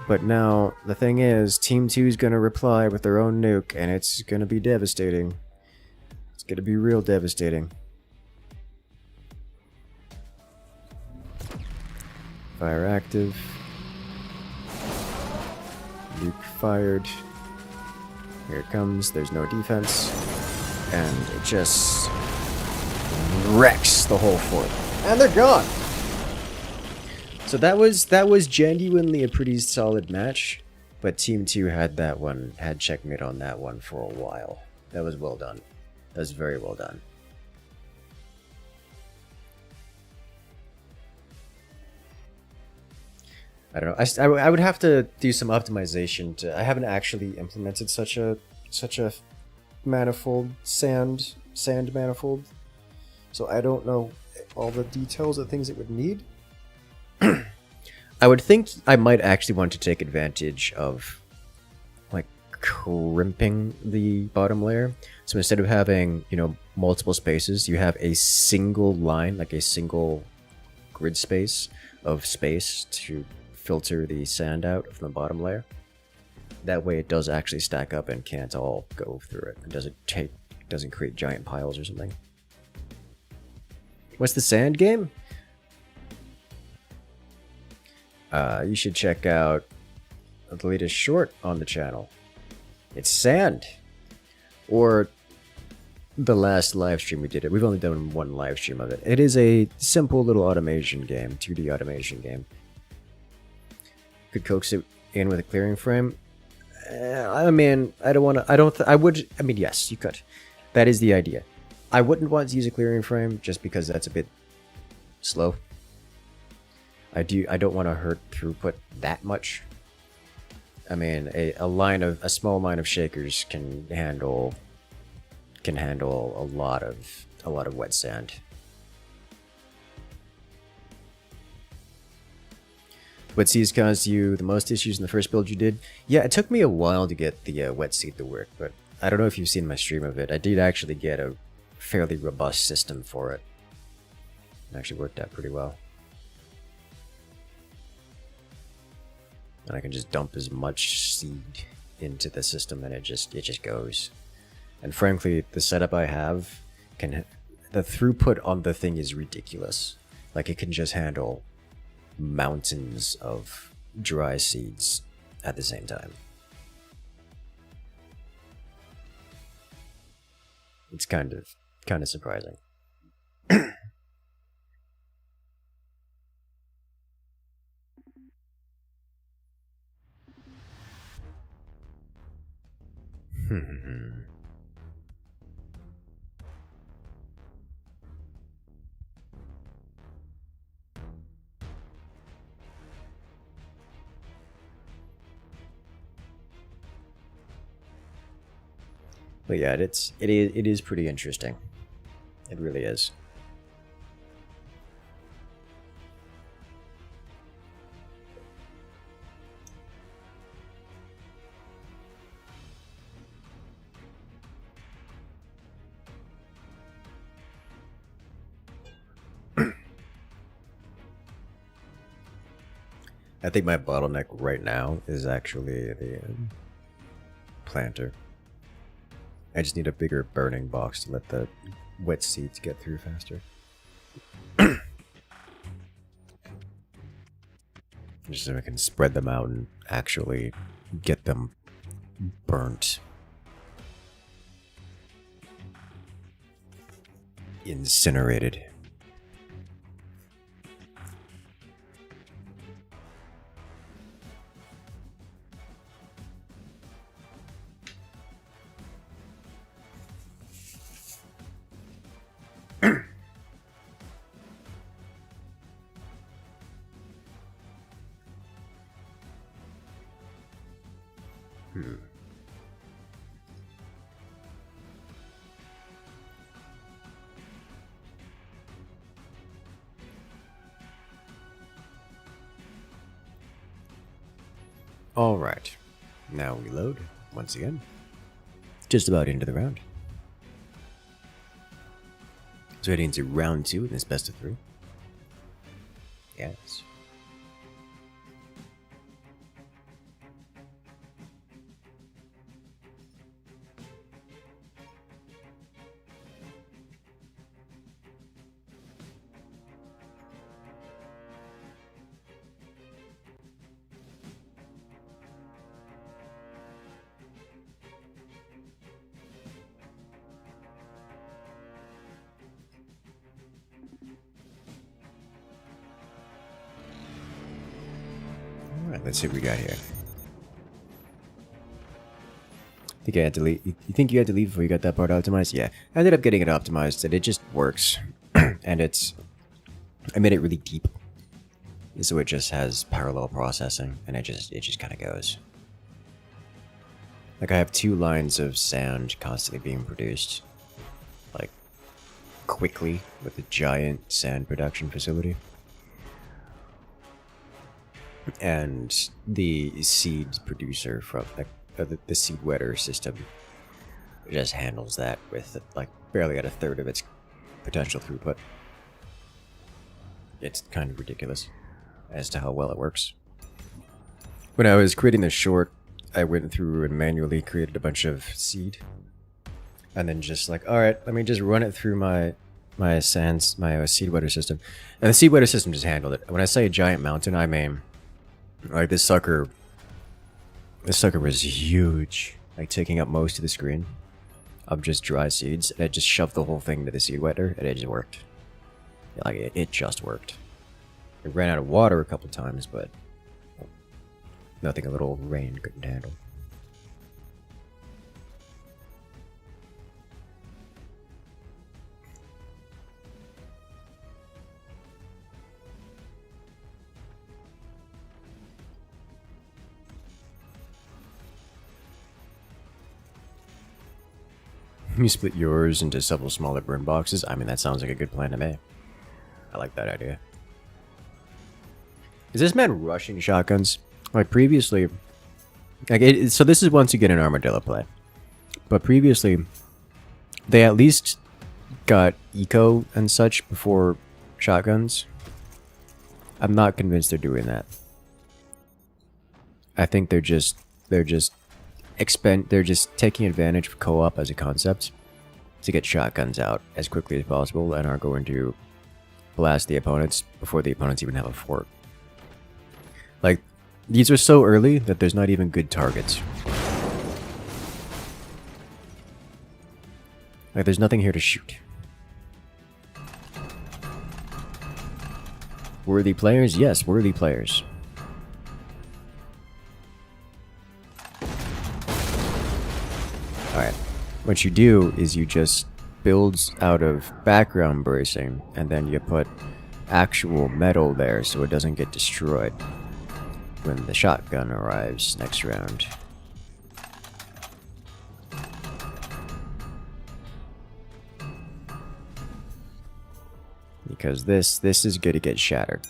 But now, the thing is, Team 2 is going to reply with their own nuke, and it's going to be devastating. It's going to be real devastating. Fire active. Nuke fired. Here it comes. There's no defense. And it just wrecks the whole fort. And they're gone! So that was genuinely a pretty solid match, but Team 2 had checkmate on that one for a while. That was well done. That was very well done. I don't know. I would have to do some optimization. I haven't actually implemented such a manifold sand manifold, so I don't know all the details of things it would need. I would think I might actually want to take advantage of, like, crimping the bottom layer. So instead of having, you know, multiple spaces, you have a single line, like a single grid space of space to filter the sand out from the bottom layer. That way it does actually stack up and can't all go through it. It doesn't create giant piles or something. What's the sand game? You should check out the latest short on the channel. It's sand. Or the last live stream we did it. We've only done one live stream of it. It is a simple little automation game, 2D automation game. Could coax it in with a clearing frame. I mean, I mean, yes, you could. That is the idea. I wouldn't want to use a clearing frame just because that's a bit slow. I don't want to hurt throughput that much. I mean, a small line of shakers can handle a lot of wet sand. Wet seeds caused you the most issues in the first build you did? Yeah, it took me a while to get the wet seed to work, but I don't know if you've seen my stream of it. I did actually get a fairly robust system for it. It actually worked out pretty well. And I can just dump as much seed into the system and it just goes. And frankly, the setup I have the throughput on the thing is ridiculous. Like, it can just handle mountains of dry seeds at the same time. It's kind of surprising. But yeah, it is pretty interesting. It really is. I think my bottleneck right now is actually the planter. I just need a bigger burning box to let the wet seeds get through faster. Just so I can spread them out and actually get them burnt. Incinerated. Alright, now we load once again. Just about into the round. So heading into round 2 in this best of 3. Yes. Alright, let's see what we got here. I think I had to leave. You think you had to leave before you got that part optimized? Yeah. I ended up getting it optimized and it just works. And I made it really deep. So it just has parallel processing and it just kind of goes. Like, I have 2 lines of sand constantly being produced. Like, quickly with a giant sand production facility. And the seed producer from the seed wetter system just handles that with like barely at a third of its potential throughput. It's kind of ridiculous as to how well it works. When I was creating this short, I went through and manually created a bunch of seed, and then just like, all right, let me just run it through my seed wetter system, and the seed wetter system just handled it. When I say a giant mountain, I mean, like, this sucker was huge, like taking up most of the screen of just dry seeds, and it just shoved the whole thing into the seed wetter, and it just worked. Like, it just worked. It ran out of water a couple times, but nothing a little rain couldn't handle. You split yours into several smaller burn boxes. I mean, that sounds like a good plan to me. I like that idea. Is this man rushing shotguns? Like previously, like so this is once you get an armadillo play. But previously, they at least got eco and such before shotguns. I'm not convinced they're doing that. I think they're just taking advantage of co-op as a concept to get shotguns out as quickly as possible and are going to blast the opponents before the opponents even have a fort. Like, these are so early that there's not even good targets. Like, there's nothing here to shoot. Worthy players? Yes, worthy players. Alright. What you do is you just build out of background bracing, and then you put actual metal there so it doesn't get destroyed when the shotgun arrives next round. Because this is going to get shattered.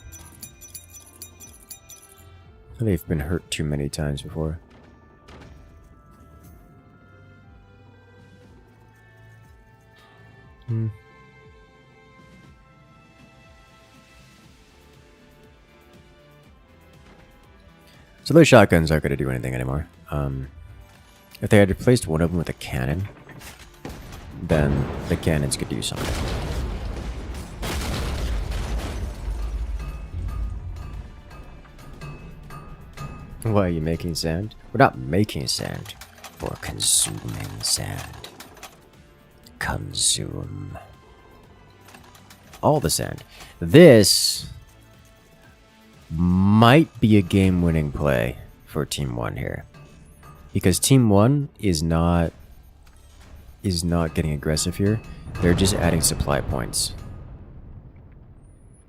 They've been hurt too many times before. So those shotguns aren't going to do anything anymore. If they had replaced one of them with a cannon, then the cannons could do something. Why are you making sand? We're not making sand. We're consuming sand. Consume. All the sand. This might be a game-winning play for Team 1 here. Because Team 1 is not getting aggressive here. They're just adding supply points.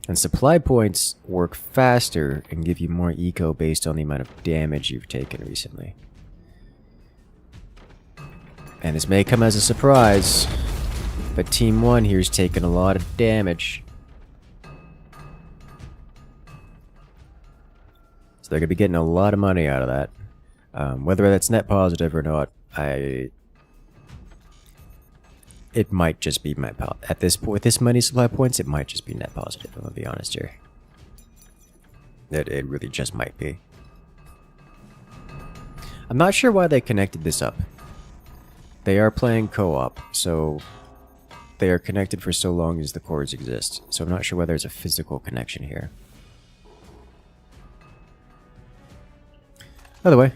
And supply points work faster and give you more eco based on the amount of damage you've taken recently. And this may come as a surprise, but Team 1 here's taken a lot of damage. So they're going to be getting a lot of money out of that. Whether that's net positive or not, it might just be net positive. At this point, with this many supply points, it might just be net positive. I'm gonna be honest here. It really just might be. I'm not sure why they connected this up. They are playing co-op, so they are connected for so long as the cores exist. So I'm not sure whether there's a physical connection here. By the way,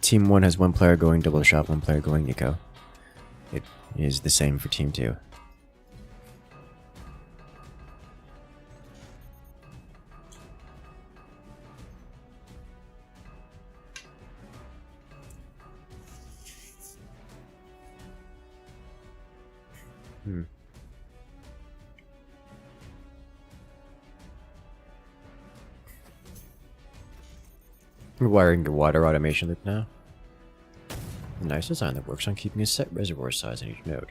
Team 1 has one player going double shot, one player going eco. It is the same for Team 2. We're wiring the water automation loop now. A nice design that works on keeping a set reservoir size in each node.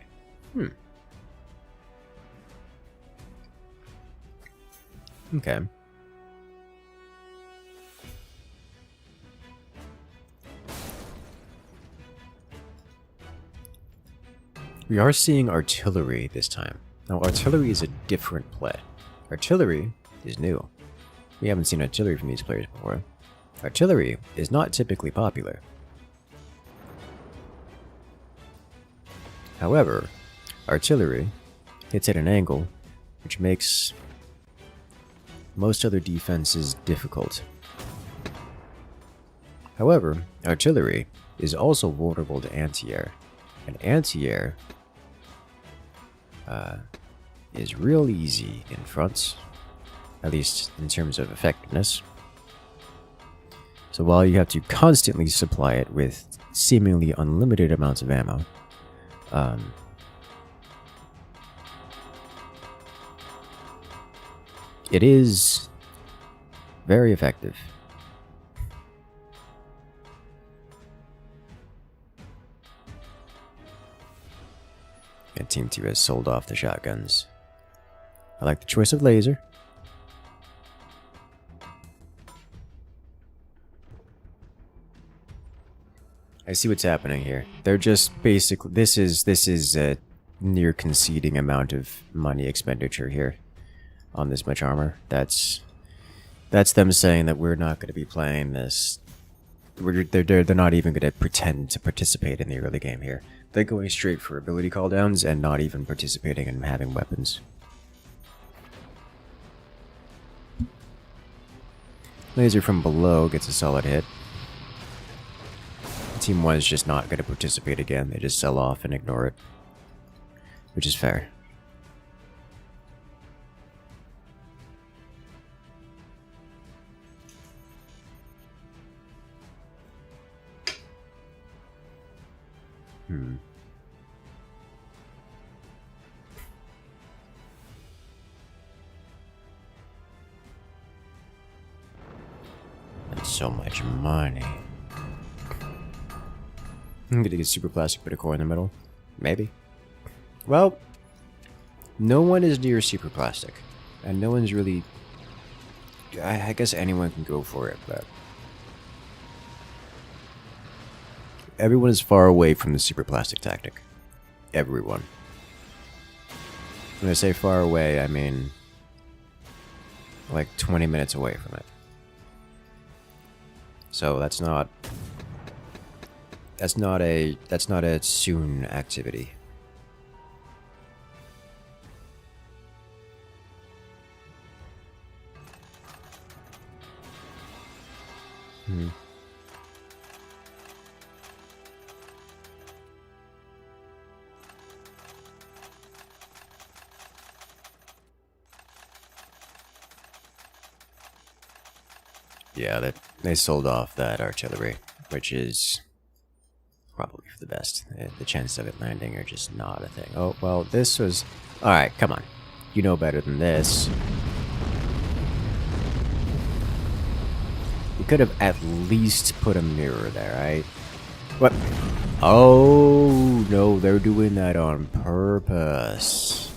Okay. We are seeing artillery this time. Now, artillery is a different play. Artillery is new. We haven't seen artillery from these players before. Artillery is not typically popular. However, artillery hits at an angle which makes most other defenses difficult. However, artillery is also vulnerable to anti-air, and anti-air is real easy in fronts, at least in terms of effectiveness. So while you have to constantly supply it with seemingly unlimited amounts of ammo, it is very effective. Team 2 has sold off the shotguns. I like the choice of laser. I see what's happening here. They're just basically... This is a near conceding amount of money expenditure here on this much armor. That's them saying that we're not going to be playing this. They're not even going to pretend to participate in the early game here. They're going straight for ability cooldowns and not even participating in having weapons. Laser from below gets a solid hit. Team 1 is just not going to participate again. They just sell off and ignore it. Which is fair. That's so much money. I'm gonna get super plastic bit of core in the middle. Maybe. Well, no one is near super plastic. And no one's really... I guess anyone can go for it, but... Everyone is far away from the super plastic tactic. Everyone. When I say far away, I mean... like 20 minutes away from it. So that's not a soon activity. Yeah, they sold off that artillery, which is probably for the best. The chances of it landing are just not a thing. Oh, well, this was... Alright, come on. You know better than this. You could have at least put a mirror there, right? What? Oh, no, they're doing that on purpose.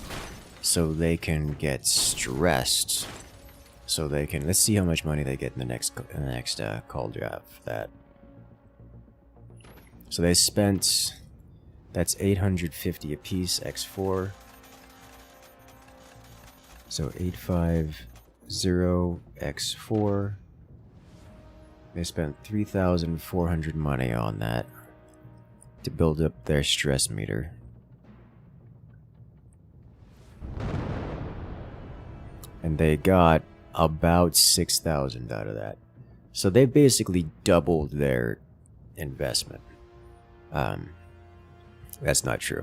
So they can get stressed. So they can... Let's see how much money they get in the next call draft. So they spent... That's 850 apiece, x4. So 850 x4. They spent 3,400 money on that to build up their stress meter. And they got about 6,000 out of that. So they basically doubled their investment. That's not true.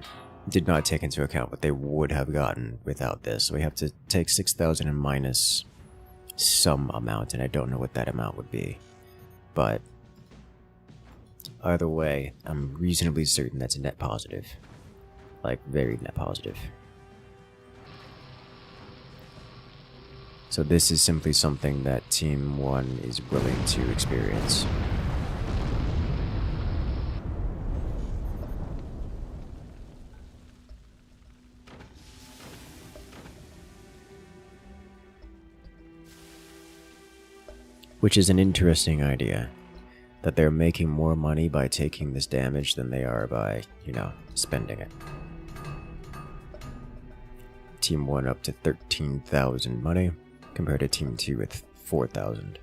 Did not take into account what they would have gotten without this. So we have to take 6,000 and minus some amount, and I don't know what that amount would be. But either way, I'm reasonably certain that's a net positive. Like, very net positive. So this is simply something that Team 1 is willing to experience. Which is an interesting idea. That they're making more money by taking this damage than they are by, you know, spending it. Team 1 up to 13,000 money, compared to Team 2 with 4,000.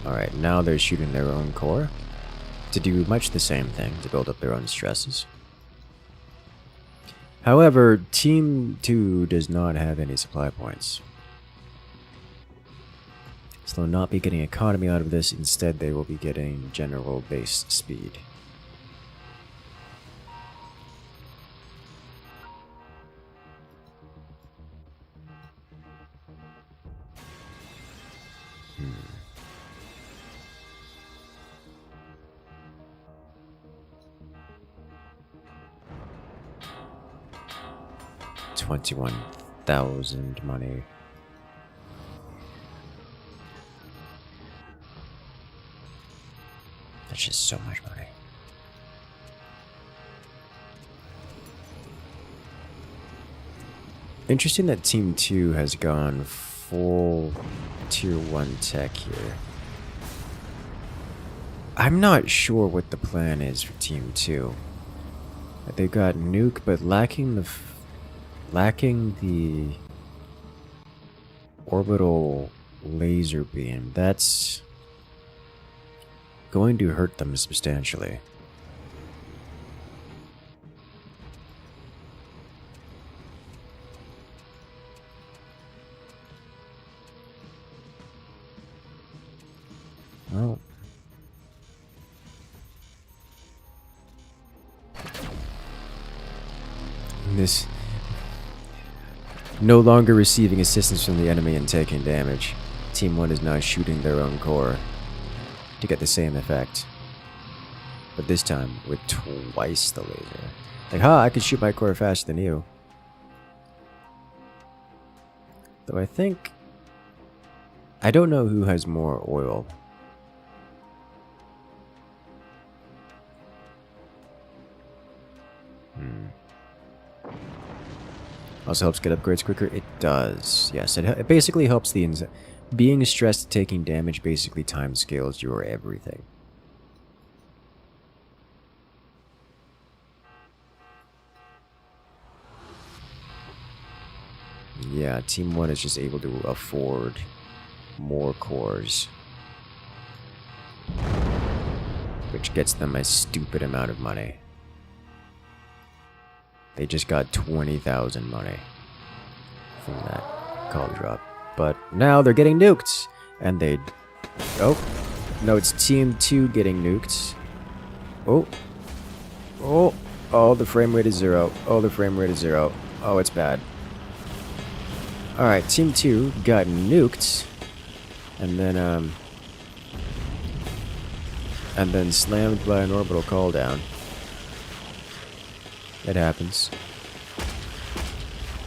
Alright, now they're shooting their own core to do much the same thing, to build up their own stresses. However, Team 2 does not have any supply points. So they'll not be getting economy out of this, instead they will be getting general base speed. 21,000 money. That's just so much money. Interesting that Team 2 has gone full Tier 1 tech here. I'm not sure what the plan is for Team 2. They've got nuke, but lacking the orbital laser beam. That's going to hurt them substantially. Well, this no longer receiving assistance from the enemy and taking damage. Team 1 is now shooting their own core to get the same effect. But this time with twice the laser. Like, ha, I can shoot my core faster than you. Though I don't know who has more oil. Also helps get upgrades quicker. It does. Yes, it basically helps the being stressed, taking damage basically time scales your everything. Yeah, Team 1 is just able to afford more cores, which gets them a stupid amount of money. They just got 20,000 money from that call drop. But now they're getting nuked. And they... Oh. No, it's Team 2 getting nuked. Oh. Oh. Oh, the frame rate is 0. Oh, the frame rate is 0. Oh, it's bad. Alright, Team 2 got nuked. And then slammed by an orbital call down. It happens.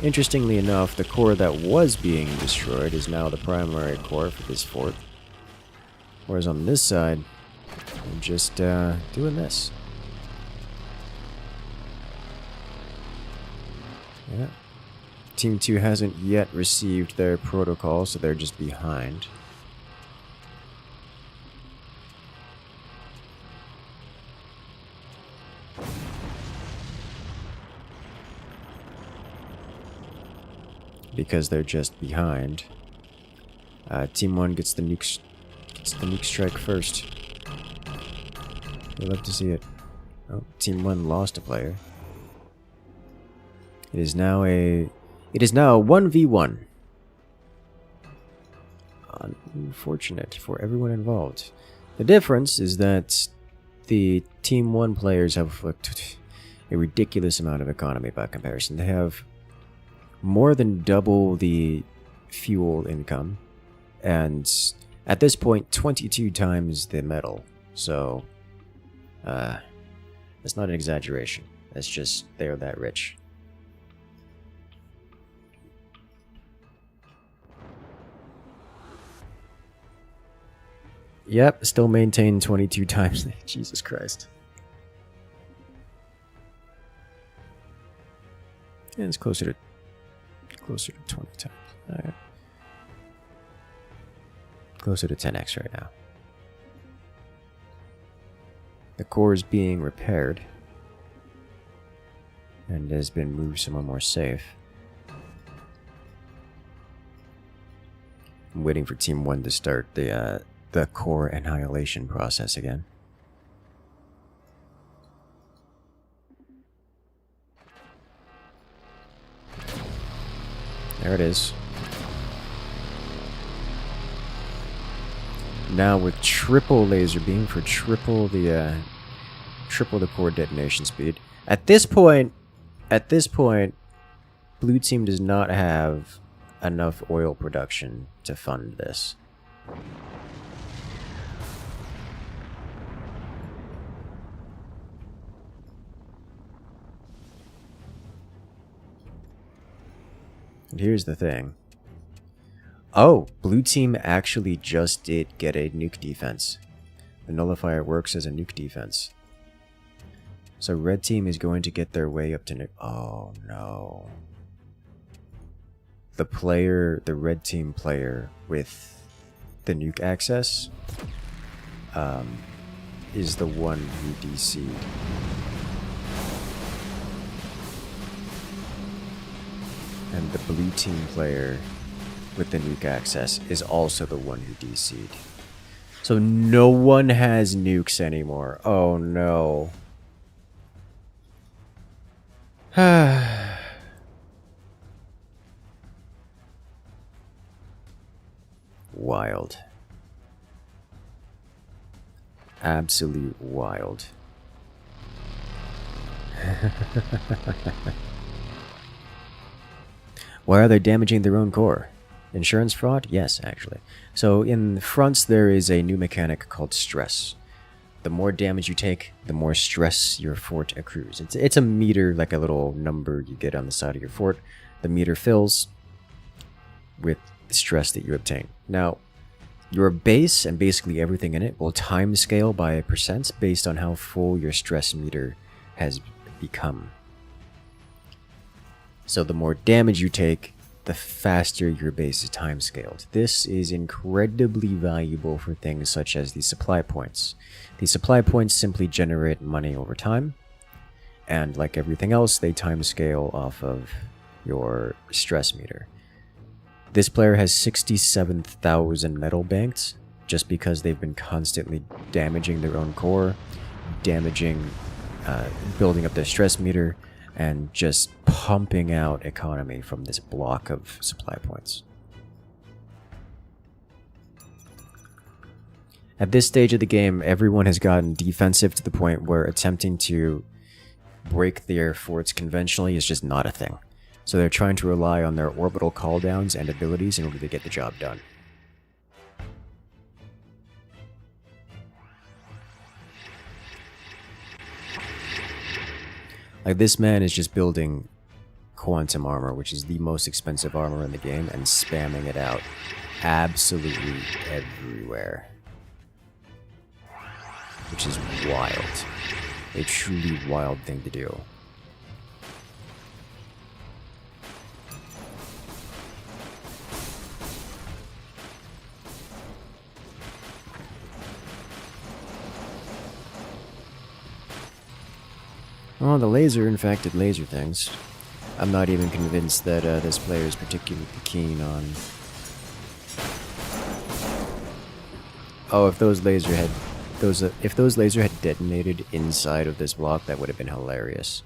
Interestingly enough, the core that was being destroyed is now the primary core for this fort. Whereas on this side, I'm just doing this. Yeah. Team 2 hasn't yet received their protocol, so they're just behind. Because they're just behind. Team 1 gets the nuke strike first. We'd love to see it. Oh, Team 1 lost a player. It is now a 1v1. Unfortunate for everyone involved. The difference is that the Team 1 players have a ridiculous amount of economy by comparison. They have more than double the fuel income, and at this point 22 times the metal. So that's not an exaggeration. That's just they're that rich. Yep, still maintain 22 times. Jesus Christ. And it's closer to 20 times. Alright. Closer to 10x right now. The core is being repaired and has been moved somewhere more safe. I'm waiting for Team 1 to start the core annihilation process again. There it is. Now with triple laser beam for triple the core detonation speed. At this point, blue team does not have enough oil production to fund this. And here's the thing. Oh, blue team actually just did get a nuke defense. The nullifier works as a nuke defense. So red team is going to get their way up to nuke. Oh no. The red team player with the nuke access is the one who DC'd. And the blue team player with the nuke access is also the one who DC'd. So no one has nukes anymore. Oh no. Wild. Absolute wild. Why are they damaging their own core? Insurance fraud? Yes, actually. So in fronts there is a new mechanic called stress. The more damage you take, the more stress your fort accrues. It's a meter, like a little number you get on the side of your fort. The meter fills with the stress that you obtain. Now, your base and basically everything in it will time scale by a percent based on how full your stress meter has become. So the more damage you take, the faster your base is time scaled. This is incredibly valuable for things such as the supply points. The supply points simply generate money over time, and like everything else, they time scale off of your stress meter. This player has 67,000 metal banked just because they've been constantly damaging their own core, building up their stress meter, and just pumping out economy from this block of supply points. At this stage of the game, everyone has gotten defensive to the point where attempting to break their forts conventionally is just not a thing. So they're trying to rely on their orbital cooldowns and abilities in order to get the job done. Like, this man is just building quantum armor, which is the most expensive armor in the game, and spamming it out absolutely everywhere. Which is wild. A truly wild thing to do. Well, the laser infected laser things. I'm not even convinced that this player is particularly keen on... Oh, if those laser had detonated inside of this block, that would have been hilarious.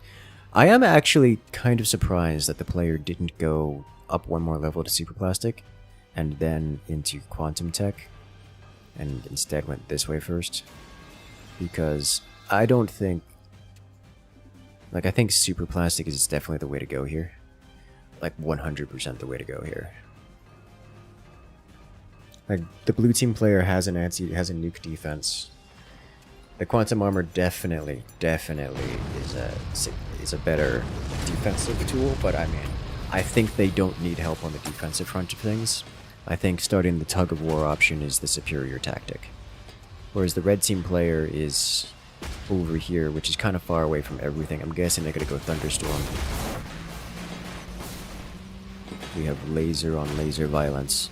I am actually kind of surprised that the player didn't go up one more level to superplastic, and then into quantum tech, and instead went this way first. Because I don't think... Like, I think superplastic is definitely the way to go here. Like, 100% the way to go here. Like, the blue team player has a nuke defense. The quantum armor definitely is a better defensive tool, but I mean, I think they don't need help on the defensive front of things. I think starting the tug of war option is the superior tactic. Whereas the red team player is over here, which is kind of far away from everything. I'm guessing they're gonna go thunderstorm. We have laser on laser violence.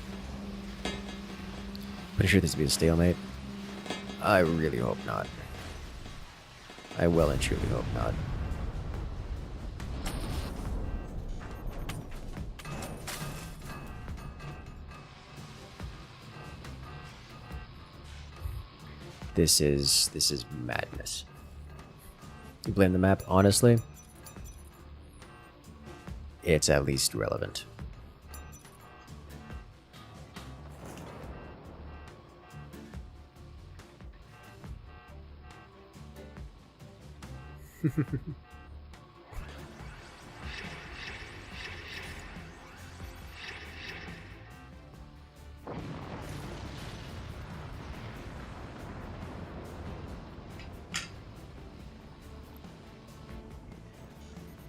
Pretty sure this will be a stalemate. I really hope not. I well and truly hope not. This is madness. You blame the map? Honestly, it's at least relevant.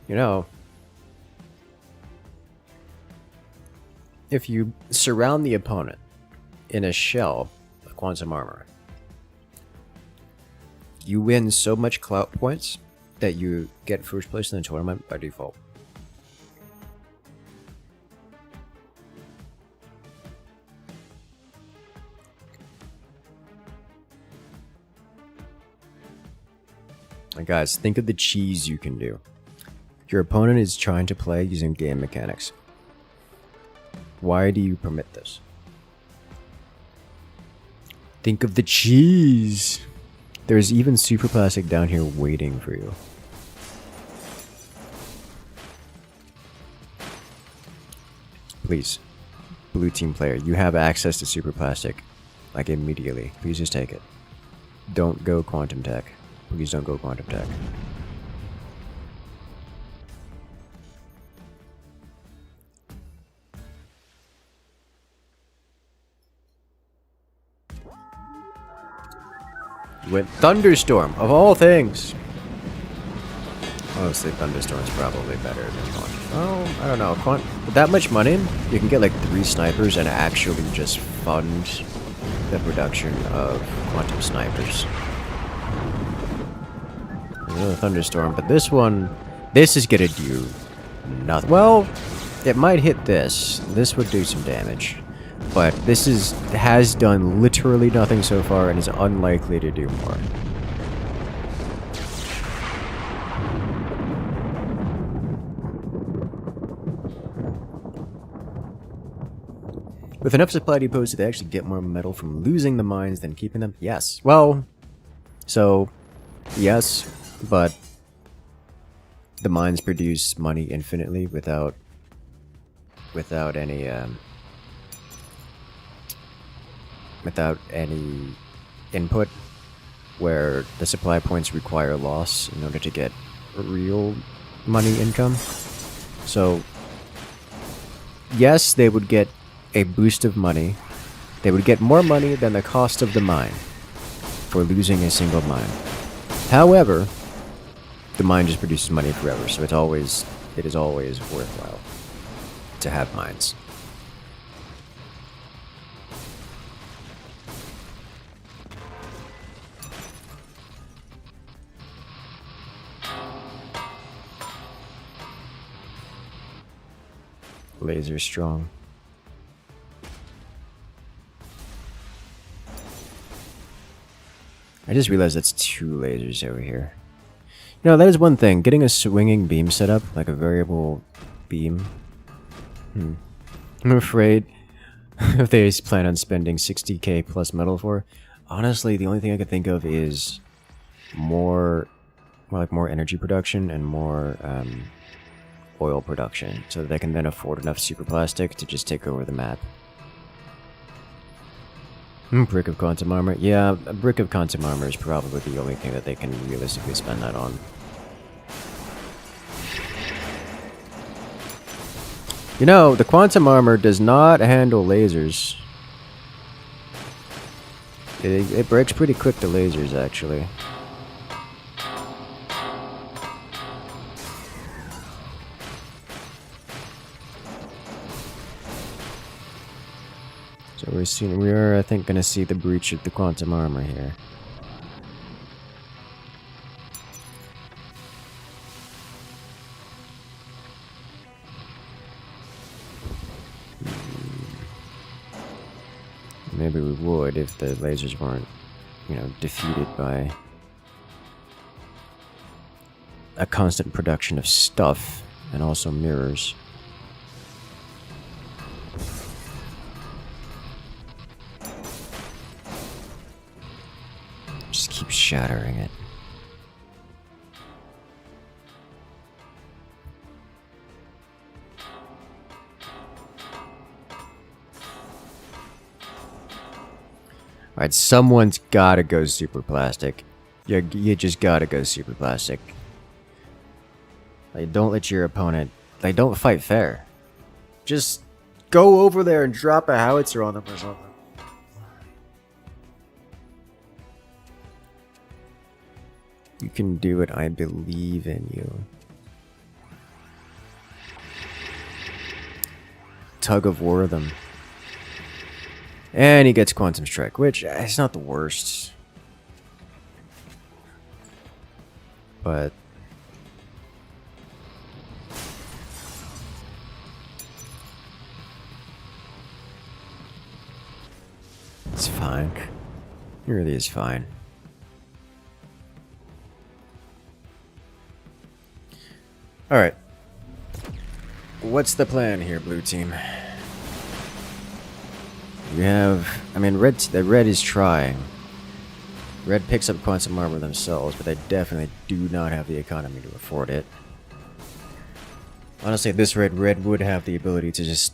You know, if you surround the opponent in a shell of quantum armor, you win so much clout points that you get first place in the tournament by default. And guys, think of the cheese you can do. Your opponent is trying to play using game mechanics. Why do you permit this? Think of the cheese! There's even super plastic down here waiting for you. Please, blue team player, you have access to super plastic, like immediately. Please just take it. Don't go quantum tech. Please don't go quantum tech. With Thunderstorm, of all things! Honestly, Thunderstorm's probably better than Quantum. Oh, I don't know. With that much money, you can get like 3 snipers and actually just fund the production of Quantum snipers. Another Thunderstorm, but this is gonna do nothing. Well, it might hit this. This would do some damage. But this has done literally nothing so far and is unlikely to do more. With enough supply depots, do they actually get more metal from losing the mines than keeping them? Yes. Well, so, yes, but the mines produce money infinitely without any input, where the supply points require loss in order to get real money income. So, yes, they would get a boost of money. They would get more money than the cost of the mine for losing a single mine. However, the mine just produces money forever, so it is always worthwhile to have mines. Laser strong. I just realized that's 2 lasers over here. You know, that is one thing. Getting a swinging beam set up, like a variable beam. I'm afraid if they plan on spending 60k plus metal for. Honestly, the only thing I could think of is more energy production and more oil production, so that they can then afford enough super plastic to just take over the map. Brick of quantum armor. Yeah, a brick of quantum armor is probably the only thing that they can realistically spend that on. You know, the quantum armor does not handle lasers. It breaks pretty quick to lasers, actually. So we are, I think, gonna see the breach of the quantum armor here. Maybe we would if the lasers weren't, you know, defeated by a constant production of stuff and also mirrors. Just keep shattering it. Alright, someone's gotta go super plastic. You just gotta go super plastic. Like, don't let your opponent... Like, don't fight fair. Just go over there and drop a howitzer on them or something. You can do it, I believe in you. tug of war them. And he gets Quantum Strike, which is not the worst. But it's fine. It really is fine. Alright. What's the plan here, blue team? You have... I mean, red is trying. Red picks up quantum armor themselves, but they definitely do not have the economy to afford it. Honestly, this red would have the ability to just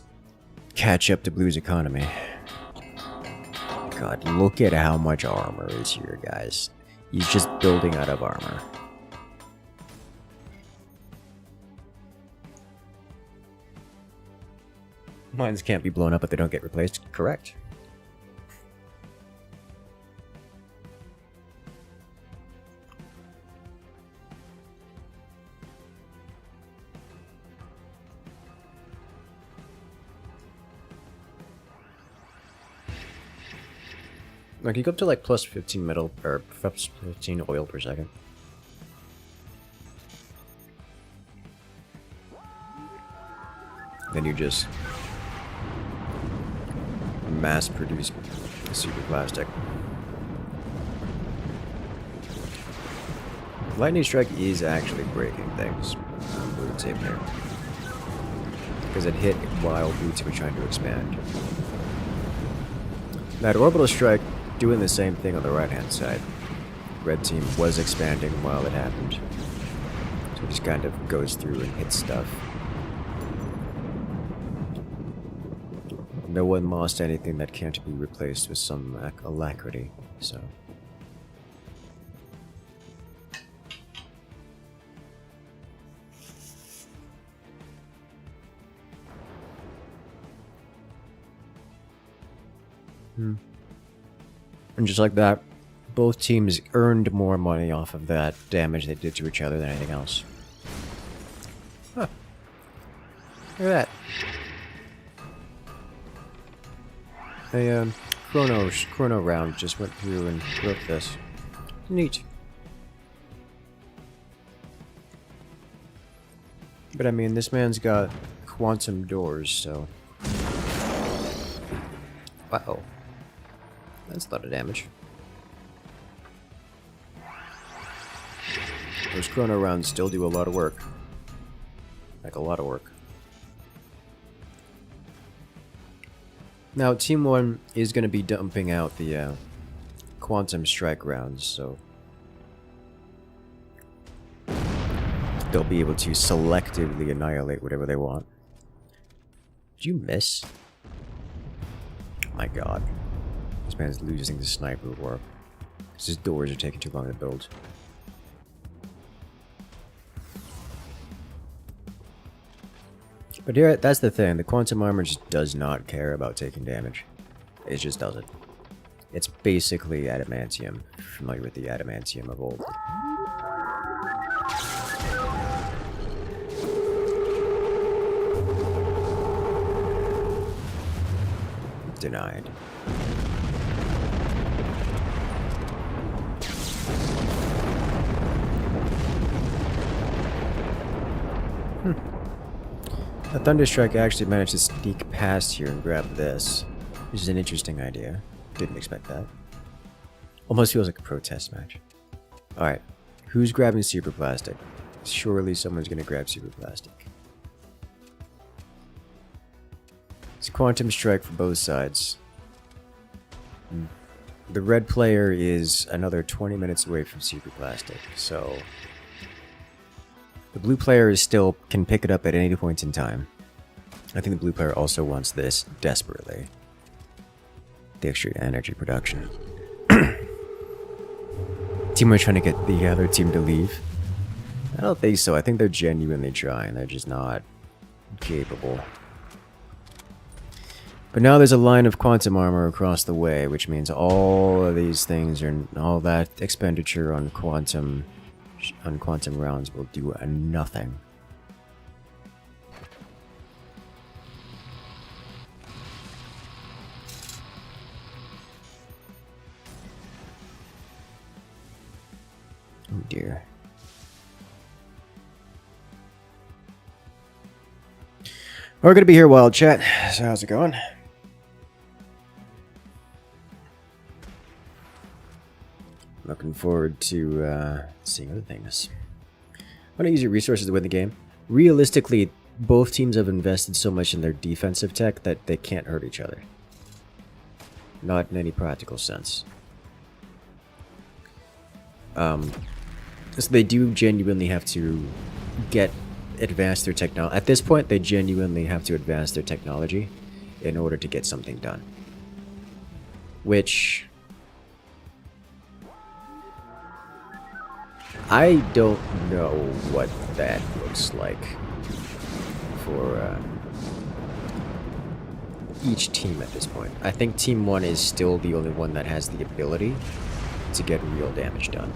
catch up to blue's economy. God, look at how much armor is here, guys. He's just building out of armor. Mines can't be blown up if they don't get replaced. Correct. Like, you go up to like plus 15 metal, or plus 15 oil per second. Then you just mass produce super plastic. Lightning Strike is actually breaking things. Blue team here. Because it hit while blue team was trying to expand. That orbital strike doing the same thing on the right hand side. Red team was expanding while it happened. So it just kind of goes through and hits stuff. No one lost anything that can't be replaced with some alacrity, so... And just like that, both teams earned more money off of that damage they did to each other than anything else. Huh. Look at that. A chrono round just went through and broke this. Neat. But I mean, this man's got quantum doors, so... Wow. That's a lot of damage. Those chrono rounds still do a lot of work. Like, a lot of work. Now, Team 1 is going to be dumping out the Quantum Strike rounds, so they'll be able to selectively annihilate whatever they want. Did you miss? Oh my god. This man's losing the sniper war. Because his doors are taking too long to build. But here, that's the thing. The quantum armor just does not care about taking damage. It just doesn't. It's basically adamantium. Familiar with the adamantium of old. Denied. A Thunderstrike actually managed to sneak past here and grab this, which is an interesting idea. Didn't expect that. Almost feels like a protest match. Alright, who's grabbing Super Plastic? Surely someone's gonna grab Super Plastic. It's Quantum Strike for both sides. The red player is another 20 minutes away from Super Plastic, so... The blue player is still can pick it up at any point in time. I think the blue player also wants this desperately. The extra energy production. Team are trying to get the other team to leave. I don't think so. I think they're genuinely trying. They're just not capable. But now there's a line of quantum armor across the way, which means all of these things are all that expenditure on quantum rounds will do nothing. Oh dear. We're gonna be here, Wild Chat. So how's it going? Looking forward to seeing other things. Want to use your resources to win the game. Realistically, both teams have invested so much in their defensive tech that they can't hurt each other. Not in any practical sense. So they do genuinely have to advance their technology. At this point, they genuinely have to advance their technology in order to get something done. Which I don't know what that looks like for each team at this point. I think Team 1 is still the only one that has the ability to get real damage done.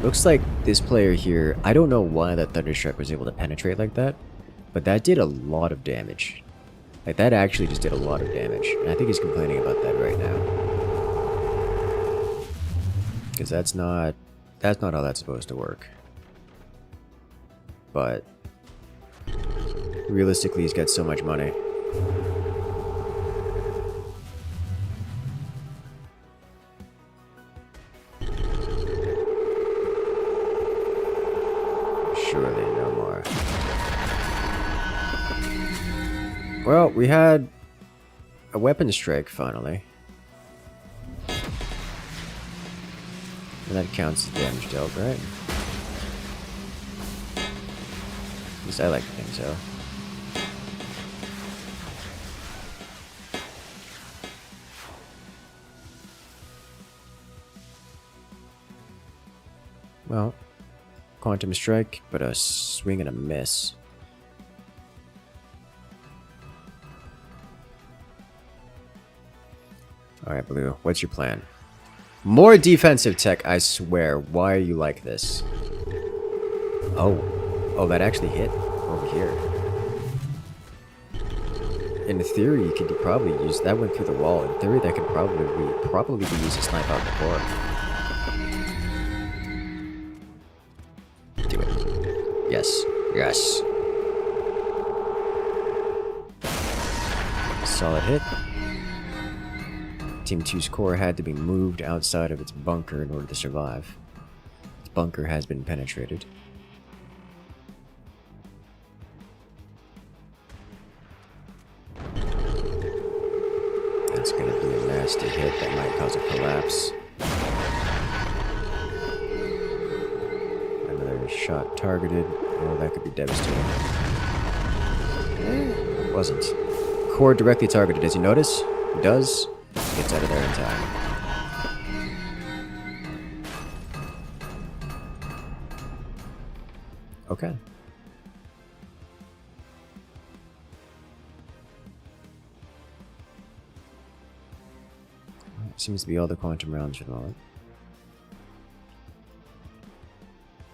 Looks like this player here, I don't know why that Thunderstruck was able to penetrate like that, but that did a lot of damage. Like, that actually just did a lot of damage, and I think he's complaining about that right now. Because that's not how that's supposed to work. But realistically, he's got so much money. Surely no more. Well, we had a weapon strike finally. And that counts as damage dealt, right? At least I like to think so. Well, quantum strike, but a swing and a miss. Alright, Blue, what's your plan? More defensive tech, I swear. Why are you like this? Oh, that actually hit over here. In theory, you could probably use that. Went through the wall. In theory, that could probably be used to snipe out the core. Do it. Yes. Yes. Solid hit. Team 2's core had to be moved outside of its bunker in order to survive. Its bunker has been penetrated. That's going to be a nasty hit that might cause a collapse. Another shot targeted. Oh, that could be devastating. It wasn't. Core directly targeted, as you notice? He does. Gets out of there in time. Okay. Seems to be all the quantum rounds for the moment.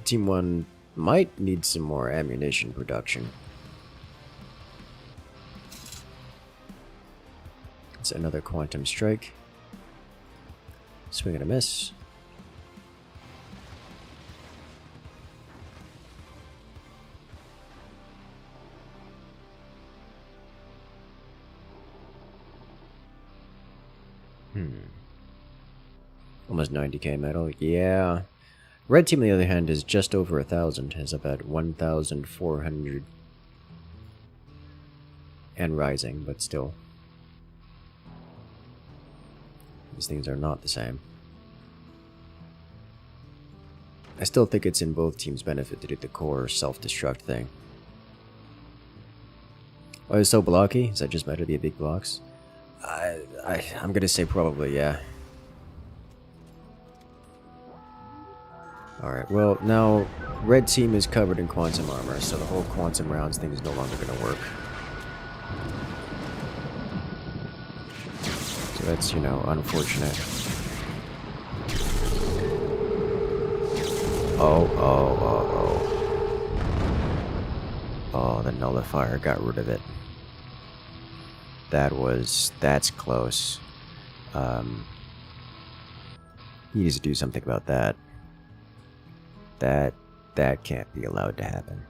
Team 1 might need some more ammunition production. It's another quantum strike. Swing and a miss. Almost 90k metal. Yeah. Red team, on the other hand, is just over 1,000. Has about 1,400 and rising, but still. These things are not the same. I still think it's in both teams' benefit to do the core self-destruct thing. Oh, it's so blocky? Is that just better to be big blocks? I'm gonna say probably, yeah. Alright, well, now, red team is covered in quantum armor, so the whole quantum rounds thing is no longer gonna work. So that's, you know, unfortunate. Oh, the nullifier got rid of it. That's close. He needs to do something about that. that can't be allowed to happen.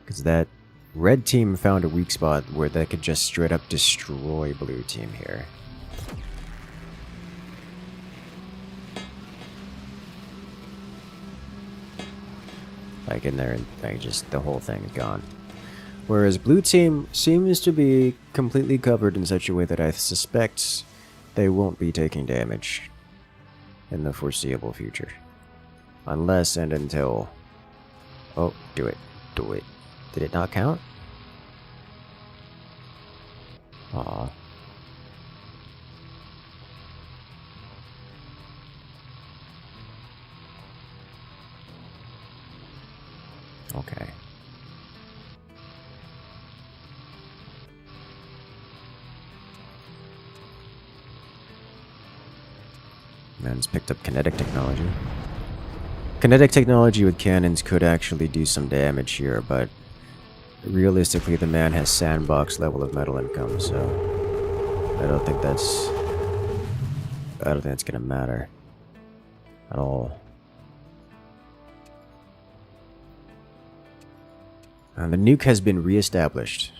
Because that red team found a weak spot where they could just straight up destroy blue team here. Like in there, like just the whole thing is gone. Whereas blue team seems to be completely covered in such a way that I suspect they won't be taking damage in the foreseeable future. Unless and until... Oh, do it. Do it. Did it not count? Aw. Okay. Man's picked up kinetic technology. Kinetic technology with cannons could actually do some damage here, but realistically the man has sandbox level of metal income, so I don't think that's gonna matter at all. And the nuke has been re-established.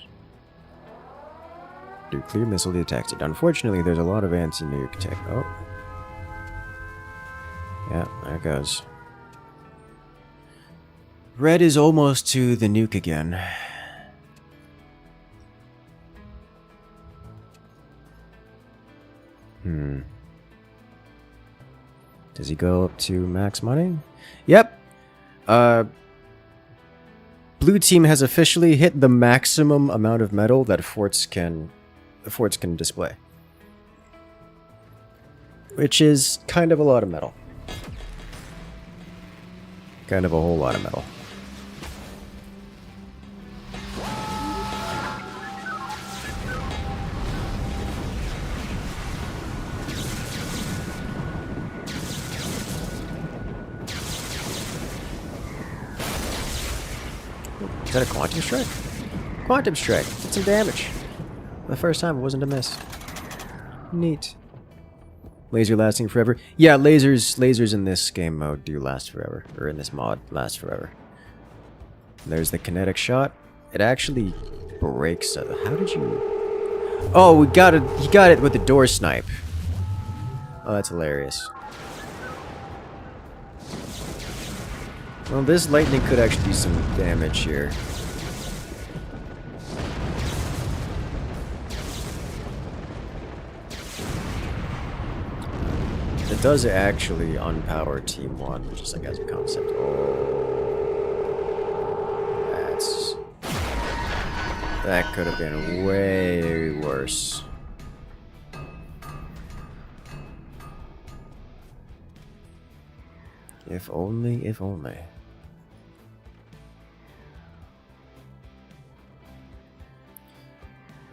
Nuclear missile detected. Unfortunately, there's a lot of anti-nuke tech. Oh. Yeah, there it goes. Red is almost to the nuke again. Does he go up to max money? Yep. Blue team has officially hit the maximum amount of metal that forts can display. Which is kind of a lot of metal. Kind of a whole lot of metal. Is that a quantum strike? Quantum strike! Did some damage. The first time it wasn't a miss. Neat. Laser lasting forever? Yeah, lasers in this game mode do last forever. Or in this mod, last forever. There's the kinetic shot. It actually breaks. How did you... Oh, we got it. He got it with the door snipe. Oh, that's hilarious. Well, this lightning could actually do some damage here. It does actually unpower Team 1, just like as a concept. Oh. That could have been way worse. If only, if only.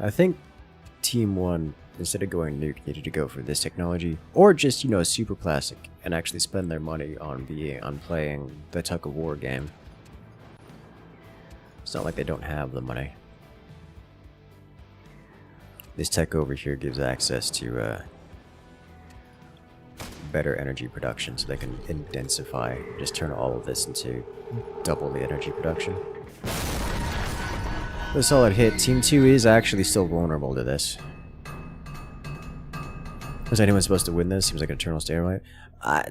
I think Team 1, instead of going nuke, needed to go for this technology, or just, you know, super plastic, and actually spend their money on playing the tug of war game. It's not like they don't have the money. This tech over here gives access to better energy production, so they can intensify, just turn all of this into double the energy production. A solid hit. Team 2 is actually still vulnerable to this. Was anyone supposed to win this? Seems like an eternal stalemate. I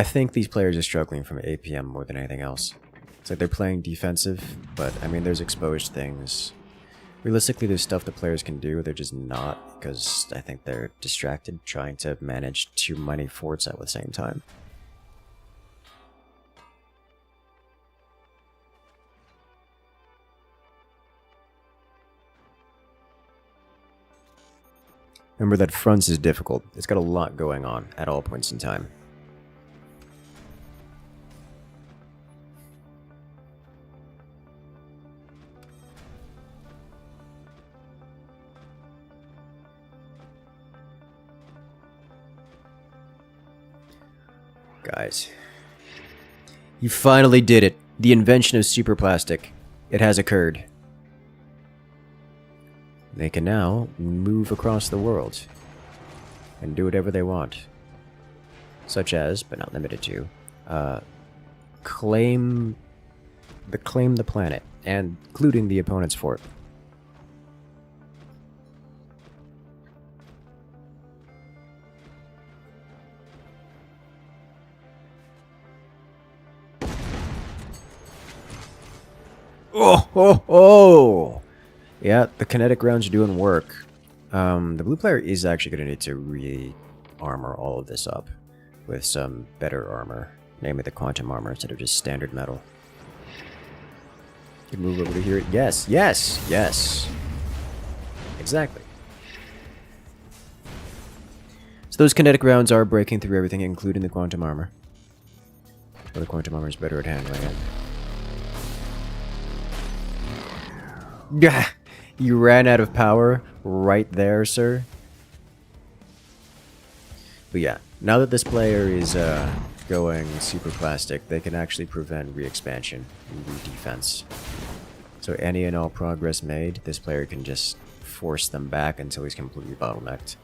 think these players are struggling from APM more than anything else. It's like they're playing defensive, but I mean there's exposed things. Realistically, there's stuff that players can do, they're just not, because I think they're distracted trying to manage too many forts at the same time. Remember that fronts is difficult. It's got a lot going on at all points in time. Guys, you finally did it. The invention of super plastic. It has occurred. They can now move across the world and do whatever they want. such as, but not limited to, claim the planet, and including the opponent's fort. Oh! Yeah, the kinetic rounds are doing work. The blue player is actually going to need to re-armor all of this up with some better armor, namely the quantum armor instead of just standard metal. You can move over to here. Yes, yes, yes. Exactly. So those kinetic rounds are breaking through everything, including the quantum armor. Well, the quantum armor is better at handling it. Gah! You ran out of power right there, sir. But yeah, now that this player is going super plastic, they can actually prevent re-expansion and re-defense. So any and all progress made, this player can just force them back until he's completely bottlenecked.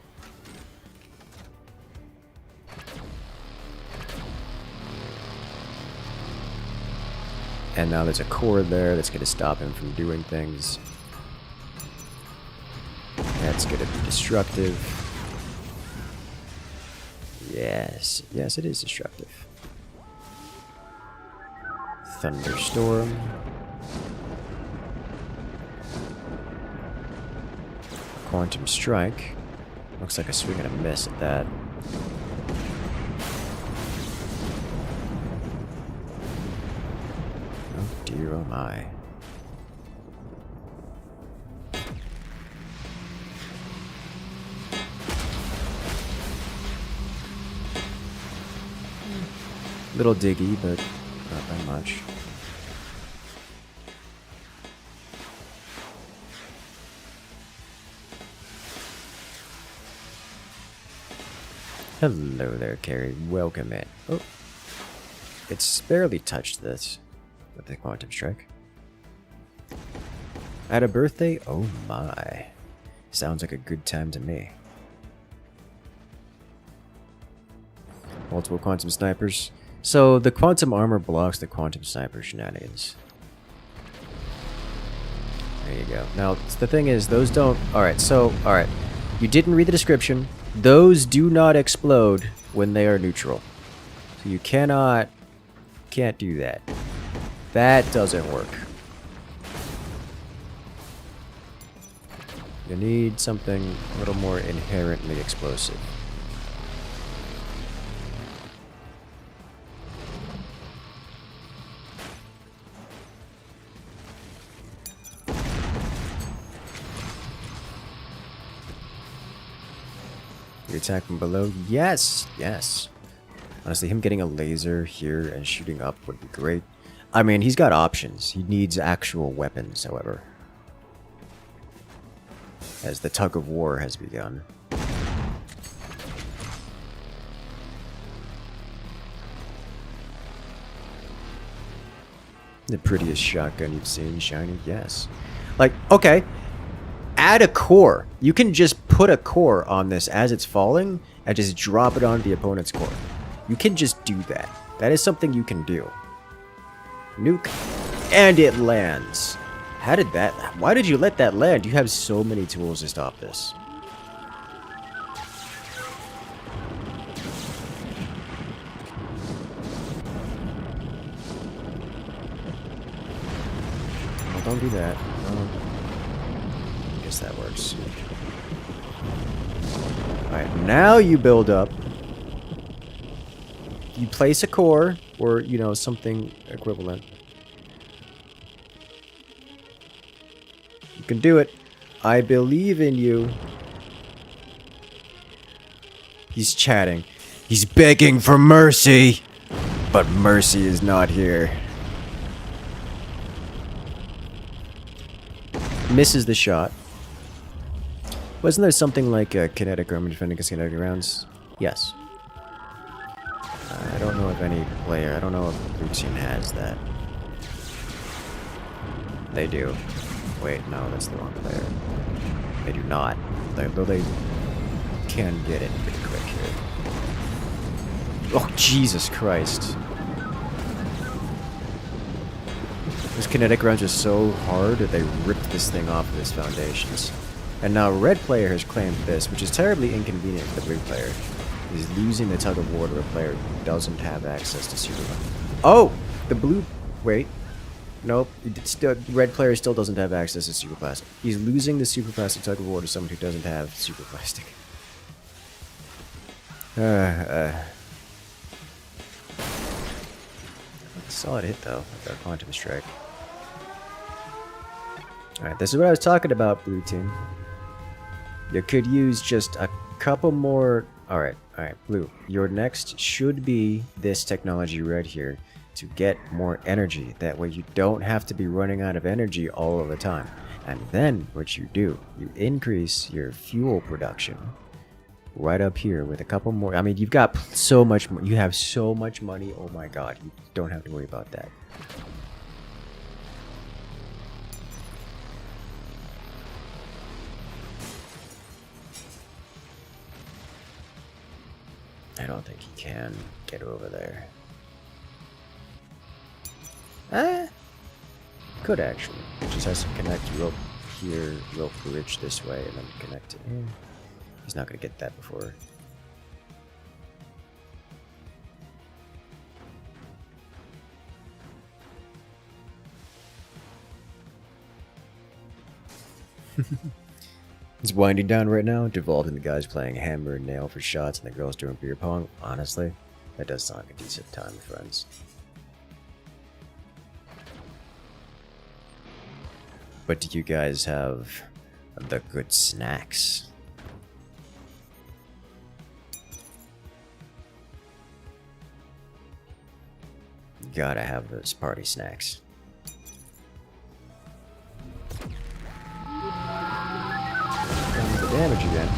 And now there's a core there that's going to stop him from doing things. That's going to be destructive. Yes, yes, it is destructive. Thunderstorm. Quantum strike. Looks like a swing and a miss at that. Oh dear, oh my. Little diggy, but not by much. Hello there, Carrie. Welcome in. Oh. It's barely touched this with the quantum strike. At a birthday? Oh my. Sounds like a good time to me. Multiple quantum snipers. So the quantum armor blocks the quantum sniper shenanigans. There you go. Now, the thing is, those don't... Alright. You didn't read the description. Those do not explode when they are neutral. So you can't do that. That doesn't work. You need something a little more inherently explosive. You attack from below? Yes! Yes. Honestly, him getting a laser here and shooting up would be great. I mean, he's got options. He needs actual weapons, however. As the tug of war has begun. The prettiest shotgun you've seen, shiny? Yes. Like, okay. Add a core. You can just put a core on this as it's falling and just drop it on the opponent's core. You can just do that. That is something you can do. Nuke. And it lands. How did that... Why did you let that land? You have so many tools to stop this. Well, don't do that. I guess that works. Alright, now you build up. You place a core, or, you know, something equivalent. You can do it. I believe in you. He's chatting. He's begging for mercy. But mercy is not here. Misses the shot. Wasn't there something like a kinetic armor defending against kinetic rounds? Yes. I don't know if any player, I don't know if Blue Team has that. They do. Wait, no, that's the wrong player. They do not. Though they can get it pretty quick here. Oh, Jesus Christ. Those kinetic rounds are so hard that they ripped this thing off of its foundations. And now red player has claimed this, which is terribly inconvenient for the blue player. He's losing the tug of war to a player who doesn't have access to super. Oh! The blue... Wait. Nope. Red player still doesn't have access to super plastic. He's losing the super plastic tug of war to someone who doesn't have super plastic. Solid hit though, with our quantum strike. Alright, this is what I was talking about, blue team. You could use just a couple more... Alright, blue. Your next should be this technology right here to get more energy. That way you don't have to be running out of energy all of the time. And then what you do, you increase your fuel production right up here with a couple more. I mean, you've got so much. You have so much money. Oh my god, you don't have to worry about that. I don't think he can get over there. Could actually. It just has to connect rope here, rope bridge this way, and then connect it. He's not going to get that before. It's winding down right now, devolved into guys playing hammer and nail for shots and the girls doing beer pong. Honestly, that does sound like a decent time, friends. But do you guys have the good snacks? Gotta have those party snacks. The damage again.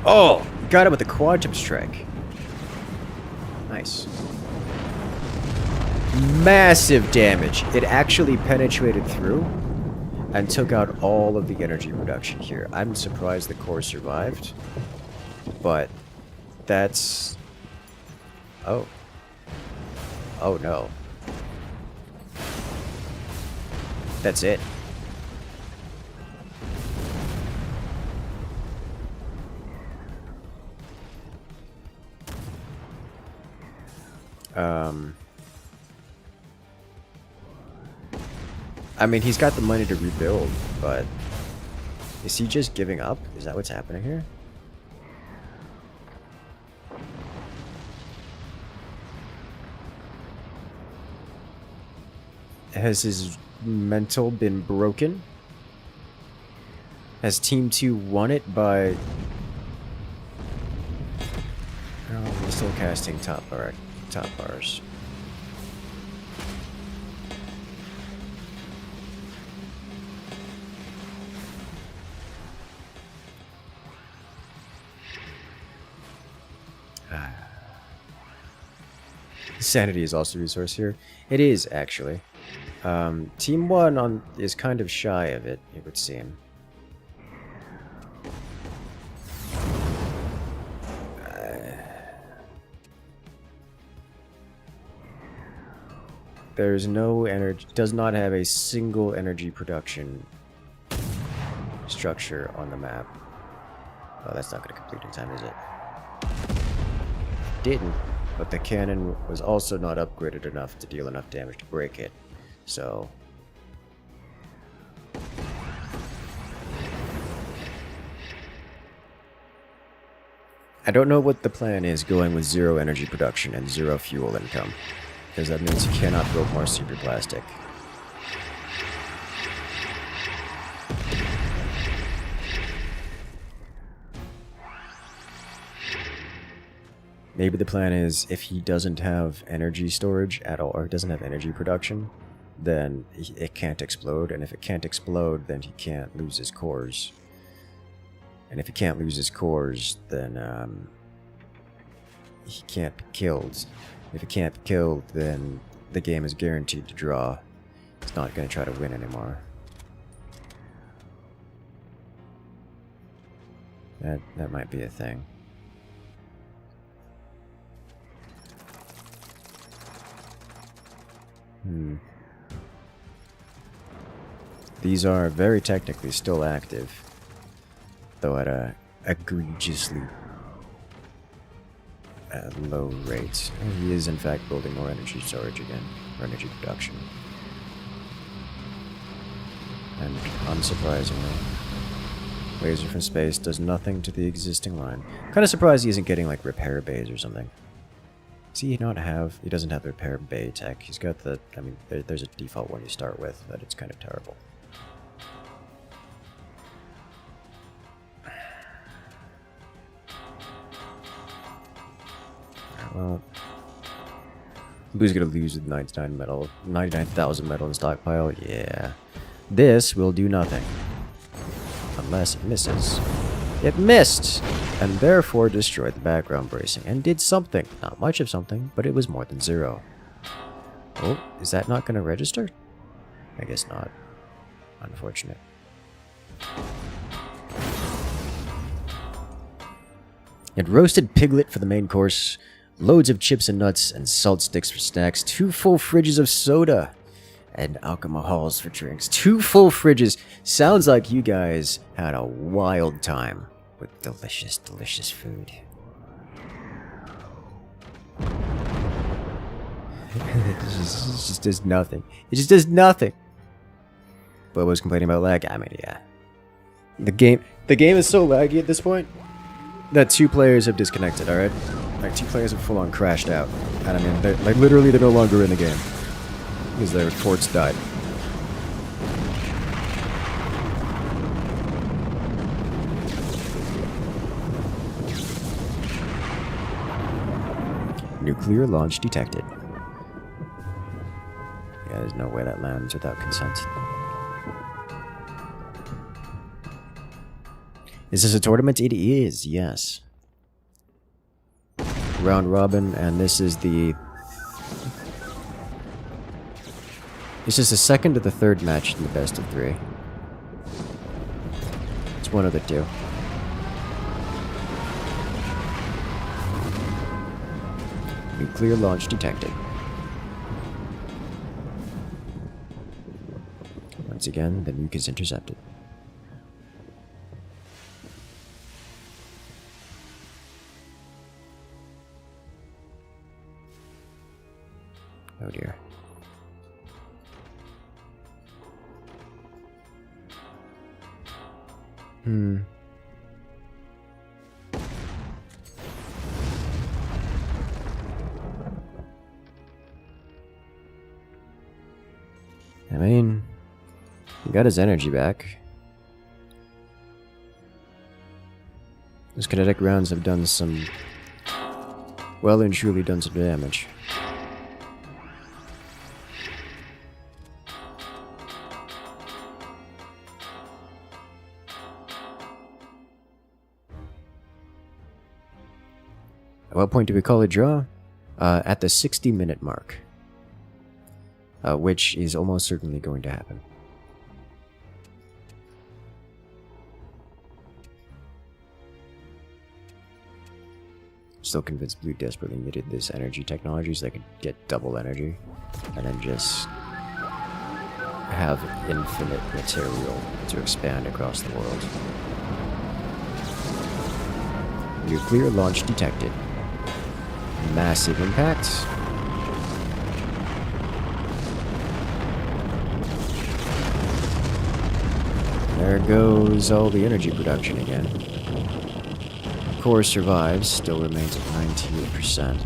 Oh! Got him with the quantum strike. Nice. Massive damage. It actually penetrated through and took out all of the energy production here. I'm surprised the core survived. But that's... Oh. Oh no. That's it. I mean, he's got the money to rebuild, but is he just giving up? Is that what's happening here? Has his mental been broken? Has Team 2 won it by... Oh, we're still casting top bars. Sanity is also a resource here. It is, actually. Team 1 is kind of shy of it, it would seem. There's no energy, does not have a single energy production structure on the map. Oh, that's not going to complete in time, is it? Didn't. But the cannon was also not upgraded enough to deal enough damage to break it. So... I don't know what the plan is going with 0 energy production and 0 fuel income. Because that means you cannot build more super plastic. Maybe the plan is if he doesn't have energy storage at all, or doesn't have energy production, then it can't explode. And if it can't explode, then he can't lose his cores. And if he can't lose his cores, then he can't be killed. If he can't be killed, then the game is guaranteed to draw. It's not going to try to win anymore. That might be a thing. These are very technically still active, though at a egregiously low rate. He is in fact building more energy storage again, or energy production. And unsurprisingly, laser from space does nothing to the existing line. Kind of surprised he isn't getting like repair bays or something. Does he not have? He doesn't have the repair bay tech. He's got the. I mean, there's a default one you start with, but it's kind of terrible. Well, who's gonna lose with 99,000 metal in stockpile? Yeah. This will do nothing. Unless it misses. It missed! And therefore destroyed the background bracing. And did something. Not much of something, but it was more than 0. Oh, is that not gonna register? I guess not. Unfortunate. And roasted piglet for the main course. Loads of chips and nuts and salt sticks for snacks. 2 full fridges of soda. And alcohols for drinks. 2 full fridges. Sounds like you guys had a wild time with delicious, delicious food. It just does nothing. It just does nothing. But was complaining about lag? I mean, yeah. The game is so laggy at this point that 2 players have disconnected, alright? Like, 2 players have full-on crashed out. And I mean, like, literally they're no longer in the game. Because their forts died. Nuclear launch detected. Yeah, there's no way that lands without consent. Is this a tournament? It is, yes. Round robin, and this is the... This is the second or the third match in the best of 3. It's one of the 2. Nuclear launch detected. Once again, the nuke is intercepted. Oh dear. I mean, he got his energy back. Those kinetic rounds have done some... well and truly done some damage. At what point do we call a draw? At the 60-minute mark. Which is almost certainly going to happen. Still convinced Blue desperately needed this energy technology so they could get double energy. And then just have infinite material to expand across the world. Nuclear launch detected. Massive impact. There goes all the energy production again. Core survives, still remains at 98%.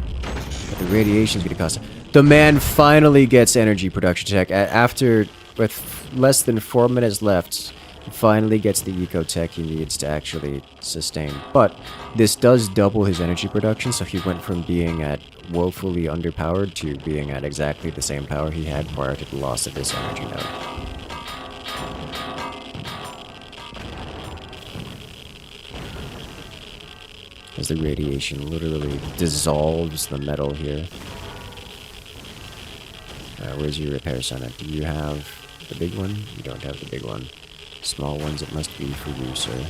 But the radiation's gonna cost... The man finally gets energy production tech. After, with less than 4 minutes left, he finally gets the eco tech he needs to actually sustain. But this does double his energy production, so he went from being at woefully underpowered to being at exactly the same power he had prior to the loss of this energy node. As the radiation literally dissolves the metal here. Where's your repair center? Do you have the big one? You don't have the big one. Small ones, it must be for you, sir.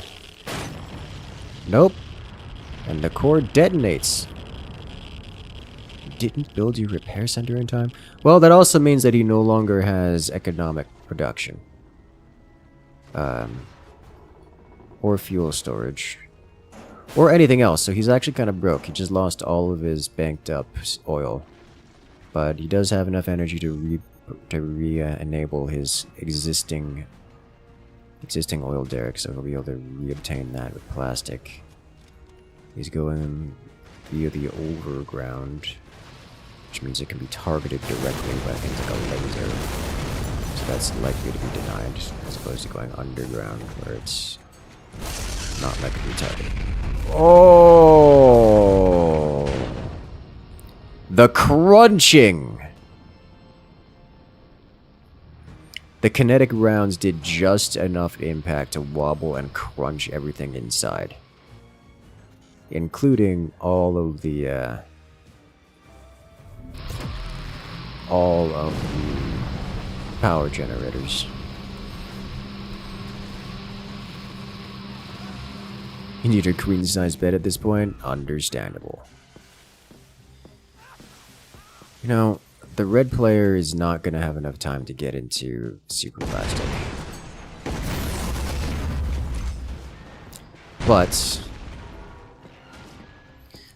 Nope. And the core detonates. Didn't build your repair center in time? Well, that also means that he no longer has economic production. Or fuel storage. Or anything else, so he's actually kind of broke. He just lost all of his banked up oil. But he does have enough energy to re-enable his existing oil derrick, so he'll be able to re-obtain that with plastic. He's going via the overground, which means it can be targeted directly by things like a laser. So that's likely to be denied, as opposed to going underground, where it's not likely to be targeted. Oh! The crunching! The kinetic rounds did just enough impact to wobble and crunch everything inside. Including all of the power generators. You need a queen-size bed at this point? Understandable. You know, the red player is not going to have enough time to get into super plastic. But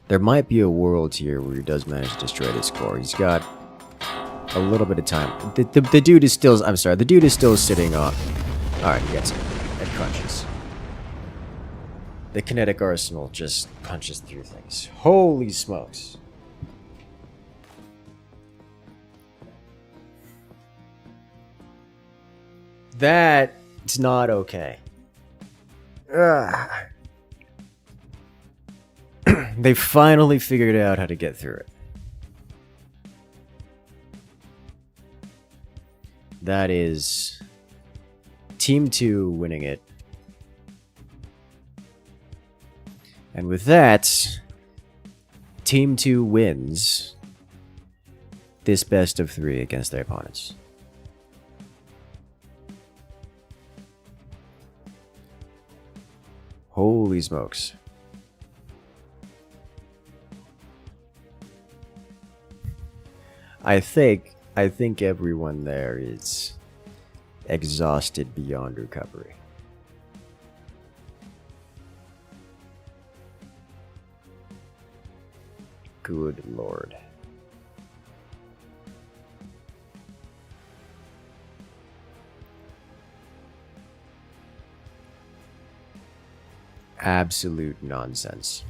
there might be a world here where he does manage to destroy this core. He's got a little bit of time. The dude is still... I'm sorry, the dude is still sitting on... Alright, he gets it. It crunches. The kinetic arsenal just punches through things. Holy smokes. That's not okay. Ugh. They finally figured out how to get through it. That is Team 2 winning it. And with that, Team 2 wins this best of 3 against their opponents. Holy smokes. I think everyone there is exhausted beyond recovery. Good lord. Absolute nonsense.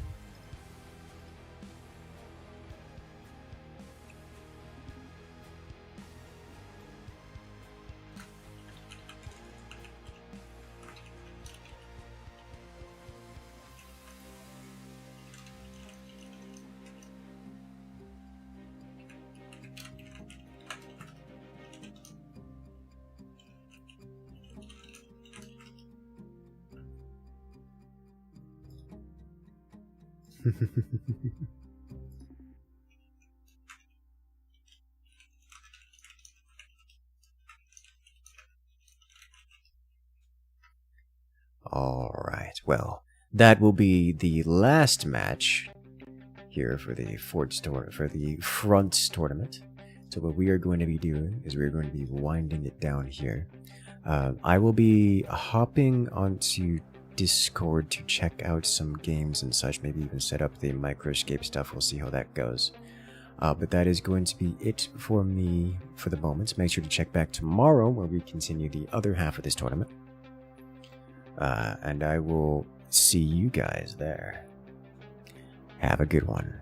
Alright, well, that will be the last match here for the front tournament. So what we are going to be doing is we're going to be winding it down here. I will be hopping onto Discord to check out some games and such, maybe even set up the microscape stuff. We'll see how that goes. But that is going to be it for me for the moment. Make sure to check back tomorrow where we continue the other half of this tournament. And I will see you guys there. Have a good one.